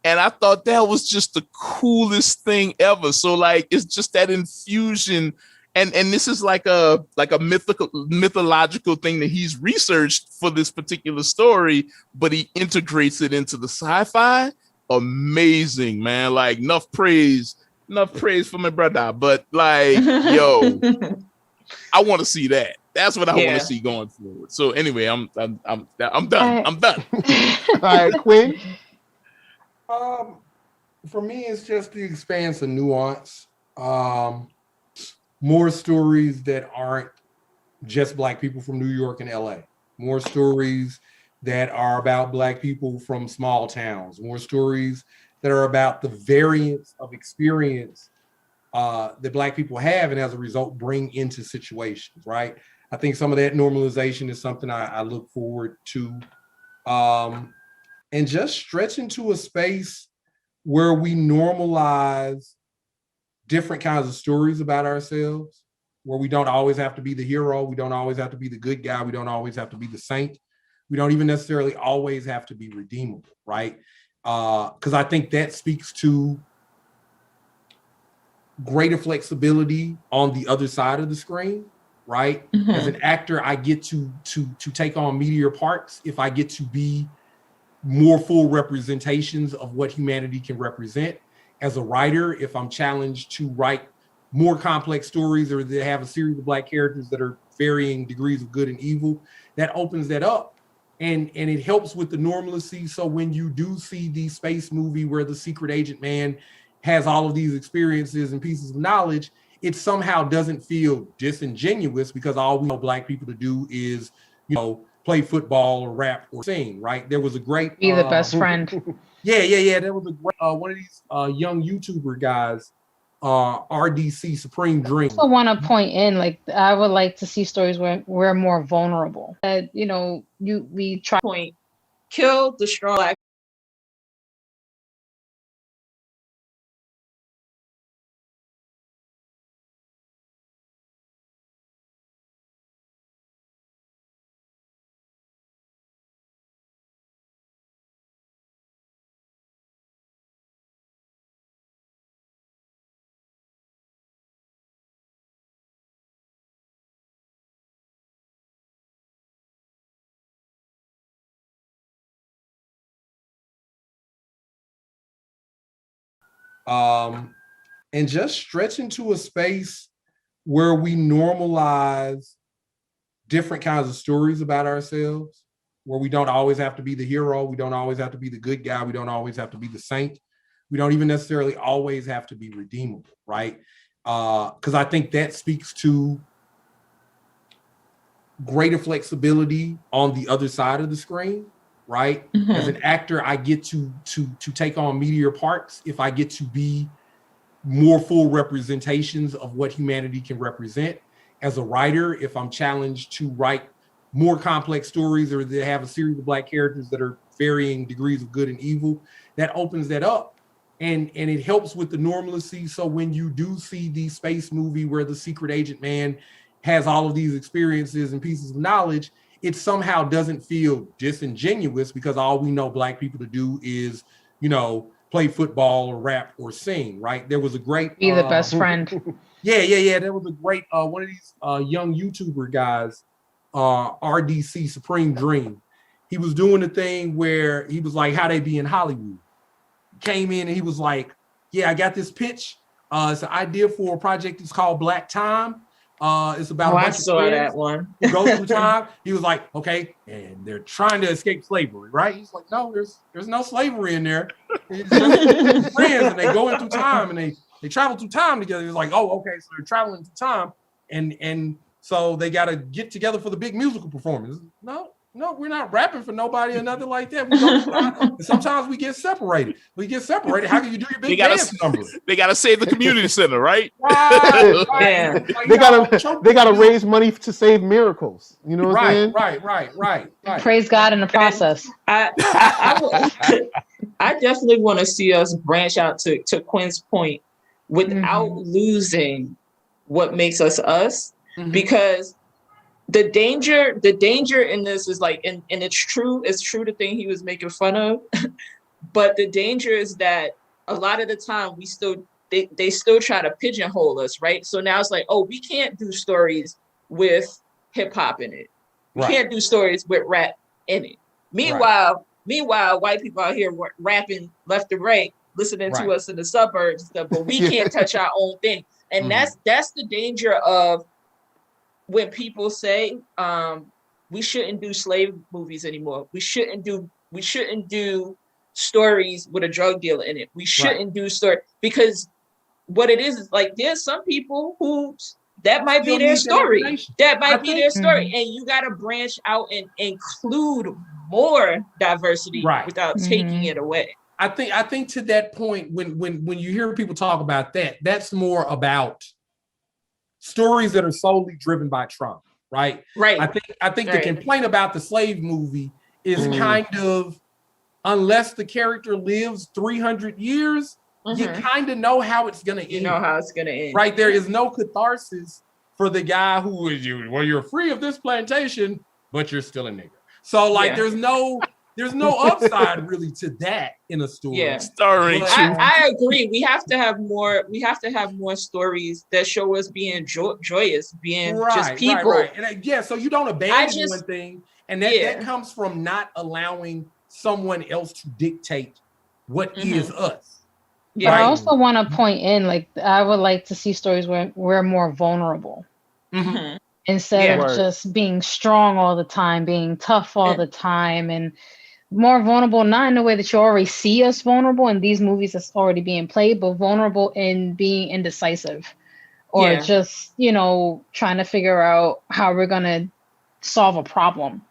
And I thought that was just the coolest thing ever. So like, it's just that infusion, and this is like a mythological thing that he's researched for this particular story, but he integrates it into the sci-fi. Amazing, man. Like, enough praise for my brother, but like, yo, I want to see that. That's what I want to see going forward. So anyway, I'm done. I'm done. All right, Quinn. For me, it's just the expanse of nuance. More stories that aren't just Black people from New York and LA. More stories that are about Black people from small towns. More stories that are about the variance of experience that Black people have, and as a result, bring into situations, right? I think some of that normalization is something I look forward to. And just stretch into a space where we normalize different kinds of stories about ourselves, where we don't always have to be the hero, we don't always have to be the good guy, we don't always have to be the saint, we don't even necessarily always have to be redeemable, right? Because I think that speaks to greater flexibility on the other side of the screen, right? Mm-hmm. As an actor, I get to take on meatier parts if I get to be more full representations of what humanity can represent. As a writer, if I'm challenged to write more complex stories, or they have a series of Black characters that are varying degrees of good and evil, that opens that up. And it helps with the normalcy. So when you do see the space movie where the secret agent man has all of these experiences and pieces of knowledge, it somehow doesn't feel disingenuous, because all we know Black people to do is, play football or rap or sing, right? There was a great... Be the best friend. Yeah. There was a great, one of these young YouTuber guys, RDC Supreme Dream. I want to point in, like, I would like to see stories where we're more vulnerable. That, we try... Kill, destroy Black. And just stretch into a space where we normalize different kinds of stories about ourselves, where we don't always have to be the hero, we don't always have to be the good guy, we don't always have to be the saint, we don't even necessarily always have to be redeemable, right? Because I think that speaks to greater flexibility on the other side of the screen, right? Mm-hmm. As an actor, I get to take on meatier parts if I get to be more full representations of what humanity can represent. As a writer, if I'm challenged to write more complex stories, or they have a series of Black characters that are varying degrees of good and evil, that opens that up. And it helps with the normalcy. So when you do see the space movie where the secret agent man has all of these experiences and pieces of knowledge, it somehow doesn't feel disingenuous, because all we know Black people to do is, play football or rap or sing, right? There was a great... Be the best friend. Yeah. There was a great, one of these young YouTuber guys, RDC Supreme Dream. he was doing the thing where he was like, how they be in Hollywood. Came in and he was like, yeah, I got this pitch. It's an idea for a project. It's called Black Time. It's about a bunch I of saw friends that one. who go through time. He was like, okay, and they're trying to escape slavery, right? He's like, no, there's no slavery in there. It's just friends, and they go into time, and they travel through time together. He's like, oh, okay, so they're traveling through time, and so they got to get together for the big musical performance. No, we're not rapping for nobody or nothing like that. We go and sometimes we get separated. How can you do your big dance number? They gotta save the community center, right? Right. They gotta raise money to save miracles. You know what I'm saying? Right. Praise God in the process. I definitely want to see us branch out to Quinn's point without losing what makes us us, because the danger in this is like, and it's true the thing he was making fun of, but the danger is that a lot of the time they still try to pigeonhole us, right? So now it's like, oh, we can't do stories with hip hop in it. We can't do stories with rap in it. Meanwhile, white people out here rapping left and right, listening to us in the suburbs and stuff, but we can't touch our own thing. And that's the danger of when people say we shouldn't do slave movies anymore. We shouldn't do stories with a drug dealer in it. We shouldn't do story, because what it is like there's some people who that might be their story. That might be their story. And you gotta branch out and include more diversity without taking it away. I think to that point, when you hear people talk about that, that's more about stories that are solely driven by trauma, right? Right. I think the complaint about the slave movie is kind of, unless the character lives 300 years, you kind of know how it's gonna end. You know how it's gonna end. Right? There is no catharsis for the guy who is you're free of this plantation, but you're still a nigger. So there's no upside really to that in a story. Yeah, starring. I agree. We have to have more. We have to have more stories that show us being joyous, being just people. Right. And so you don't abandon one thing, and that comes from not allowing someone else to dictate what is us. Yeah. But I also want to point in, like, I would like to see stories where we're more vulnerable. Instead of just being strong all the time, being tough all the time, and more vulnerable, not in the way that you already see us vulnerable in these movies that's already being played, but vulnerable in being indecisive or just, trying to figure out how we're going to solve a problem.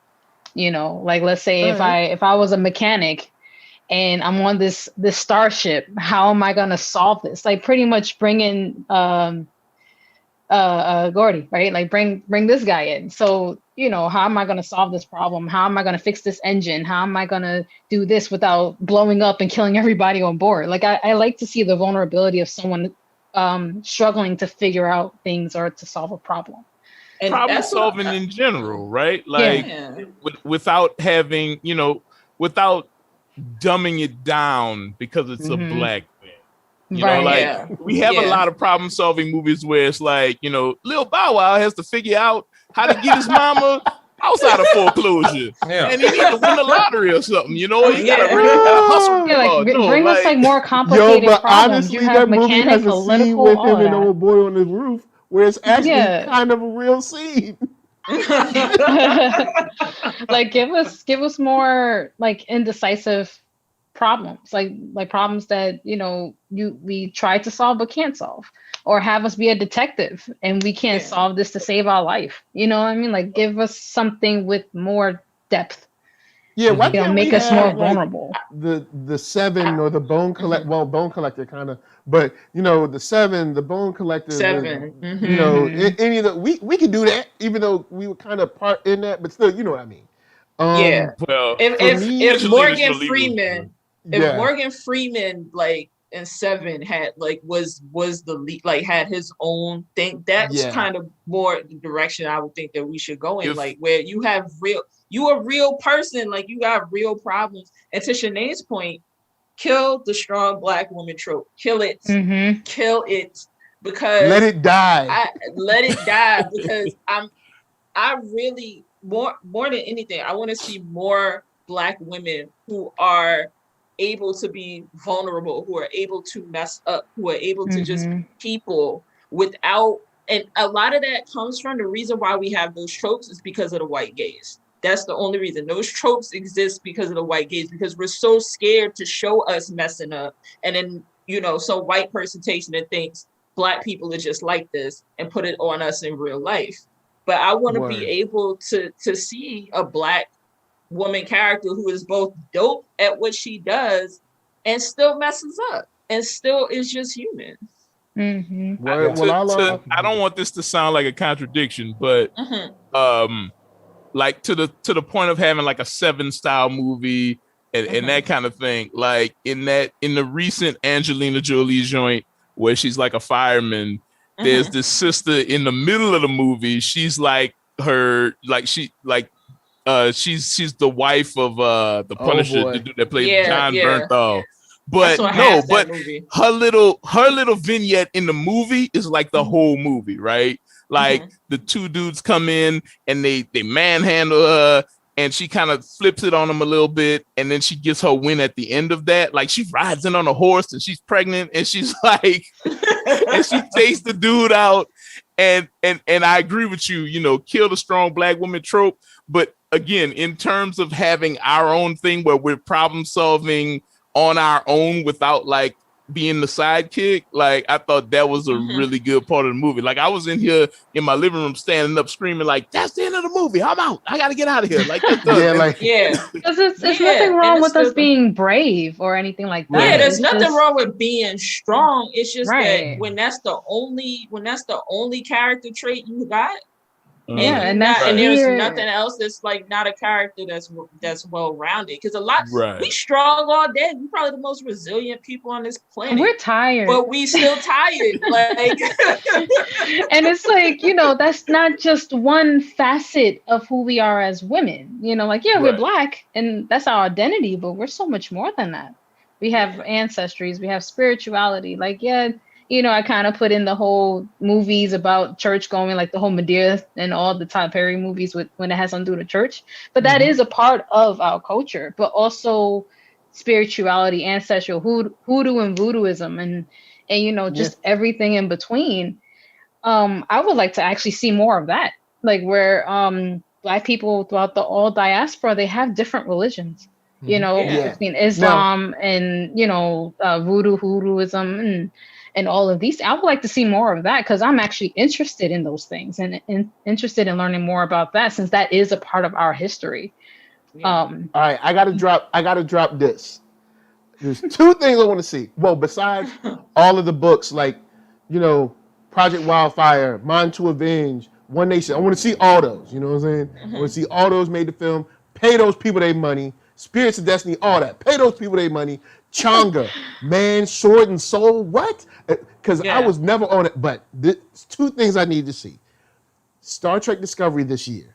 Like, let's say if I was a mechanic and I'm on this starship, how am I going to solve this? Like, pretty much bring in Gordy, right? Like, bring this guy in. So, how am I going to solve this problem? How am I going to fix this engine? How am I going to do this without blowing up and killing everybody on board? Like, I like to see the vulnerability of someone struggling to figure out things or to solve a problem. And problem solving in general, right? Like, without having, without dumbing it down because it's a black man. We have a lot of problem solving movies where it's like, Lil Bow Wow has to figure out how to get his mama outside of foreclosure. And he need to win the lottery or something, He gotta hustle. Bring us like more complicated problems. Honestly, that movie has a scene with him and old boy on his roof where it's actually kind of a real scene. Like, give us more like indecisive problems, like problems that we try to solve but can't solve, or have us be a detective and we can't solve this to save our life. You know what I mean? Like, give us something with more depth. Yeah, why can't make we us more vulnerable? The Seven or the Bone Collector. Well, Bone Collector kind of, but the Seven, the Bone Collector. Any of the we could do that, even though we were kind of part in that, but still, you know what I mean. Well, if Morgan Freeman like in Seven had like was the lead, like had his own thing, that's kind of more the direction I would think that we should go in, like where you have you a real person, like you got real problems. And to Shanae's point, kill the strong black woman trope. Kill it. Kill it. Because let it die. Let it die because I really more than anything, I want to see more Black women who are able to be vulnerable, who are able to mess up, who are able to just be people without, and a lot of that comes from the reason why we have those tropes is because of the white gaze. That's the only reason. Those tropes exist because of the white gaze, because we're so scared to show us messing up. And then, you know, some white person takes it and thinks Black people are just like this and put it on us in real life. But I want to be able to see a Black woman character who is both dope at what she does and still messes up and still is just human. I don't want this to sound like a contradiction, but like to the point of having like a Seven style movie and that kind of thing. Like in the recent Angelina Jolie joint where she's like a fireman, there's this sister in the middle of the movie. She's like she's the wife of the Punisher, the dude that played John Bernthal. But no, but her little vignette in the movie is like the whole movie, right? Like the two dudes come in and they manhandle her and she kind of flips it on them a little bit, and then she gets her win at the end of that. Like she rides in on a horse and she's pregnant and she's like and she takes the dude out, and I agree with you, you know, kill the strong Black woman trope. But again, in terms of having our own thing where we're problem solving on our own without like being the sidekick, like I thought that was a really good part of the movie. Like I was in here in my living room standing up screaming like, that's the end of the movie, I'm out, I gotta get out of here. Like because it's nothing wrong with us being brave or anything like that. Yeah, there's nothing wrong with being strong. It's just that when that's the only character trait you got, and there's nothing else that's like not a character that's well rounded. Because we strong all day. We're probably the most resilient people on this planet. We're tired, but we still tired. Like, and it's like, you know, that's not just one facet of who we are as women. You know, like we're Black and that's our identity, but we're so much more than that. We have ancestries, we have spirituality. Like you know, I kind of put in the whole movies about church going, like the whole Medea and all the Tyler Perry movies when it has something to do with church. But that is a part of our culture, but also spirituality, ancestral, hoodoo and voodooism, and you know, just everything in between. I would like to actually see more of that, like where Black people throughout the all diaspora, they have different religions. You know, between Islam and, you know, voodoo, hoodooism, and all of these. I would like to see more of that because I'm actually interested in those things and interested in learning more about that, since that is a part of our history. All right, I gotta drop this. There's two things I want to see. Well, besides all of the books, like, you know, Project Wildfire, Mind to Avenge, One Nation. I want to see all those. You know what I'm saying? I want to see all those made the film. Pay those people their money. Spirits of Destiny, all that. Pay those people their money. Changa, Man, Sword and Soul. What? Because I was never on it. But two things I need to see. Star Trek Discovery this year.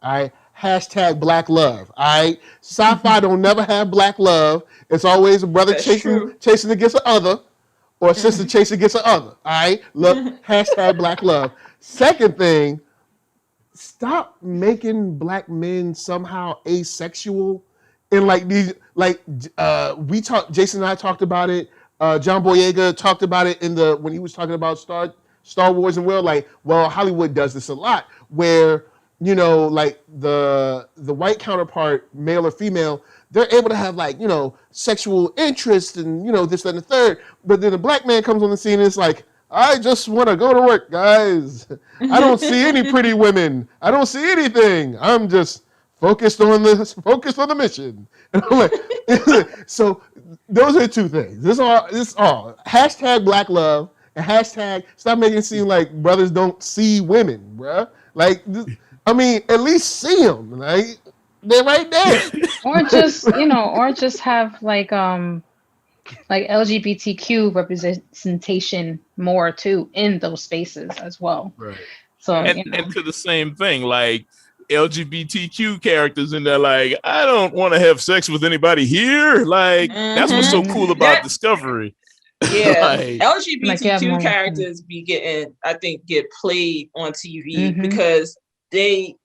All right. Hashtag Black Love. All right. Sci-fi don't never have black love. It's always a brother chasing against the other, or a sister chasing against the other. All right. Look, hashtag Black Love. Second thing, stop making Black men somehow asexual. And like these, like Jason and I talked about it. John Boyega talked about it when he was talking about Star Wars and well, Hollywood does this a lot, where, you know, like the white counterpart, male or female, they're able to have, like, you know, sexual interest and, you know, this, that, and the third. But then the Black man comes on the scene and it's like, I just want to go to work, guys. I don't see any pretty women. I don't see anything. I'm just focused on the mission. And I'm like, so those are two things. This all. Hashtag Black Love and hashtag stop making it seem like brothers don't see women, bruh. Like, I mean, at least see them. Like, they're right there. Or just, you know, or just have like LGBTQ representation more too in those spaces as well. Right. So and to the same thing, like LGBTQ characters in there, like, I don't want to have sex with anybody here. Like, that's what's so cool about Discovery. Yeah, like, LGBTQ characters get played on TV because they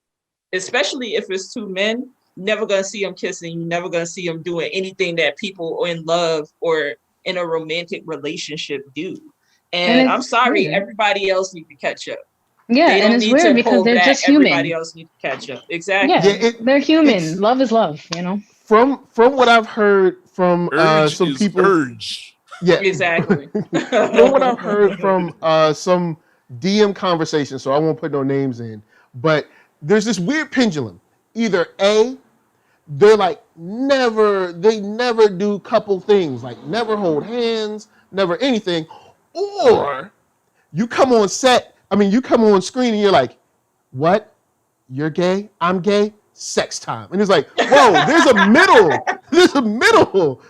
especially if it's two men, never gonna see them kissing. You're never gonna see them doing anything that people in love or in a romantic relationship do. And I'm sorry, everybody else needs to catch up. Yeah, they don't and it's need weird to because hold they're back. just human. Everybody else needs to catch up. Exactly. Yeah, they're human. Love is love, you know. From what I've heard from some people, urge. Yeah, exactly. From what I've heard from some DM conversations, so I won't put no names in, but there's this weird pendulum. Either A, they're like they never do couple things, like never hold hands, never anything, or you come on set, you come on screen and you're like, what? You're gay? I'm gay? Sex time. And it's like, whoa, there's a middle. There's a middle.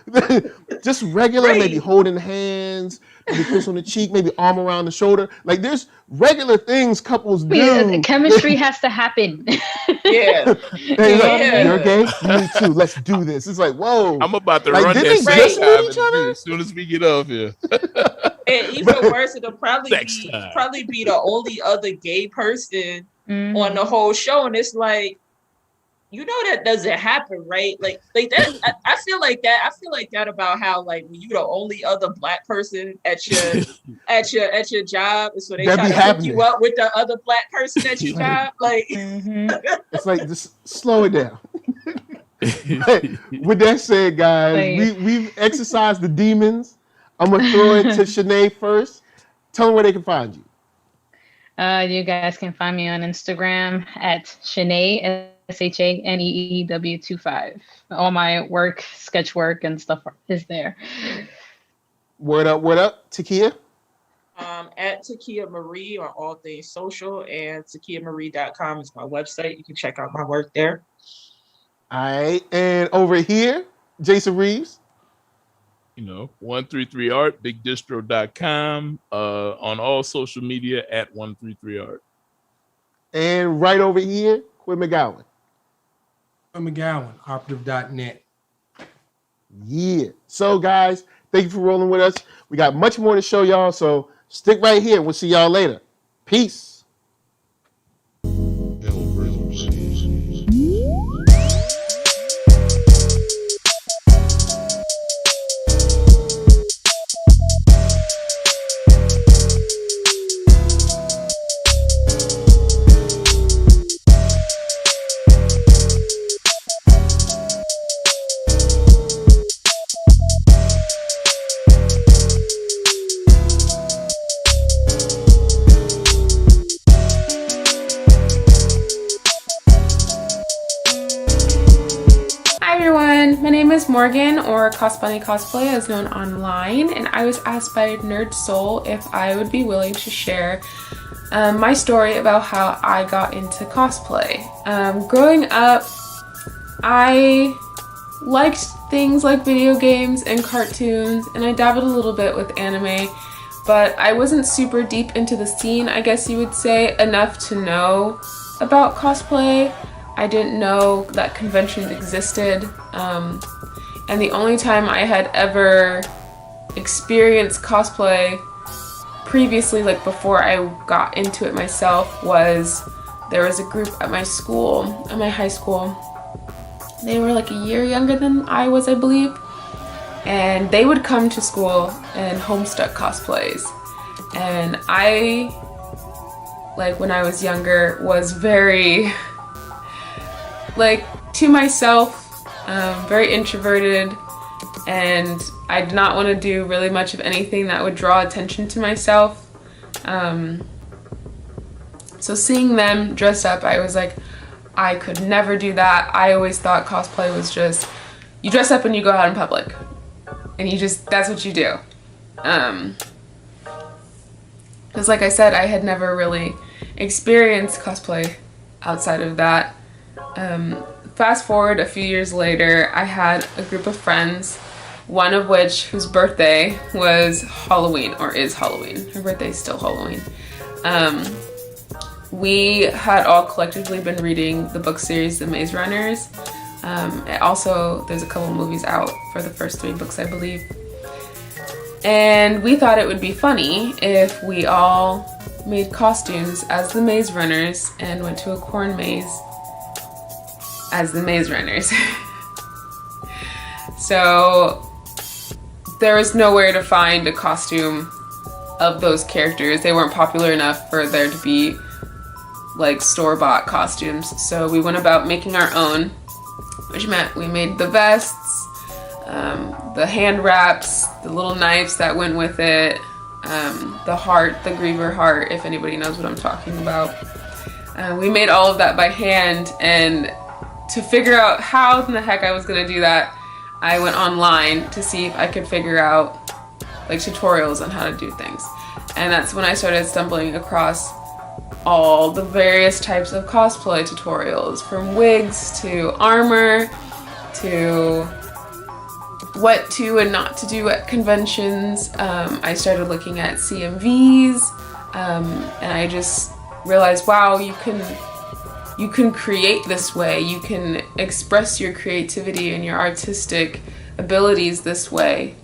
Just regular, maybe holding hands, maybe kiss on the cheek, maybe arm around the shoulder. Like there's regular things couples do. Chemistry has to happen. Yeah. Like, you're gay? Me too. Let's do this. It's like, whoa. I'm about to like, run did that they sex just time meet each other? as soon as we get off here. And even worse, it'll probably be the only other gay person on the whole show, and it's like, you know, that doesn't happen, right? Like that. I feel like that. I feel like that about how, like, when you the only other black person at your job, and so they try to hook you up with the other black person at your job. Like, it's like, just slow it down. With that said, guys, we've exercised the demons. I'm gonna throw it to Shanae first. Tell them where they can find you. You guys can find me on Instagram at Shanae, SHANEEW25. All my work, sketch work, and stuff is there. Word up, Takeia? At Takeia Marie on all things social, and TakeiaMarie.com is my website. You can check out my work there. All right, and over here, Jason Reeves. 133art, bigdistro.com, on all social media at 133art. And right over here, Quinn McGowan. Quinn McGowan, operative.net. Yeah. So, guys, thank you for rolling with us. We got much more to show y'all, so stick right here. We'll see y'all later. Peace. Morgan, or Cosplay Cosplay as known online, and I was asked by NERDSoul if I would be willing to share my story about how I got into cosplay. Growing up, I liked things like video games and cartoons, and I dabbled a little bit with anime, but I wasn't super deep into the scene, I guess you would say, enough to know about cosplay. I didn't know that conventions existed. And the only time I had ever experienced cosplay previously, like before I got into it myself, was there was a group at my school, at my high school. They were like a year younger than I was, I believe. And they would come to school in Homestuck cosplays. And I, like when I was younger, was very, like, to myself, very introverted, and I did not want to do really much of anything that would draw attention to myself. So seeing them dress up, I was like, I could never do that. I always thought cosplay was just, you dress up and you go out in public. And that's what you do. Because like I said, I had never really experienced cosplay outside of that. Fast forward a few years later, I had a group of friends, one of which whose birthday was Halloween, or is Halloween. Her birthday is still Halloween. We had all collectively been reading the book series The Maze Runners. Also, there's a couple movies out for the first 3 books, I believe. And we thought it would be funny if we all made costumes as the Maze Runners and went to a corn maze as the Maze Runners. So there was nowhere to find a costume of those characters. They weren't popular enough for there to be like store-bought costumes. So we went about making our own, which meant we made the vests, the hand wraps, the little knives that went with it, the heart, the Griever heart, if anybody knows what I'm talking about. We made all of that by hand, and to figure out how in the heck I was gonna do that, I went online to see if I could figure out like tutorials on how to do things. And that's when I started stumbling across all the various types of cosplay tutorials, from wigs to armor to what to and not to do at conventions. I started looking at CMVs, and I just realized, wow, you can create this way. You can express your creativity and your artistic abilities this way.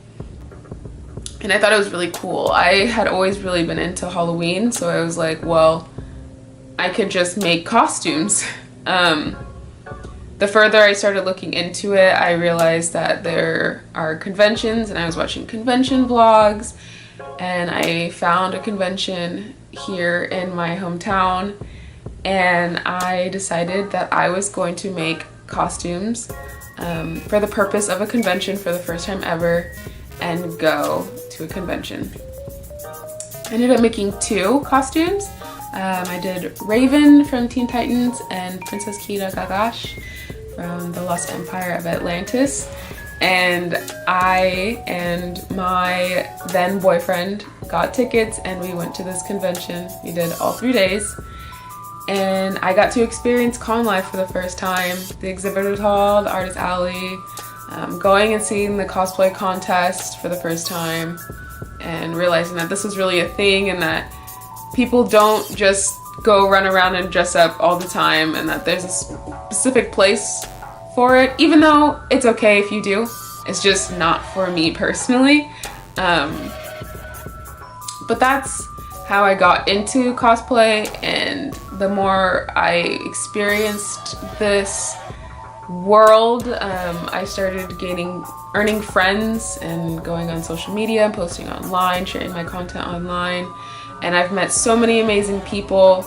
And I thought it was really cool. I had always really been into Halloween, so I was like, well, I could just make costumes. The further I started looking into it, I realized that there are conventions, and I was watching convention vlogs, and I found a convention here in my hometown, and I decided that I was going to make costumes for the purpose of a convention for the first time ever and go to a convention. I ended up making 2 costumes. I did Raven from Teen Titans and Princess Kira Gagash from the Lost Empire of Atlantis. And I and my then boyfriend got tickets and we went to this convention. We did all 3 days. And I got to experience con life for the first time. The exhibitors hall, the artist alley, going and seeing the cosplay contest for the first time, and realizing that this was really a thing and that people don't just go run around and dress up all the time, and that there's a specific place for it, even though it's okay if you do. It's just not for me personally. But that's how I got into cosplay, and the more I experienced this world, I started earning friends and going on social media, posting online, sharing my content online, and I've met so many amazing people,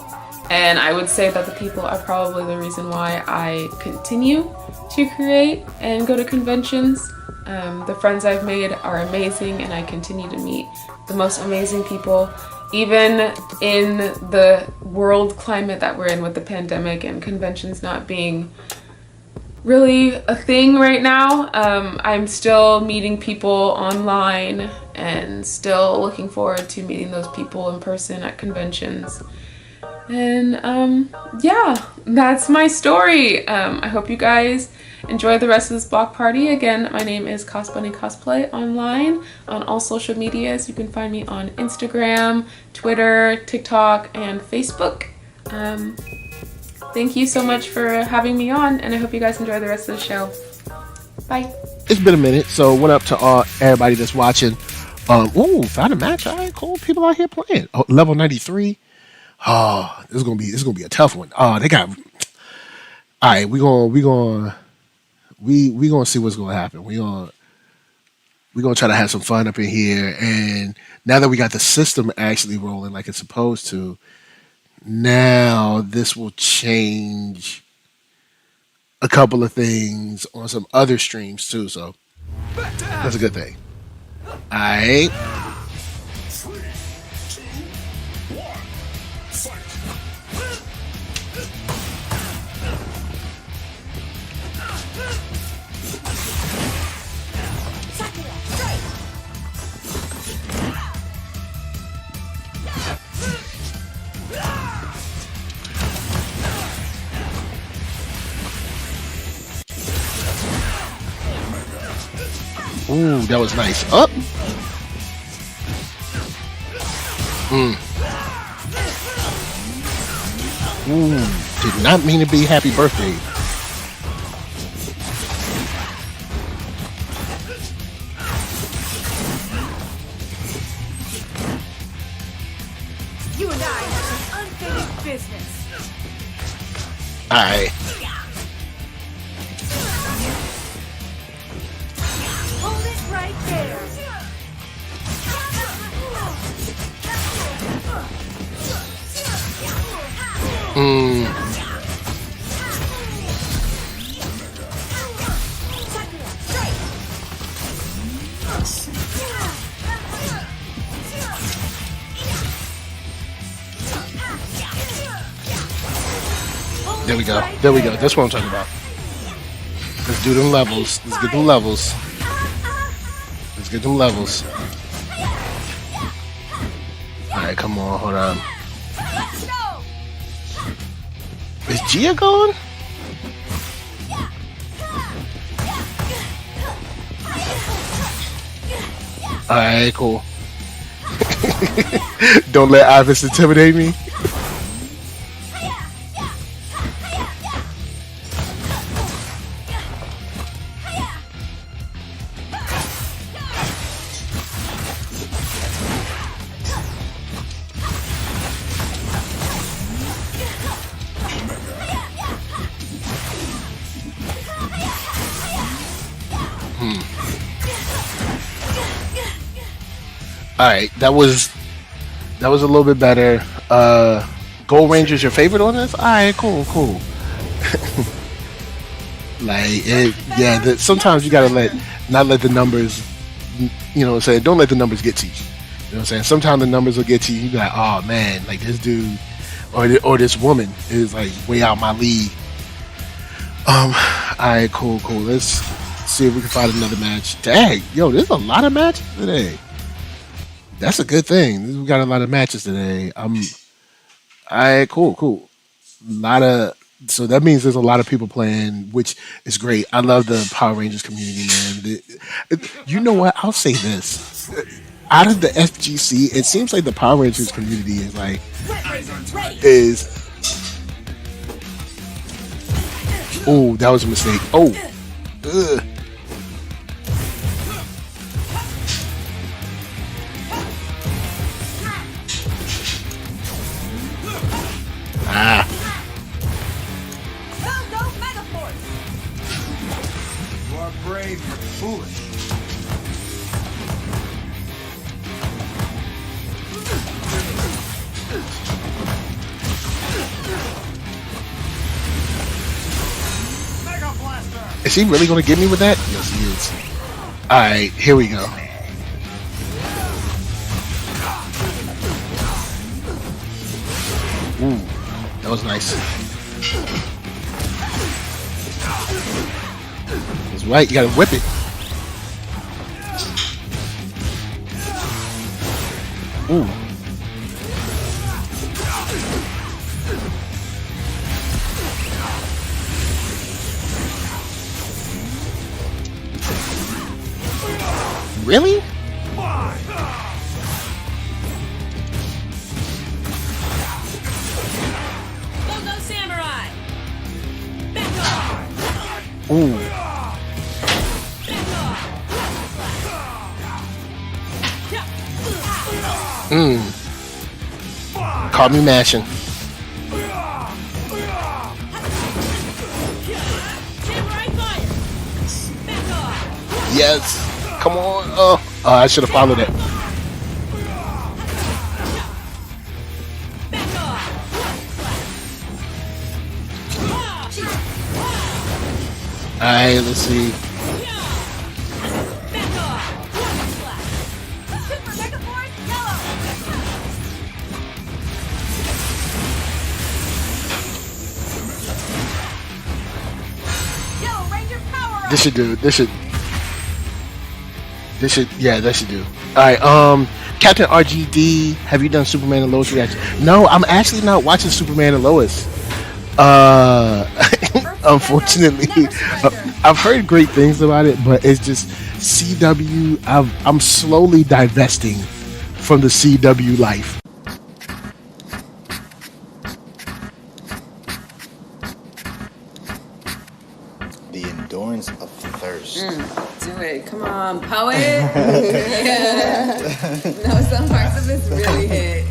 and I would say that the people are probably the reason why I continue to create and go to conventions. The friends I've made are amazing, and I continue to meet the most amazing people, even in the world climate that we're in with the pandemic and conventions not being really a thing right now. I'm still meeting people online and still looking forward to meeting those people in person at conventions. And yeah, that's my story. I hope you guys enjoy the rest of this block party. Again, my name is Cosbunny Cosplay online on all social medias. You can find me on Instagram, Twitter, TikTok, and Facebook. Thank you so much for having me on, and I hope you guys enjoy the rest of the show. Bye. It's been a minute, so what up to everybody that's watching. Ooh, found a match. All right, cool. People out here playing. Oh, level 93. Oh, this is gonna be a tough one. Oh, they got. All right, we gonna see what's gonna happen. We gonna try to have some fun up in here. And now that we got the system actually rolling like it's supposed to, now this will change a couple of things on some other streams too. So that's a good thing. All right. Ooh, that was nice. Up. Ooh, did not mean to be happy birthday. You and I have some unfinished business. Alright. right there. There we go. There we go. That's what I'm talking about. Let's do them levels. Let's get them levels. Let's get them levels. Alright, come on, hold on. Is Gia going? Alright, cool. Don't let Ivis intimidate me. Alright, that was a little bit better. Gold Ranger's your favorite on this? Alright, cool. Sometimes you gotta not let the numbers, don't let the numbers get to you. You know what I'm saying? Sometimes the numbers will get to you. You be like, oh man, like this dude or this woman is like way out my league. Alright, cool. Let's see if we can find another match. Dang, yo, there's a lot of matches today. That's a good thing. We got a lot of matches today. Alright, cool. So that means there's a lot of people playing, which is great. I love the Power Rangers community, man. You know what? I'll say this. Out of the FGC, it seems like the Power Rangers community is oh, that was a mistake. Oh. Ugh. Ah. You are brave, you're foolish. Is he really going to get me with that? Yes, he is. Alright, here we go. Ooh, that was nice. That's right, you gotta whip it. Ooh. Really? Ooh. Caught me mashing. Yes. Come on. Oh, I should have followed it. Alright, let's see. This should do. Yeah, that should do. Alright, Captain RGD, have you done Superman and Lois reaction? No, I'm actually not watching Superman and Lois. Unfortunately, I've heard great things about it, but it's just CW. I'm slowly divesting from the CW life. The endurance of thirst. Do it. Come on, poet. Yeah. No, some parts of it's really hit.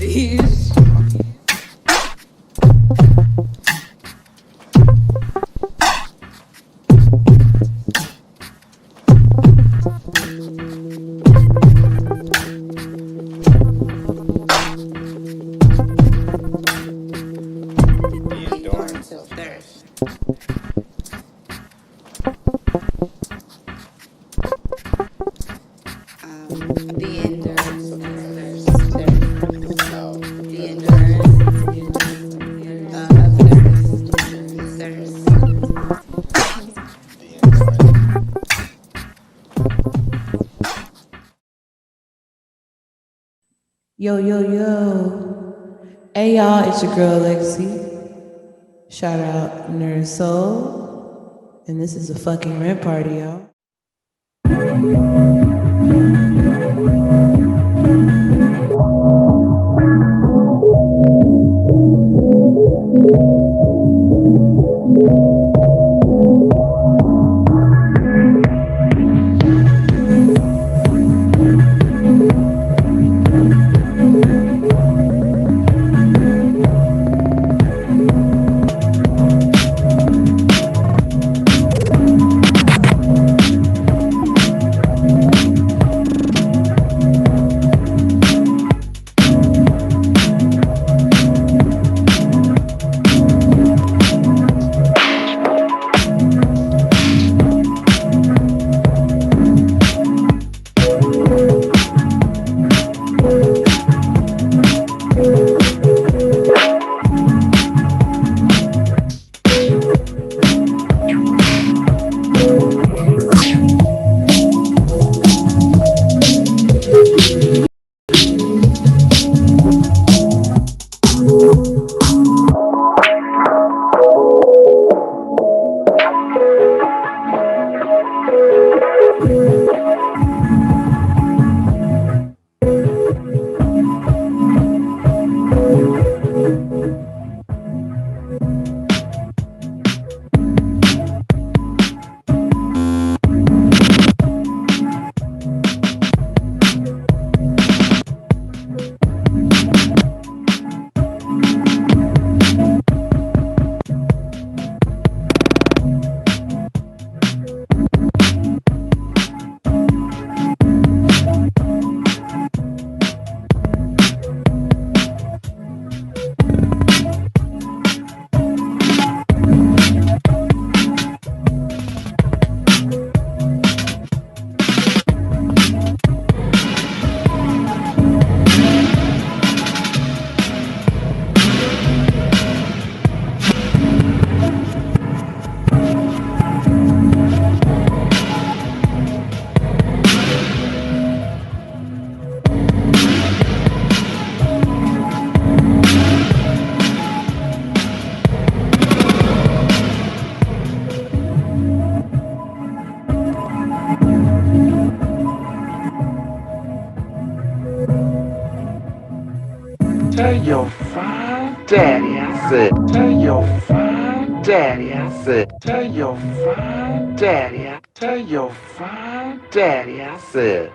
Yo, yo, yo. Hey, y'all, it's your girl, Illixie. Shout out NERDSoul. And this is a fucking rent party, y'all. Tell your fine daddy I said. Tell your fine daddy I said. Tell your fine daddy I. Tell your fine daddy I said.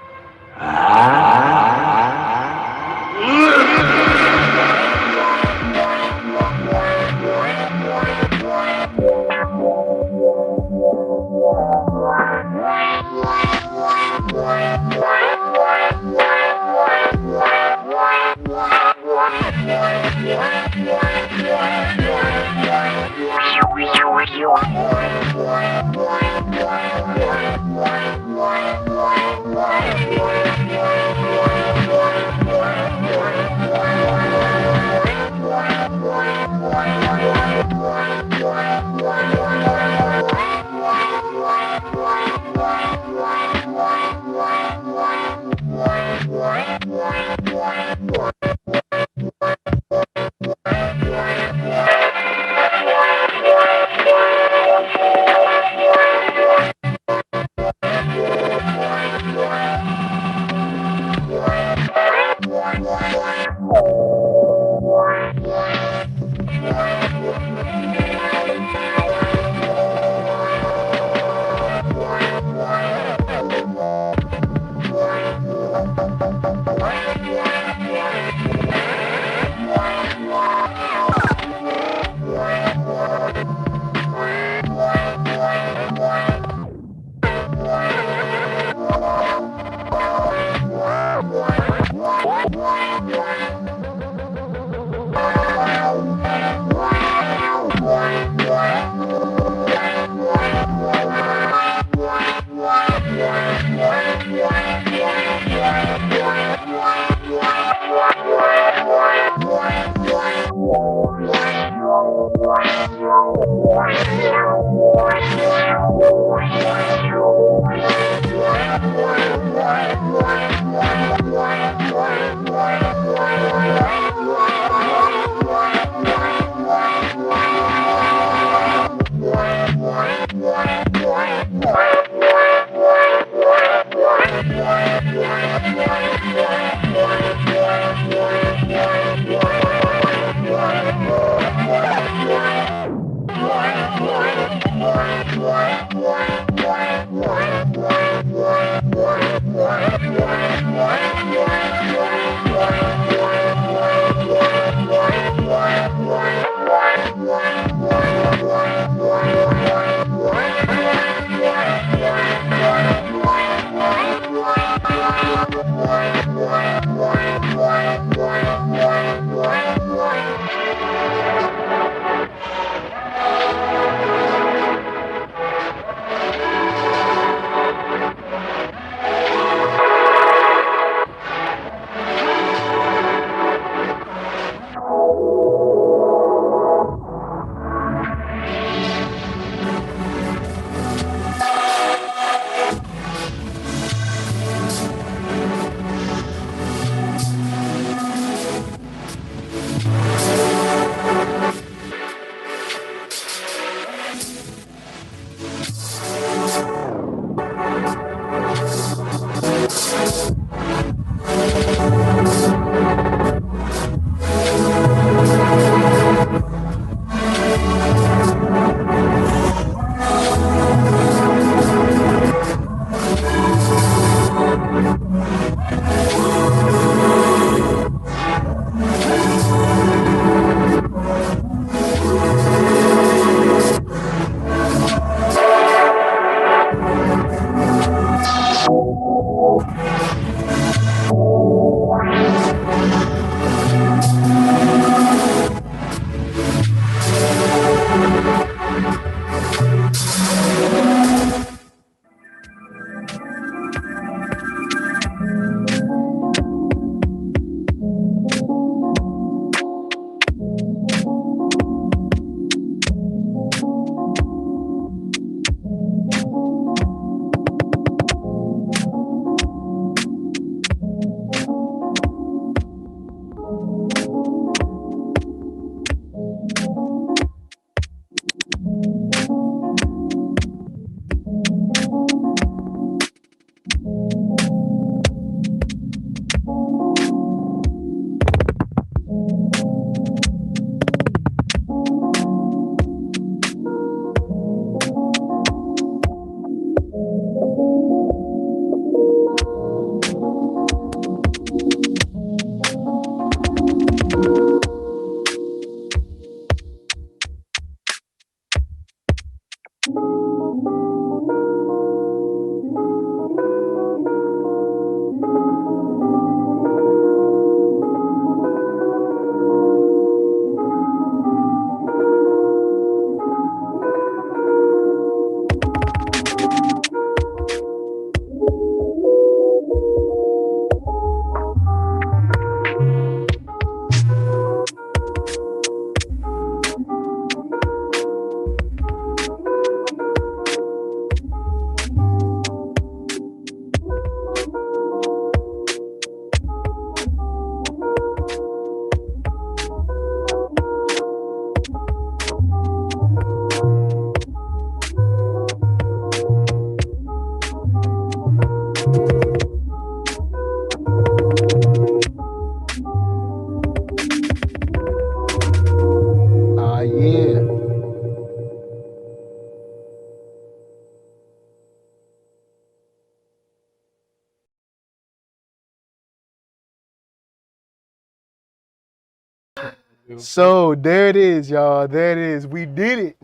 So there it is, y'all. There it is. We did it.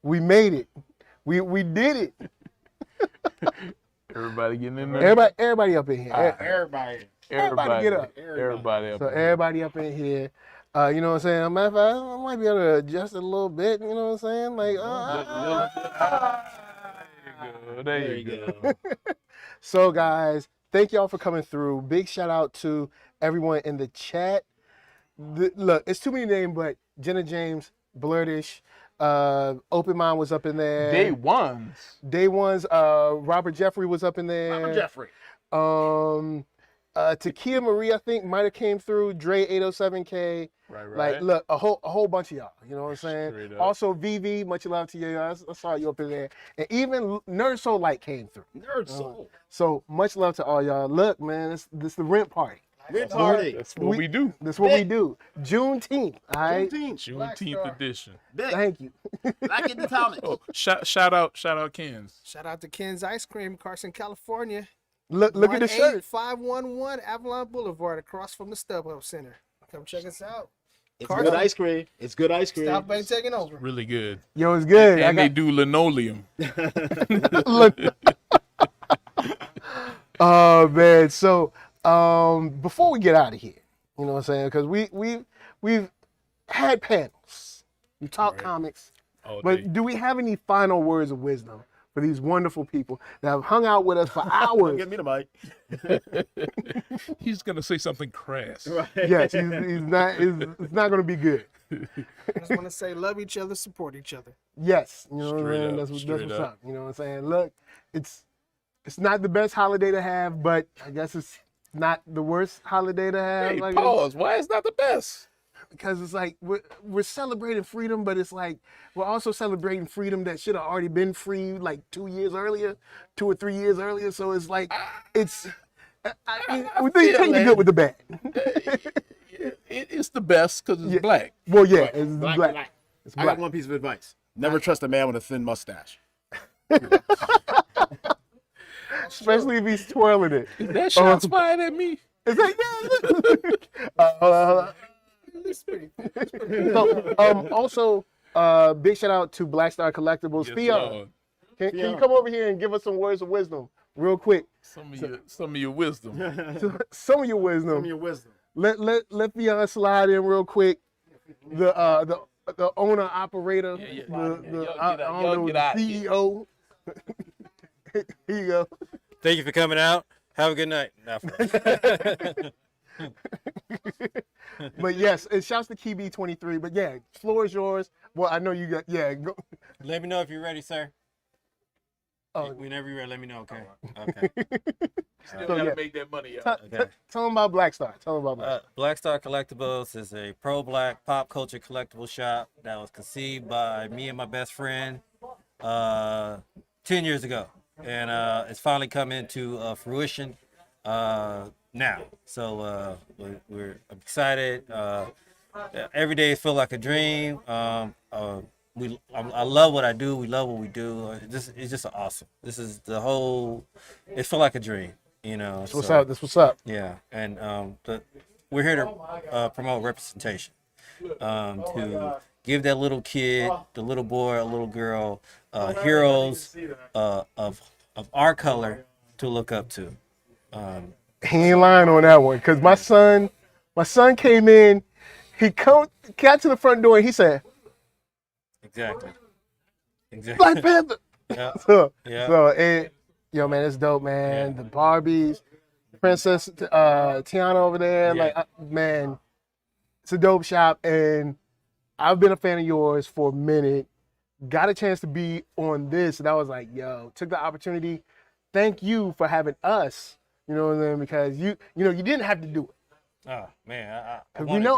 We made it. We did it. Everybody getting in there. Everybody up in here. Everybody get up. Everybody up. So everybody up in here. You know what I'm saying? Matter of fact, I might be able to adjust it a little bit. You know what I'm saying? Like, there you go. So guys, thank y'all for coming through. Big shout out to everyone in the chat. Look, it's too many names, but Jenna James, Blurtish. Open Mind was up in there. Day ones. Robert Jeffrey was up in there. Robert Jeffrey. Takeia Marie, I think, might have came through. Dre 807K. Right. Like, look, a whole bunch of y'all. You know what I'm saying? Straight up. Also, VV, much love to you. I saw you up in there. And even NERDSoul Light came through. NERDSoul. So much love to all y'all. Look, man, this is the rent party. Rent party. That's what we do. That's what we do. Juneteenth. All right. Juneteenth edition. Thank you. Back in the comments. Oh, shout out Ken's. Shout out to Ken's Ice Cream, Carson, California. Look at the shirt. 511 Avalon Boulevard, across from the StubHub Center. Come check us out. It's good ice cream. It's good ice cream. Stop Bank taking over. Really good. Yo, it's good. And they do linoleum. Oh man. So before we get out of here, you know what I'm saying? Because we've had panels. We talk comics. But do we have any final words of wisdom for these wonderful people that have hung out with us for hours? Give me the mic. He's gonna say something crass. Right. Yes, he's not. It's not gonna be good. I just want to say, love each other, support each other. Yes, you know what I'm Straight saying. up, That's straight what's up. up. You know what I'm saying. Look, it's not the best holiday to have, but I guess it's not the worst holiday to have. Hey, like, pause. Why is not the best? Because it's like we're celebrating freedom, but it's like we're also celebrating freedom that should have already been free like 2 or 3 years earlier. So it's like we think take the good with the bad. It's the best because it's black. Well, yeah, Right. it's Black. black. It's I black. got one piece of advice. Never trust a man with a thin mustache. Especially if he's twirling it. Is that shot fired at me? Is that hold on. So, also, big shout out to Blackstar Collectibles. Yes, Theo, Lord. can you come over here and give us some words of wisdom, real quick? Some of your wisdom. Some of your wisdom. Some of your wisdom. Let Theo slide in real quick. The owner operator, the CEO. Here you go. Thank you for coming out. Have a good night. But yes, it shouts to KB23. But yeah, floor is yours. Well, I know you got go. Let me know if you're ready, sir. Oh, whenever you're ready, let me know. Okay. Okay. Still gotta make that money out. Tell them about Blackstar. Tell them about Blackstar Collectibles is a pro-black pop culture collectible shop that was conceived by me and my best friend 10 years ago, and it's finally come into fruition now. So we're excited. Every day feels like a dream. I love what I do. We love what we do. It's just awesome. This is the whole. It feels like a dream, you know. That's what's up. That's what's up. Yeah, and we're here to promote representation, to give that little kid, the little boy, or little girl, heroes of our color to look up to. He ain't lying on that one, because my son came in. He got to the front door and he said, Exactly. Black Panther. Yeah. So Yeah. yo, man, it's dope, man. The Barbies, Princess Tiana over there, Yeah. man, it's a dope shop, and I've been a fan of yours for a minute. Got a chance to be on this, and I was like, yo, took the opportunity. Thank you for having us. You know what I mean? Because you didn't have to do it. Oh man, Because we know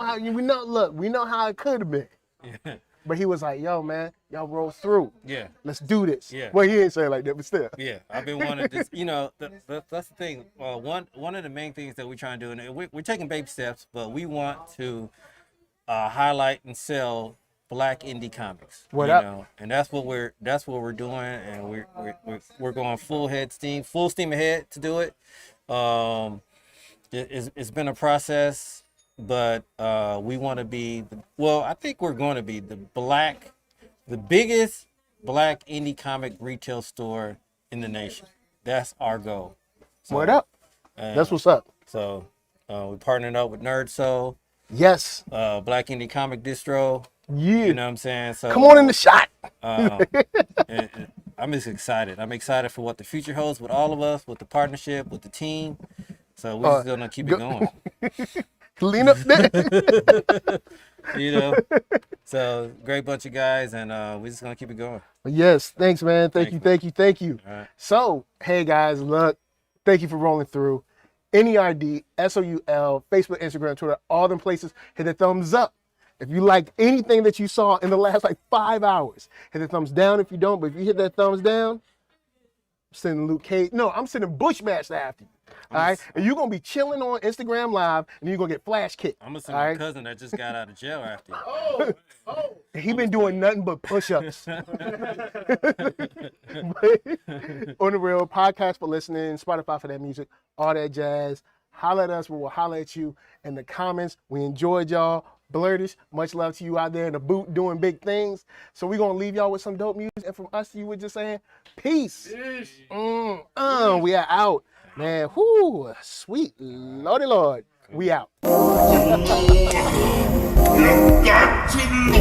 how it could have been. Yeah. But he was like, yo, man, y'all roll through. Yeah. Let's do this. Yeah. Well, he ain't say it like that, but still. Yeah, I've been wanting this. You know, that's the thing. One of the main things that we're trying to do, and we're taking baby steps, but we want to highlight and sell Black indie comics. What you up? know? And that's what we're doing, and we're going full steam ahead to do it. It's been a process, but we want to be I think we're going to be the biggest Black indie comic retail store in the nation. That's our goal. So, Word up. That's what's up. So we partnered up with NERDSoul. Yes. Black indie comic distro. Yeah. You know what I'm saying? So come on in the shot. and I'm just excited. I'm excited for what the future holds with all of us, with the partnership, with the team. So we're just gonna keep it going. Lean up there. You know. So great bunch of guys, and we're just gonna keep it going. Yes, thanks, man. Thank you. All right. So, hey guys, look, thank you for rolling through. NERD, SOUL, Facebook, Instagram, Twitter, all them places. Hit the thumbs up. If you liked anything that you saw in the last like 5 hours, hit the thumbs down if you don't. But if you hit that thumbs down, I'm sending Luke Cage. No, I'm sending Bushmaster after you. All right, and you're gonna be chilling on Instagram Live, and you're gonna get flash kicked. I'm gonna send my cousin that just got out of jail after you. He been doing nothing but push-ups. On the real, podcast for listening, Spotify for that music, all that jazz. Holla at us, we will holla at you in the comments. We enjoyed y'all. Blurtish, much love to you out there in the boot doing big things. So we're gonna leave y'all with some dope music, and from us, you were just saying peace. We are out. Man, whoo, sweet Lordy Lord. We out. You got to know.